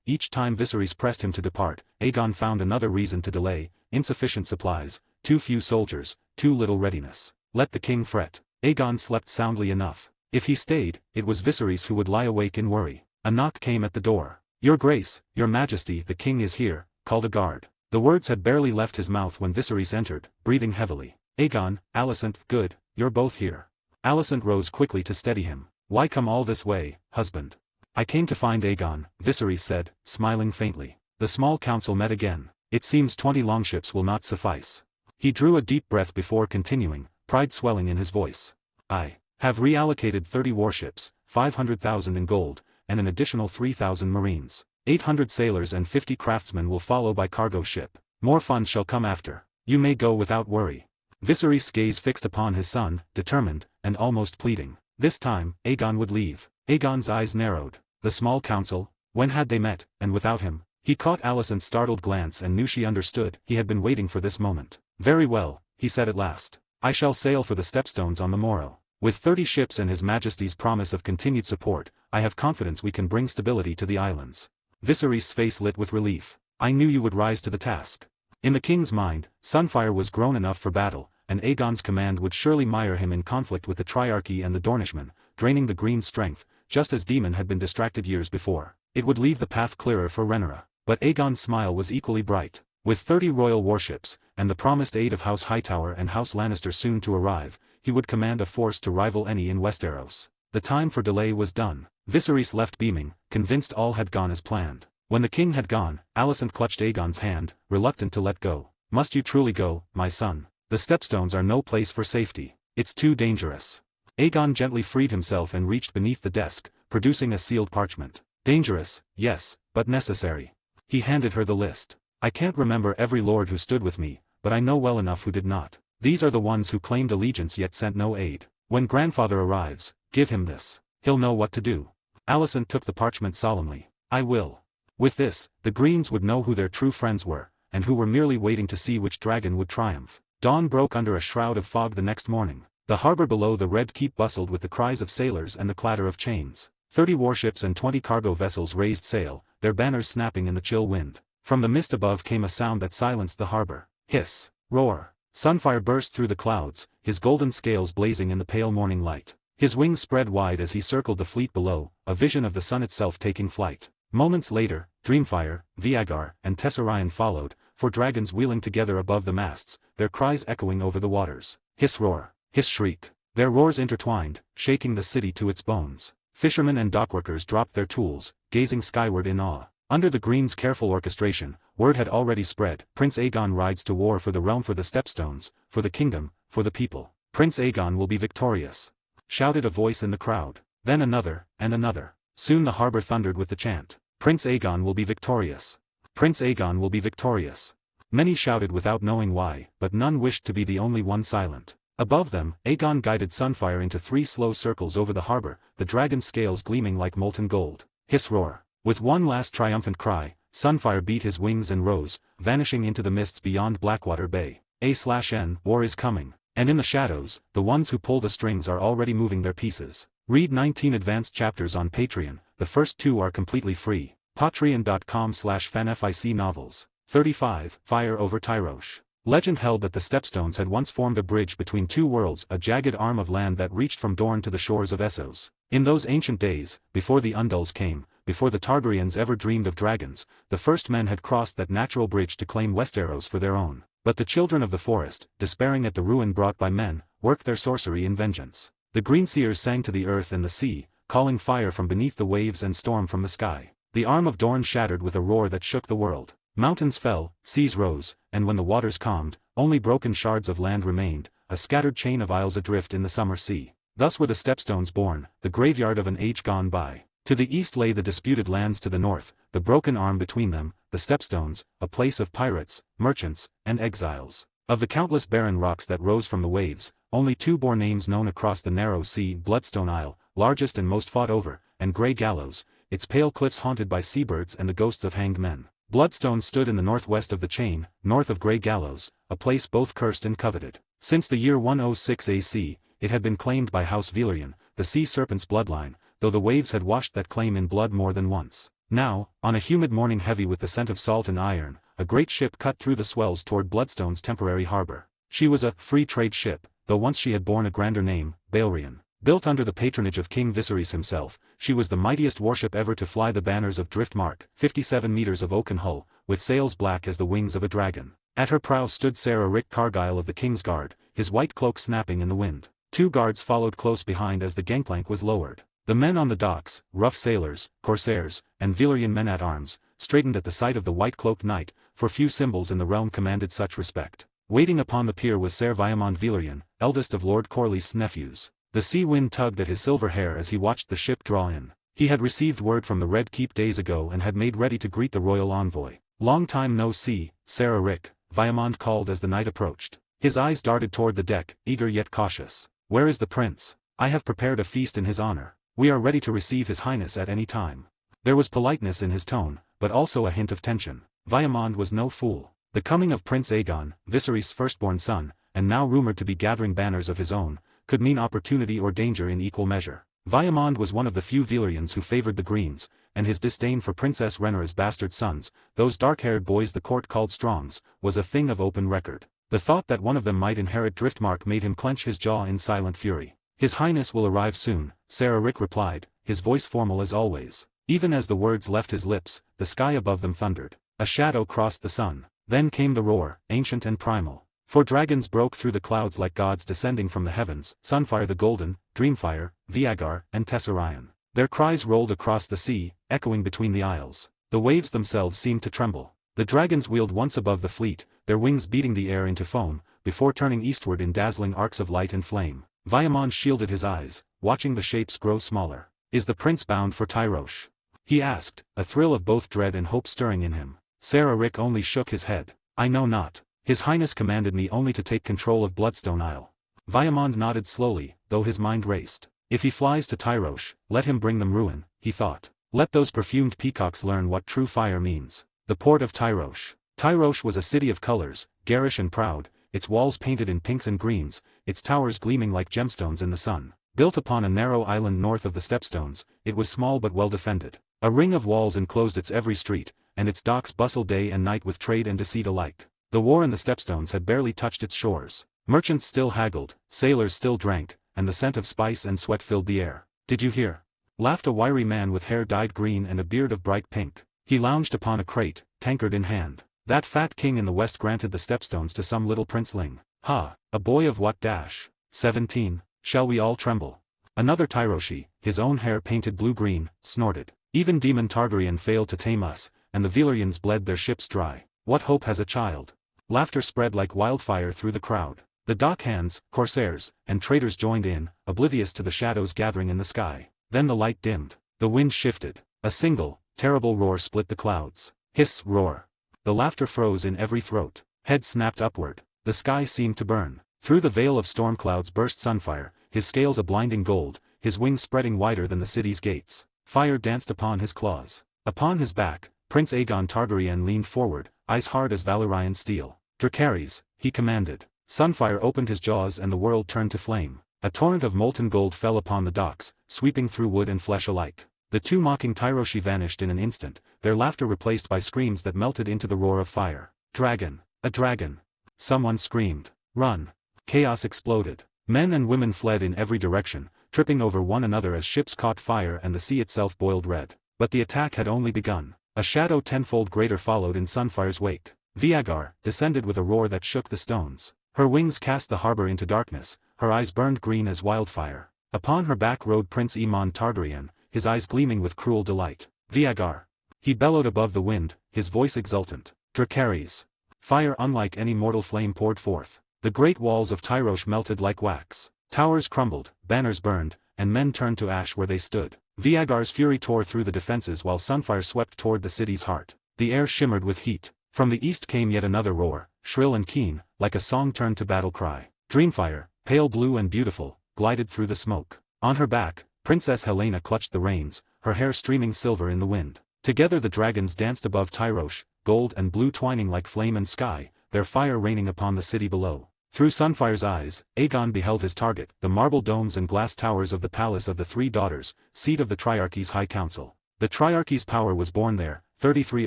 Each time Viserys pressed him to depart, Aegon found another reason to delay: insufficient supplies, too few soldiers, too little readiness. Let the king fret. Aegon slept soundly enough. If he stayed, it was Viserys who would lie awake in worry. A knock came at the door. "Your Grace, Your Majesty, the king is here," called a guard. The words had barely left his mouth when Viserys entered, breathing heavily. "Aegon, Alicent, good, you're both here." Alicent rose quickly to steady him. "Why come all this way, husband?" "I came to find Aegon," Viserys said, smiling faintly. The small council met again. "It seems 20 longships will not suffice." He drew a deep breath before continuing, pride swelling in his voice. "I have reallocated 30 warships, 500,000 in gold, and an additional 3,000 marines. 800 sailors and 50 craftsmen will follow by cargo ship. More funds shall come after. You may go without worry." Viserys' gaze fixed upon his son, determined, and almost pleading. This time, Aegon would leave. Aegon's eyes narrowed. The small council, when had they met, and without him? He caught Alicent's startled glance and knew she understood. He had been waiting for this moment. "Very well," he said at last. "I shall sail for the Stepstones on the morrow. With 30 ships and His Majesty's promise of continued support, I have confidence we can bring stability to the islands." Viserys' face lit with relief. "I knew you would rise to the task." In the king's mind, Sunfire was grown enough for battle, and Aegon's command would surely mire him in conflict with the Triarchy and the Dornishmen, draining the Green's strength, just as Daemon had been distracted years before. It would leave the path clearer for Rhaenyra. But Aegon's smile was equally bright. With 30 royal warships, and the promised aid of House Hightower and House Lannister soon to arrive, he would command a force to rival any in Westeros. The time for delay was done. Viserys left beaming, convinced all had gone as planned. When the king had gone, Alicent clutched Aegon's hand, reluctant to let go. "Must you truly go, my son? The Stepstones are no place for safety. It's too dangerous." Aegon gently freed himself and reached beneath the desk, producing a sealed parchment. "Dangerous, yes, but necessary." He handed her the list. "I can't remember every lord who stood with me, but I know well enough who did not. These are the ones who claimed allegiance yet sent no aid. When grandfather arrives, give him this. He'll know what to do." Alicent took the parchment solemnly. "I will." With this, the Greens would know who their true friends were, and who were merely waiting to see which dragon would triumph. Dawn broke under a shroud of fog the next morning. The harbor below the Red Keep bustled with the cries of sailors and the clatter of chains. 30 warships and 20 cargo vessels raised sail, their banners snapping in the chill wind. From the mist above came a sound that silenced the harbor. Hiss, roar. Sunfire burst through the clouds, his golden scales blazing in the pale morning light. His wings spread wide as he circled the fleet below, a vision of the sun itself taking flight. Moments later, Dreamfire, Vagar, and Tessarion followed, 4 dragons wheeling together above the masts, their cries echoing over the waters. Hiss roar, hiss shriek. Their roars intertwined, shaking the city to its bones. Fishermen and dockworkers dropped their tools, gazing skyward in awe. Under the Green's careful orchestration, word had already spread: Prince Aegon rides to war for the realm, for the Stepstones, for the kingdom, for the people. Prince Aegon will be victorious, shouted a voice in the crowd. Then another, and another. Soon the harbor thundered with the chant. Prince Aegon will be victorious. Prince Aegon will be victorious. Many shouted without knowing why, but none wished to be the only one silent. Above them, Aegon guided Sunfire into 3 slow circles over the harbor, the dragon's scales gleaming like molten gold. Hiss roar. With one last triumphant cry, Sunfire beat his wings and rose, vanishing into the mists beyond Blackwater Bay. A/N, war is coming. And in the shadows, the ones who pull the strings are already moving their pieces. Read 19 advanced chapters on Patreon, the first 2 are completely free. Patreon.com/fanfic novels. 35, Fire over Tyrosh. Legend held that the Stepstones had once formed a bridge between 2 worlds, a jagged arm of land that reached from Dorne to the shores of Essos. In those ancient days, before the Undulls came, before the Targaryens ever dreamed of dragons, the first men had crossed that natural bridge to claim Westeros for their own. But the children of the forest, despairing at the ruin brought by men, worked their sorcery in vengeance. The Greenseers sang to the earth and the sea, calling fire from beneath the waves and storm from the sky. The arm of Dorne shattered with a roar that shook the world. Mountains fell, seas rose, and when the waters calmed, only broken shards of land remained, a scattered chain of isles adrift in the summer sea. Thus were the Stepstones born, the graveyard of an age gone by. To the east lay the disputed lands, to the north, the broken arm between them, the Stepstones, a place of pirates, merchants, and exiles. Of the countless barren rocks that rose from the waves, only 2 bore names known across the narrow sea: Bloodstone Isle, largest and most fought over, and Grey Gallows, its pale cliffs haunted by seabirds and the ghosts of hanged men. Bloodstone stood in the northwest of the chain, north of Grey Gallows, a place both cursed and coveted. Since the year 106 AC, it had been claimed by House Velaryon, the sea serpent's bloodline, though the waves had washed that claim in blood more than once. Now, on a humid morning heavy with the scent of salt and iron, a great ship cut through the swells toward Bloodstone's temporary harbor. She was a free trade ship, though once she had borne a grander name, Balerion. Built under the patronage of King Viserys himself, she was the mightiest warship ever to fly the banners of Driftmark, 57 meters of oaken hull, with sails black as the wings of a dragon. At her prow stood Sir Rick Cargyle of the King's Guard, his white cloak snapping in the wind. 2 guards followed close behind as the gangplank was lowered. The men on the docks, rough sailors, corsairs, and Valyrian men-at-arms, straightened at the sight of the white-cloaked knight, for few symbols in the realm commanded such respect. Waiting upon the pier was Ser Vaimon Velaryon, eldest of Lord Corlys' nephews. The sea wind tugged at his silver hair as he watched the ship draw in. He had received word from the Red Keep days ago and had made ready to greet the royal envoy. "Long time no see, Ser Rick," Vaimon called as the knight approached. His eyes darted toward the deck, eager yet cautious. "Where is the prince? I have prepared a feast in his honor. We are ready to receive his highness at any time." There was politeness in his tone, but also a hint of tension. Vaimon was no fool. The coming of Prince Aegon, Viserys' firstborn son, and now rumored to be gathering banners of his own, could mean opportunity or danger in equal measure. Vaimon was one of the few Velaryons who favored the Greens, and his disdain for Princess Rhaenyra's bastard sons, those dark-haired boys the court called Strongs, was a thing of open record. The thought that one of them might inherit Driftmark made him clench his jaw in silent fury. "His Highness will arrive soon," Ser Rick replied, his voice formal as always. Even as the words left his lips, the sky above them thundered. A shadow crossed the sun. Then came the roar, ancient and primal. 4 dragons broke through the clouds like gods descending from the heavens: Sunfire the Golden, Dreamfire, Vagar, and Tessarion. Their cries rolled across the sea, echoing between the isles. The waves themselves seemed to tremble. The dragons wheeled once above the fleet, their wings beating the air into foam, before turning eastward in dazzling arcs of light and flame. Vaimon shielded his eyes, watching the shapes grow smaller. "Is the prince bound for Tyrosh?" he asked, a thrill of both dread and hope stirring in him. Ser Rick only shook his head. "I know not. His Highness commanded me only to take control of Bloodstone Isle." Vaimon nodded slowly, though his mind raced. If he flies to Tyrosh, let him bring them ruin, he thought. Let those perfumed peacocks learn what true fire means. The port of Tyrosh. Tyrosh was a city of colors, garish and proud, its walls painted in pinks and greens, its towers gleaming like gemstones in the sun. Built upon a narrow island north of the Stepstones, it was small but well defended. A ring of walls enclosed its every street, and its docks bustled day and night with trade and deceit alike. The war in the Stepstones had barely touched its shores. Merchants still haggled, sailors still drank, and the scent of spice and sweat filled the air. "Did you hear?" laughed a wiry man with hair dyed green and a beard of bright pink. He lounged upon a crate, tankard in hand. "That fat king in the west granted the Stepstones to some little princeling. Ha, a boy of what dash? 17, shall we all tremble?" Another Tyroshi, his own hair painted blue-green, snorted. "Even Demon Targaryen failed to tame us, and the Velaryons bled their ships dry. What hope has a child?" Laughter spread like wildfire through the crowd. The dockhands, corsairs, and traders joined in, oblivious to the shadows gathering in the sky. Then the light dimmed. The wind shifted. A single, terrible roar split the clouds. Hiss, roar. the laughter froze in every throat. Heads snapped upward. The sky seemed to burn. Through the veil of storm clouds burst Sunfire, his scales a blinding gold, his wings spreading wider than the city's gates. Fire danced upon his claws. Upon his back, Prince Aegon Targaryen leaned forward, eyes hard as Valyrian steel. "Dracarys," he commanded. Sunfire opened his jaws and the world turned to flame. A torrent of molten gold fell upon the docks, sweeping through wood and flesh alike. The two mocking Tyroshi vanished in an instant, their laughter replaced by screams that melted into the roar of fire. "Dragon! A dragon!" Someone screamed. "Run!" Chaos exploded. Men and women fled in every direction, tripping over one another as ships caught fire and the sea itself boiled red. But the attack had only begun. A shadow tenfold greater followed in Sunfire's wake. Vagar descended with a roar that shook the stones. Her wings cast the harbor into darkness, her eyes burned green as wildfire. Upon her back rode Prince Aemon Targaryen, his eyes gleaming with cruel delight. "Vagar!" He bellowed above the wind, his voice exultant. "Dracarys!" Fire unlike any mortal flame poured forth. The great walls of Tyrosh melted like wax. Towers crumbled, banners burned, and men turned to ash where they stood. Vagar's fury tore through the defenses while Sunfire swept toward the city's heart. The air shimmered with heat. From the east came yet another roar, shrill and keen, like a song turned to battle cry. Dreamfire, pale blue and beautiful, glided through the smoke. On her back, Princess Helena clutched the reins, her hair streaming silver in the wind. Together the dragons danced above Tyrosh, gold and blue twining like flame and sky, their fire raining upon the city below. Through Sunfire's eyes, Aegon beheld his target, the marble domes and glass towers of the Palace of the Three Daughters, seat of the Triarchy's High Council. The Triarchy's power was born there, 33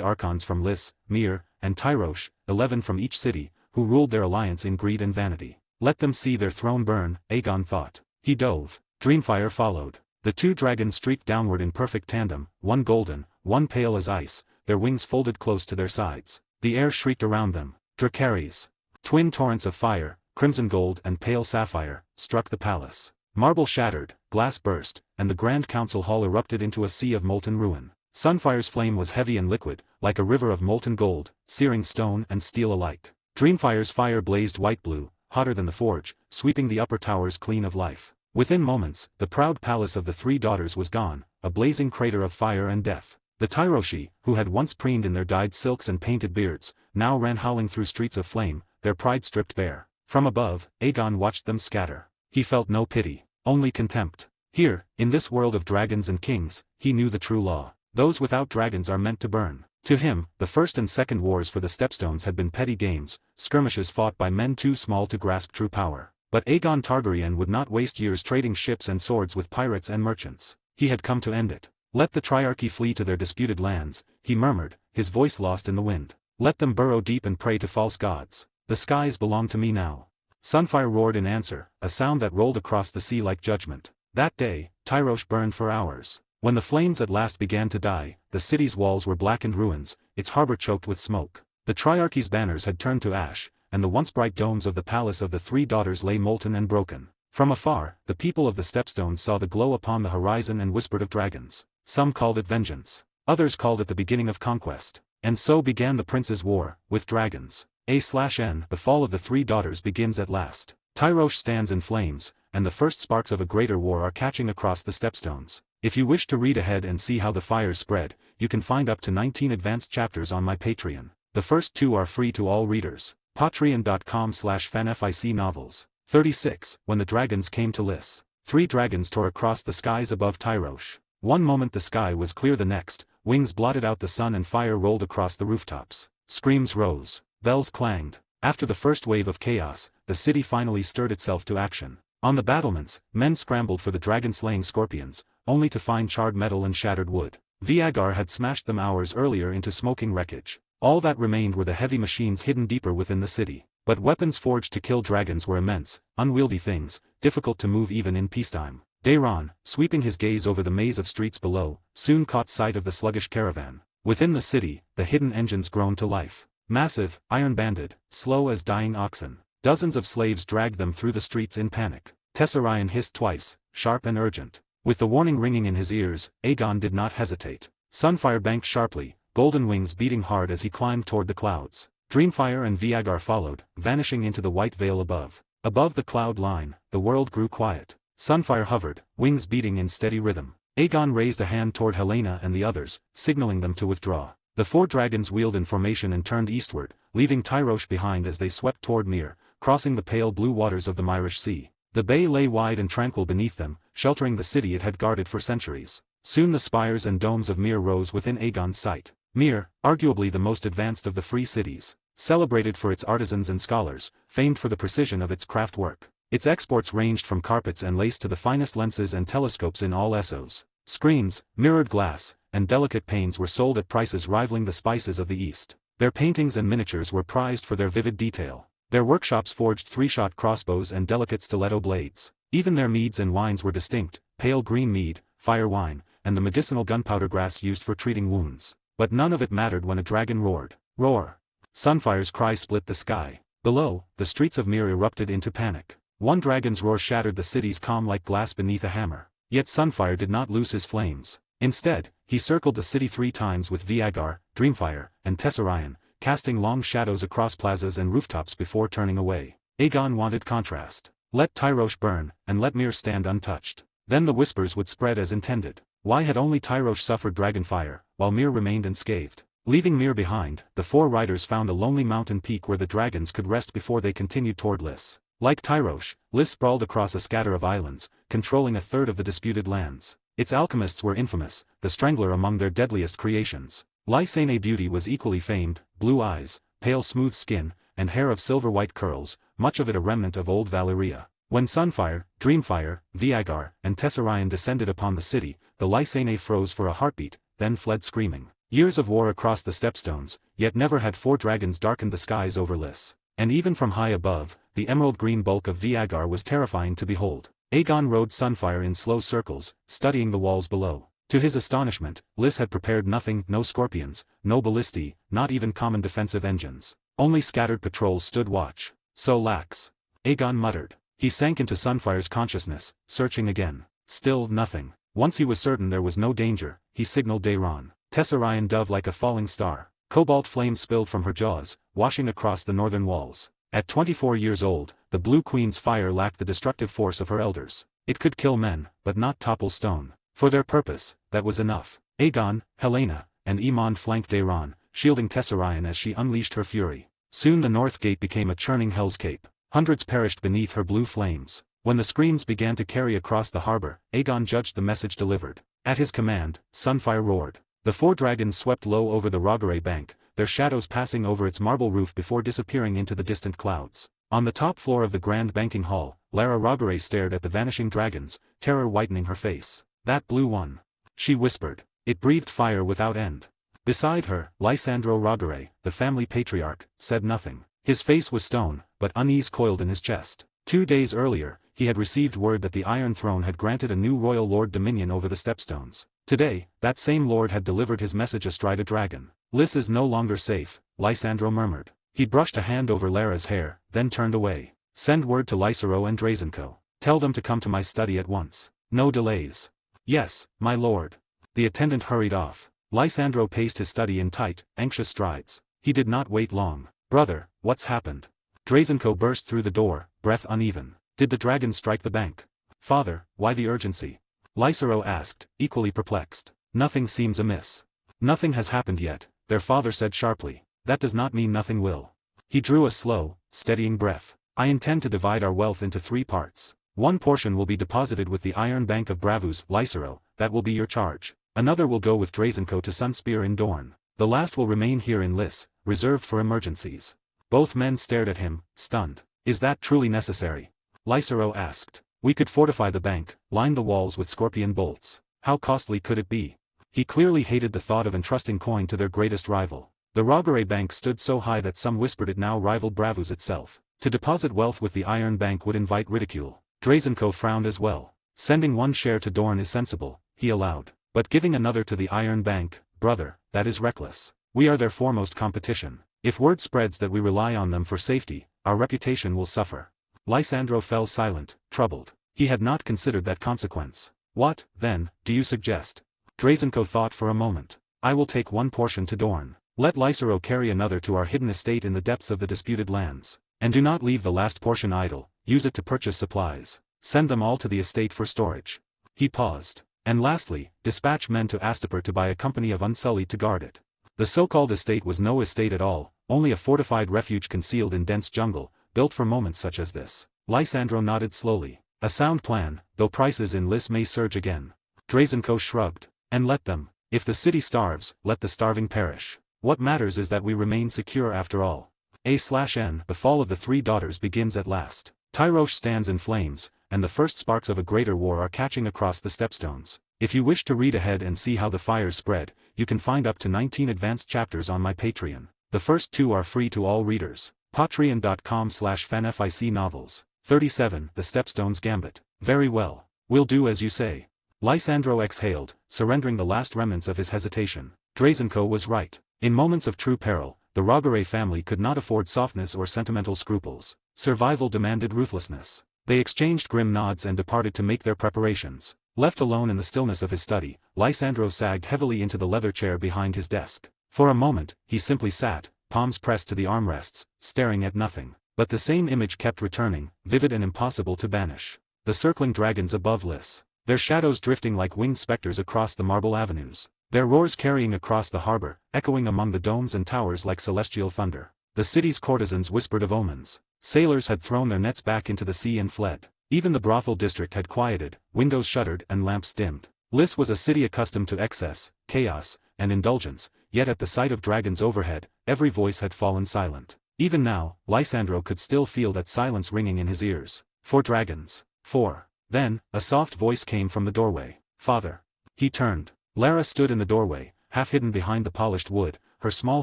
archons from Lys, Myr, and Tyrosh, 11 from each city, who ruled their alliance in greed and vanity. Let them see their throne burn, Aegon thought. He dove. Dreamfire followed. The two dragons streaked downward in perfect tandem, one golden, one pale as ice, their wings folded close to their sides. The air shrieked around them. Dracarys. Twin torrents of fire, crimson gold and pale sapphire, struck the palace. Marble shattered, glass burst, and the Grand Council Hall erupted into a sea of molten ruin. Sunfire's flame was heavy and liquid, like a river of molten gold, searing stone and steel alike. Dreamfire's fire blazed white-blue, hotter than the forge, sweeping the upper towers clean of life. Within moments, the proud palace of the Three Daughters was gone, a blazing crater of fire and death. The Tyroshi, who had once preened in their dyed silks and painted beards, now ran howling through streets of flame, their pride stripped bare. From above, Aegon watched them scatter. He felt no pity, only contempt. Here, in this world of dragons and kings, he knew the true law. Those without dragons are meant to burn. To him, the first and second wars for the Stepstones had been petty games, skirmishes fought by men too small to grasp true power. But Aegon Targaryen would not waste years trading ships and swords with pirates and merchants. He had come to end it. Let the Triarchy flee to their disputed lands, he murmured, his voice lost in the wind. Let them burrow deep and pray to false gods. The skies belong to me now. Sunfire roared in answer, a sound that rolled across the sea like judgment. That day, Tyrosh burned for hours. When the flames at last began to die, the city's walls were blackened ruins, its harbor choked with smoke. The Triarchy's banners had turned to ash, and the once bright domes of the Palace of the Three Daughters lay molten and broken. From afar, the people of the Stepstones saw the glow upon the horizon and whispered of dragons. Some called it vengeance. Others called it the beginning of conquest. And so began the Prince's War, with dragons. A/N The fall of the Three Daughters begins at last. Tyrosh stands in flames, and the first sparks of a greater war are catching across the Stepstones. If you wish to read ahead and see how the fires spread, you can find up to 19 advanced chapters on my Patreon. The first 2 are free to all readers. Patreon.com/fanfic novels. 36. When the dragons came to Lys. 3 dragons tore across the skies above Tyrosh. One moment the sky was clear, the next, wings blotted out the sun and fire rolled across the rooftops. Screams rose. Bells clanged. After the first wave of chaos, the city finally stirred itself to action. On the battlements, men scrambled for the dragon-slaying scorpions, only to find charred metal and shattered wood. Vagar had smashed them hours earlier into smoking wreckage. All that remained were the heavy machines hidden deeper within the city. But weapons forged to kill dragons were immense, unwieldy things, difficult to move even in peacetime. Daeron, sweeping his gaze over the maze of streets below, soon caught sight of the sluggish caravan. Within the city, the hidden engines groaned to life. Massive, iron-banded, slow as dying oxen. Dozens of slaves dragged them through the streets in panic. Tessarion hissed twice, sharp and urgent. With the warning ringing in his ears, Aegon did not hesitate. Sunfire banked sharply, golden wings beating hard as he climbed toward the clouds. Dreamfire and Vagar followed, vanishing into the white veil above. Above the cloud line, the world grew quiet. Sunfire hovered, wings beating in steady rhythm. Aegon raised a hand toward Helena and the others, signaling them to withdraw. The 4 dragons wheeled in formation and turned eastward, leaving Tyrosh behind as they swept toward Myr, crossing the pale blue waters of the Myrish Sea. The bay lay wide and tranquil beneath them, sheltering the city it had guarded for centuries. Soon the spires and domes of Myr rose within Aegon's sight. Myr, arguably the most advanced of the free cities, celebrated for its artisans and scholars, famed for the precision of its craft work. Its exports ranged from carpets and lace to the finest lenses and telescopes in all Essos. Screens, mirrored glass, and delicate panes were sold at prices rivaling the spices of the East. Their paintings and miniatures were prized for their vivid detail. Their workshops forged 3-shot crossbows and delicate stiletto blades. Even their meads and wines were distinct: pale green mead, fire wine, and the medicinal gunpowder grass used for treating wounds. But none of it mattered when a dragon roared. Roar! Sunfire's cry split the sky. Below, the streets of Myr erupted into panic. One dragon's roar shattered the city's calm like glass beneath a hammer. Yet Sunfire did not lose his flames. Instead, he circled the city 3 times with Vagar, Dreamfire, and Tessarion, casting long shadows across plazas and rooftops before turning away. Aegon wanted contrast. Let Tyrosh burn, and let Myr stand untouched. Then the whispers would spread as intended. Why had only Tyrosh suffered dragonfire, while Myr remained unscathed? Leaving Myr behind, the 4 riders found a lonely mountain peak where the dragons could rest before they continued toward Lys. Like Tyrosh, Lys sprawled across a scatter of islands, controlling a third of the disputed lands. Its alchemists were infamous, the Strangler among their deadliest creations. Lysane beauty was equally famed: blue eyes, pale smooth skin, and hair of silver-white curls, much of it a remnant of old Valyria. When Sunfire, Dreamfire, Vagar, and Tessarion descended upon the city, the Lysane froze for a heartbeat, then fled screaming. Years of war across the Stepstones, yet never had 4 dragons darkened the skies over Lys. And even from high above, the emerald-green bulk of Vagar was terrifying to behold. Aegon rode Sunfire in slow circles, studying the walls below. To his astonishment, Lys had prepared nothing: no scorpions, no ballistae, not even common defensive engines. Only scattered patrols stood watch. So lax. Aegon muttered. He sank into Sunfire's consciousness, searching again. Still nothing. Once he was certain there was no danger, he signaled Daeron. Tessarion dove like a falling star. Cobalt flame spilled from her jaws, washing across the northern walls. At 24 years old, the Blue Queen's fire lacked the destructive force of her elders. It could kill men, but not topple stone. For their purpose, that was enough. Aegon, Helena, and Aemon flanked Daeron, shielding Tessarion as she unleashed her fury. Soon the North Gate became a churning hell's cape. Hundreds perished beneath her blue flames. When the screams began to carry across the harbor, Aegon judged the message delivered. At his command, Sunfire roared. The 4 dragons swept low over the Rogare bank, their shadows passing over its marble roof before disappearing into the distant clouds. On the top floor of the grand banking hall, Lara Rogare stared at the vanishing dragons, terror whitening her face. That blue one, she whispered. It breathed fire without end. Beside her, Lysandro Rogare, the family patriarch, said nothing. His face was stone, but unease coiled in his chest. 2 days earlier, he had received word that the Iron Throne had granted a new royal lord dominion over the Stepstones. Today, that same lord had delivered his message astride a dragon. Lys is no longer safe, Lysandro murmured. He brushed a hand over Lara's hair, then turned away. Send word to Lysero and Drazenko. Tell them to come to my study at once. No delays. Yes, my lord. The attendant hurried off. Lysandro paced his study in tight, anxious strides. He did not wait long. Brother, what's happened? Drazenko burst through the door, breath uneven. Did the dragon strike the bank? Father, why the urgency? Lysero asked, equally perplexed. Nothing seems amiss. Nothing has happened yet, their father said sharply. That does not mean nothing will. He drew a slow, steadying breath. I intend to divide our wealth into 3 parts. One portion will be deposited with the Iron Bank of Bravus, Lysero, that will be your charge. Another will go with Drazenko to Sunspear in Dorne. The last will remain here in Lys, reserved for emergencies. Both men stared at him, stunned. Is that truly necessary? Lysero asked. We could fortify the bank, line the walls with scorpion bolts. How costly could it be? He clearly hated the thought of entrusting coin to their greatest rival. The Rogare Bank stood so high that some whispered it now rivaled Bravus itself. To deposit wealth with the Iron Bank would invite ridicule. Drazenko frowned as well. Sending 1 share to Dorne is sensible, he allowed. But giving another to the Iron Bank, brother, that is reckless. We are their foremost competition. If word spreads that we rely on them for safety, our reputation will suffer. Lysandro fell silent, troubled. He had not considered that consequence. What, then, do you suggest? Drazenko thought for a moment. I will take 1 portion to Dorne. Let Lysero carry another to our hidden estate in the depths of the disputed lands. And do not leave the last portion idle, use it to purchase supplies. Send them all to the estate for storage. He paused. And lastly, dispatch men to Astapor to buy a company of Unsullied to guard it. The so-called estate was no estate at all, only a fortified refuge concealed in dense jungle, built for moments such as this. Lysandro nodded slowly. A sound plan, though prices in Lys may surge again. Dragonstone shrugged. And let them. If the city starves, let the starving perish. What matters is that we remain secure after all. A/N. The fall of the three daughters begins at last. Tyrosh stands in flames, and the first sparks of a greater war are catching across the Stepstones. If you wish to read ahead and see how the fires spread, you can find up to 19 advanced chapters on my Patreon. The first 2 are free to all readers. Patreon.com/fanfic novels. 37. The Stepstones Gambit. Very well. We'll do as you say. Lysandro exhaled, surrendering the last remnants of his hesitation. Dragonstone was right. In moments of true peril, the Vagar family could not afford softness or sentimental scruples. Survival demanded ruthlessness. They exchanged grim nods and departed to make their preparations. Left alone in the stillness of his study, Lysandro sagged heavily into the leather chair behind his desk. For a moment, he simply sat, palms pressed to the armrests, staring at nothing. But the same image kept returning, vivid and impossible to banish. The circling dragons above Lys. Their shadows drifting like winged specters across the marble avenues. Their roars carrying across the harbor, echoing among the domes and towers like celestial thunder. The city's courtesans whispered of omens. Sailors had thrown their nets back into the sea and fled. Even the brothel district had quieted, windows shuttered and lamps dimmed. Lys was a city accustomed to excess, chaos, and indulgence, yet at the sight of dragons overhead, every voice had fallen silent. Even now, Lysandro could still feel that silence ringing in his ears. 4 dragons. 4. Then, a soft voice came from the doorway. Father. He turned. Larys stood in the doorway, half hidden behind the polished wood, her small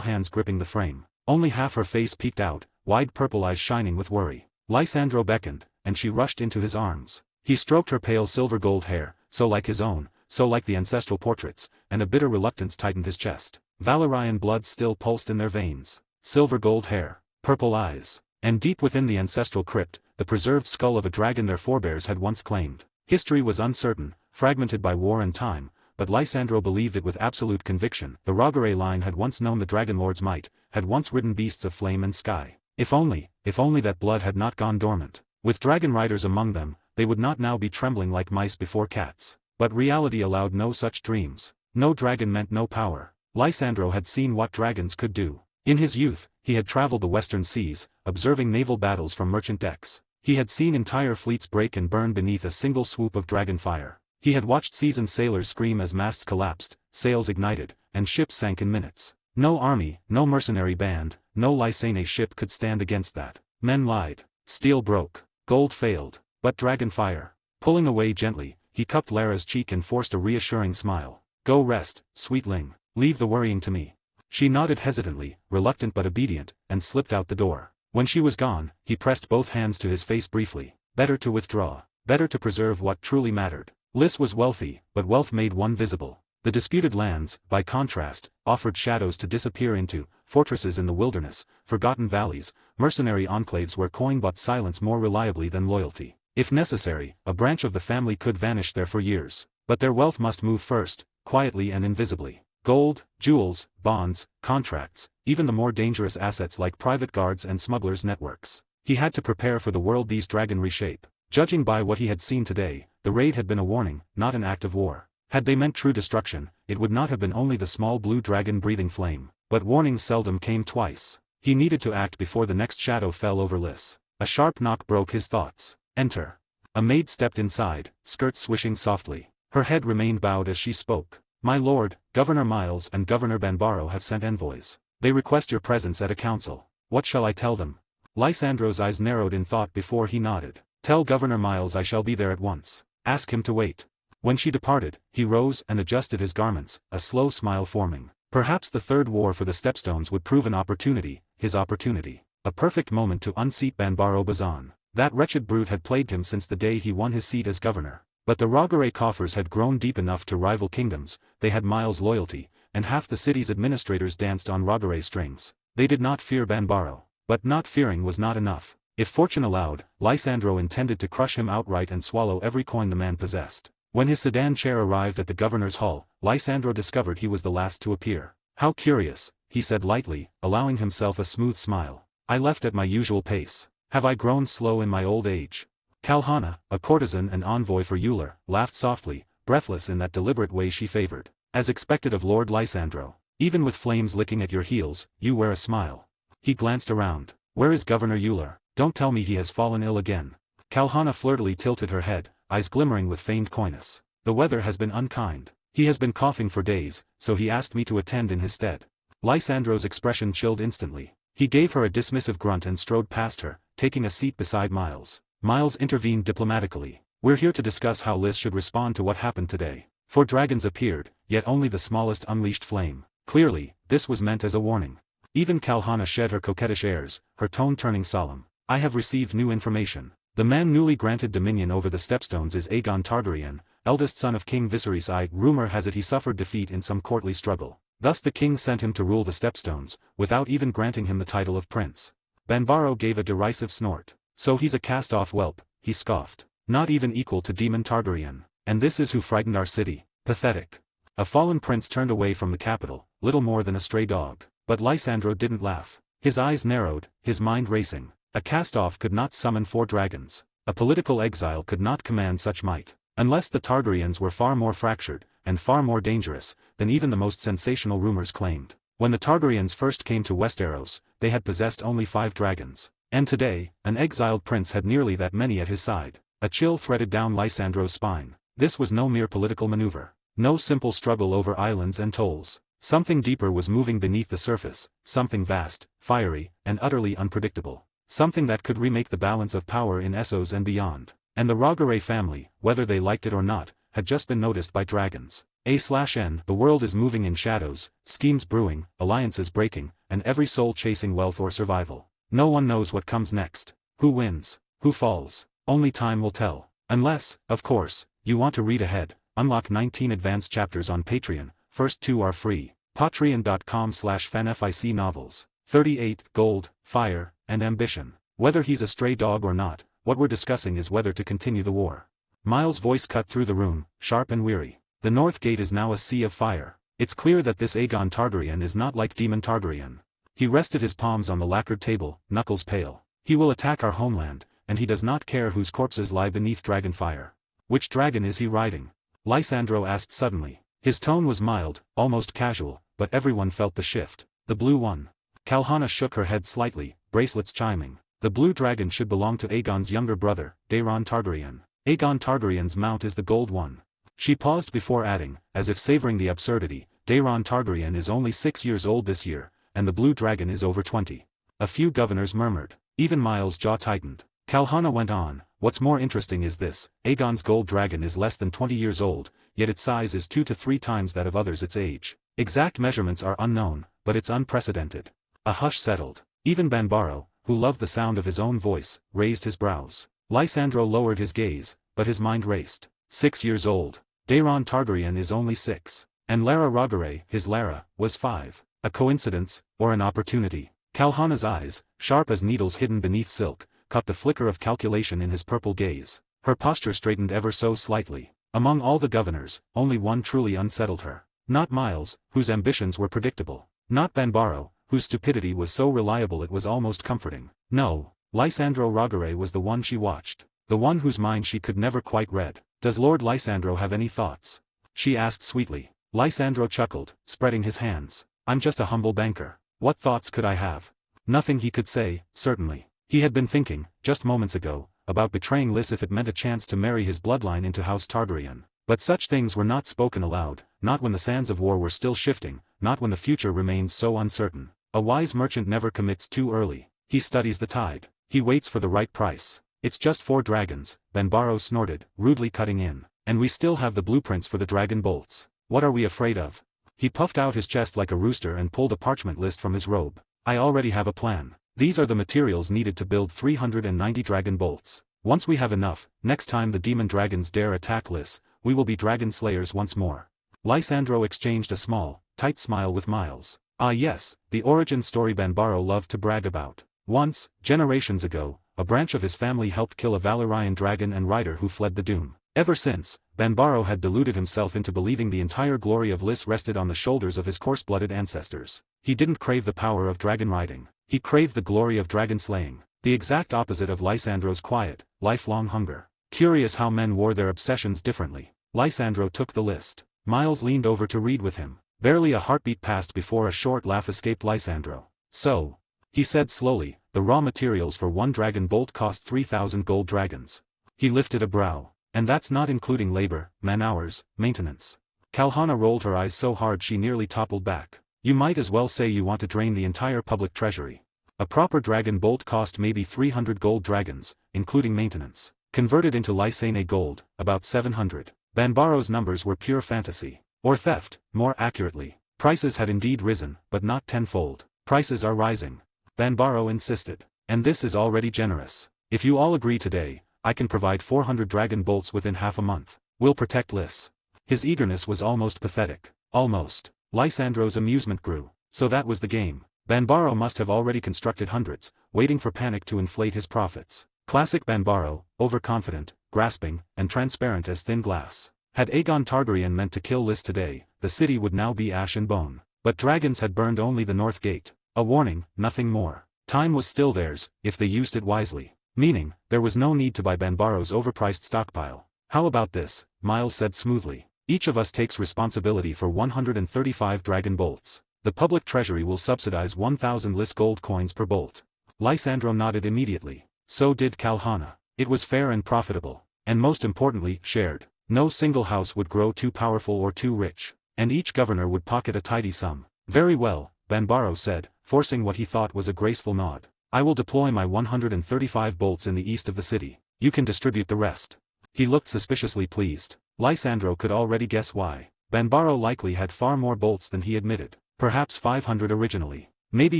hands gripping the frame. Only half her face peeked out, wide purple eyes shining with worry. Lysandro beckoned, and she rushed into his arms. He stroked her pale silver gold hair, so like his own, so like the ancestral portraits, and a bitter reluctance tightened his chest. Valyrian blood still pulsed in their veins. Silver gold hair, purple eyes, and deep within the ancestral crypt, the preserved skull of a dragon their forebears had once claimed. History was uncertain, fragmented by war and time, but Lysandro believed it with absolute conviction. The Vagar line had once known the Dragonlord's might, had once ridden beasts of flame and sky. If only that blood had not gone dormant. With dragon riders among them, they would not now be trembling like mice before cats. But reality allowed no such dreams. No dragon meant no power. Lysandro had seen what dragons could do. In his youth, he had traveled the western seas, observing naval battles from merchant decks. He had seen entire fleets break and burn beneath a single swoop of dragon fire. He had watched seasoned sailors scream as masts collapsed, sails ignited, and ships sank in minutes. No army, no mercenary band, no Lysane ship could stand against that. Men lied. Steel broke. Gold failed. But dragon fire. Pulling away gently, he cupped Lara's cheek and forced a reassuring smile. Go rest, sweetling. Leave the worrying to me. She nodded hesitantly, reluctant but obedient, and slipped out the door. When she was gone, he pressed both hands to his face briefly. Better to withdraw. Better to preserve what truly mattered. Lys was wealthy, but wealth made one visible. The disputed lands, by contrast, offered shadows to disappear into, fortresses in the wilderness, forgotten valleys, mercenary enclaves where coin bought silence more reliably than loyalty. If necessary, a branch of the family could vanish there for years. But their wealth must move first, quietly and invisibly. Gold, jewels, bonds, contracts, even the more dangerous assets like private guards and smugglers' networks. He had to prepare for the world these dragon reshape. Judging by what he had seen today, the raid had been a warning, not an act of war. Had they meant true destruction, it would not have been only the small blue dragon breathing flame. But warnings seldom came twice. He needed to act before the next shadow fell over Lys. A sharp knock broke his thoughts. Enter. A maid stepped inside, skirts swishing softly. Her head remained bowed as she spoke. My lord, Governor Miles and Governor Banbaro have sent envoys. They request your presence at a council. What shall I tell them? Lysandro's eyes narrowed in thought before he nodded. Tell Governor Miles I shall be there at once. Ask him to wait. When she departed, he rose and adjusted his garments, a slow smile forming. Perhaps the third war for the Stepstones would prove an opportunity, his opportunity. A perfect moment to unseat Banbaro Bazan. That wretched brute had plagued him since the day he won his seat as governor. But the Vagar coffers had grown deep enough to rival kingdoms, they had Miles' loyalty, and half the city's administrators danced on Vagar strings. They did not fear Banbaro. But not fearing was not enough. If fortune allowed, Lysandro intended to crush him outright and swallow every coin the man possessed. When his sedan chair arrived at the governor's hall, Lysandro discovered he was the last to appear. How curious, he said lightly, allowing himself a smooth smile. I left at my usual pace. Have I grown slow in my old age? Kalhana, a courtesan and envoy for Euler, laughed softly, breathless in that deliberate way she favored. As expected of Lord Lysandro. Even with flames licking at your heels, you wear a smile. He glanced around. Where is Governor Euler? Don't tell me he has fallen ill again. Kalhana flirtily tilted her head, eyes glimmering with feigned coyness. The weather has been unkind. He has been coughing for days, so he asked me to attend in his stead. Lysandro's expression chilled instantly. He gave her a dismissive grunt and strode past her, taking a seat beside Miles. Miles intervened diplomatically. We're here to discuss how Lys should respond to what happened today. 4 dragons appeared, yet only the smallest unleashed flame. Clearly, this was meant as a warning. Even Kalhana shed her coquettish airs, her tone turning solemn. I have received new information. The man newly granted dominion over the Stepstones is Aegon Targaryen, eldest son of King Viserys. Rumor has it he suffered defeat in some courtly struggle. Thus the king sent him to rule the Stepstones, without even granting him the title of prince. Banbaro gave a derisive snort. So he's a cast-off whelp, he scoffed. Not even equal to Demon Targaryen. And this is who frightened our city. Pathetic. A fallen prince turned away from the capital, little more than a stray dog. But Lysandro didn't laugh. His eyes narrowed, his mind racing. A cast-off could not summon 4 dragons. A political exile could not command such might. Unless the Targaryens were far more fractured, and far more dangerous, than even the most sensational rumors claimed. When the Targaryens first came to Westeros, they had possessed only 5 dragons. And today, an exiled prince had nearly that many at his side. A chill threaded down Lysandro's spine. This was no mere political maneuver. No simple struggle over islands and tolls. Something deeper was moving beneath the surface, something vast, fiery, and utterly unpredictable. Something that could remake the balance of power in Essos and beyond. And the Rogare family, whether they liked it or not, had just been noticed by dragons. A/N The world is moving in shadows, schemes brewing, alliances breaking, and every soul chasing wealth or survival. No one knows what comes next. Who wins? Who falls? Only time will tell. Unless, of course, you want to read ahead. Unlock 19 advanced chapters on Patreon. First 2 are free. Patreon.com/fanfic novels. 38 Gold, Fire, and Ambition. Whether he's a stray dog or not, what we're discussing is whether to continue the war. Miles' voice cut through the room, sharp and weary. The North Gate is now a sea of fire. It's clear that this Aegon Targaryen is not like Demon Targaryen. He rested his palms on the lacquered table, knuckles pale. He will attack our homeland, and he does not care whose corpses lie beneath dragon fire. Which dragon is he riding? Lysandro asked suddenly. His tone was mild, almost casual, but everyone felt the shift. The blue one. Kalhana shook her head slightly, bracelets chiming. The blue dragon should belong to Aegon's younger brother, Daeron Targaryen. Aegon Targaryen's mount is the gold one. She paused before adding, as if savoring the absurdity, Daeron Targaryen is only 6 years old this year, and the blue dragon is over 20. A few governors murmured. Even Miles' jaw tightened. Kalhana went on, what's more interesting is this, Aegon's gold dragon is less than 20 years old, yet its size is 2 to 3 times that of others its age. Exact measurements are unknown, but it's unprecedented. A hush settled. Even Banbaro, who loved the sound of his own voice, raised his brows. Lysandro lowered his gaze, but his mind raced. 6 years old. Daeron Targaryen is only 6. And Lara Rogare, his Lara, was 5. A coincidence, or an opportunity? Kalhana's eyes, sharp as needles hidden beneath silk, caught the flicker of calculation in his purple gaze. Her posture straightened ever so slightly. Among all the governors, only one truly unsettled her. Not Miles, whose ambitions were predictable. Not Banbaro, whose stupidity was so reliable it was almost comforting. No, Lysandro Rogare was the one she watched. The one whose mind she could never quite read. Does Lord Lysandro have any thoughts? She asked sweetly. Lysandro chuckled, spreading his hands. I'm just a humble banker. What thoughts could I have? Nothing he could say, certainly. He had been thinking, just moments ago, about betraying Lys if it meant a chance to marry his bloodline into House Targaryen. But such things were not spoken aloud, not when the sands of war were still shifting, not when the future remained so uncertain. A wise merchant never commits too early. He studies the tide. He waits for the right price. It's just 4 dragons, Banbaro snorted, rudely cutting in. And we still have the blueprints for the dragon bolts. What are we afraid of? He puffed out his chest like a rooster and pulled a parchment list from his robe. I already have a plan. These are the materials needed to build 390 dragon bolts. Once we have enough, next time the demon dragons dare attack Lys, we will be dragon slayers once more. Lysandro exchanged a small, tight smile with Miles. Ah yes, the origin story Banbaro loved to brag about. Once, generations ago, a branch of his family helped kill a Valyrian dragon and rider who fled the doom. Ever since, Banbaro had deluded himself into believing the entire glory of Lys rested on the shoulders of his coarse-blooded ancestors. He didn't crave the power of dragon riding. He craved the glory of dragon slaying. The exact opposite of Lysandro's quiet, lifelong hunger. Curious how men wore their obsessions differently. Lysandro took the list. Miles leaned over to read with him. Barely a heartbeat passed before a short laugh escaped Lysandro. So, he said slowly, the raw materials for one dragon bolt cost 3,000 gold dragons. He lifted a brow. And that's not including labor, man-hours, maintenance. Kalhana rolled her eyes so hard she nearly toppled back. You might as well say you want to drain the entire public treasury. A proper dragon bolt cost maybe 300 gold dragons, including maintenance. Converted into Lysane gold, about 700. Banbaro's numbers were pure fantasy. Or theft, more accurately. Prices had indeed risen, but not tenfold. Prices are rising. Banbaro insisted. And this is already generous. If you all agree today, I can provide 400 dragon bolts within half a month. We'll protect Lys. His eagerness was almost pathetic. Almost. Lysandro's amusement grew. So that was the game. Banbaro must have already constructed hundreds, waiting for panic to inflate his profits. Classic Banbaro, overconfident, grasping, and transparent as thin glass. Had Aegon Targaryen meant to kill Lys today, the city would now be ash and bone. But dragons had burned only the north gate. A warning, nothing more. Time was still theirs, if they used it wisely. Meaning, there was no need to buy Banbaro's overpriced stockpile. How about this? Miles said smoothly. Each of us takes responsibility for 135 dragon bolts. The public treasury will subsidize 1,000 Lys gold coins per bolt. Lysandro nodded immediately. So did Kalhana. It was fair and profitable. And most importantly, shared. No single house would grow too powerful or too rich. And each governor would pocket a tidy sum. Very well, Banbaro said, forcing what he thought was a graceful nod. I will deploy my 135 bolts in the east of the city. You can distribute the rest. He looked suspiciously pleased. Lysandro could already guess why. Banbaro likely had far more bolts than he admitted. Perhaps 500 originally. Maybe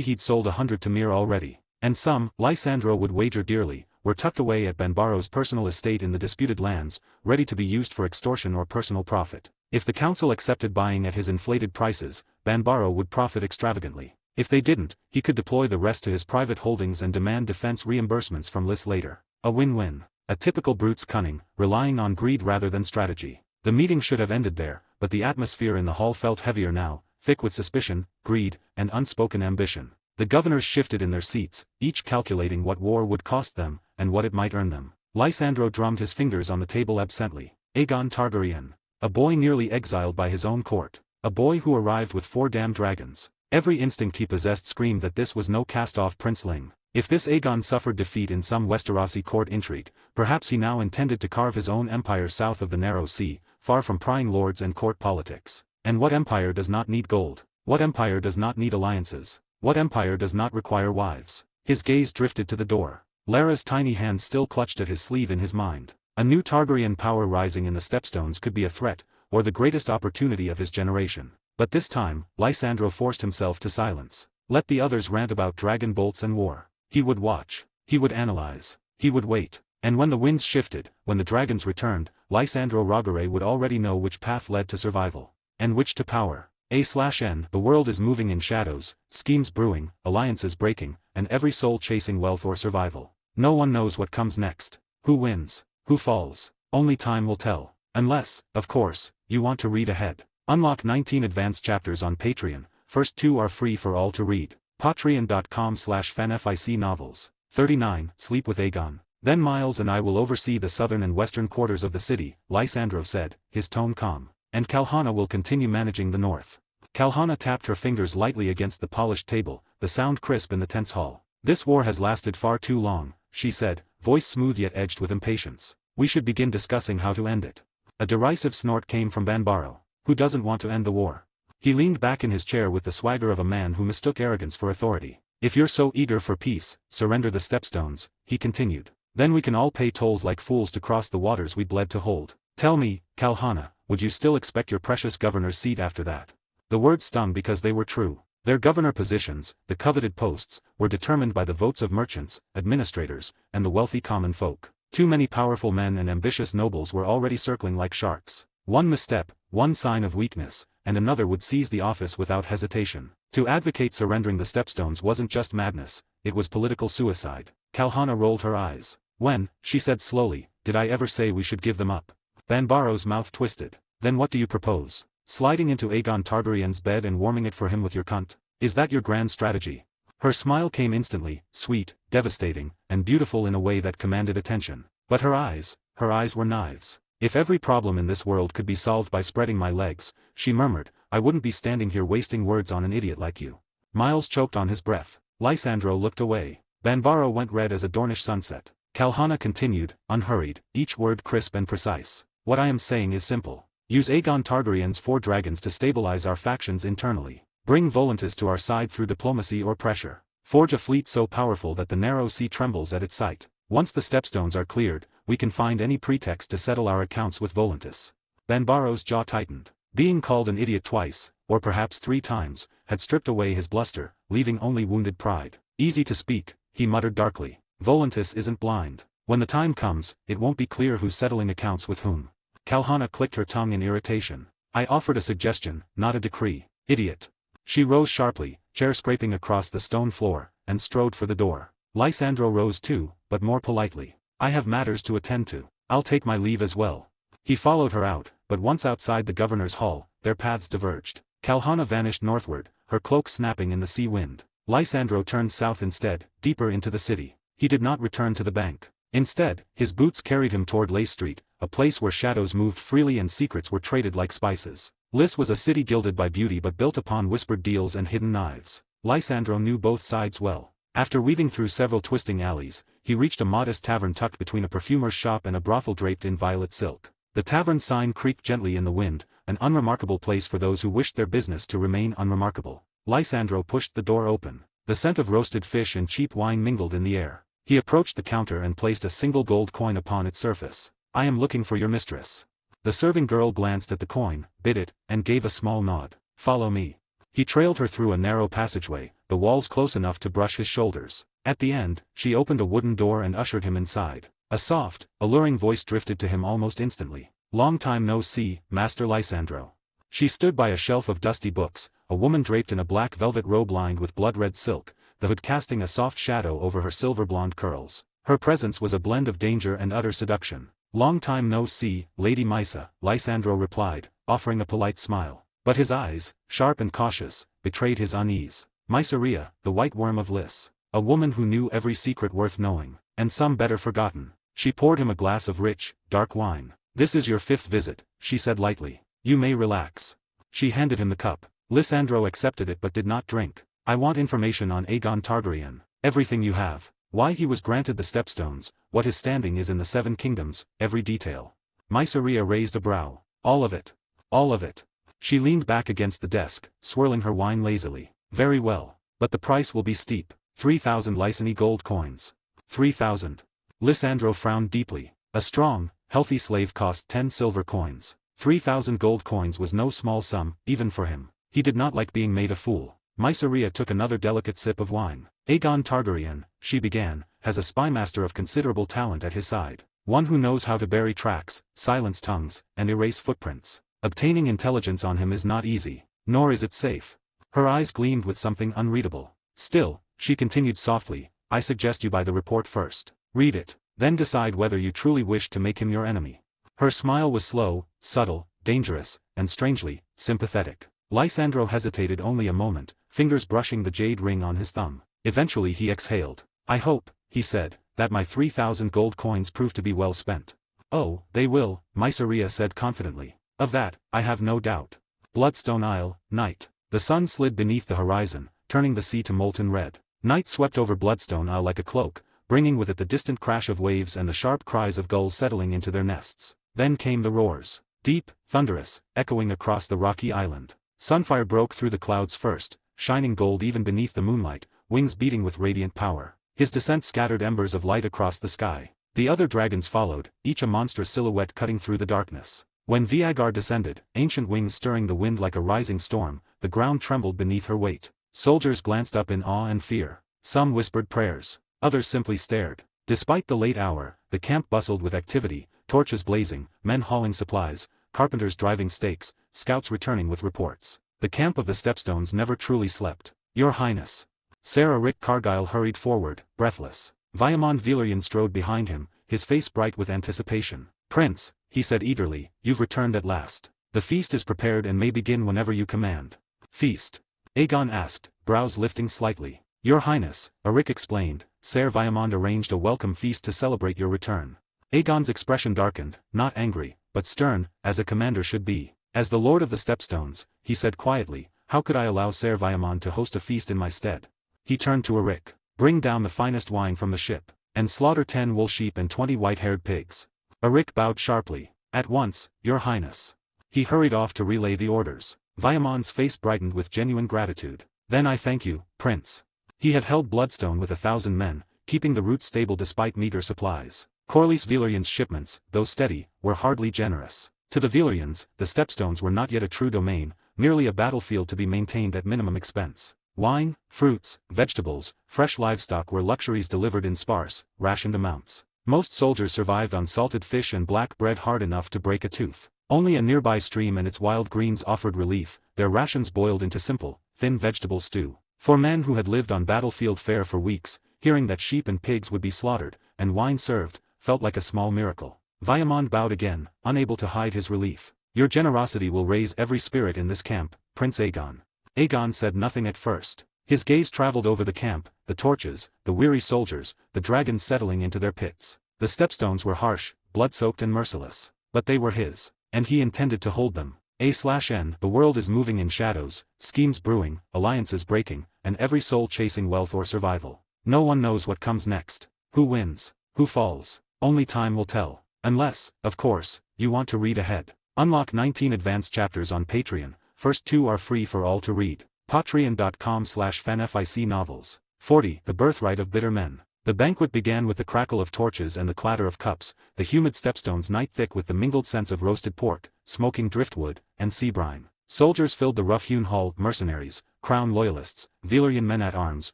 he'd sold 100 to Mir already. And some, Lysandro would wager dearly, were tucked away at Banbaro's personal estate in the disputed lands, ready to be used for extortion or personal profit. If the council accepted buying at his inflated prices, Banbaro would profit extravagantly. If they didn't, he could deploy the rest to his private holdings and demand defense reimbursements from Lys later. A win-win. A typical brute's cunning, relying on greed rather than strategy. The meeting should have ended there, but the atmosphere in the hall felt heavier now, thick with suspicion, greed, and unspoken ambition. The governors shifted in their seats, each calculating what war would cost them, and what it might earn them. Lysandro drummed his fingers on the table absently. Aegon Targaryen. A boy nearly exiled by his own court. A boy who arrived with 4 damn dragons. Every instinct he possessed screamed that this was no cast-off princeling. If this Aegon suffered defeat in some Westerosi court intrigue, perhaps he now intended to carve his own empire south of the narrow sea, far from prying lords and court politics. And what empire does not need gold? What empire does not need alliances? What empire does not require wives? His gaze drifted to the door. Larys' tiny hand still clutched at his sleeve in his mind. A new Targaryen power rising in the Stepstones could be a threat, or the greatest opportunity of his generation. But this time, Lysandro forced himself to silence. Let the others rant about dragon bolts and war. He would watch. He would analyze. He would wait. And when the winds shifted, when the dragons returned, Lysandro Rogare would already know which path led to survival. And which to power. A/N. The world is moving in shadows, schemes brewing, alliances breaking, and every soul chasing wealth or survival. No one knows what comes next. Who wins? Who falls? Only time will tell. Unless, of course, you want to read ahead. Unlock 19 advanced chapters on Patreon. First 2 are free for all to read. Patreon.com/fanfic novels. 39. Sleep with Aegon. Then Miles and I will oversee the southern and western quarters of the city, Lysandro said, his tone calm. And Kalhana will continue managing the north. Kalhana tapped her fingers lightly against the polished table, the sound crisp in the tense hall. This war has lasted far too long, she said, voice smooth yet edged with impatience. We should begin discussing how to end it. A derisive snort came from Banbaro. Who doesn't want to end the war? He leaned back in his chair with the swagger of a man who mistook arrogance for authority. If you're so eager for peace, surrender the Stepstones, he continued. Then we can all pay tolls like fools to cross the waters we bled to hold. Tell me, Kalhana, would you still expect your precious governor's seat after that? The words stung because they were true. Their governor positions, the coveted posts, were determined by the votes of merchants, administrators, and the wealthy common folk. Too many powerful men and ambitious nobles were already circling like sharks. One misstep, one sign of weakness, and another would seize the office without hesitation. To advocate surrendering the Stepstones wasn't just madness, it was political suicide. Kalhana rolled her eyes. When, she said slowly, did I ever say we should give them up? Banbaro's mouth twisted. Then what do you propose? Sliding into Aegon Targaryen's bed and warming it for him with your cunt? Is that your grand strategy? Her smile came instantly, sweet, devastating, and beautiful in a way that commanded attention. But her eyes were knives. If every problem in this world could be solved by spreading my legs, she murmured, I wouldn't be standing here wasting words on an idiot like you. Miles choked on his breath. Lysandro looked away. Banbaro went red as a Dornish sunset. Kalhana continued, unhurried, each word crisp and precise. What I am saying is simple. Use Aegon Targaryen's 4 dragons to stabilize our factions internally. Bring Volantis to our side through diplomacy or pressure. Forge a fleet so powerful that the narrow sea trembles at its sight. Once the Stepstones are cleared, we can find any pretext to settle our accounts with Volantis. Banbaro's jaw tightened. Being called an idiot twice, or perhaps 3 times, had stripped away his bluster, leaving only wounded pride. Easy to speak, he muttered darkly. Volantis isn't blind. When the time comes, it won't be clear who's settling accounts with whom. Kalhana clicked her tongue in irritation. I offered a suggestion, not a decree. Idiot. She rose sharply, chair scraping across the stone floor, and strode for the door. Lysandro rose too, but more politely. I have matters to attend to. I'll take my leave as well. He followed her out, but once outside the governor's hall, their paths diverged. Kalhana vanished northward, her cloak snapping in the sea wind. Lysandro turned south instead, deeper into the city. He did not return to the bank. Instead, his boots carried him toward Lay Street, a place where shadows moved freely and secrets were traded like spices. Lys was a city gilded by beauty but built upon whispered deals and hidden knives. Lysandro knew both sides well. After weaving through several twisting alleys, he reached a modest tavern tucked between a perfumer's shop and a brothel draped in violet silk. The tavern's sign creaked gently in the wind, an unremarkable place for those who wished their business to remain unremarkable. Lysandro pushed the door open. The scent of roasted fish and cheap wine mingled in the air. He approached the counter and placed a single gold coin upon its surface. I am looking for your mistress. The serving girl glanced at the coin, bit it, and gave a small nod. Follow me. He trailed her through a narrow passageway, the walls close enough to brush his shoulders. At the end, she opened a wooden door and ushered him inside. A soft, alluring voice drifted to him almost instantly. Long time no see, Master Lysandro. She stood by a shelf of dusty books, a woman draped in a black velvet robe lined with blood-red silk, the hood casting a soft shadow over her silver-blonde curls. Her presence was a blend of danger and utter seduction. Long time no see, Lady Mysa, Lysandro replied, offering a polite smile. But his eyes, sharp and cautious, betrayed his unease. Mysaria, the white worm of Lys. A woman who knew every secret worth knowing, and some better forgotten. She poured him a glass of rich, dark wine. This is your 5th visit, she said lightly. You may relax. She handed him the cup. Lysandro accepted it but did not drink. I want information on Aegon Targaryen. Everything you have. Why he was granted the Stepstones, what his standing is in the 7 kingdoms, every detail. Mysaria raised a brow. All of it. All of it. She leaned back against the desk, swirling her wine lazily. Very well. But the price will be steep. 3,000 Lysani gold coins. 3,000. Lysandro frowned deeply. A strong, healthy slave cost 10 silver coins. 3,000 gold coins was no small sum, even for him. He did not like being made a fool. Mysaria took another delicate sip of wine. Aegon Targaryen, she began, has a spymaster of considerable talent at his side. One who knows how to bury tracks, silence tongues, and erase footprints. Obtaining intelligence on him is not easy, nor is it safe. Her eyes gleamed with something unreadable. Still, she continued softly, I suggest you buy the report first. Read it, then decide whether you truly wish to make him your enemy. Her smile was slow, subtle, dangerous, and strangely, sympathetic. Lysandro hesitated only a moment, fingers brushing the jade ring on his thumb. Eventually he exhaled. I hope, he said, that my 3,000 gold coins prove to be well spent. Oh, they will, Mysaria said confidently. Of that, I have no doubt. Bloodstone Isle, night. The sun slid beneath the horizon, turning the sea to molten red. Night swept over Bloodstone Isle like a cloak, bringing with it the distant crash of waves and the sharp cries of gulls settling into their nests. Then came the roars. Deep, thunderous, echoing across the rocky island. Sunfire broke through the clouds first, shining gold even beneath the moonlight, wings beating with radiant power. His descent scattered embers of light across the sky. The other dragons followed, each a monstrous silhouette cutting through the darkness. When Vagar descended, ancient wings stirring the wind like a rising storm, the ground trembled beneath her weight. Soldiers glanced up in awe and fear. Some whispered prayers. Others simply stared. Despite the late hour, the camp bustled with activity, torches blazing, men hauling supplies, carpenters driving stakes, scouts returning with reports. The camp of the Stepstones never truly slept. Your Highness. Sarah Rick Cargyle hurried forward, breathless. Vaimon Valerian strode behind him, his face bright with anticipation. Prince, he said eagerly, you've returned at last. The feast is prepared and may begin whenever you command. Feast? Aegon asked, brows lifting slightly. Your Highness, Arik explained, Ser Vaimon arranged a welcome feast to celebrate your return. Aegon's expression darkened, not angry, but stern, as a commander should be. As the Lord of the Stepstones, he said quietly, how could I allow Ser Vaimon to host a feast in my stead? He turned to Arik. Bring down the finest wine from the ship, and slaughter 10 wool sheep and 20 white-haired pigs. Arik bowed sharply. At once, your highness. He hurried off to relay the orders. Vaimon's face brightened with genuine gratitude. Then I thank you, prince. He had held Bloodstone with 1,000 men, keeping the route stable despite meager supplies. Corlys Valyrian's shipments, though steady, were hardly generous. To the Valyrians, the Stepstones were not yet a true domain, merely a battlefield to be maintained at minimum expense. Wine, fruits, vegetables, fresh livestock were luxuries delivered in sparse, rationed amounts. Most soldiers survived on salted fish and black bread hard enough to break a tooth. Only a nearby stream and its wild greens offered relief, their rations boiled into simple, thin vegetable stew. For men who had lived on battlefield fare for weeks, hearing that sheep and pigs would be slaughtered, and wine served, felt like a small miracle. Vaimon bowed again, unable to hide his relief. Your generosity will raise every spirit in this camp, Prince Aegon. Aegon said nothing at first. His gaze traveled over the camp, the torches, the weary soldiers, the dragons settling into their pits. The Stepstones were harsh, blood-soaked and merciless. But they were his, and he intended to hold them. A/N The world is moving in shadows, schemes brewing, alliances breaking, and every soul chasing wealth or survival. No one knows what comes next. Who wins? Who falls? Only time will tell. Unless, of course, you want to read ahead. Unlock 19 advanced chapters on Patreon. First 2 are free for all to read. Patreon.com/fanfic novels. 40 The Birthright of Bitter Men. The banquet began with the crackle of torches and the clatter of cups, the humid Stepstones night thick with the mingled scents of roasted pork, smoking driftwood, and sea brine. Soldiers filled the rough-hewn hall, mercenaries, crown loyalists, Valyrian men-at-arms,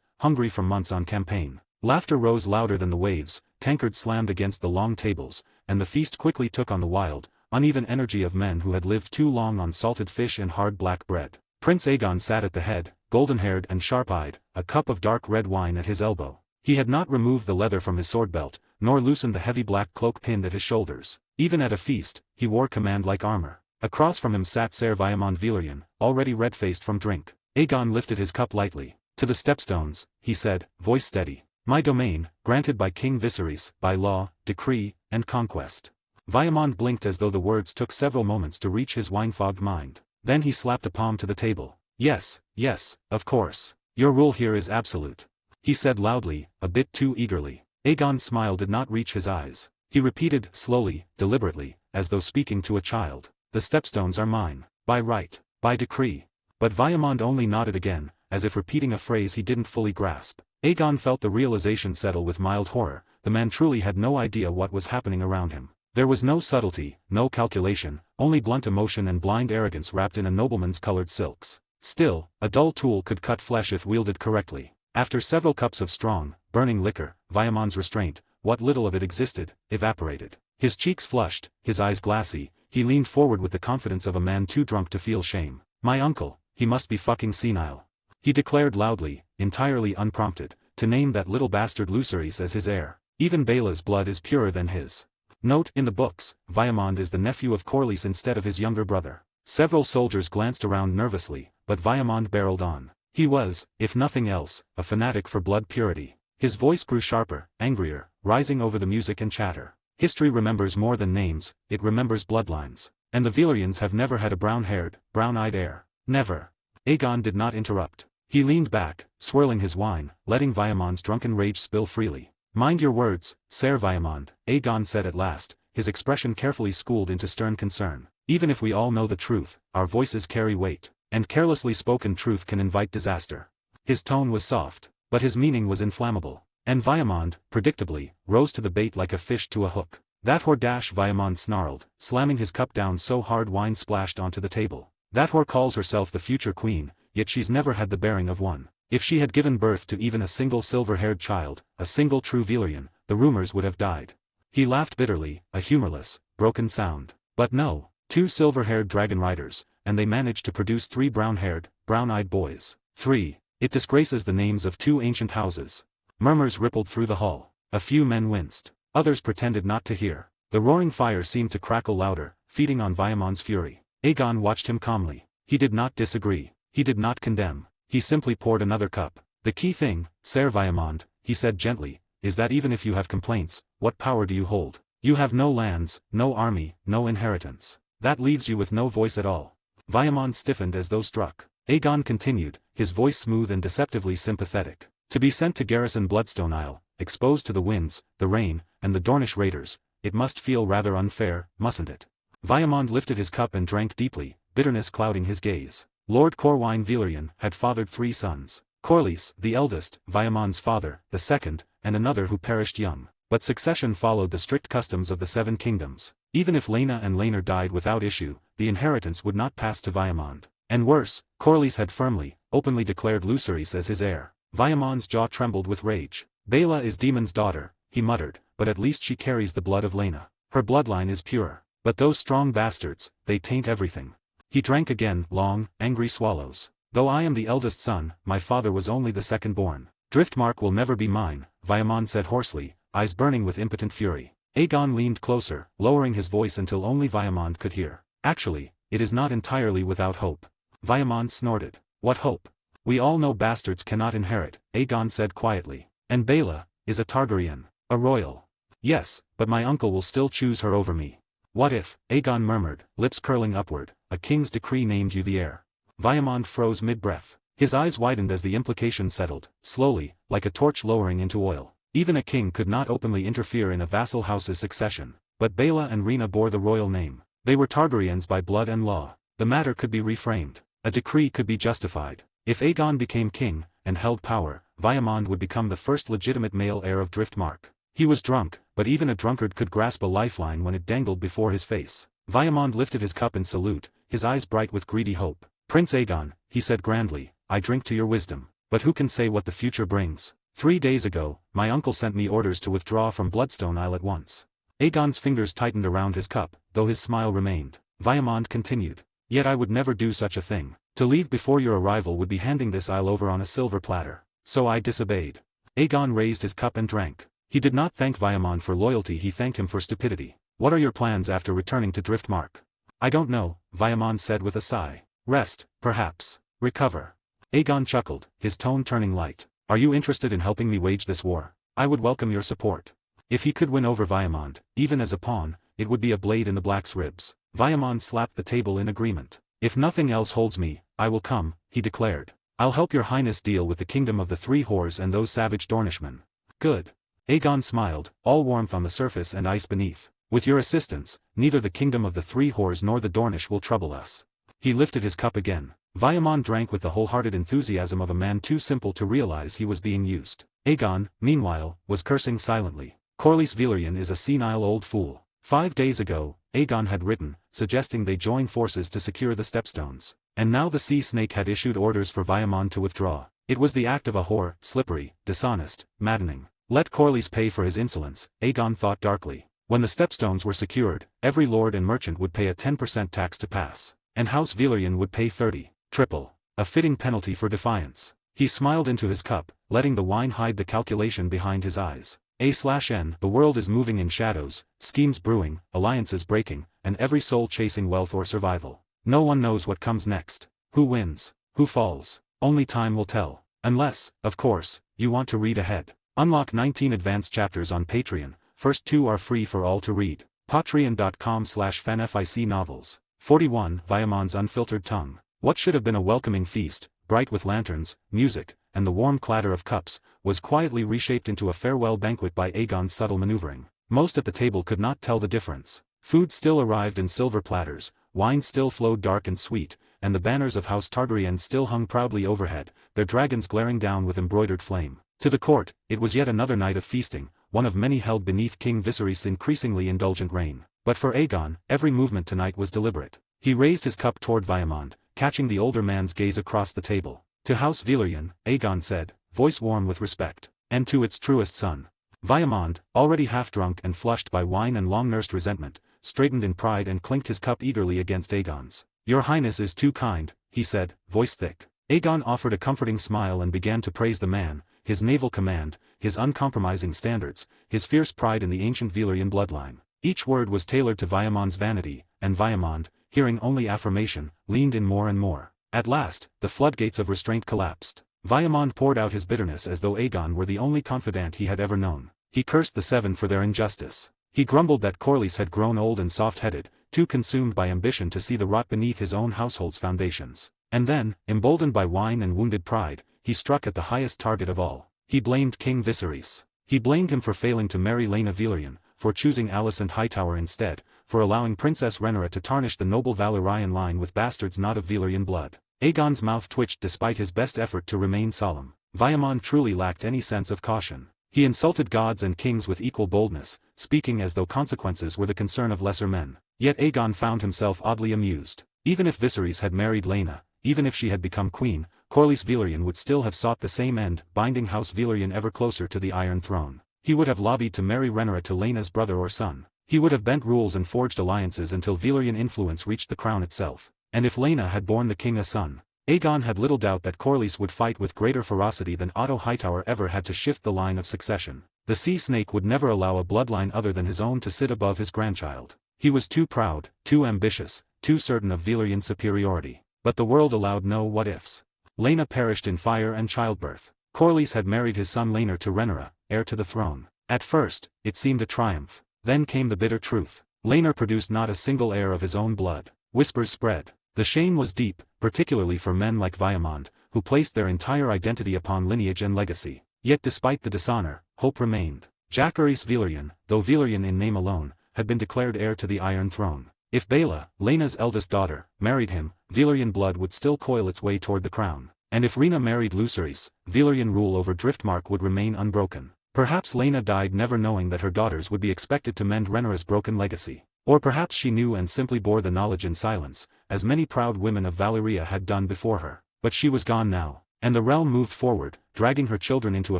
hungry from months on campaign. Laughter rose louder than the waves, tankards slammed against the long tables, and the feast quickly took on the wild, uneven energy of men who had lived too long on salted fish and hard black bread. Prince Aegon sat at the head, golden-haired and sharp-eyed, a cup of dark red wine at his elbow. He had not removed the leather from his sword belt, nor loosened the heavy black cloak pinned at his shoulders. Even at a feast, he wore command-like armor. Across from him sat Ser Vaimon Valyrian, already red-faced from drink. Aegon lifted his cup lightly. To the Stepstones, he said, voice steady. My domain, granted by King Viserys, by law, decree, and conquest. Vaimon blinked as though the words took several moments to reach his wine-fogged mind. Then he slapped a palm to the table. Yes, yes, of course. Your rule here is absolute. He said loudly, a bit too eagerly. Aegon's smile did not reach his eyes. He repeated, slowly, deliberately, as though speaking to a child. The Stepstones are mine. By right. By decree. But Vaimon only nodded again, as if repeating a phrase he didn't fully grasp. Aegon felt the realization settle with mild horror. The man truly had no idea what was happening around him. There was no subtlety, no calculation, only blunt emotion and blind arrogance wrapped in a nobleman's colored silks. Still, a dull tool could cut flesh if wielded correctly. After several cups of strong, burning liquor, Vaimon's restraint, what little of it existed, evaporated. His cheeks flushed, his eyes glassy, he leaned forward with the confidence of a man too drunk to feel shame. My uncle, he must be fucking senile. He declared loudly, entirely unprompted, to name that little bastard Viserys as his heir. Even Bela's blood is purer than his. Note in the books, Vaimon is the nephew of Corlys instead of his younger brother. Several soldiers glanced around nervously, but Vaimon barreled on. He was, if nothing else, a fanatic for blood purity. His voice grew sharper, angrier, rising over the music and chatter. History remembers more than names, it remembers bloodlines. And the Valyrians have never had a brown-haired, brown-eyed heir. Never. Aegon did not interrupt. He leaned back, swirling his wine, letting Vaimon's drunken rage spill freely. Mind your words, Ser Vaimon, Aegon said at last, his expression carefully schooled into stern concern. Even if we all know the truth, our voices carry weight, and carelessly spoken truth can invite disaster. His tone was soft, but his meaning was inflammable. And Vaimon, predictably, rose to the bait like a fish to a hook. That whore Vaimon snarled, slamming his cup down so hard wine splashed onto the table. That whore calls herself the future queen, yet she's never had the bearing of one. If she had given birth to even a single silver-haired child, a single true Valyrian, the rumors would have died. He laughed bitterly, a humorless, broken sound. But no, 2 silver-haired dragon riders, and they managed to produce 3 brown-haired, brown-eyed boys. 3. It disgraces the names of 2 ancient houses. Murmurs rippled through the hall. A few men winced. Others pretended not to hear. The roaring fire seemed to crackle louder, feeding on Vaimon's fury. Aegon watched him calmly. He did not disagree. He did not condemn. He simply poured another cup. The key thing, Ser Vaimon, he said gently, is that even if you have complaints, what power do you hold? You have no lands, no army, no inheritance. That leaves you with no voice at all. Vaimon stiffened as though struck. Aegon continued, his voice smooth and deceptively sympathetic. To be sent to garrison Bloodstone Isle, exposed to the winds, the rain, and the Dornish raiders, it must feel rather unfair, mustn't it? Vaimon lifted his cup and drank deeply, bitterness clouding his gaze. Lord Corwine Velaryon had fathered 3 sons. Corlys, the eldest, Vaimon's father, the second, and another who perished young. But succession followed the strict customs of the 7 kingdoms. Even if Laena and Laenor died without issue, the inheritance would not pass to Vaimon. And worse, Corlys had firmly, openly declared Viserys as his heir. Vaimon's jaw trembled with rage. Baela is Daemon's daughter, he muttered, but at least she carries the blood of Laena. Her bloodline is pure. But those strong bastards, they taint everything. He drank again, long, angry swallows. Though I am the eldest son, my father was only the second-born. Driftmark will never be mine, Vaimon said hoarsely, eyes burning with impotent fury. Aegon leaned closer, lowering his voice until only Vaimon could hear. Actually, it is not entirely without hope. Vaimon snorted. What hope? We all know bastards cannot inherit, Aegon said quietly. And Baela is a Targaryen. A royal. Yes, but my uncle will still choose her over me. What if, Aegon murmured, lips curling upward, a king's decree named you the heir? Vaimon froze mid-breath. His eyes widened as the implication settled, slowly, like a torch lowering into oil. Even a king could not openly interfere in a vassal house's succession. But Baela and Rhaena bore the royal name. They were Targaryens by blood and law. The matter could be reframed. A decree could be justified. If Aegon became king, and held power, Vaimon would become the first legitimate male heir of Driftmark. He was drunk, but even a drunkard could grasp a lifeline when it dangled before his face. Vaimon lifted his cup in salute, his eyes bright with greedy hope. Prince Aegon, he said grandly, I drink to your wisdom. But who can say what the future brings? 3 days ago, my uncle sent me orders to withdraw from Bloodstone Isle at once. Aegon's fingers tightened around his cup, though his smile remained. Vaimon continued. Yet I would never do such a thing. To leave before your arrival would be handing this isle over on a silver platter. So I disobeyed. Aegon raised his cup and drank. He did not thank Vaimon for loyalty, he thanked him for stupidity. What are your plans after returning to Driftmark? I don't know, Vaimon said with a sigh. Rest, perhaps. Recover. Aegon chuckled, his tone turning light. Are you interested in helping me wage this war? I would welcome your support. If he could win over Vaimon, even as a pawn, it would be a blade in the black's ribs. Vaimon slapped the table in agreement. If nothing else holds me, I will come, he declared. I'll help your highness deal with the kingdom of the 3 whores and those savage Dornishmen. Good. Aegon smiled, all warmth on the surface and ice beneath. With your assistance, neither the kingdom of the 3 whores nor the Dornish will trouble us. He lifted his cup again. Vaimon drank with the wholehearted enthusiasm of a man too simple to realize he was being used. Aegon, meanwhile, was cursing silently. Corlys Velaryon is a senile old fool. 5 days ago, Aegon had written, suggesting they join forces to secure the Stepstones. And now the Sea Snake had issued orders for Vaimon to withdraw. It was the act of a whore, slippery, dishonest, maddening. Let Corlys pay for his insolence, Aegon thought darkly. When the Stepstones were secured, every lord and merchant would pay a 10% tax to pass. And House Velaryon would pay 30. Triple. A fitting penalty for defiance. He smiled into his cup, letting the wine hide the calculation behind his eyes. A/N. The world is moving in shadows, schemes brewing, alliances breaking, and every soul chasing wealth or survival. No one knows what comes next. Who wins? Who falls? Only time will tell. Unless, of course, you want to read ahead. Unlock 19 advanced chapters on Patreon. First 2 are free for all to read. Patreon.com/fanfic novels. 41. Vaimon's unfiltered tongue. What should have been a welcoming feast, bright with lanterns, music, and the warm clatter of cups, was quietly reshaped into a farewell banquet by Aegon's subtle maneuvering. Most at the table could not tell the difference. Food still arrived in silver platters, wine still flowed dark and sweet, and the banners of House Targaryen still hung proudly overhead, their dragons glaring down with embroidered flame. To the court, it was yet another night of feasting, one of many held beneath King Viserys' increasingly indulgent reign. But for Aegon, every movement tonight was deliberate. He raised his cup toward Vaimon, catching the older man's gaze across the table. To House Velaryon, Aegon said, voice warm with respect. And to its truest son. Vaimon, already half-drunk and flushed by wine and long-nursed resentment, straightened in pride and clinked his cup eagerly against Aegon's. Your Highness is too kind, he said, voice thick. Aegon offered a comforting smile and began to praise the man, his naval command, his uncompromising standards, his fierce pride in the ancient Velaryon bloodline. Each word was tailored to Vaimon's vanity, and Vaimon, hearing only affirmation, leaned in more and more. At last, the floodgates of restraint collapsed. Vaimon poured out his bitterness as though Aegon were the only confidant he had ever known. He cursed the 7 for their injustice. He grumbled that Corlys had grown old and soft-headed, too consumed by ambition to see the rot beneath his own household's foundations. And then, emboldened by wine and wounded pride, he struck at the highest target of all. He blamed King Viserys. He blamed him for failing to marry Laena Velaryon, for choosing Alicent Hightower instead, for allowing Princess Rhaenyra to tarnish the noble Valyrian line with bastards not of Velaryon blood. Aegon's mouth twitched despite his best effort to remain solemn. Vaimon truly lacked any sense of caution. He insulted gods and kings with equal boldness, speaking as though consequences were the concern of lesser men. Yet Aegon found himself oddly amused. Even if Viserys had married Laena, even if she had become queen, Corlys Velaryon would still have sought the same end, binding House Velaryon ever closer to the Iron Throne. He would have lobbied to marry Rhaenyra to Laena's brother or son. He would have bent rules and forged alliances until Velaryon influence reached the crown itself. And if Laena had borne the king a son, Aegon had little doubt that Corlys would fight with greater ferocity than Otto Hightower ever had to shift the line of succession. The sea snake would never allow a bloodline other than his own to sit above his grandchild. He was too proud, too ambitious, too certain of Velaryon's superiority. But the world allowed no what-ifs. Laena perished in fire and childbirth. Corlys had married his son Laenor to Rhaenyra, heir to the throne. At first, it seemed a triumph. Then came the bitter truth. Laenor produced not a single heir of his own blood. Whispers spread. The shame was deep, particularly for men like Vaimon, who placed their entire identity upon lineage and legacy. Yet despite the dishonor, hope remained. Jacaerys Velaryon, though Velaryon in name alone, had been declared heir to the Iron Throne. If Baela, Laena's eldest daughter, married him, Velaryon blood would still coil its way toward the crown. And if Rhaena married Lucerys, Velaryon rule over Driftmark would remain unbroken. Perhaps Laena died never knowing that her daughters would be expected to mend Rhaenyra's broken legacy. Or perhaps she knew and simply bore the knowledge in silence, as many proud women of Valyria had done before her. But she was gone now, and the realm moved forward, dragging her children into a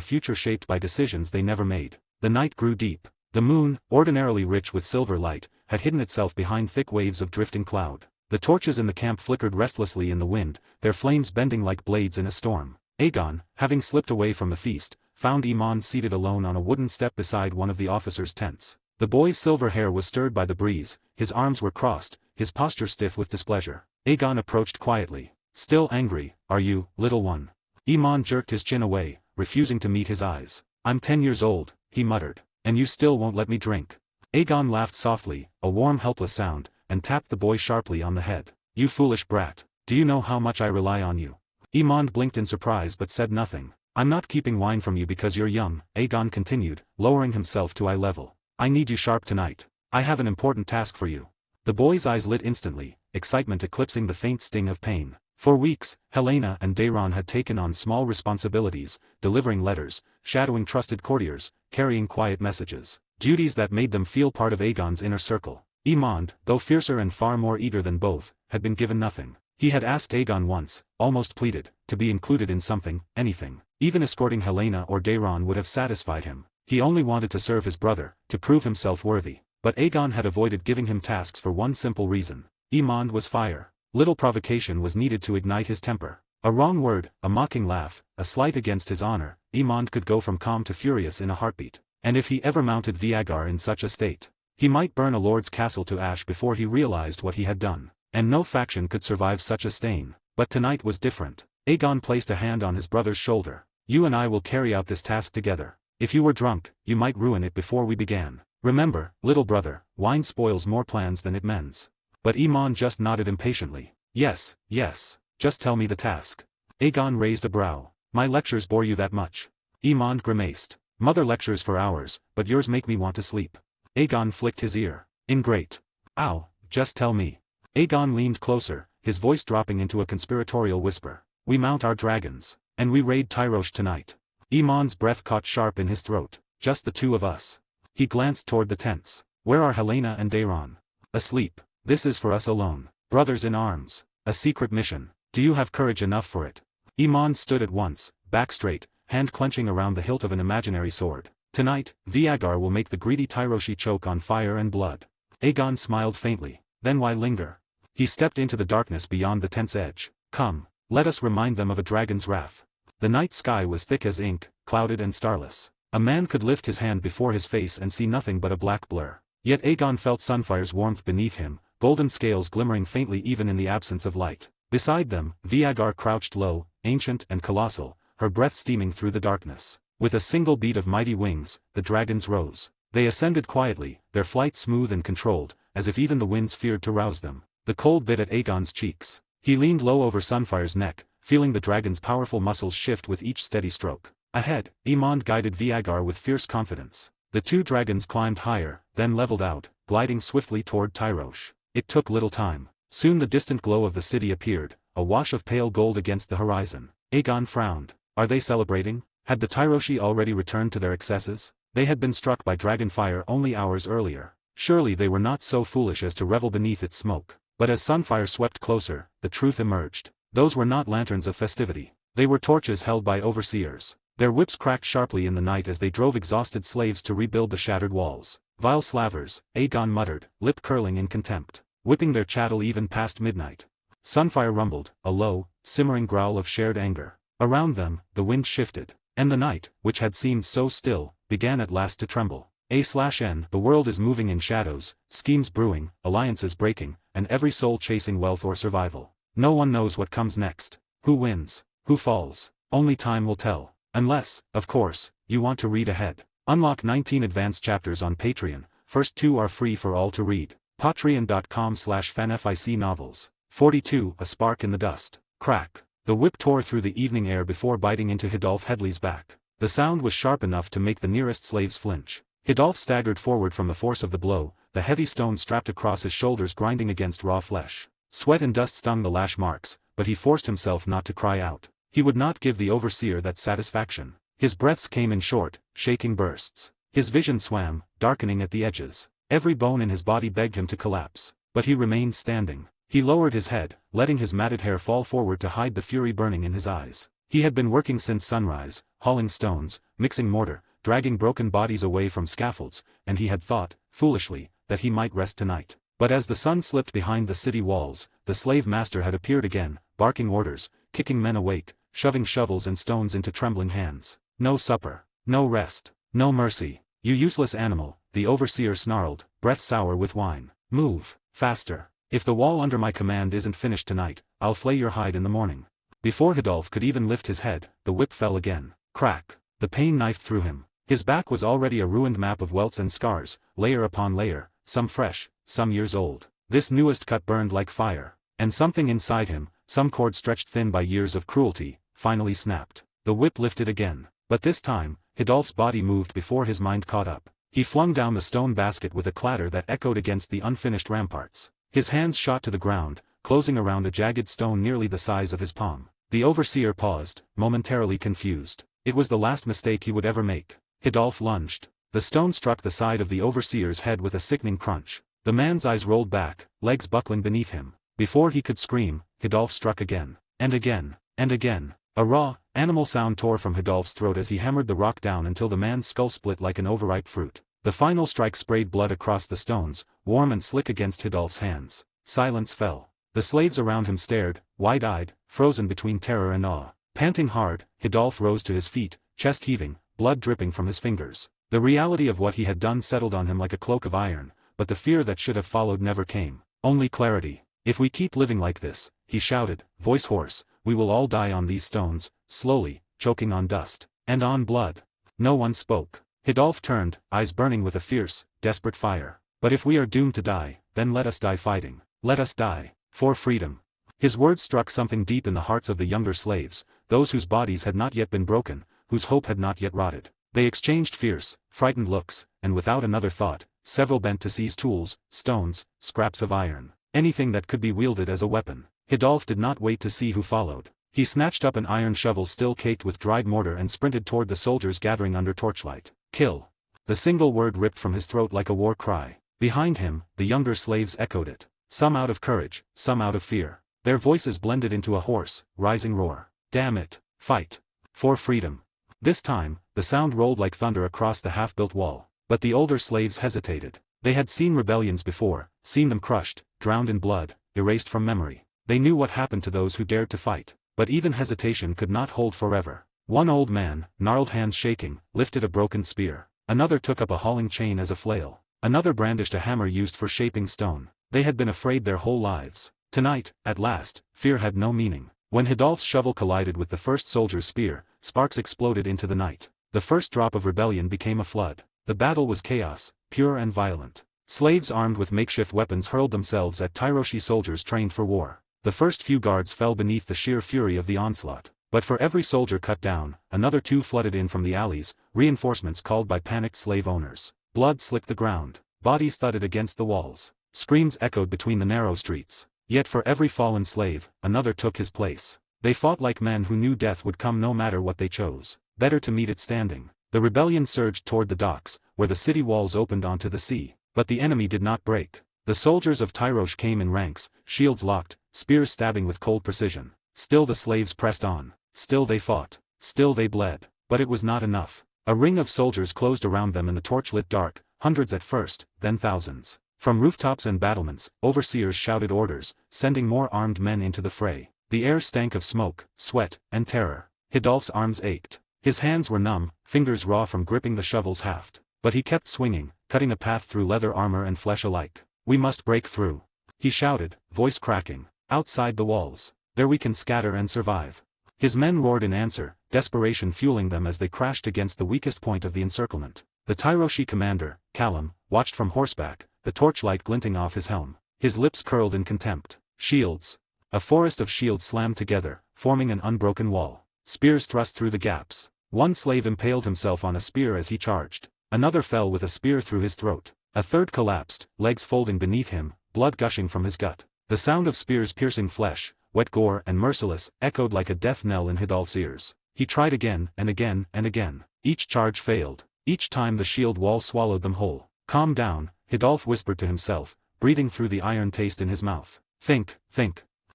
future shaped by decisions they never made. The night grew deep. The moon, ordinarily rich with silver light, had hidden itself behind thick waves of drifting cloud. The torches in the camp flickered restlessly in the wind, their flames bending like blades in a storm. Aegon, having slipped away from the feast, found Aemon seated alone on a wooden step beside one of the officers' tents. The boy's silver hair was stirred by the breeze, his arms were crossed, his posture stiff with displeasure. Aegon approached quietly. "Still angry, are you, little one?" Aemon jerked his chin away, refusing to meet his eyes. "I'm 10 years old," he muttered. "And you still won't let me drink." Aegon laughed softly, a warm helpless sound, and tapped the boy sharply on the head. "You foolish brat, do you know how much I rely on you?" Aemon blinked in surprise but said nothing. "I'm not keeping wine from you because you're young," Aegon continued, lowering himself to eye level. "I need you sharp tonight. I have an important task for you." The boy's eyes lit instantly, excitement eclipsing the faint sting of pain. For weeks, Helaena and Daeron had taken on small responsibilities, delivering letters, shadowing trusted courtiers, carrying quiet messages. Duties that made them feel part of Aegon's inner circle. Aemon, though fiercer and far more eager than both, had been given nothing. He had asked Aegon once, almost pleaded, to be included in something, anything. Even escorting Helaena or Daeron would have satisfied him. He only wanted to serve his brother, to prove himself worthy. But Aegon had avoided giving him tasks for one simple reason. Aemon was fire. Little provocation was needed to ignite his temper. A wrong word, a mocking laugh, a slight against his honor, Aemon could go from calm to furious in a heartbeat. And if he ever mounted Vagar in such a state, he might burn a lord's castle to ash before he realized what he had done. And no faction could survive such a stain. But tonight was different. Aegon placed a hand on his brother's shoulder. "You and I will carry out this task together. If you were drunk, you might ruin it before we began. Remember, little brother, wine spoils more plans than it mends." But Aemon just nodded impatiently. "Yes, yes, just tell me the task." Aegon raised a brow. "My lectures bore you that much?" Aemon grimaced. "Mother lectures for hours, but yours make me want to sleep." Aegon flicked his ear. "Ingrate. Ow, just tell me." Aegon leaned closer, his voice dropping into a conspiratorial whisper. "We mount our dragons, and we raid Tyrosh tonight." Aemon's breath caught sharp in his throat. "Just the two of us." He glanced toward the tents. "Where are Helaena and Daeron?" "Asleep. This is for us alone. Brothers in arms. A secret mission. Do you have courage enough for it?" Aemon stood at once, back straight, hand clenching around the hilt of an imaginary sword. "Tonight, Vagar will make the greedy Tyroshi choke on fire and blood." Aegon smiled faintly. "Then why linger?" He stepped into the darkness beyond the tent's edge. "Come, let us remind them of a dragon's wrath." The night sky was thick as ink, clouded and starless. A man could lift his hand before his face and see nothing but a black blur. Yet Aegon felt Sunfire's warmth beneath him, golden scales glimmering faintly even in the absence of light. Beside them, Vagar crouched low, ancient and colossal, her breath steaming through the darkness. With a single beat of mighty wings, the dragons rose. They ascended quietly, their flight smooth and controlled, as if even the winds feared to rouse them. The cold bit at Aegon's cheeks. He leaned low over Sunfire's neck, feeling the dragon's powerful muscles shift with each steady stroke. Ahead, Vaimon guided Vagar with fierce confidence. The two dragons climbed higher, then leveled out, gliding swiftly toward Tyrosh. It took little time. Soon the distant glow of the city appeared, a wash of pale gold against the horizon. Aegon frowned. Are they celebrating? Had the Tyroshi already returned to their excesses? They had been struck by dragonfire only hours earlier. Surely they were not so foolish as to revel beneath its smoke. But as Sunfire swept closer, the truth emerged. Those were not lanterns of festivity. They were torches held by overseers. Their whips cracked sharply in the night as they drove exhausted slaves to rebuild the shattered walls. Vile slavers, Aegon muttered, lip curling in contempt, whipping their chattel even past midnight. Sunfire rumbled, a low, simmering growl of shared anger. Around them, the wind shifted, and the night, which had seemed so still, began at last to tremble. A/N The world is moving in shadows, schemes brewing, alliances breaking, and every soul chasing wealth or survival. No one knows what comes next. Who wins? Who falls? Only time will tell. Unless, of course, you want to read ahead. Unlock 19 advanced chapters on Patreon. First 2 are free for all to read. Patreon.com/fanfic novels. 42 A Spark in the Dust. Crack. The whip tore through the evening air before biting into Hidolf Headley's back. The sound was sharp enough to make the nearest slaves flinch. Hidolf staggered forward from the force of the blow, the heavy stone strapped across his shoulders grinding against raw flesh. Sweat and dust stung the lash marks, but he forced himself not to cry out. He would not give the overseer that satisfaction. His breaths came in short, shaking bursts. His vision swam, darkening at the edges. Every bone in his body begged him to collapse. But he remained standing. He lowered his head, letting his matted hair fall forward to hide the fury burning in his eyes. He had been working since sunrise, hauling stones, mixing mortar, dragging broken bodies away from scaffolds, and he had thought, foolishly, that he might rest tonight. But as the sun slipped behind the city walls, the slave master had appeared again, barking orders, kicking men awake, shoving shovels and stones into trembling hands. No supper, no rest, no mercy. You useless animal, the overseer snarled, breath sour with wine. Move, faster. If the wall under my command isn't finished tonight, I'll flay your hide in the morning. Before Hidolf could even lift his head, the whip fell again. Crack. The pain knifed through him. His back was already a ruined map of welts and scars, layer upon layer, some fresh, some years old. This newest cut burned like fire. And something inside him, some cord stretched thin by years of cruelty, finally snapped. The whip lifted again. But this time, Hidolf's body moved before his mind caught up. He flung down the stone basket with a clatter that echoed against the unfinished ramparts. His hands shot to the ground, closing around a jagged stone nearly the size of his palm. The overseer paused, momentarily confused. It was the last mistake he would ever make. Hidolf lunged. The stone struck the side of the overseer's head with a sickening crunch. The man's eyes rolled back, legs buckling beneath him. Before he could scream, Hidolf struck again. And again. And again. A raw, animal sound tore from Hidolf's throat as he hammered the rock down until the man's skull split like an overripe fruit. The final strike sprayed blood across the stones, warm and slick against Hidolf's hands. Silence fell. The slaves around him stared, wide-eyed, frozen between terror and awe. Panting hard, Hidolf rose to his feet, chest heaving, blood dripping from his fingers. The reality of what he had done settled on him like a cloak of iron, but the fear that should have followed never came. Only clarity. If we keep living like this, he shouted, voice hoarse, we will all die on these stones, slowly, choking on dust. And on blood. No one spoke. Hidolf turned, eyes burning with a fierce, desperate fire. But if we are doomed to die, then let us die fighting. Let us die. For freedom. His words struck something deep in the hearts of the younger slaves, those whose bodies had not yet been broken, whose hope had not yet rotted. They exchanged fierce, frightened looks, and without another thought, several bent to seize tools, stones, scraps of iron, anything that could be wielded as a weapon. Hidolf did not wait to see who followed. He snatched up an iron shovel still caked with dried mortar and sprinted toward the soldiers gathering under torchlight. Kill. The single word ripped from his throat like a war cry. Behind him, the younger slaves echoed it. Some out of courage, some out of fear. Their voices blended into a hoarse, rising roar. Damn it, fight. For freedom. This time, the sound rolled like thunder across the half-built wall. But the older slaves hesitated. They had seen rebellions before, seen them crushed, drowned in blood, erased from memory. They knew what happened to those who dared to fight. But even hesitation could not hold forever. One old man, gnarled hands shaking, lifted a broken spear. Another took up a hauling chain as a flail. Another brandished a hammer used for shaping stone. They had been afraid their whole lives. Tonight, at last, fear had no meaning. When Hidolf's shovel collided with the first soldier's spear, sparks exploded into the night. The first drop of rebellion became a flood. The battle was chaos, pure and violent. Slaves armed with makeshift weapons hurled themselves at Tyroshi soldiers trained for war. The first few guards fell beneath the sheer fury of the onslaught. But for every soldier cut down, another 2 flooded in from the alleys, reinforcements called by panicked slave owners. Blood slicked the ground. Bodies thudded against the walls. Screams echoed between the narrow streets. Yet for every fallen slave, another took his place. They fought like men who knew death would come no matter what they chose. Better to meet it standing. The rebellion surged toward the docks, where the city walls opened onto the sea. But the enemy did not break. The soldiers of Tyrosh came in ranks, shields locked, spears stabbing with cold precision. Still the slaves pressed on. Still they fought. Still they bled. But it was not enough. A ring of soldiers closed around them in the torchlit dark, hundreds at first, then thousands. From rooftops and battlements, overseers shouted orders, sending more armed men into the fray. The air stank of smoke, sweat, and terror. Hidolf's arms ached. His hands were numb, fingers raw from gripping the shovel's haft. But he kept swinging, cutting a path through leather armor and flesh alike. "We must break through," he shouted, voice cracking. "Outside the walls. There we can scatter and survive." His men roared in answer, desperation fueling them as they crashed against the weakest point of the encirclement. The Tyroshi commander, Callum, watched from horseback, the torchlight glinting off his helm. His lips curled in contempt. Shields. A forest of shields slammed together, forming an unbroken wall. Spears thrust through the gaps. One slave impaled himself on a spear as he charged. Another fell with a spear through his throat. A third collapsed, legs folding beneath him, blood gushing from his gut. The sound of spears piercing flesh, wet gore and merciless, echoed like a death knell in Hidolf's ears. He tried again and again and again. Each charge failed. Each time the shield wall swallowed them whole. "Calm down," Hidolf whispered to himself, breathing through the iron taste in his mouth. Think.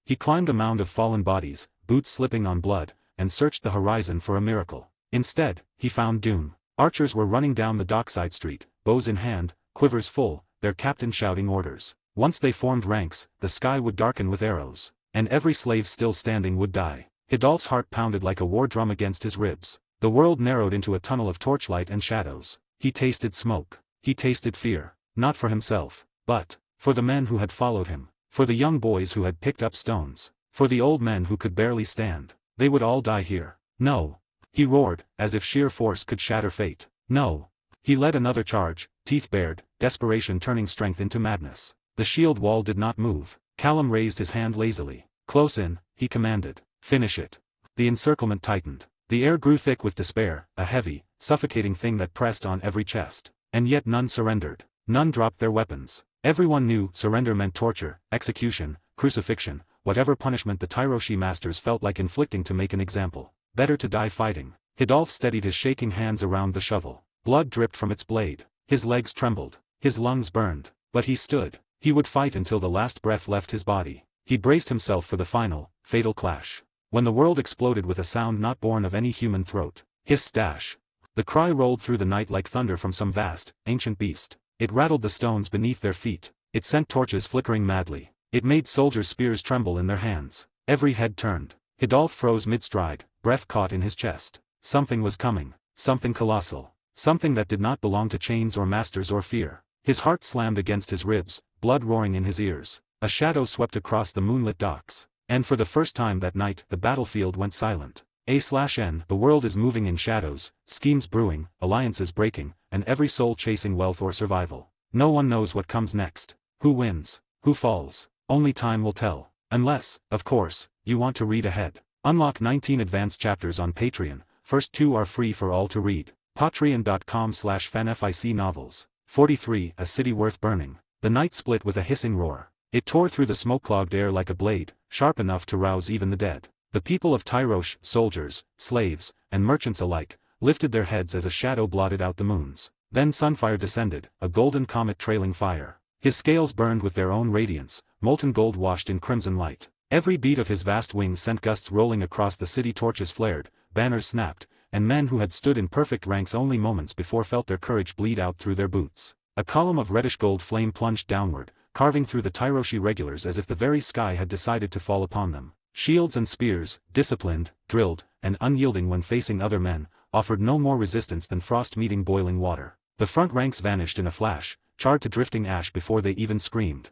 He climbed a mound of fallen bodies, boots slipping on blood, and searched the horizon for a miracle. Instead, he found doom. Archers were running down the dockside street, bows in hand, quivers full, their captain shouting orders. Once they formed ranks, the sky would darken with arrows. And every slave still standing would die. Hidolf's heart pounded like a war drum against his ribs. The world narrowed into a tunnel of torchlight and shadows. He tasted smoke. He tasted fear. Not for himself, but for the men who had followed him. For the young boys who had picked up stones. For the old men who could barely stand. They would all die here. No. He roared, as if sheer force could shatter fate. No. He led another charge, teeth bared, desperation turning strength into madness. The shield wall did not move. Callum raised his hand lazily. "Close in," he commanded. "Finish it." The encirclement tightened. The air grew thick with despair, a heavy, suffocating thing that pressed on every chest. And yet none surrendered. None dropped their weapons. Everyone knew surrender meant torture, execution, crucifixion, whatever punishment the Tyroshi masters felt like inflicting to make an example. Better to die fighting. Hidolf steadied his shaking hands around the shovel. Blood dripped from its blade. His legs trembled. His lungs burned. But he stood. He would fight until the last breath left his body. He braced himself for the final, fatal clash. When the world exploded with a sound not born of any human throat. Hiss dash. The cry rolled through the night like thunder from some vast, ancient beast. It rattled the stones beneath their feet. It sent torches flickering madly. It made soldiers' spears tremble in their hands. Every head turned. Hidolf froze mid-stride, breath caught in his chest. Something was coming. Something colossal. Something that did not belong to chains or masters or fear. His heart slammed against his ribs, blood roaring in his ears. A shadow swept across the moonlit docks. And for the first time that night the battlefield went silent. A/N The world is moving in shadows, schemes brewing, alliances breaking, and every soul chasing wealth or survival. No one knows what comes next. Who wins? Who falls? Only time will tell. Unless, of course, you want to read ahead. Unlock 19 advanced chapters on Patreon. First 2 are free for all to read. Patreon.com/fanfic novels. 43 A City Worth Burning. The night split with a hissing roar. It tore through the smoke-clogged air like a blade, sharp enough to rouse even the dead. The people of Tyrosh, soldiers, slaves, and merchants alike, lifted their heads as a shadow blotted out the moons. Then Sunfire descended, a golden comet trailing fire. His scales burned with their own radiance, molten gold washed in crimson light. Every beat of his vast wings sent gusts rolling across the city. Torches flared, banners snapped, and men who had stood in perfect ranks only moments before felt their courage bleed out through their boots. A column of reddish gold flame plunged downward, carving through the Tyroshi regulars as if the very sky had decided to fall upon them. Shields and spears, disciplined, drilled, and unyielding when facing other men, offered no more resistance than frost meeting boiling water. The front ranks vanished in a flash, charred to drifting ash before they even screamed.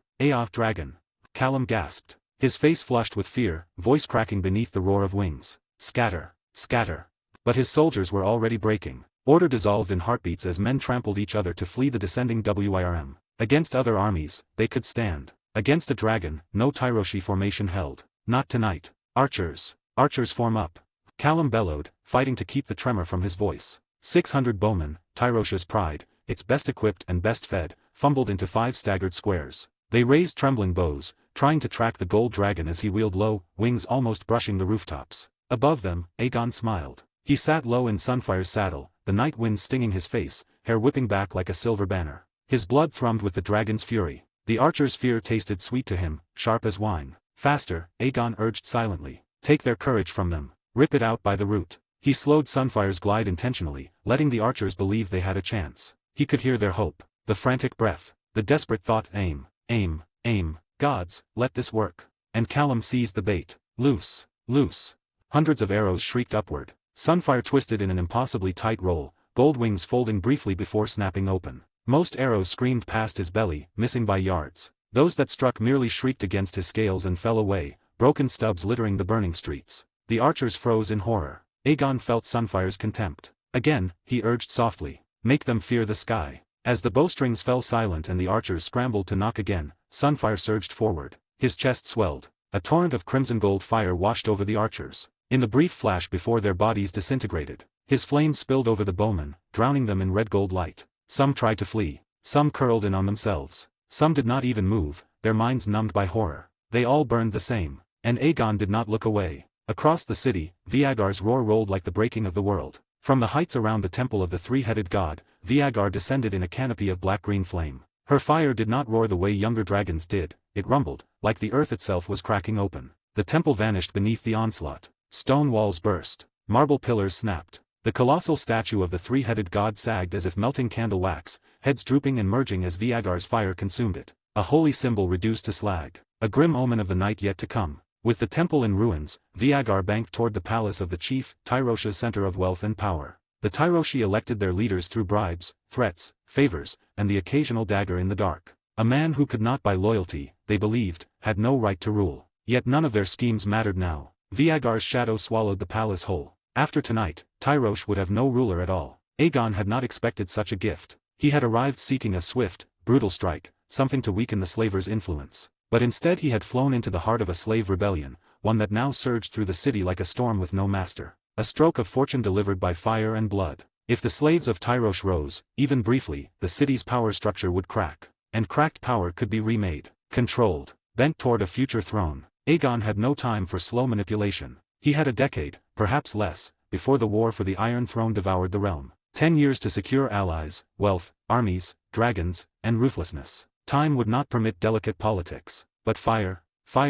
Dragon. Callum gasped. His face flushed with fear, voice cracking beneath the roar of wings. Scatter. Scatter. But his soldiers were already breaking. Order dissolved in heartbeats as men trampled each other to flee the descending WIRM. Against other armies, they could stand. Against a dragon, no Tyroshi formation held. Not tonight. Archers. Archers form up. Callum bellowed, fighting to keep the tremor from his voice. 600 bowmen, Tyrosha's pride, its best equipped and best fed, fumbled into 5 staggered squares. They raised trembling bows, trying to track the gold dragon as he wheeled low, wings almost brushing the rooftops. Above them, Aegon smiled. He sat low in Sunfire's saddle, the night wind stinging his face, hair whipping back like a silver banner. His blood thrummed with the dragon's fury. The archer's fear tasted sweet to him, sharp as wine. Faster, Aegon urged silently. Take their courage from them. Rip it out by the root. He slowed Sunfire's glide intentionally, letting the archers believe they had a chance. He could hear their hope, the frantic breath, the desperate thought, aim, aim, aim, gods, let this work. And Callum seized the bait. Loose, loose. Hundreds of arrows shrieked upward. Sunfire twisted in an impossibly tight roll, gold wings folding briefly before snapping open. Most arrows screamed past his belly, missing by yards. Those that struck merely shrieked against his scales and fell away, broken stubs littering the burning streets. The archers froze in horror. Aegon felt Sunfire's contempt. Again, he urged softly, make them fear the sky. As the bowstrings fell silent and the archers scrambled to knock again, Sunfire surged forward. His chest swelled. A torrent of crimson gold fire washed over the archers. In the brief flash before their bodies disintegrated, his flame spilled over the bowmen, drowning them in red gold light. Some tried to flee. Some curled in on themselves. Some did not even move, their minds numbed by horror. They all burned the same. And Aegon did not look away. Across the city, Vagar's roar rolled like the breaking of the world. From the heights around the temple of the three-headed god, Vagar descended in a canopy of black-green flame. Her fire did not roar the way younger dragons did, it rumbled, like the earth itself was cracking open. The temple vanished beneath the onslaught. Stone walls burst. Marble pillars snapped. The colossal statue of the three-headed god sagged as if melting candle wax, heads drooping and merging as Vagar's fire consumed it. A holy symbol reduced to slag. A grim omen of the night yet to come. With the temple in ruins, Vagar banked toward the palace of the chief, Tyrosha's center of wealth and power. The Tyroshi elected their leaders through bribes, threats, favors, and the occasional dagger in the dark. A man who could not buy loyalty, they believed, had no right to rule. Yet none of their schemes mattered now. Vagar's shadow swallowed the palace whole. After tonight, Tyrosh would have no ruler at all. Aegon had not expected such a gift. He had arrived seeking a swift, brutal strike, something to weaken the slavers' influence. But instead he had flown into the heart of a slave rebellion, one that now surged through the city like a storm with no master. A stroke of fortune delivered by fire and blood. If the slaves of Tyrosh rose, even briefly, the city's power structure would crack. And cracked power could be remade, controlled, bent toward a future throne. Aegon had no time for slow manipulation. He had a decade, perhaps less, before the war for the Iron Throne devoured the realm. 10 years to secure allies, wealth, armies, dragons, and ruthlessness. Time would not permit delicate politics. But fire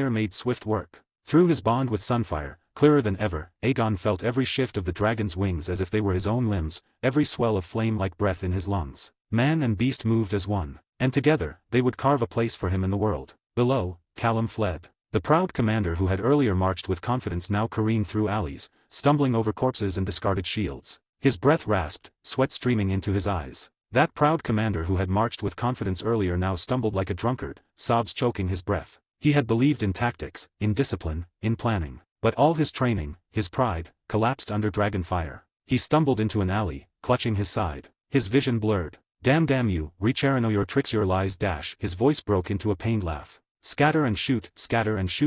made swift work. Through his bond with Sunfire, clearer than ever, Aegon felt every shift of the dragon's wings as if they were his own limbs, every swell of flame like breath in his lungs. Man and beast moved as one. And together, they would carve a place for him in the world. Below, Callum fled. The proud commander who had earlier marched with confidence now careened through alleys, stumbling over corpses and discarded shields. His breath rasped, sweat streaming into his eyes. That proud commander who had marched with confidence earlier now stumbled like a drunkard, sobs choking his breath. He had believed in tactics, in discipline, in planning. But all his training, his pride, collapsed under dragon fire. He stumbled into an alley, clutching his side. His vision blurred. Damn you, Richerino, your tricks, your lies, dash. His voice broke into a pained laugh. Scatter and shoot,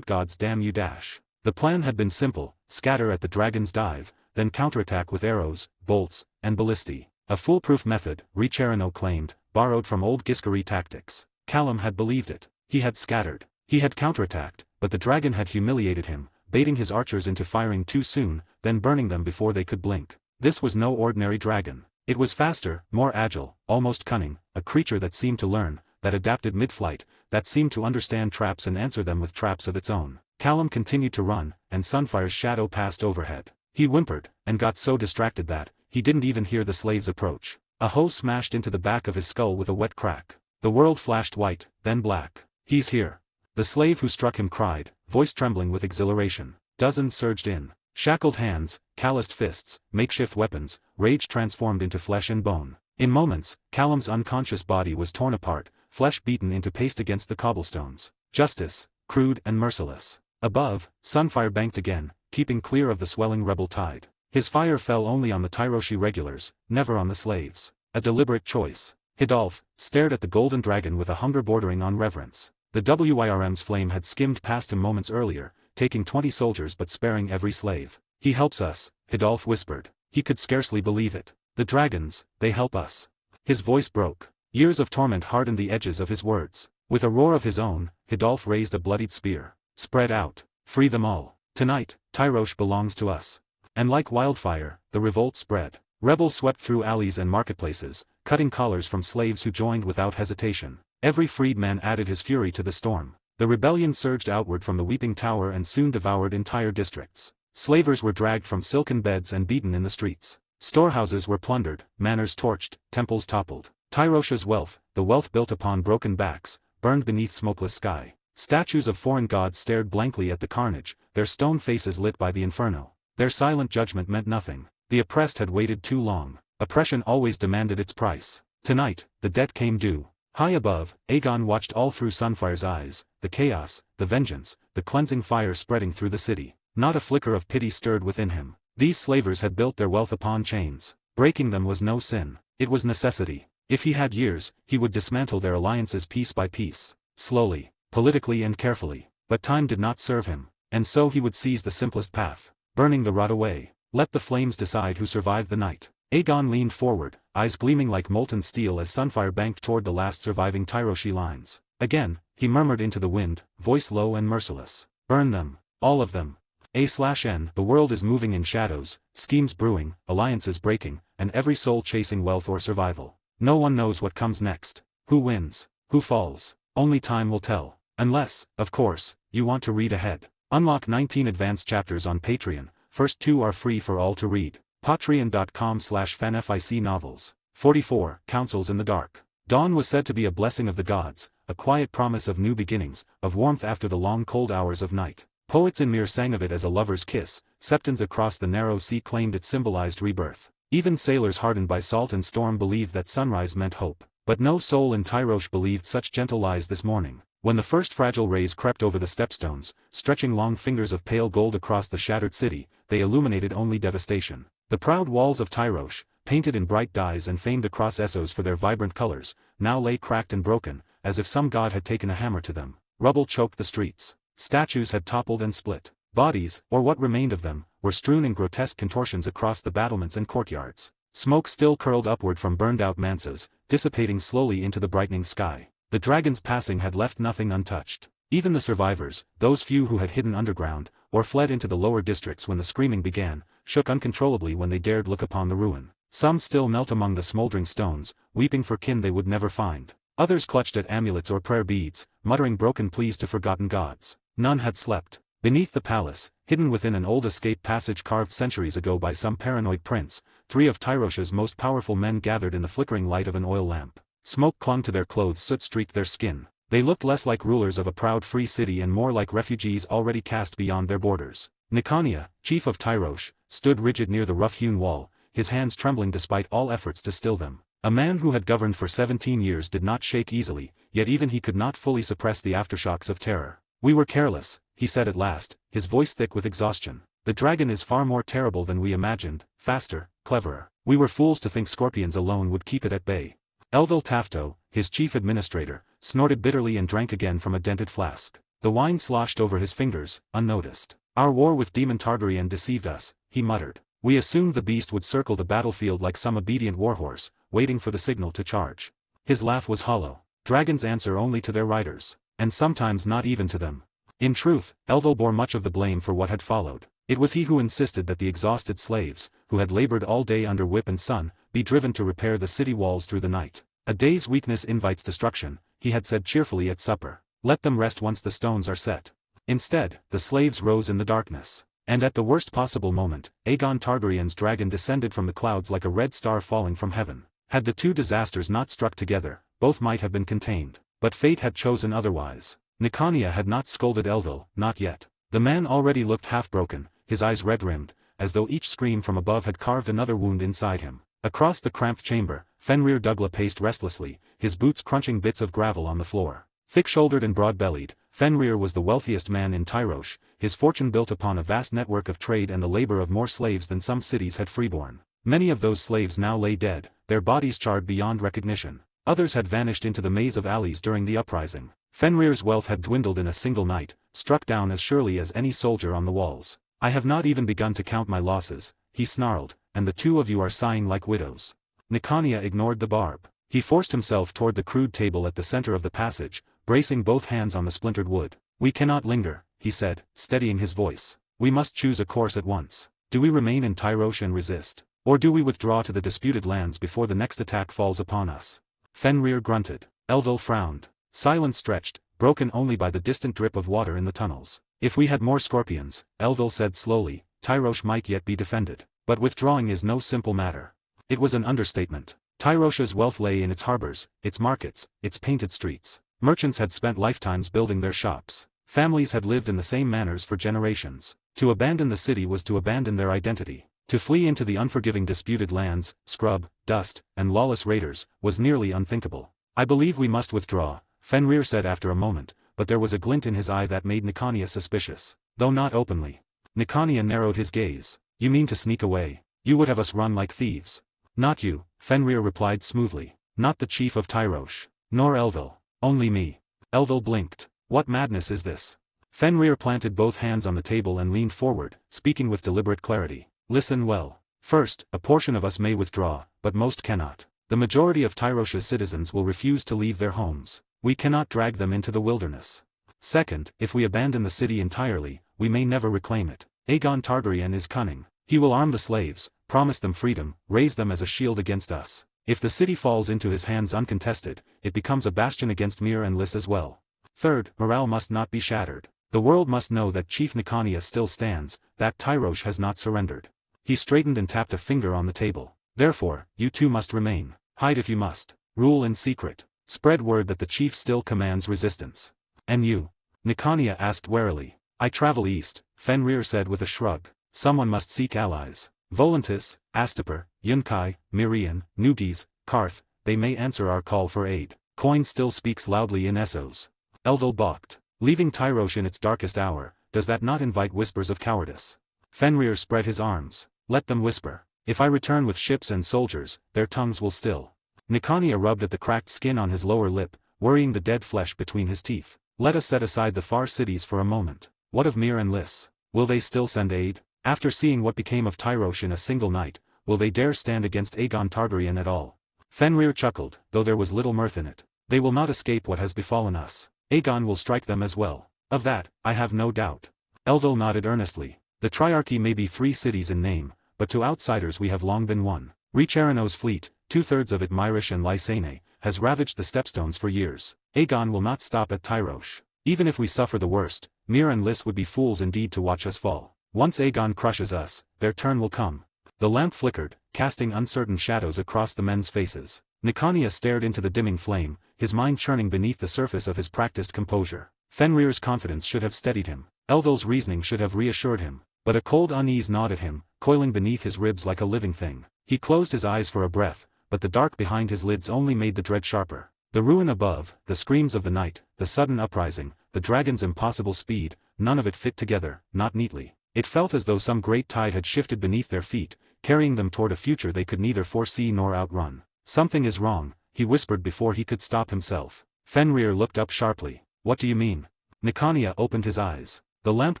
gods damn you, dash. The plan had been simple, scatter at the dragon's dive, then counterattack with arrows, bolts, and ballistae. A foolproof method, Richerino claimed, borrowed from old Giscari tactics. Callum had believed it. He had scattered. He had counterattacked, but the dragon had humiliated him, baiting his archers into firing too soon, then burning them before they could blink. This was no ordinary dragon. It was faster, more agile, almost cunning, a creature that seemed to learn, that adapted mid-flight, that seemed to understand traps and answer them with traps of its own. Callum continued to run, and Sunfire's shadow passed overhead. He whimpered, and got so distracted that, he didn't even hear the slaves approach. A hoe smashed into the back of his skull with a wet crack. The world flashed white, then black. He's here. The slave who struck him cried, voice trembling with exhilaration. Dozens surged in. Shackled hands, calloused fists, makeshift weapons, rage transformed into flesh and bone. In moments, Callum's unconscious body was torn apart, flesh beaten into paste against the cobblestones. Justice, crude and merciless. Above, Sunfire banked again, keeping clear of the swelling rebel tide. His fire fell only on the Tyroshi regulars, never on the slaves. A deliberate choice. Hidalf stared at the golden dragon with a hunger bordering on reverence. The WIRM's flame had skimmed past him moments earlier, taking 20 soldiers but sparing every slave. "He helps us," Hidalf whispered. He could scarcely believe it. "The dragons, they help us." His voice broke. Years of torment hardened the edges of his words. With a roar of his own, Hidalf raised a bloodied spear. "Spread out. Free them all. Tonight, Tyrosh belongs to us." And like wildfire, the revolt spread. Rebels swept through alleys and marketplaces, cutting collars from slaves who joined without hesitation. Every freedman added his fury to the storm. The rebellion surged outward from the Weeping Tower and soon devoured entire districts. Slavers were dragged from silken beds and beaten in the streets. Storehouses were plundered, manors torched, temples toppled. Tyrosh's wealth, the wealth built upon broken backs, burned beneath smokeless sky. Statues of foreign gods stared blankly at the carnage, their stone faces lit by the inferno. Their silent judgment meant nothing. The oppressed had waited too long. Oppression always demanded its price. Tonight, the debt came due. High above, Aegon watched all through Sunfire's eyes, the chaos, the vengeance, the cleansing fire spreading through the city. Not a flicker of pity stirred within him. These slavers had built their wealth upon chains. Breaking them was no sin. It was necessity. If he had years, he would dismantle their alliances piece by piece. Slowly, politically and carefully. But time did not serve him. And so he would seize the simplest path. Burning the rot away. Let the flames decide who survived the night. Aegon leaned forward, eyes gleaming like molten steel as Sunfire banked toward the last surviving Tyroshi lines. Again, he murmured into the wind, voice low and merciless. "Burn them. All of them. A/N. The world is moving in shadows, schemes brewing, alliances breaking, and every soul chasing wealth or survival. No one knows what comes next. Who wins? Who falls? Only time will tell. Unless, of course, you want to read ahead. Unlock 19 advanced chapters on Patreon. First 2 are free for all to read. Patreon.com/fanfic novels. 44. Councils in the Dark. Dawn was said to be a blessing of the gods, a quiet promise of new beginnings, of warmth after the long cold hours of night. Poets in Mir sang of it as a lover's kiss, septons across the narrow sea claimed it symbolized rebirth. Even sailors hardened by salt and storm believed that sunrise meant hope. But no soul in Tyrosh believed such gentle lies this morning. When the first fragile rays crept over the stepstones, stretching long fingers of pale gold across the shattered city, they illuminated only devastation. The proud walls of Tyrosh, painted in bright dyes and famed across Essos for their vibrant colors, now lay cracked and broken, as if some god had taken a hammer to them. Rubble choked the streets. Statues had toppled and split. Bodies, or what remained of them, were strewn in grotesque contortions across the battlements and courtyards. Smoke still curled upward from burned-out mansas, dissipating slowly into the brightening sky. The dragon's passing had left nothing untouched. Even the survivors, those few who had hidden underground, or fled into the lower districts when the screaming began, shook uncontrollably when they dared look upon the ruin. Some still knelt among the smoldering stones, weeping for kin they would never find. Others clutched at amulets or prayer beads, muttering broken pleas to forgotten gods. None had slept. Beneath the palace, hidden within an old escape passage carved centuries ago by some paranoid prince, 3 of Tyrosh's most powerful men gathered in the flickering light of an oil lamp. Smoke clung to their clothes, soot streaked their skin. They looked less like rulers of a proud free city and more like refugees already cast beyond their borders. Niconia, chief of Tyrosh, stood rigid near the rough-hewn wall, his hands trembling despite all efforts to still them. A man who had governed for 17 years did not shake easily, yet even he could not fully suppress the aftershocks of terror. "We were careless," he said at last, his voice thick with exhaustion. "The dragon is far more terrible than we imagined, faster, cleverer. We were fools to think scorpions alone would keep it at bay." Elvil Tafto, his chief administrator, snorted bitterly and drank again from a dented flask. The wine sloshed over his fingers, unnoticed. "Our war with Demon Targaryen deceived us," he muttered. "We assumed the beast would circle the battlefield like some obedient warhorse, waiting for the signal to charge." His laugh was hollow. Dragons answer only to their riders, and sometimes not even to them. In truth, Elvil bore much of the blame for what had followed. It was he who insisted that the exhausted slaves, who had labored all day under whip and sun, be driven to repair the city walls through the night. "A day's weakness invites destruction," he had said cheerfully at supper. "Let them rest once the stones are set." Instead, the slaves rose in the darkness. And at the worst possible moment, Aegon Targaryen's dragon descended from the clouds like a red star falling from heaven. Had the two disasters not struck together, both might have been contained. But fate had chosen otherwise. Niconia had not scolded Elvil, not yet. The man already looked half-broken, his eyes red-rimmed, as though each scream from above had carved another wound inside him. Across the cramped chamber, Fenrir Dougla paced restlessly, his boots crunching bits of gravel on the floor. Thick-shouldered and broad-bellied, Fenrir was the wealthiest man in Tyrosh, his fortune built upon a vast network of trade and the labor of more slaves than some cities had freeborn. Many of those slaves now lay dead, their bodies charred beyond recognition. Others had vanished into the maze of alleys during the uprising. Fenrir's wealth had dwindled in a single night, struck down as surely as any soldier on the walls. "I have not even begun to count my losses," he snarled, "and the two of you are sighing like widows." Nicania ignored the barb. He forced himself toward the crude table at the center of the passage, bracing both hands on the splintered wood. "We cannot linger," he said, steadying his voice. "We must choose a course at once. Do we remain in Tyrosh and resist? Or do we withdraw to the disputed lands before the next attack falls upon us?" Fenrir grunted. Elvil frowned. Silence stretched, broken only by the distant drip of water in the tunnels. "If we had more scorpions," Elvil said slowly, "Tyrosh might yet be defended. But withdrawing is no simple matter." It was an understatement. Tyrosh's wealth lay in its harbors, its markets, its painted streets. Merchants had spent lifetimes building their shops. Families had lived in the same manners for generations. To abandon the city was to abandon their identity. To flee into the unforgiving disputed lands, scrub, dust, and lawless raiders, was nearly unthinkable. "I believe we must withdraw," Fenrir said after a moment, but there was a glint in his eye that made Nicania suspicious, though not openly. Nicania narrowed his gaze. "You mean to sneak away? You would have us run like thieves." "Not you," Fenrir replied smoothly. "Not the chief of Tyrosh. Nor Elvil. Only me." Elvil blinked. "What madness is this?" Fenrir planted both hands on the table and leaned forward, speaking with deliberate clarity. "Listen well. First, a portion of us may withdraw, but most cannot. The majority of Tyrosh's citizens will refuse to leave their homes. We cannot drag them into the wilderness. Second, if we abandon the city entirely, we may never reclaim it. Aegon Targaryen is cunning. He will arm the slaves, promise them freedom, raise them as a shield against us. If the city falls into his hands uncontested, it becomes a bastion against Myr and Lys as well. Third, morale must not be shattered. The world must know that Chief Nicania still stands, that Tyrosh has not surrendered." He straightened and tapped a finger on the table. "Therefore, you two must remain. Hide if you must. Rule in secret. Spread word that the chief still commands resistance." "And you?" Nicania asked warily. "I travel east," Fenrir said with a shrug. "Someone must seek allies. Volantis, Astapor, Yunkai, Mirian, Nubes, Karth, they may answer our call for aid. Coin still speaks loudly in Essos." Elvil balked. "Leaving Tyrosh in its darkest hour, does that not invite whispers of cowardice?" Fenrir spread his arms. "Let them whisper. If I return with ships and soldiers, their tongues will still." Nicania rubbed at the cracked skin on his lower lip, worrying the dead flesh between his teeth. "Let us set aside the far cities for a moment. What of Myr and Lys? Will they still send aid? After seeing what became of Tyrosh in a single night, will they dare stand against Aegon Targaryen at all?" Fenrir chuckled, though there was little mirth in it. "They will not escape what has befallen us. Aegon will strike them as well. Of that, I have no doubt." Elvil nodded earnestly. "The Triarchy may be 3 cities in name, but to outsiders we have long been one. Reach Arano's fleet, 2/3 of it Myrish and Lysane, has ravaged the Stepstones for years. Aegon will not stop at Tyrosh. Even if we suffer the worst, Myr and Lys would be fools indeed to watch us fall. Once Aegon crushes us, their turn will come." The lamp flickered, casting uncertain shadows across the men's faces. Nicania stared into the dimming flame, his mind churning beneath the surface of his practiced composure. Fenrir's confidence should have steadied him. Elvil's reasoning should have reassured him. But a cold unease gnawed at him, coiling beneath his ribs like a living thing. He closed his eyes for a breath, but the dark behind his lids only made the dread sharper. The ruin above, the screams of the night, the sudden uprising, the dragon's impossible speed, none of it fit together, not neatly. It felt as though some great tide had shifted beneath their feet, carrying them toward a future they could neither foresee nor outrun. "Something is wrong," he whispered before he could stop himself. Fenrir looked up sharply. "What do you mean?" Nicania opened his eyes. The lamp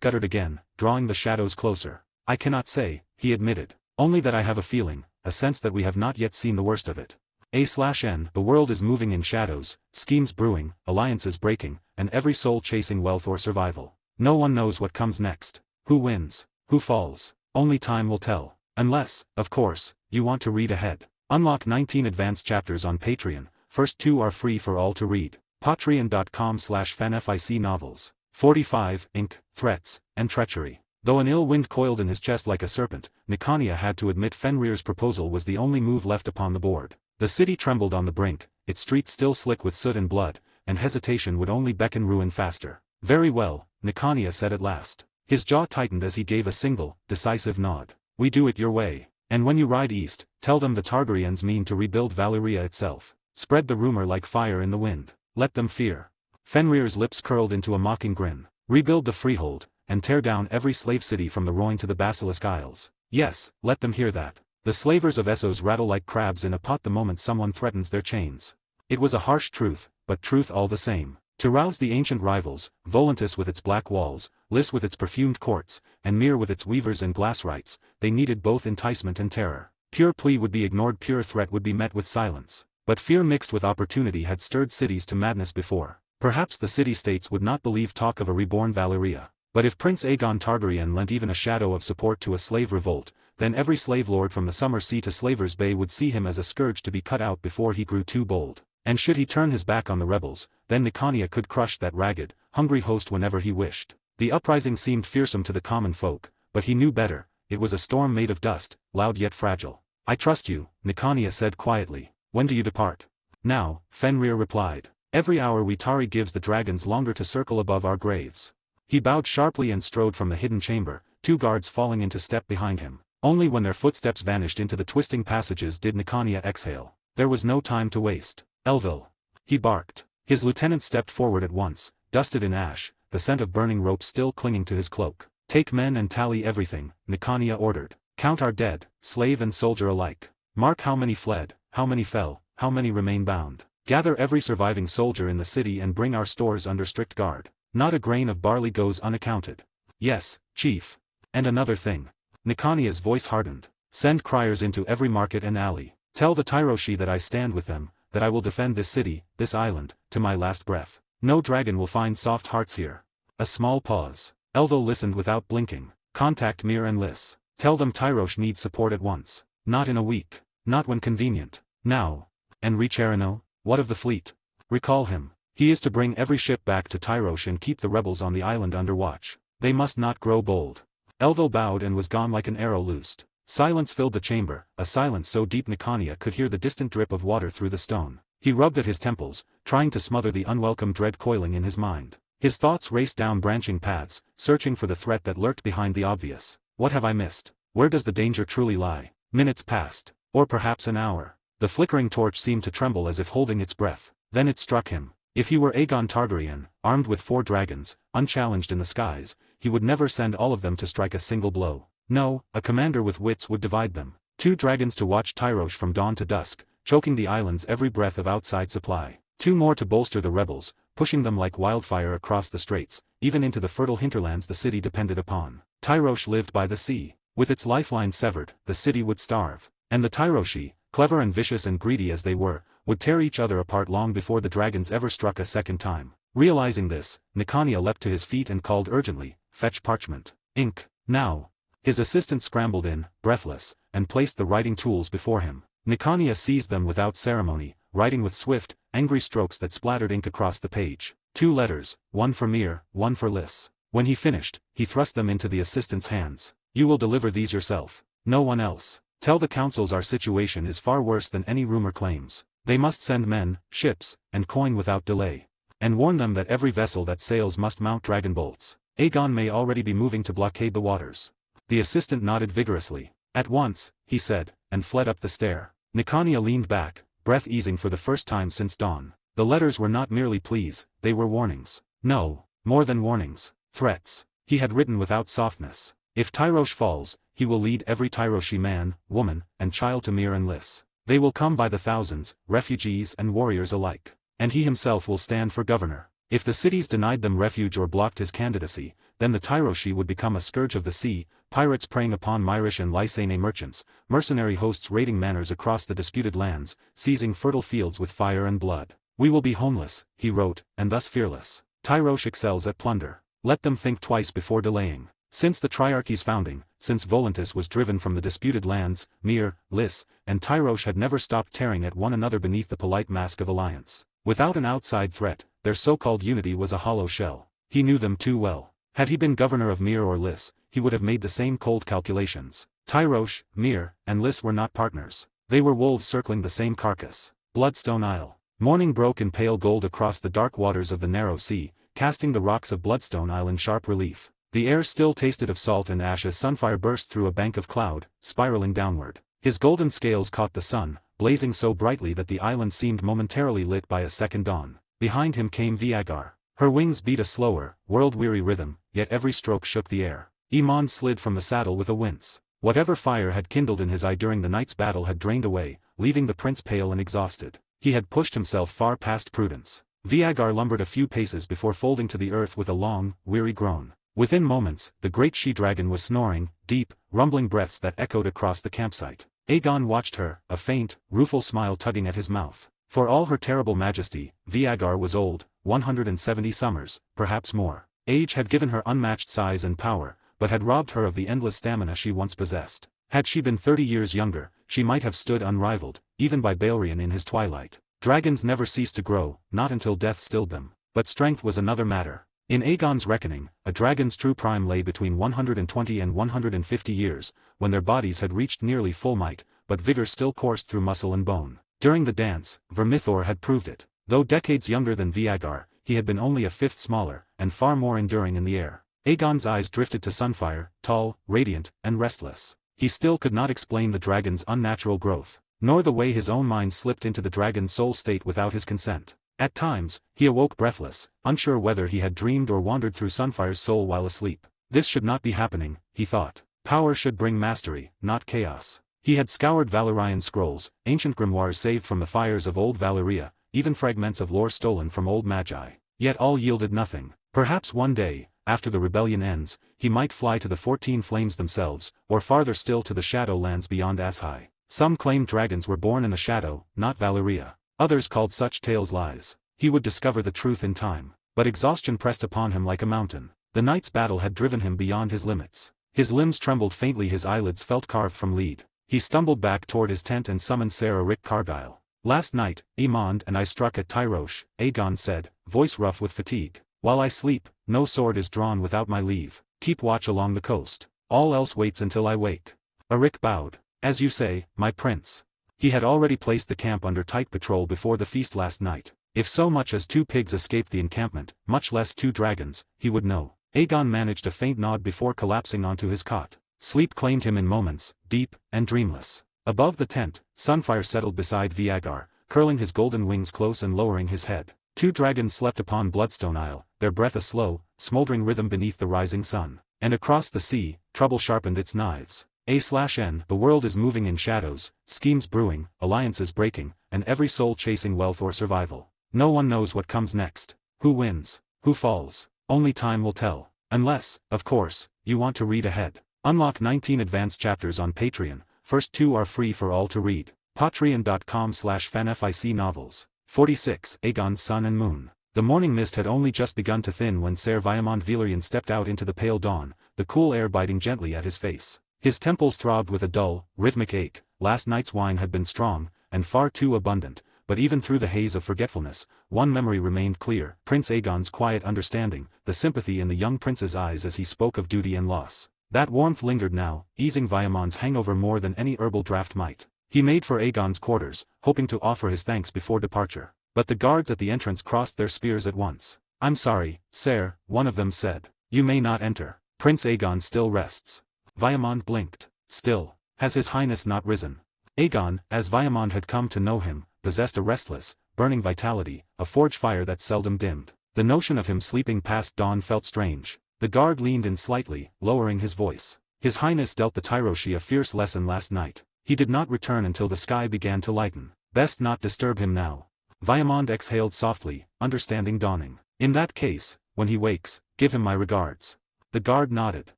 guttered again, drawing the shadows closer. "I cannot say," he admitted. "Only that I have a feeling, a sense that we have not yet seen the worst of it. The world is moving in shadows, schemes brewing, alliances breaking, and every soul chasing wealth or survival. No one knows what comes next. Who wins? Who falls? Only time will tell. Unless, of course, you want to read ahead. Unlock 19 advanced chapters on Patreon, first 2 are free for all to read. Patreon.com/fanfic novels. 45, Ink, Threats, and Treachery. Though an ill wind coiled in his chest like a serpent, Nicania had to admit Fenrir's proposal was the only move left upon the board. The city trembled on the brink, its streets still slick with soot and blood, and hesitation would only beckon ruin faster. "Very well," Nicania said at last. His jaw tightened as he gave a single, decisive nod. "We do it your way. And when you ride east, tell them the Targaryens mean to rebuild Valyria itself. Spread the rumor like fire in the wind. Let them fear." Fenrir's lips curled into a mocking grin. "Rebuild the freehold, and tear down every slave city from the Rhoyne to the Basilisk Isles. Yes, let them hear that. The slavers of Essos rattle like crabs in a pot the moment someone threatens their chains." It was a harsh truth, but truth all the same. To rouse the ancient rivals, Volantis with its black walls, Lys with its perfumed courts, and Myr with its weavers and glass rites, they needed both enticement and terror. Pure plea would be ignored, pure threat would be met with silence. But fear mixed with opportunity had stirred cities to madness before. Perhaps the city-states would not believe talk of a reborn Valyria. But if Prince Aegon Targaryen lent even a shadow of support to a slave revolt, then every slave lord from the Summer Sea to Slaver's Bay would see him as a scourge to be cut out before he grew too bold. And should he turn his back on the rebels, then Nicania could crush that ragged, hungry host whenever he wished. The uprising seemed fearsome to the common folk, but he knew better. It was a storm made of dust, loud yet fragile. I trust you, Nicania said quietly. When do you depart? Now, Fenrir replied. Every hour Witari gives the dragons longer to circle above our graves. He bowed sharply and strode from the hidden chamber, 2 guards falling into step behind him. Only when their footsteps vanished into the twisting passages did Nicania exhale. There was no time to waste. Elvil. He barked. His lieutenant stepped forward at once, dusted in ash, the scent of burning rope still clinging to his cloak. Take men and tally everything, Nicania ordered. Count our dead, slave and soldier alike. Mark how many fled, how many fell, how many remain bound. Gather every surviving soldier in the city and bring our stores under strict guard. Not a grain of barley goes unaccounted. Yes, chief. And another thing. Nicania's voice hardened. Send criers into every market and alley. Tell the Tyroshi that I stand with them, that I will defend this city, this island, to my last breath. No dragon will find soft hearts here. A small pause. Elvil listened without blinking. Contact Myr and Lys. Tell them Tyrosh needs support at once. Not in a week. Not when convenient. Now. And reach Arano? What of the fleet? Recall him. He is to bring every ship back to Tyrosh and keep the rebels on the island under watch. They must not grow bold. Elvil bowed and was gone like an arrow loosed. Silence filled the chamber, a silence so deep Nicania could hear the distant drip of water through the stone. He rubbed at his temples, trying to smother the unwelcome dread coiling in his mind. His thoughts raced down branching paths, searching for the threat that lurked behind the obvious. What have I missed? Where does the danger truly lie? Minutes passed. Or perhaps an hour. The flickering torch seemed to tremble as if holding its breath. Then it struck him. If he were Aegon Targaryen, armed with 4 dragons, unchallenged in the skies, he would never send all of them to strike a single blow. No, a commander with wits would divide them. 2 dragons to watch Tyrosh from dawn to dusk, choking the island's every breath of outside supply. 2 more to bolster the rebels, pushing them like wildfire across the straits, even into the fertile hinterlands the city depended upon. Tyrosh lived by the sea. With its lifeline severed, the city would starve. And the Tyroshi, clever and vicious and greedy as they were, would tear each other apart long before the dragons ever struck a second time. Realizing this, Nicania leapt to his feet and called urgently, "Fetch parchment. Ink. Now." His assistant scrambled in, breathless, and placed the writing tools before him. Nicania seized them without ceremony, writing with swift, angry strokes that splattered ink across the page. 2 letters, one for Myr, one for Lys. When he finished, he thrust them into the assistant's hands. "You will deliver these yourself. No one else. Tell the councils our situation is far worse than any rumor claims. They must send men, ships, and coin without delay. And warn them that every vessel that sails must mount dragon bolts. Aegon may already be moving to blockade the waters." The assistant nodded vigorously. "At once," he said, and fled up the stair. Nicania leaned back, breath easing for the first time since dawn. The letters were not merely pleas, they were warnings. No, more than warnings. Threats. He had written without softness. If Tyrosh falls, he will lead every Tyroshi man, woman, and child to Myr and Lys. They will come by the thousands, refugees and warriors alike. And he himself will stand for governor. If the cities denied them refuge or blocked his candidacy, then the Tyroshi would become a scourge of the sea, pirates preying upon Myrish and Lysane merchants, mercenary hosts raiding manors across the disputed lands, seizing fertile fields with fire and blood. "We will be homeless," he wrote, "and thus fearless. Tyrosh excels at plunder. Let them think twice before delaying. Since the Triarchy's founding, since Volantis was driven from the disputed lands, Myr, Lys, and Tyrosh had never stopped tearing at one another beneath the polite mask of alliance. Without an outside threat, their so-called unity was a hollow shell. He knew them too well. Had he been governor of Myr or Lys, he would have made the same cold calculations. Tyrosh, Myr, and Lys were not partners. They were wolves circling the same carcass. Bloodstone Isle. Morning broke in pale gold across the dark waters of the narrow sea, casting the rocks of Bloodstone Isle in sharp relief. The air still tasted of salt and ash as Sunfire burst through a bank of cloud, spiraling downward. His golden scales caught the sun, blazing so brightly that the island seemed momentarily lit by a second dawn. Behind him came Vagar. Her wings beat a slower, world-weary rhythm, yet every stroke shook the air. Vaimon slid from the saddle with a wince. Whatever fire had kindled in his eye during the night's battle had drained away, leaving the prince pale and exhausted. He had pushed himself far past prudence. Vagar lumbered a few paces before folding to the earth with a long, weary groan. Within moments, the great she-dragon was snoring, deep, rumbling breaths that echoed across the campsite. Aegon watched her, a faint, rueful smile tugging at his mouth. For all her terrible majesty, Vagar was old, 170 summers, perhaps more. Age had given her unmatched size and power, but had robbed her of the endless stamina she once possessed. Had she been 30 years younger, she might have stood unrivaled, even by Balerion in his twilight. Dragons never ceased to grow, not until death stilled them. But strength was another matter. In Aegon's reckoning, a dragon's true prime lay between 120 and 150 years, when their bodies had reached nearly full might, but vigor still coursed through muscle and bone. During the dance, Vermithor had proved it. Though decades younger than Vagar, he had been only a fifth smaller, and far more enduring in the air. Aegon's eyes drifted to Sunfire, tall, radiant, and restless. He still could not explain the dragon's unnatural growth, nor the way his own mind slipped into the dragon's soul state without his consent. At times, he awoke breathless, unsure whether he had dreamed or wandered through Sunfire's soul while asleep. This should not be happening, he thought. Power should bring mastery, not chaos. He had scoured Valyrian scrolls, ancient grimoires saved from the fires of old Valyria, even fragments of lore stolen from old magi. Yet all yielded nothing. Perhaps one day, after the rebellion ends, he might fly to the 14 Flames themselves, or farther still to the Shadowlands beyond Ashai. Some claimed dragons were born in the shadow, not Valyria. Others called such tales lies. He would discover the truth in time. But exhaustion pressed upon him like a mountain. The night's battle had driven him beyond his limits. His limbs trembled faintly, his eyelids felt carved from lead. He stumbled back toward his tent and summoned Ser Rick Cargyle. Last night, Aemond and I struck at Tyrosh, Aegon said, voice rough with fatigue. While I sleep, no sword is drawn without my leave. Keep watch along the coast. All else waits until I wake. Eric bowed. As you say, my prince. He had already placed the camp under tight patrol before the feast last night. If so much as 2 pigs escaped the encampment, much less 2 dragons, he would know. Aegon managed a faint nod before collapsing onto his cot. Sleep claimed him in moments, deep and dreamless. Above the tent, Sunfire settled beside Vagar, curling his golden wings close and lowering his head. 2 dragons slept upon Bloodstone Isle, their breath a slow, smoldering rhythm beneath the rising sun. And across the sea, trouble sharpened its knives. A/N. The world is moving in shadows, schemes brewing, alliances breaking, and every soul chasing wealth or survival. No one knows what comes next. Who wins? Who falls? Only time will tell. Unless, of course, you want to read ahead. Unlock 19 advanced chapters on Patreon. First 2 are free for all to read. Patreon.com/fanfic novels. 46. Aegon's Sun and Moon. The morning mist had only just begun to thin when Ser Vaimon Velaryon stepped out into the pale dawn, the cool air biting gently at his face. His temples throbbed with a dull, rhythmic ache. Last night's wine had been strong, and far too abundant, but even through the haze of forgetfulness, one memory remained clear: Prince Aegon's quiet understanding, the sympathy in the young prince's eyes as he spoke of duty and loss. That warmth lingered now, easing Vaimon's hangover more than any herbal draught might. He made for Aegon's quarters, hoping to offer his thanks before departure. But the guards at the entrance crossed their spears at once. "I'm sorry, Ser," one of them said. "You may not enter. Prince Aegon still rests." Vaimon blinked. Still, has his highness not risen? Aegon, as Vaimon had come to know him, possessed a restless, burning vitality, a forge fire that seldom dimmed. The notion of him sleeping past dawn felt strange. The guard leaned in slightly, lowering his voice. His highness dealt the Tyroshi a fierce lesson last night. He did not return until the sky began to lighten. Best not disturb him now. Vaimon exhaled softly, understanding dawning. In that case, when he wakes, give him my regards. The guard nodded.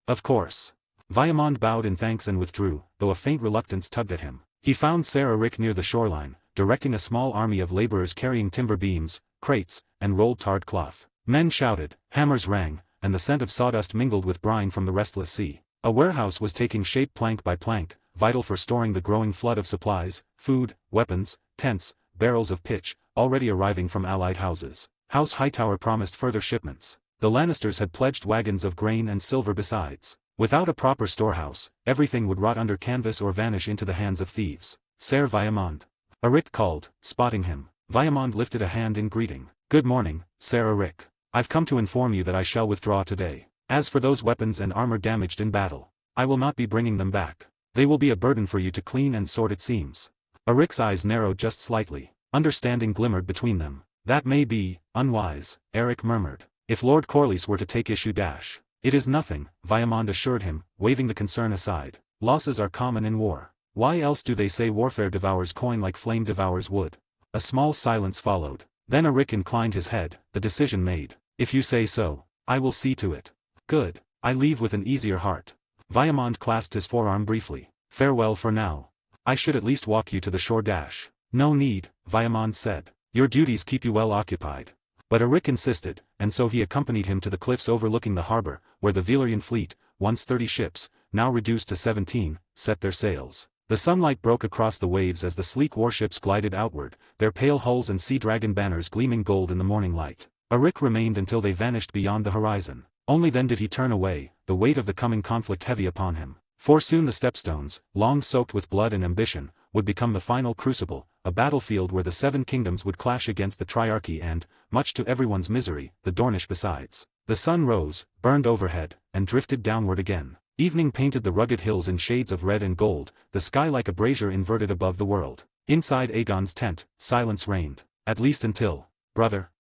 Of course. Vaimon bowed in thanks and withdrew, though a faint reluctance tugged at him. He found Ser Rick near the shoreline, directing a small army of laborers carrying timber beams, crates, and rolled tarred cloth. Men shouted, hammers rang, and the scent of sawdust mingled with brine from the restless sea. A warehouse was taking shape plank by plank, vital for storing the growing flood of supplies, food, weapons, tents, barrels of pitch, already arriving from allied houses. House Hightower promised further shipments. The Lannisters had pledged wagons of grain and silver besides. Without a proper storehouse, everything would rot under canvas or vanish into the hands of thieves. Ser Vaimond. Arik called, spotting him. Vaimond lifted a hand in greeting. Good morning, Ser Arik. I've come to inform you that I shall withdraw today. As for those weapons and armor damaged in battle, I will not be bringing them back. They will be a burden for you to clean and sort, it seems. Arik's eyes narrowed just slightly. Understanding glimmered between them. That may be unwise, Eric murmured. If Lord Corlys were to take issue. It is nothing, Vaimond assured him, waving the concern aside. Losses are common in war. Why else do they say warfare devours coin like flame devours wood? A small silence followed. Then Arik inclined his head, the decision made. If you say so, I will see to it. Good. I leave with an easier heart. Vaimon clasped his forearm briefly. Farewell for now. I should at least walk you to the shore. No need, Vaimon said. Your duties keep you well occupied. But Arik insisted, and so he accompanied him to the cliffs overlooking the harbor, where the Valyrian fleet, once 30 ships, now reduced to 17, set their sails. The sunlight broke across the waves as the sleek warships glided outward, their pale hulls and sea dragon banners gleaming gold in the morning light. Arik remained until they vanished beyond the horizon. Only then did he turn away, the weight of the coming conflict heavy upon him. For soon the Stepstones, long soaked with blood and ambition, would become the final crucible, a battlefield where the 7 kingdoms would clash against the Triarchy and, much to everyone's misery, the Dornish besides. The sun rose, burned overhead, and drifted downward again. Evening painted the rugged hills in shades of red and gold, the sky like a brazier inverted above the world. Inside Aegon's tent, silence reigned. At least until, brother.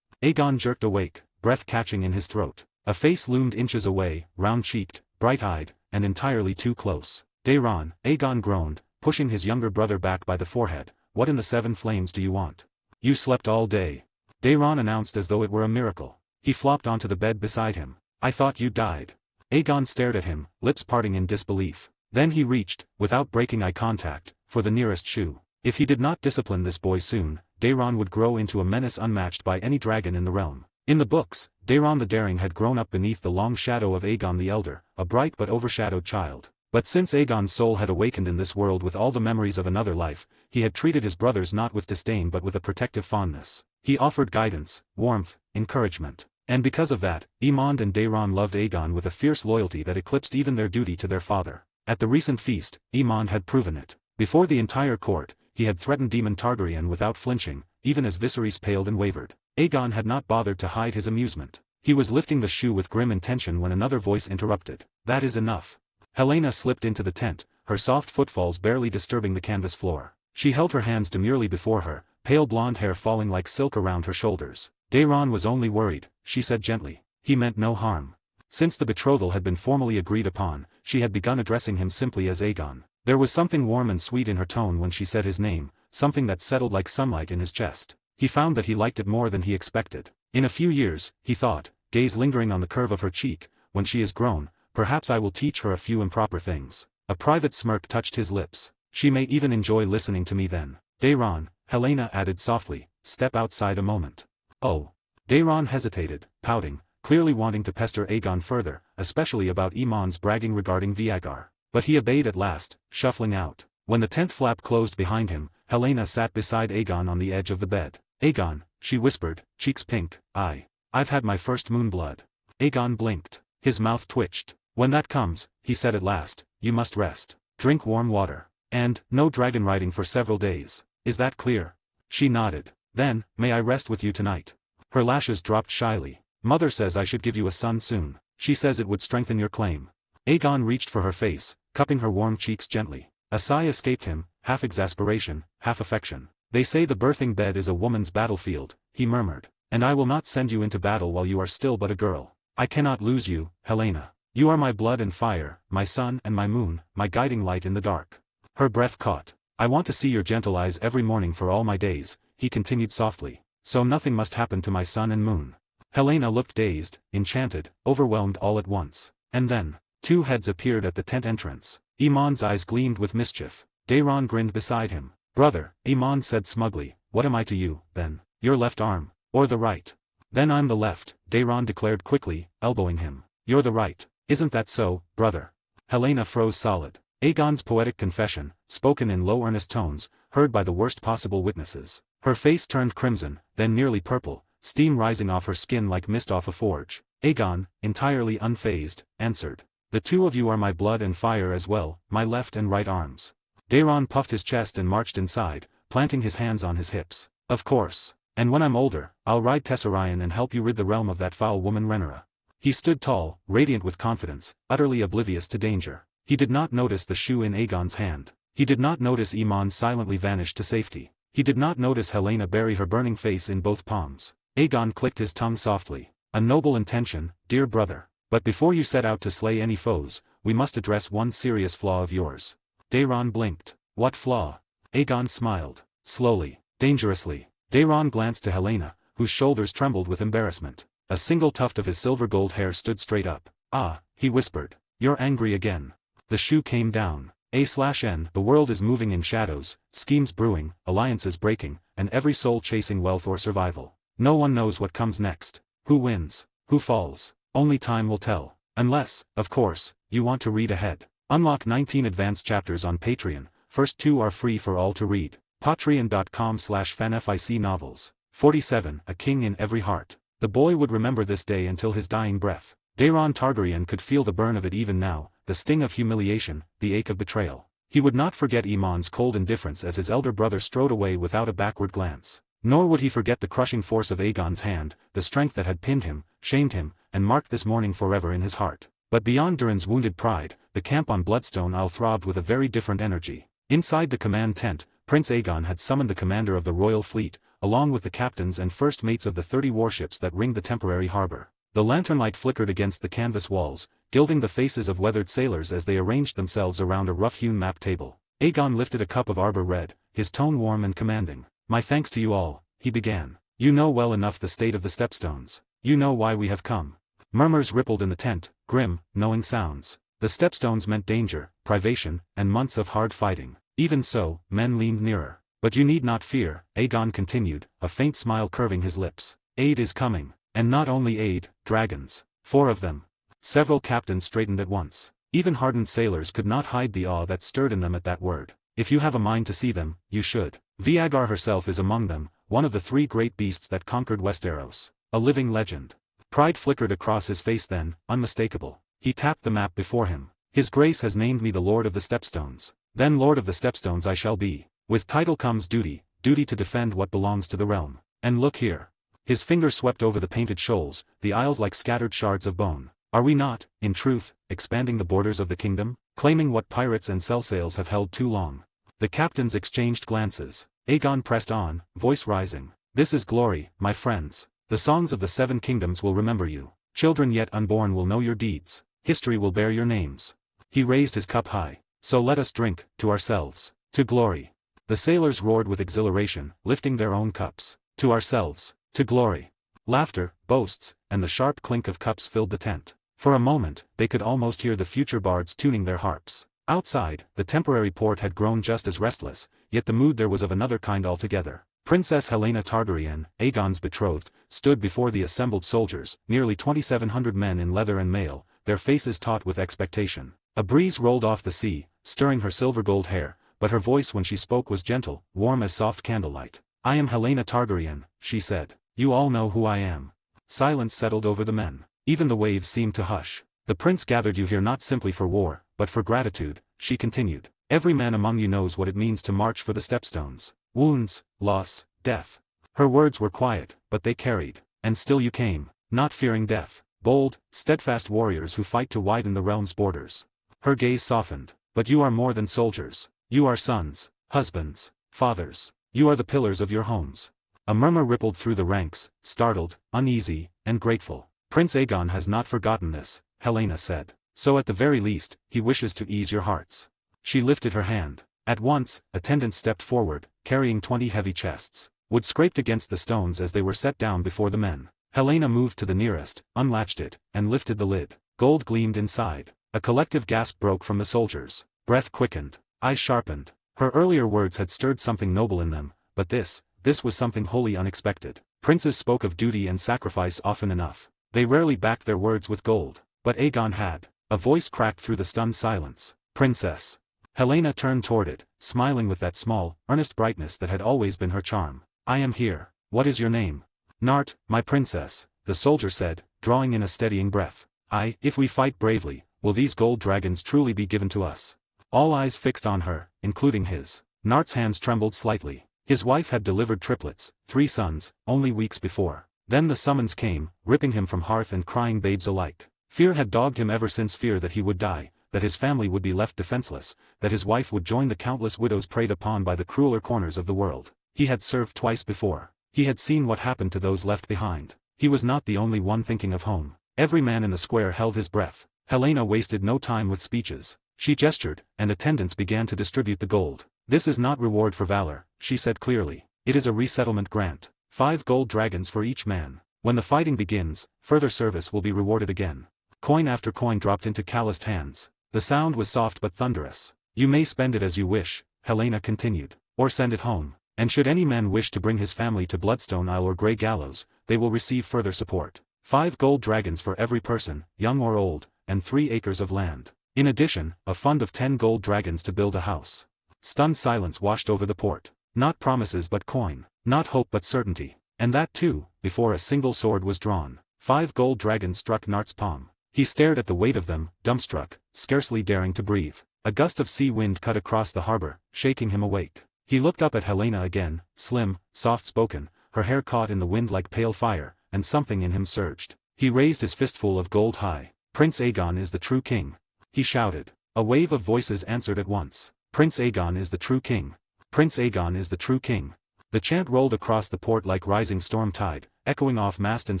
Aegon jerked awake, breath catching in his throat. A face loomed inches away, round-cheeked, bright-eyed, and entirely too close. Daeron, Aegon groaned, pushing his younger brother back by the forehead. What in the 7 flames do you want? You slept all day. Daeron announced as though it were a miracle. He flopped onto the bed beside him. I thought you died. Aegon stared at him, lips parting in disbelief. Then he reached, without breaking eye contact, for the nearest shoe. If he did not discipline this boy soon, Daeron would grow into a menace unmatched by any dragon in the realm. In the books, Daeron the Daring had grown up beneath the long shadow of Aegon the Elder, a bright but overshadowed child. But since Aegon's soul had awakened in this world with all the memories of another life, he had treated his brothers not with disdain but with a protective fondness. He offered guidance, warmth, encouragement. And because of that, Aemond and Daeron loved Aegon with a fierce loyalty that eclipsed even their duty to their father. At the recent feast, Aemond had proven it. Before the entire court, he had threatened Daemon Targaryen without flinching, even as Viserys paled and wavered. Aegon had not bothered to hide his amusement. He was lifting the shoe with grim intention when another voice interrupted. That is enough. Helaena slipped into the tent, her soft footfalls barely disturbing the canvas floor. She held her hands demurely before her, pale blonde hair falling like silk around her shoulders. Daeron was only worried, she said gently. He meant no harm. Since the betrothal had been formally agreed upon, she had begun addressing him simply as Aegon. There was something warm and sweet in her tone when she said his name, something that settled like sunlight in his chest. He found that he liked it more than he expected. In a few years, he thought, gaze lingering on the curve of her cheek, when she is grown, perhaps I will teach her a few improper things. A private smirk touched his lips. She may even enjoy listening to me then. Daeron, Helaena added softly, step outside a moment. Oh. Daeron hesitated, pouting, clearly wanting to pester Aegon further, especially about Aemond's bragging regarding Vagar. But he obeyed at last, shuffling out. When the tent flap closed behind him, Helaena sat beside Aegon on the edge of the bed. Aegon, she whispered, cheeks pink, I've had my first moon blood. Aegon blinked. His mouth twitched. When that comes, he said at last, you must rest. Drink warm water. And, no dragon riding for several days. Is that clear? She nodded. Then, may I rest with you tonight? Her lashes dropped shyly. Mother says I should give you a son soon. She says it would strengthen your claim. Aegon reached for her face, cupping her warm cheeks gently. A sigh escaped him, half exasperation, half affection. They say the birthing bed is a woman's battlefield, he murmured. And I will not send you into battle while you are still but a girl. I cannot lose you, Helaena. You are my blood and fire, my sun and my moon, my guiding light in the dark. Her breath caught. I want to see your gentle eyes every morning for all my days, he continued softly. So nothing must happen to my sun and moon. Helaena looked dazed, enchanted, overwhelmed all at once. And then, 2 heads appeared at the tent entrance. Aemond's eyes gleamed with mischief. Daeron grinned beside him. Brother, Aemond said smugly, what am I to you, then? Your left arm, or the right? Then I'm the left, Daeron declared quickly, elbowing him. You're the right. Isn't that so, brother? Helaena froze solid. Aegon's poetic confession, spoken in low earnest tones, heard by the worst possible witnesses. Her face turned crimson, then nearly purple, steam rising off her skin like mist off a forge. Aegon, entirely unfazed, answered. The 2 of you are my blood and fire as well, my left and right arms. Daeron puffed his chest and marched inside, planting his hands on his hips. Of course. And when I'm older, I'll ride Tessarion and help you rid the realm of that foul woman Rhaenyra. He stood tall, radiant with confidence, utterly oblivious to danger. He did not notice the shoe in Aegon's hand. He did not notice Aemond silently vanish to safety. He did not notice Helaena bury her burning face in both palms. Aegon clicked his tongue softly. A noble intention, dear brother. But before you set out to slay any foes, we must address one serious flaw of yours. Daeron blinked. What flaw? Aegon smiled. slowly, dangerously. Daeron glanced to Helena, whose shoulders trembled with embarrassment. A single tuft of his silver gold hair stood straight up. "Ah," he whispered. "You're angry again." The shoe came down. A/N. The world is moving in shadows, schemes brewing, alliances breaking, and every soul chasing wealth or survival. No one knows what comes next. Who wins? Who falls? Only time will tell. Unless, of course, you want to read ahead. Unlock 19 advanced chapters on Patreon. First 2 are free for all to read. Patreon.com/fanfic novels. 47. A King in Every Heart. The boy would remember this day until his dying breath. Daeron Targaryen could feel the burn of it even now, the sting of humiliation, the ache of betrayal. He would not forget Aemon's cold indifference as his elder brother strode away without a backward glance. Nor would he forget the crushing force of Aegon's hand, the strength that had pinned him, shamed him, and marked this morning forever in his heart. But beyond Durin's wounded pride, the camp on Bloodstone Isle throbbed with a very different energy. Inside the command tent, Prince Aegon had summoned the commander of the royal fleet, along with the captains and first mates of the 30 warships that ringed the temporary harbor. The lanternlight flickered against the canvas walls, gilding the faces of weathered sailors as they arranged themselves around a rough-hewn map table. Aegon lifted a cup of arbor red, his tone warm and commanding. "My thanks to you all," he began. "You know well enough the state of the Stepstones. You know why we have come." Murmurs rippled in the tent, grim, knowing sounds. The Stepstones meant danger, privation, and months of hard fighting. Even so, men leaned nearer. "But you need not fear," Aegon continued, a faint smile curving his lips. "Aid is coming. And not only aid, dragons. 4 of them." Several captains straightened at once. Even hardened sailors could not hide the awe that stirred in them at that word. "If you have a mind to see them, you should. Vagar herself is among them, one of the 3 great beasts that conquered Westeros. A living legend." Pride flickered across his face then, unmistakable. He tapped the map before him. "His Grace has named me the Lord of the Stepstones. Then Lord of the Stepstones I shall be. With title comes duty to defend what belongs to the realm. And look here." His finger swept over the painted shoals, the isles like scattered shards of bone. "Are we not, in truth, expanding the borders of the kingdom? Claiming what pirates and sell-sails have held too long?" The captains exchanged glances. Aegon pressed on, voice rising. "This is glory, my friends. The songs of the 7 kingdoms will remember you. Children yet unborn will know your deeds. History will bear your names." He raised his cup high. "So let us drink, to ourselves, to glory." The sailors roared with exhilaration, lifting their own cups. "To ourselves, to glory." Laughter, boasts, and the sharp clink of cups filled the tent. For a moment, they could almost hear the future bards tuning their harps. Outside, the temporary port had grown just as restless, yet the mood there was of another kind altogether. Princess Helena Targaryen, Aegon's betrothed, stood before the assembled soldiers, nearly 2,700 men in leather and mail, their faces taut with expectation. A breeze rolled off the sea, stirring her silver-gold hair, but her voice when she spoke was gentle, warm as soft candlelight. "I am Helena Targaryen," she said. "You all know who I am." Silence settled over the men. Even the waves seemed to hush. "The prince gathered you here not simply for war, but for gratitude," she continued. "Every man among you knows what it means to march for the Stepstones. Wounds, loss, death." Her words were quiet, but they carried. "And still you came, not fearing death. Bold, steadfast warriors who fight to widen the realm's borders." Her gaze softened. "But you are more than soldiers. You are sons, husbands, fathers. You are the pillars of your homes." A murmur rippled through the ranks, startled, uneasy, and grateful. "Prince Aegon has not forgotten this," Helena said. "So at the very least, he wishes to ease your hearts." She lifted her hand. At once, attendants stepped forward, carrying 20 heavy chests. Wood scraped against the stones as they were set down before the men. Helena moved to the nearest, unlatched it, and lifted the lid. Gold gleamed inside. A collective gasp broke from the soldiers. Breath quickened. Eyes sharpened. Her earlier words had stirred something noble in them, but this was something wholly unexpected. Princes spoke of duty and sacrifice often enough. They rarely backed their words with gold. But Aegon had. A voice cracked through the stunned silence. "Princess." Helena turned toward it, smiling with that small, earnest brightness that had always been her charm. "I am here. What is your name?" "Nart, my princess," the soldier said, drawing in a steadying breath. If we fight bravely, will these gold dragons truly be given to us?" All eyes fixed on her, including his. Nart's hands trembled slightly. His wife had delivered triplets, 3 sons, only weeks before. Then the summons came, ripping him from hearth and crying babes alike. Fear had dogged him ever since, fear that he would die, that his family would be left defenseless, that his wife would join the countless widows preyed upon by the crueler corners of the world. He had served twice before. He had seen what happened to those left behind. He was not the only one thinking of home. Every man in the square held his breath. Helena wasted no time with speeches. She gestured, and attendants began to distribute the gold. This is not reward for valor, she said clearly. It is a resettlement grant. 5 gold dragons for each man. When the fighting begins, further service will be rewarded again. Coin after coin dropped into calloused hands. The sound was soft but thunderous. You may spend it as you wish, Helena continued, or send it home. And should any man wish to bring his family to Bloodstone Isle or Grey Gallows, they will receive further support. 5 gold dragons for every person, young or old, and 3 acres of land. In addition, a fund of 10 gold dragons to build a house. Stunned silence washed over the port. Not promises but coin, not hope but certainty. And that too, before a single sword was drawn. 5 gold dragons struck Nart's palm. He stared at the weight of them, dumbstruck, scarcely daring to breathe. A gust of sea wind cut across the harbor, shaking him awake. He looked up at Helena again, slim, soft-spoken, her hair caught in the wind like pale fire, and something in him surged. He raised his fistful of gold high. Prince Aegon is the true king. He shouted. A wave of voices answered at once. Prince Aegon is the true king. Prince Aegon is the true king. The chant rolled across the port like rising storm tide, echoing off mast and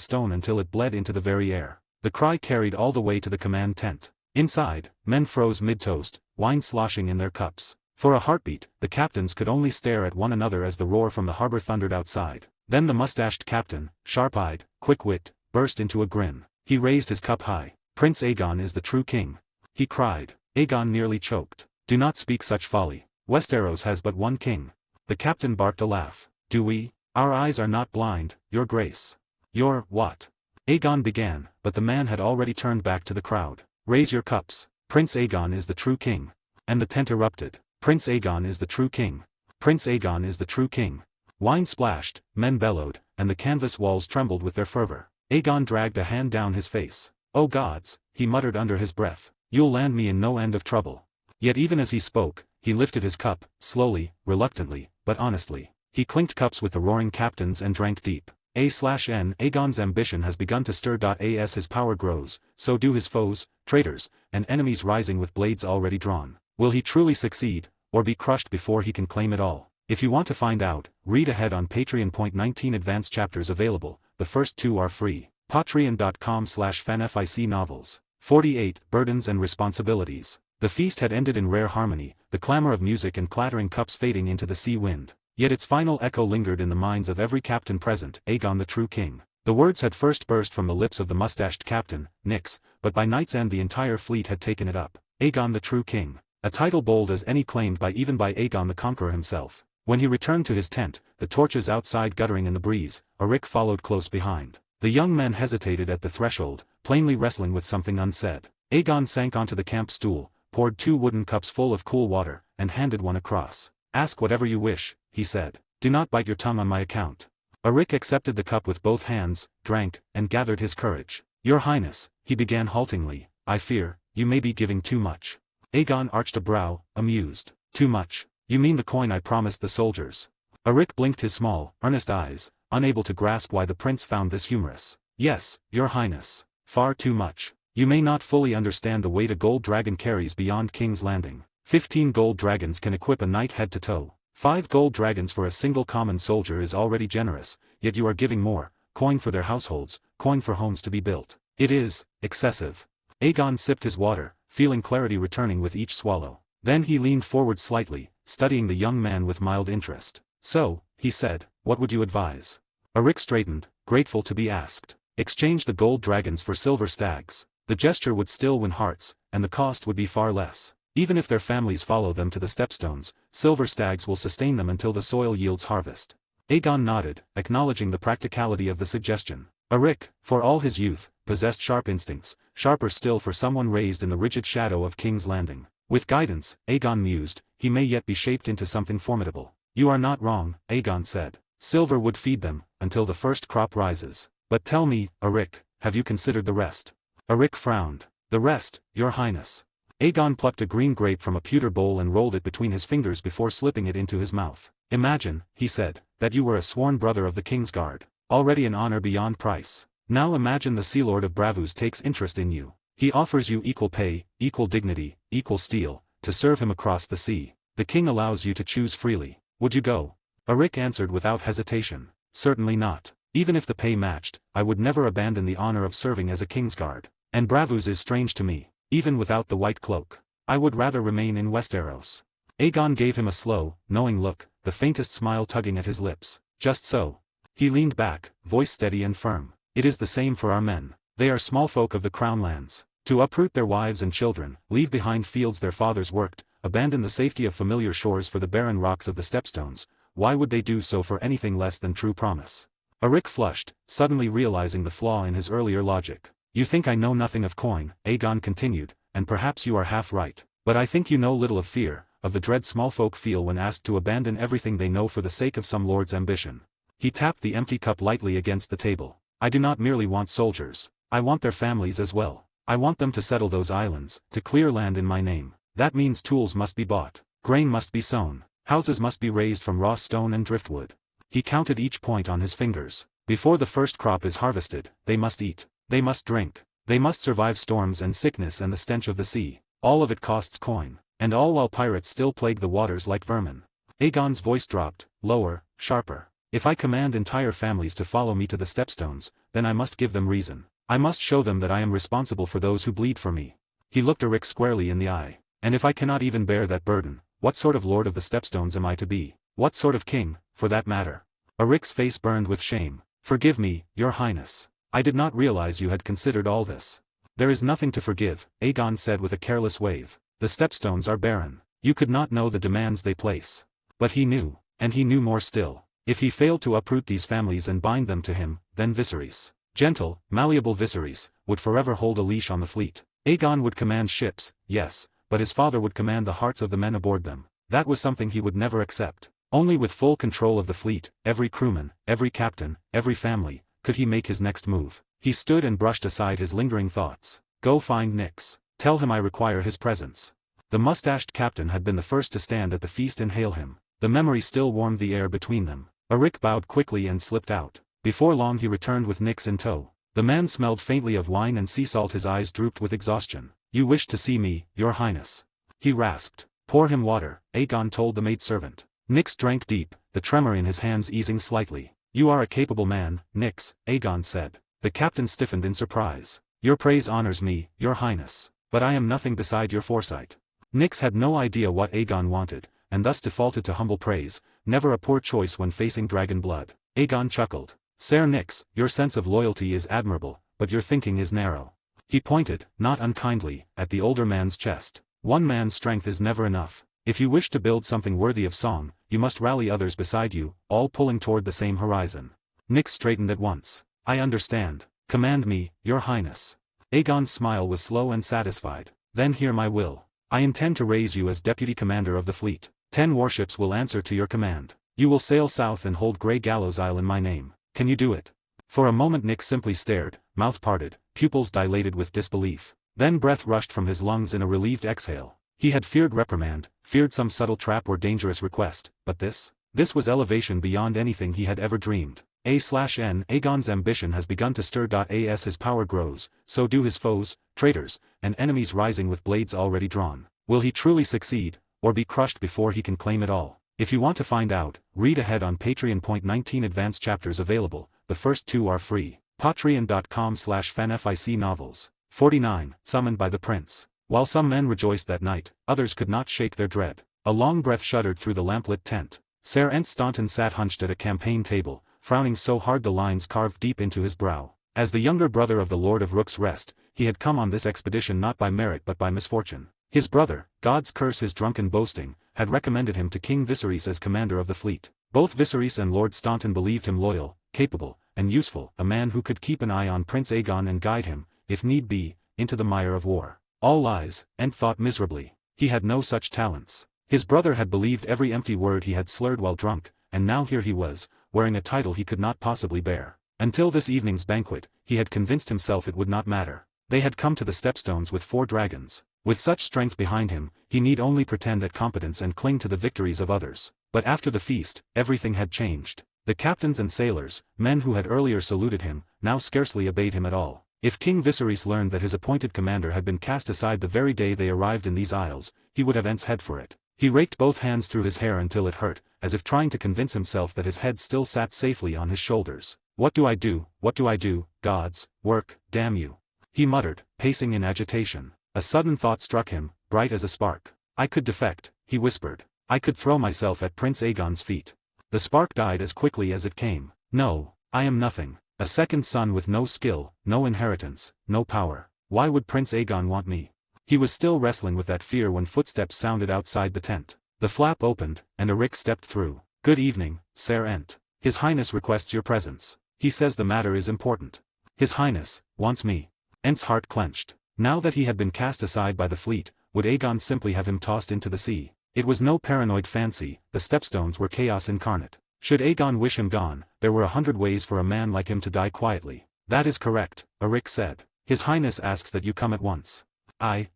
stone until it bled into the very air. The cry carried all the way to the command tent. Inside, men froze mid-toast, wine sloshing in their cups. For a heartbeat, the captains could only stare at one another as the roar from the harbor thundered outside. Then the mustached captain, sharp-eyed, quick-witted, burst into a grin. He raised his cup high. Prince Aegon is the true king. He cried. Aegon nearly choked. Do not speak such folly. Westeros has but one king. The captain barked a laugh. Do we? Our eyes are not blind, your grace. Your, what? Aegon began, but the man had already turned back to the crowd. Raise your cups. Prince Aegon is the true king. And the tent erupted. Prince Aegon is the true king. Prince Aegon is the true king. Wine splashed, men bellowed, and the canvas walls trembled with their fervor. Aegon dragged a hand down his face. Oh gods, he muttered under his breath. You'll land me in no end of trouble. Yet even as he spoke, he lifted his cup, slowly, reluctantly, but honestly. He clinked cups with the roaring captains and drank deep. A/N Aegon's ambition has begun to stir. As his power grows, so do his foes, traitors, and enemies rising with blades already drawn. Will he truly succeed, or be crushed before he can claim it all? If you want to find out, read ahead on Patreon. 19 advanced chapters available, the first 2 are free. Patreon.com/fanfic novels. 48 Burdens and Responsibilities. The feast had ended in rare harmony, the clamor of music and clattering cups fading into the sea wind. Yet its final echo lingered in the minds of every captain present. Aegon the true king. The words had first burst from the lips of the mustached captain, Nyx, but by night's end the entire fleet had taken it up. Aegon the true king. A title bold as any claimed by even by Aegon the Conqueror himself. When he returned to his tent, the torches outside guttering in the breeze, Arik followed close behind. The young men hesitated at the threshold, plainly wrestling with something unsaid. Aegon sank onto the camp stool, poured 2 wooden cups full of cool water, and handed one across. Ask whatever you wish, he said. Do not bite your tongue on my account. Arik accepted the cup with both hands, drank, and gathered his courage. Your Highness, he began haltingly, I fear, you may be giving too much. Aegon arched a brow, amused. Too much? You mean the coin I promised the soldiers? Arik blinked his small, earnest eyes, unable to grasp why the prince found this humorous. Yes, your Highness. Far too much. You may not fully understand the weight a gold dragon carries beyond King's Landing. 15 gold dragons can equip a knight head to toe. 5 gold dragons for a single common soldier is already generous, yet you are giving more, coin for their households, coin for homes to be built. It is excessive. Aegon sipped his water, feeling clarity returning with each swallow. Then he leaned forward slightly, studying the young man with mild interest. So, he said, what would you advise? Arik straightened, grateful to be asked. Exchange the gold dragons for silver stags. The gesture would still win hearts, and the cost would be far less. Even if their families follow them to the Stepstones, silver stags will sustain them until the soil yields harvest. Aegon nodded, acknowledging the practicality of the suggestion. Arik, for all his youth, possessed sharp instincts, sharper still for someone raised in the rigid shadow of King's Landing. With guidance, Aegon mused, he may yet be shaped into something formidable. You are not wrong, Aegon said. Silver would feed them, until the first crop rises. But tell me, Arik, have you considered the rest? Arik frowned. The rest, your Highness. Aegon plucked a green grape from a pewter bowl and rolled it between his fingers before slipping it into his mouth. Imagine, he said, that you were a sworn brother of the Kingsguard, already an honor beyond price. Now imagine the Sea Lord of Bravos takes interest in you. He offers you equal pay, equal dignity, equal steel, to serve him across the sea. The king allows you to choose freely. Would you go? Arik answered without hesitation. Certainly not. Even if the pay matched, I would never abandon the honor of serving as a Kingsguard. And Bravos is strange to me. Even without the white cloak. I would rather remain in Westeros. Aegon gave him a slow, knowing look, the faintest smile tugging at his lips. Just so. He leaned back, voice steady and firm. It is the same for our men. They are small folk of the crown lands. To uproot their wives and children, leave behind fields their fathers worked, abandon the safety of familiar shores for the barren rocks of the Stepstones, why would they do so for anything less than true promise? Auric flushed, suddenly realizing the flaw in his earlier logic. You think I know nothing of coin, Aegon continued, and perhaps you are half right, but I think you know little of fear, of the dread small folk feel when asked to abandon everything they know for the sake of some lord's ambition. He tapped the empty cup lightly against the table. I do not merely want soldiers. I want their families as well. I want them to settle those islands, to clear land in my name. That means tools must be bought, grain must be sown, houses must be raised from raw stone and driftwood. He counted each point on his fingers. Before the first crop is harvested, they must eat, they must drink, they must survive storms and sickness and the stench of the sea. All of it costs coin, and all while pirates still plague the waters like vermin. Aegon's voice dropped, lower, sharper. If I command entire families to follow me to the Stepstones, then I must give them reason. I must show them that I am responsible for those who bleed for me. He looked Auric squarely in the eye. And if I cannot even bear that burden, what sort of lord of the Stepstones am I to be? What sort of king, for that matter? Auric's face burned with shame. Forgive me, your highness. I did not realize you had considered all this. There is nothing to forgive, Aegon said with a careless wave. The Stepstones are barren. You could not know the demands they place. But he knew, and he knew more still. If he failed to uproot these families and bind them to him, then Viserys, gentle, malleable Viserys, would forever hold a leash on the fleet. Aegon would command ships, yes, but his father would command the hearts of the men aboard them. That was something he would never accept. Only with full control of the fleet, every crewman, every captain, every family, could he make his next move. He stood and brushed aside his lingering thoughts. Go find Nyx. Tell him I require his presence. The mustached captain had been the first to stand at the feast and hail him. The memory still warmed the air between them. Auric bowed quickly and slipped out. Before long he returned with Nyx in tow. The man smelled faintly of wine and sea salt. His eyes drooped with exhaustion. You wish to see me, your highness? He rasped. Pour him water, Aegon told the maidservant. Nyx drank deep, the tremor in his hands easing slightly. You are a capable man, Nyx, Aegon said. The captain stiffened in surprise. Your praise honors me, your highness. But I am nothing beside your foresight. Nyx had no idea what Aegon wanted, and thus defaulted to humble praise, never a poor choice when facing dragon blood. Aegon chuckled. Ser Nyx, your sense of loyalty is admirable, but your thinking is narrow. He pointed, not unkindly, at the older man's chest. One man's strength is never enough. If you wish to build something worthy of song, you must rally others beside you, all pulling toward the same horizon. Nyx straightened at once. I understand. Command me, your highness. Aegon's smile was slow and satisfied. Then hear my will. I intend to raise you as deputy commander of the fleet. 10 warships will answer to your command. You will sail south and hold Grey Gallows Isle in my name. Can you do it? For a moment Nyx simply stared, mouth parted, pupils dilated with disbelief. Then breath rushed from his lungs in a relieved exhale. He had feared reprimand, feared some subtle trap or dangerous request, but this was elevation beyond anything he had ever dreamed. A/N Aegon's ambition has begun to stir. As his power grows, so do his foes, traitors, and enemies rising with blades already drawn. Will he truly succeed, or be crushed before he can claim it all? If you want to find out, read ahead on Patreon. 19 advanced chapters available, the first 2 are free. Patreon.com/fanfic novels. 49, Summoned by the Prince. While some men rejoiced that night, others could not shake their dread. A long breath shuddered through the lamplit tent. Ser Staunton sat hunched at a campaign table, frowning so hard the lines carved deep into his brow. As the younger brother of the Lord of Rook's Rest, he had come on this expedition not by merit but by misfortune. His brother, God's curse his drunken boasting, had recommended him to King Viserys as commander of the fleet. Both Viserys and Lord Staunton believed him loyal, capable, and useful, a man who could keep an eye on Prince Aegon and guide him, if need be, into the mire of war. All lies, Ent thought miserably. He had no such talents. His brother had believed every empty word he had slurred while drunk, and now here he was, wearing a title he could not possibly bear. Until this evening's banquet, he had convinced himself it would not matter. They had come to the Stepstones with 4 dragons. With such strength behind him, he need only pretend at competence and cling to the victories of others. But after the feast, everything had changed. The captains and sailors, men who had earlier saluted him, now scarcely obeyed him at all. If King Viserys learned that his appointed commander had been cast aside the very day they arrived in these isles, he would have Ent's head for it. He raked both hands through his hair until it hurt, as if trying to convince himself that his head still sat safely on his shoulders. What do I do, what do I do, gods, work, damn you? He muttered, pacing in agitation. A sudden thought struck him, bright as a spark. I could defect, he whispered. I could throw myself at Prince Aegon's feet. The spark died as quickly as it came. No, I am nothing. A second son with no skill, no inheritance, no power. Why would Prince Aegon want me? He was still wrestling with that fear when footsteps sounded outside the tent. The flap opened, and Eric stepped through. Good evening, Ser Ent. His Highness requests your presence. He says the matter is important. His Highness wants me. Ent's heart clenched. Now that he had been cast aside by the fleet, would Aegon simply have him tossed into the sea? It was no paranoid fancy, the Stepstones were chaos incarnate. Should Aegon wish him gone, there were 100 ways for a man like him to die quietly. That is correct, Eric said. His Highness asks that you come at once.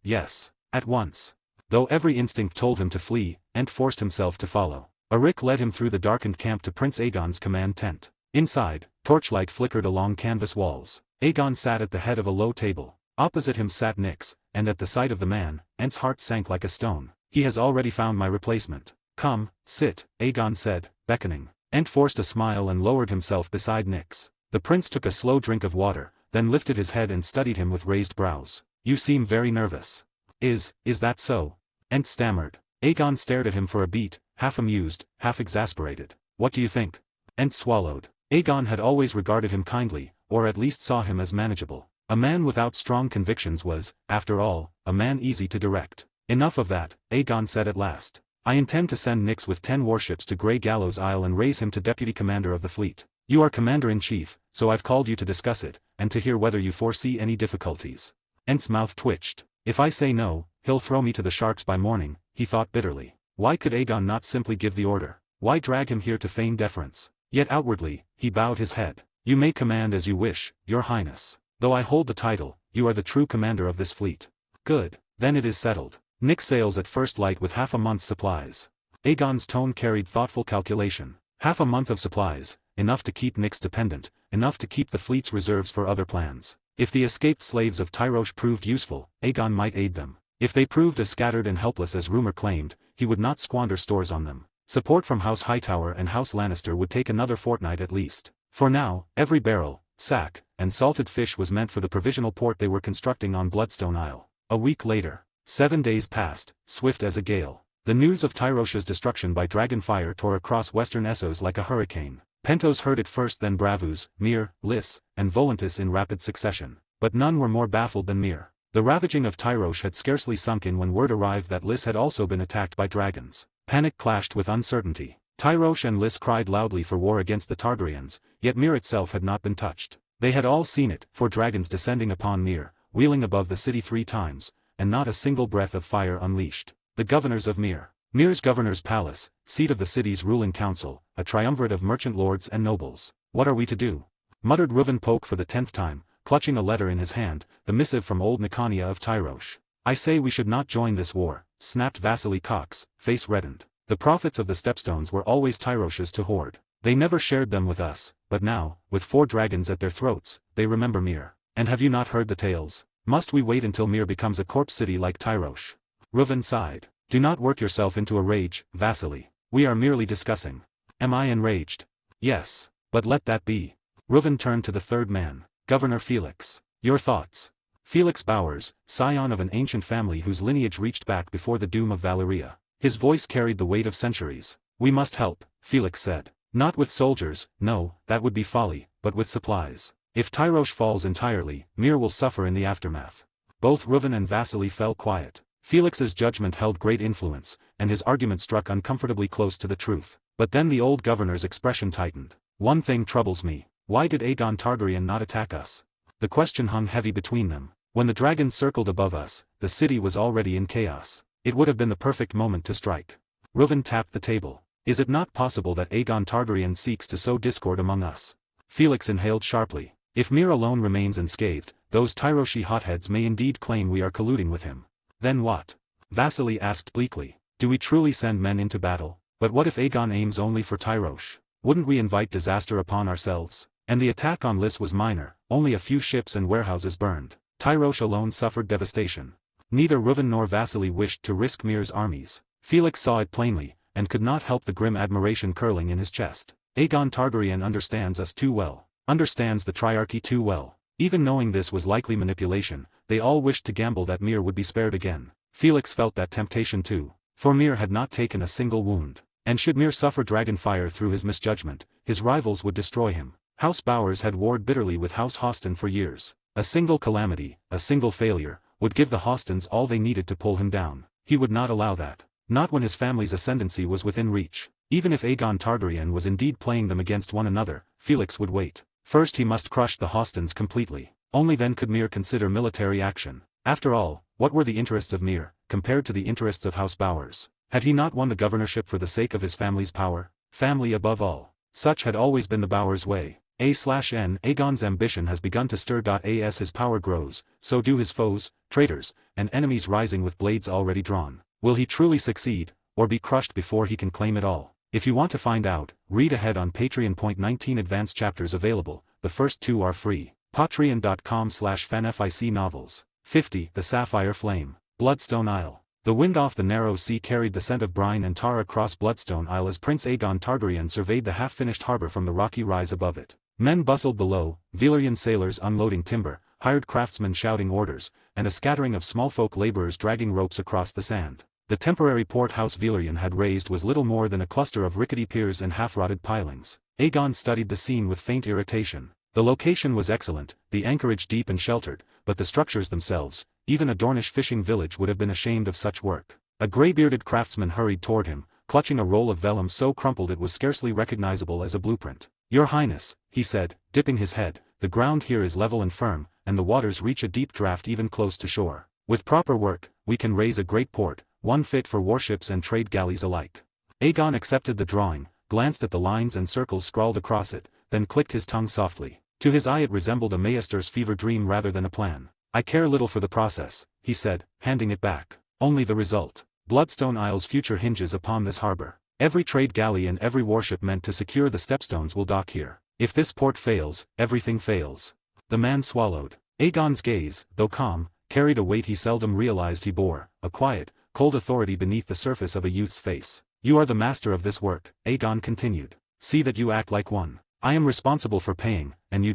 Yes. At once. Though every instinct told him to flee, Ent forced himself to follow. Eric led him through the darkened camp to Prince Aegon's command tent. Inside, torchlight flickered along canvas walls. Aegon sat at the head of a low table. Opposite him sat Nyx, and at the sight of the man, Ent's heart sank like a stone. He has already found my replacement. Come, sit, Aegon said, beckoning. Ent forced a smile and lowered himself beside Nyx. The prince took a slow drink of water, then lifted his head and studied him with raised brows. You seem very nervous. Is that so? Ent stammered. Aegon stared at him for a beat, half amused, half exasperated. What do you think? Ent swallowed. Aegon had always regarded him kindly, or at least saw him as manageable. A man without strong convictions was, after all, a man easy to direct. Enough of that, Aegon said at last. I intend to send Nyx with 10 warships to Grey Gallows Isle and raise him to deputy commander of the fleet. You are commander-in-chief, so I've called you to discuss it, and to hear whether you foresee any difficulties. Ent's mouth twitched. If I say no, he'll throw me to the sharks by morning, he thought bitterly. Why could Aegon not simply give the order? Why drag him here to feign deference? Yet outwardly, he bowed his head. You may command as you wish, your highness. Though I hold the title, you are the true commander of this fleet. Good, then it is settled. Nyx sails at first light with half a month's supplies. Aegon's tone carried thoughtful calculation. Half a month of supplies, enough to keep Nyx dependent, enough to keep the fleet's reserves for other plans. If the escaped slaves of Tyrosh proved useful, Aegon might aid them. If they proved as scattered and helpless as rumor claimed, he would not squander stores on them. Support from House Hightower and House Lannister would take another fortnight at least. For now, every barrel, sack, and salted fish was meant for the provisional port they were constructing on Bloodstone Isle. A week later, 7 days passed, swift as a gale. The news of Tyrosh's destruction by dragonfire tore across western Essos like a hurricane. Pentos heard it first, then Bravus, Myr, Lys, and Volantis in rapid succession. But none were more baffled than Myr. The ravaging of Tyrosh had scarcely sunk in when word arrived that Lys had also been attacked by dragons. Panic clashed with uncertainty. Tyrosh and Lys cried loudly for war against the Targaryens, yet Myr itself had not been touched. They had all seen it, 4 dragons descending upon Myr, wheeling above the city 3 times, and not a single breath of fire unleashed. The governors of Myr. Myr's governor's palace, seat of the city's ruling council, a triumvirate of merchant lords and nobles. What are we to do? Muttered Reuven Polk for the 10th time, clutching a letter in his hand, the missive from old Niconia of Tyrosh. I say we should not join this war, snapped Vasily Cox, face reddened. The profits of the Stepstones were always Tyrosh's to hoard. They never shared them with us, but now, with 4 dragons at their throats, they remember Myr. And have you not heard the tales? Must we wait until Myr becomes a corpse city like Tyrosh? Reuven sighed. Do not work yourself into a rage, Vasily. We are merely discussing. Am I enraged? Yes, but let that be. Reuven turned to the 3rd man, Governor Felix. Your thoughts? Felix Bowers, scion of an ancient family whose lineage reached back before the doom of Valyria. His voice carried the weight of centuries. We must help, Felix said. Not with soldiers, no, that would be folly, but with supplies. If Tyrosh falls entirely, Myr will suffer in the aftermath. Both Reuven and Vasily fell quiet. Felix's judgment held great influence, and his argument struck uncomfortably close to the truth. But then the old governor's expression tightened. One thing troubles me. Why did Aegon Targaryen not attack us? The question hung heavy between them. When the dragons circled above us, the city was already in chaos. It would have been the perfect moment to strike. Reuven tapped the table. Is it not possible that Aegon Targaryen seeks to sow discord among us? Felix inhaled sharply. If Myr alone remains unscathed, those Tyroshi hotheads may indeed claim we are colluding with him. Then what? Vasily asked bleakly. Do we truly send men into battle? But what if Aegon aims only for Tyrosh? Wouldn't we invite disaster upon ourselves? And the attack on Lys was minor, only a few ships and warehouses burned. Tyrosh alone suffered devastation. Neither Reuven nor Vasily wished to risk Myr's armies. Felix saw it plainly, and could not help the grim admiration curling in his chest. Aegon Targaryen understands us too well. Understands the Triarchy too well. Even knowing this was likely manipulation, they all wished to gamble that Myr would be spared again. Felix felt that temptation too. for Myr had not taken a single wound. And should Myr suffer dragonfire through his misjudgment, his rivals would destroy him. House Bowers had warred bitterly with House Hoston for years. A single calamity, a single failure, would give the Hostons all they needed to pull him down. He would not allow that. Not when his family's ascendancy was within reach. Even if Aegon Targaryen was indeed playing them against one another, Felix would wait. First he must crush the Hostons completely. Only then could Myr consider military action. After all, what were the interests of Myr, compared to the interests of House Bowers? Had he not won the governorship for the sake of his family's power? Family above all. Such had always been the Bowers' way. Aegon's ambition has begun to stir. As his power grows, so do his foes, traitors, and enemies rising with blades already drawn. Will he truly succeed, or be crushed before he can claim it all? If you want to find out, read ahead on Patreon. 19 advanced chapters available, the first 2 are free. Patreon.com/fanfic novels. 50. The Sapphire Flame. Bloodstone Isle. The wind off the narrow sea carried the scent of brine and tar across Bloodstone Isle as Prince Aegon Targaryen surveyed the half-finished harbor from the rocky rise above it. Men bustled below, Valyrian sailors unloading timber, hired craftsmen shouting orders, and a scattering of small folk laborers dragging ropes across the sand. The temporary port House Valyrian had raised was little more than a cluster of rickety piers and half-rotted pilings. Aegon studied the scene with faint irritation. The location was excellent, the anchorage deep and sheltered, but the structures themselves, even a Dornish fishing village would have been ashamed of such work. A grey-bearded craftsman hurried toward him, clutching a roll of vellum so crumpled it was scarcely recognizable as a blueprint. "Your Highness," he said, dipping his head, "the ground here is level and firm, and the waters reach a deep draft even close to shore. With proper work, we can raise a great port, one fit for warships and trade galleys alike." Aegon accepted the drawing, glanced at the lines and circles scrawled across it, then clicked his tongue softly. To his eye it resembled a maester's fever dream rather than a plan. "I care little for the process," he said, handing it back. "Only the result. Bloodstone Isle's future hinges upon this harbor. Every trade galley and every warship meant to secure the Stepstones will dock here. If this port fails, everything fails." The man swallowed. Aegon's gaze, though calm, carried a weight he seldom realized he bore, a quiet, cold authority beneath the surface of a youth's face. "You are the master of this work," Aegon continued. "See that you act like one. I am responsible for paying, and you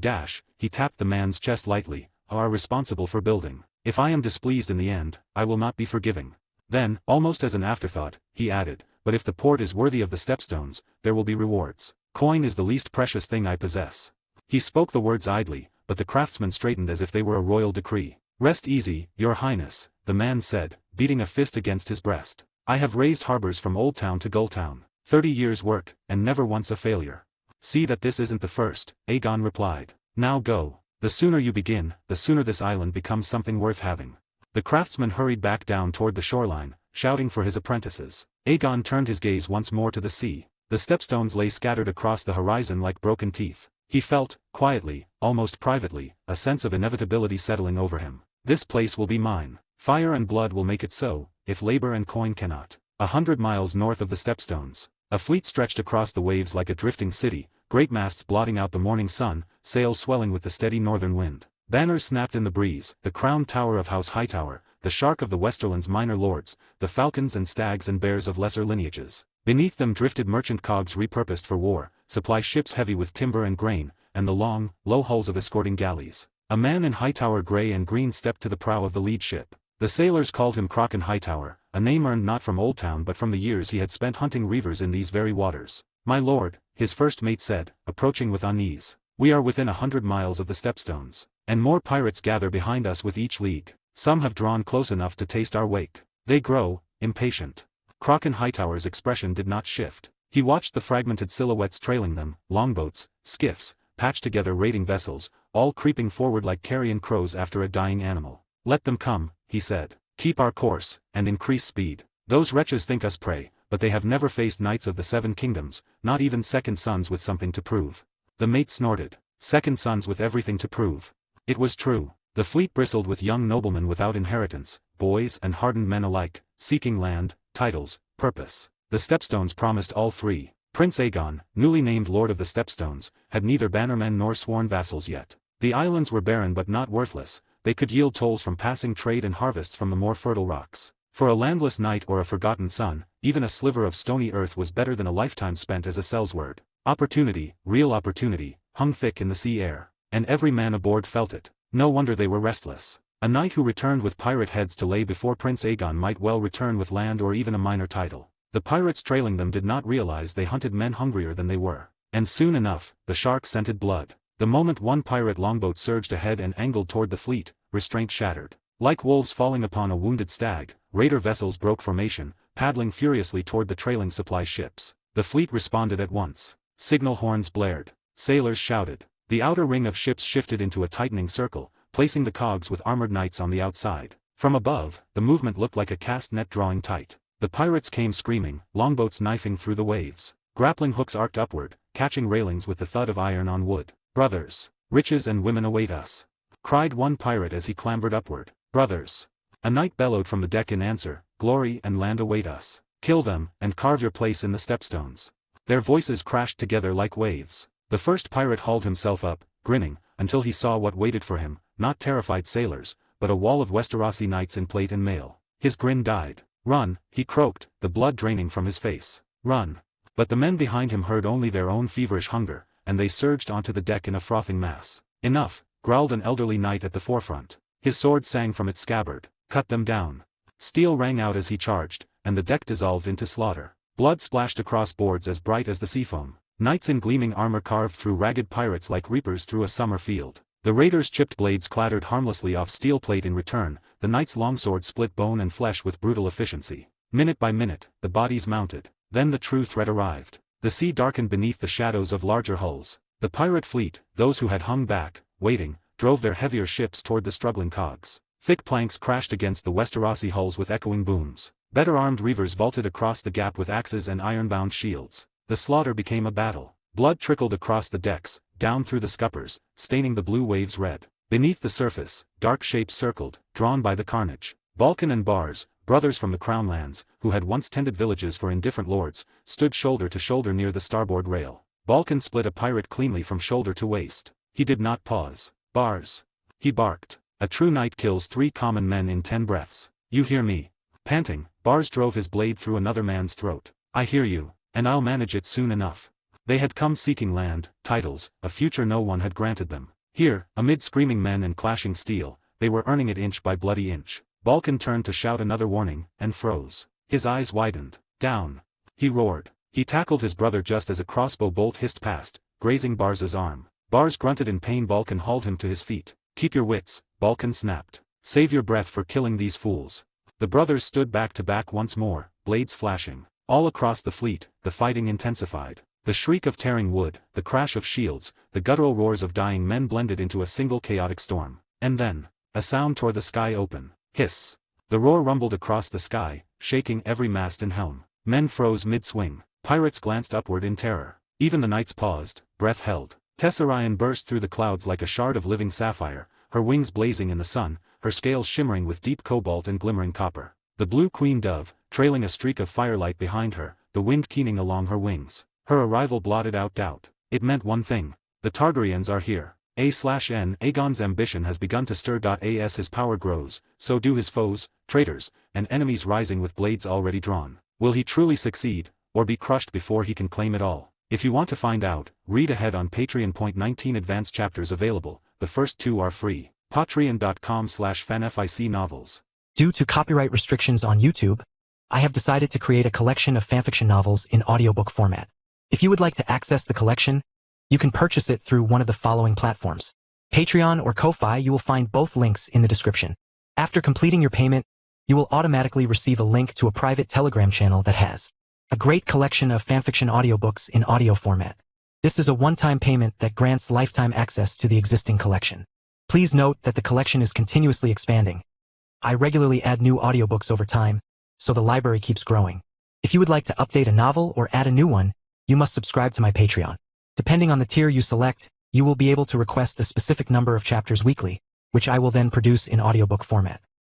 he tapped the man's chest lightly, are responsible for building. If I am displeased in the end, I will not be forgiving." Then, almost as an afterthought, he added, "But if the port is worthy of the Stepstones, there will be rewards. Coin is the least precious thing I possess." He spoke the words idly, but the craftsman straightened as if they were a royal decree. "Rest easy, Your Highness," the man said, beating a fist against his breast. "I have raised harbors from Old Town to Gulltown. 30 years' work, and never once a failure." "See that this isn't the first," Aegon replied. "Now go. The sooner you begin, the sooner this island becomes something worth having." The craftsman hurried back down toward the shoreline, shouting for his apprentices. Aegon turned his gaze once more to the sea. The Stepstones lay scattered across the horizon like broken teeth. He felt, quietly, almost privately, a sense of inevitability settling over him. "This place will be mine. Fire and blood will make it so, if labor and coin cannot." 100 miles north of the Stepstones, a fleet stretched across the waves like a drifting city, great masts blotting out the morning sun, sails swelling with the steady northern wind. Banners snapped in the breeze, the crowned tower of House Hightower, the shark of the Westerland's minor lords, the falcons and stags and bears of lesser lineages. Beneath them drifted merchant cogs repurposed for war, supply ships heavy with timber and grain, and the long, low hulls of escorting galleys. A man in Hightower grey and green stepped to the prow of the lead ship. The sailors called him Crocken Hightower, a name earned not from Old Town but from the years he had spent hunting reavers in these very waters. "My lord," his first mate said, approaching with unease. "We are within 100 miles of the Stepstones, and more pirates gather behind us with each league. Some have drawn close enough to taste our wake. They grow impatient." Crocken Hightower's expression did not shift. He watched the fragmented silhouettes trailing them, longboats, skiffs, patched-together raiding vessels, all creeping forward like carrion crows after a dying animal. "Let them come," he said. "Keep our course, and increase speed. Those wretches think us prey, but they have never faced knights of the Seven Kingdoms, not even second sons with something to prove." The mate snorted. Second sons with everything to prove. It was true. The fleet bristled with young noblemen without inheritance, boys and hardened men alike, seeking land, titles, purpose. The Stepstones promised all three. Prince Aegon, newly named Lord of the Stepstones, had neither bannermen nor sworn vassals yet. The islands were barren but not worthless, they could yield tolls from passing trade and harvests from the more fertile rocks. For a landless knight or a forgotten son, even a sliver of stony earth was better than a lifetime spent as a sellsword. Opportunity, real opportunity, hung thick in the sea air. And every man aboard felt it. No wonder they were restless. A knight who returned with pirate heads to lay before Prince Aegon might well return with land or even a minor title. The pirates trailing them did not realize they hunted men hungrier than they were. And soon enough, the shark scented blood. The moment one pirate longboat surged ahead and angled toward the fleet, restraint shattered. Like wolves falling upon a wounded stag, raider vessels broke formation, paddling furiously toward the trailing supply ships. The fleet responded at once. Signal horns blared. Sailors shouted. The outer ring of ships shifted into a tightening circle, placing the cogs with armored knights on the outside. From above, the movement looked like a cast net drawing tight. The pirates came screaming, longboats knifing through the waves. Grappling hooks arced upward, catching railings with the thud of iron on wood. "Brothers, riches and women await us," cried one pirate as he clambered upward. "Brothers," a knight bellowed from the deck in answer, "glory and land await us. Kill them, and carve your place in the stepstones." Their voices crashed together like waves. The first pirate hauled himself up, grinning, until he saw what waited for him, not terrified sailors, but a wall of Westerosi knights in plate and mail. His grin died. "Run," he croaked, the blood draining from his face. "Run." But the men behind him heard only their own feverish hunger, and they surged onto the deck in a frothing mass. "Enough," growled an elderly knight at the forefront. His sword sang from its scabbard. "Cut them down." Steel rang out as he charged, and the deck dissolved into slaughter. Blood splashed across boards as bright as the seafoam. Knights in gleaming armor carved through ragged pirates like reapers through a summer field. The raiders' chipped blades clattered harmlessly off steel plate in return, the knight's longsword split bone and flesh with brutal efficiency. Minute by minute, the bodies mounted. Then the true threat arrived. The sea darkened beneath the shadows of larger hulls. The pirate fleet, those who had hung back, waiting, drove their heavier ships toward the struggling cogs. Thick planks crashed against the Westerosi hulls with echoing booms. Better armed reavers vaulted across the gap with axes and iron-bound shields. The slaughter became a battle. Blood trickled across the decks, down through the scuppers, staining the blue waves red. Beneath the surface, dark shapes circled, drawn by the carnage. Balkan and Bars, brothers from the Crown Lands, who had once tended villages for indifferent lords, stood shoulder to shoulder near the starboard rail. Balkan split a pirate cleanly from shoulder to waist. He did not pause. "Bars," he barked. "A true knight kills 3 common men in 10 breaths. You hear me?" Panting, Bars drove his blade through another man's throat. "I hear you, and I'll manage it soon enough." They had come seeking land, titles, a future no one had granted them. Here, amid screaming men and clashing steel, they were earning it inch by bloody inch. Balkan turned to shout another warning, and froze. His eyes widened. "Down!" he roared. He tackled his brother just as a crossbow bolt hissed past, grazing Bars's arm. Bars grunted in pain. Balkan hauled him to his feet. "Keep your wits," Balkan snapped. "Save your breath for killing these fools." The brothers stood back to back once more, blades flashing. All across the fleet, the fighting intensified. The shriek of tearing wood, the crash of shields, the guttural roars of dying men blended into a single chaotic storm. And then, a sound tore the sky open. Hiss! The roar rumbled across the sky, shaking every mast and helm. Men froze mid-swing. Pirates glanced upward in terror. Even the knights paused, breath held. Tessarion burst through the clouds like a shard of living sapphire, her wings blazing in the sun, her scales shimmering with deep cobalt and glimmering copper. The blue queen dove, trailing a streak of firelight behind her, the wind keening along her wings. Her arrival blotted out doubt. It meant one thing. The Targaryens are here. A/N Aegon's ambition has begun to stir. As his power grows, so do his foes, traitors, and enemies rising with blades already drawn. Will he truly succeed, or be crushed before he can claim it all? If you want to find out, read ahead on Patreon. 19 advanced chapters available, the first 2 are free. Patreon.com/fanfic novels. Due to copyright restrictions on YouTube, I have decided to create a collection of fanfiction novels in audiobook format. If you would like to access the collection, you can purchase it through one of the following platforms. Patreon or Ko-Fi. You will find both links in the description. After completing your payment, you will automatically receive a link to a private Telegram channel that has a great collection of fanfiction audiobooks in audio format. This is a one-time payment that grants lifetime access to the existing collection. Please note that the collection is continuously expanding. I regularly add new audiobooks over time, so the library keeps growing. If you would like to update a novel or add a new one, you must subscribe to my Patreon. Depending on the tier you select, you will be able to request a specific number of chapters weekly, which I will then produce in audiobook format.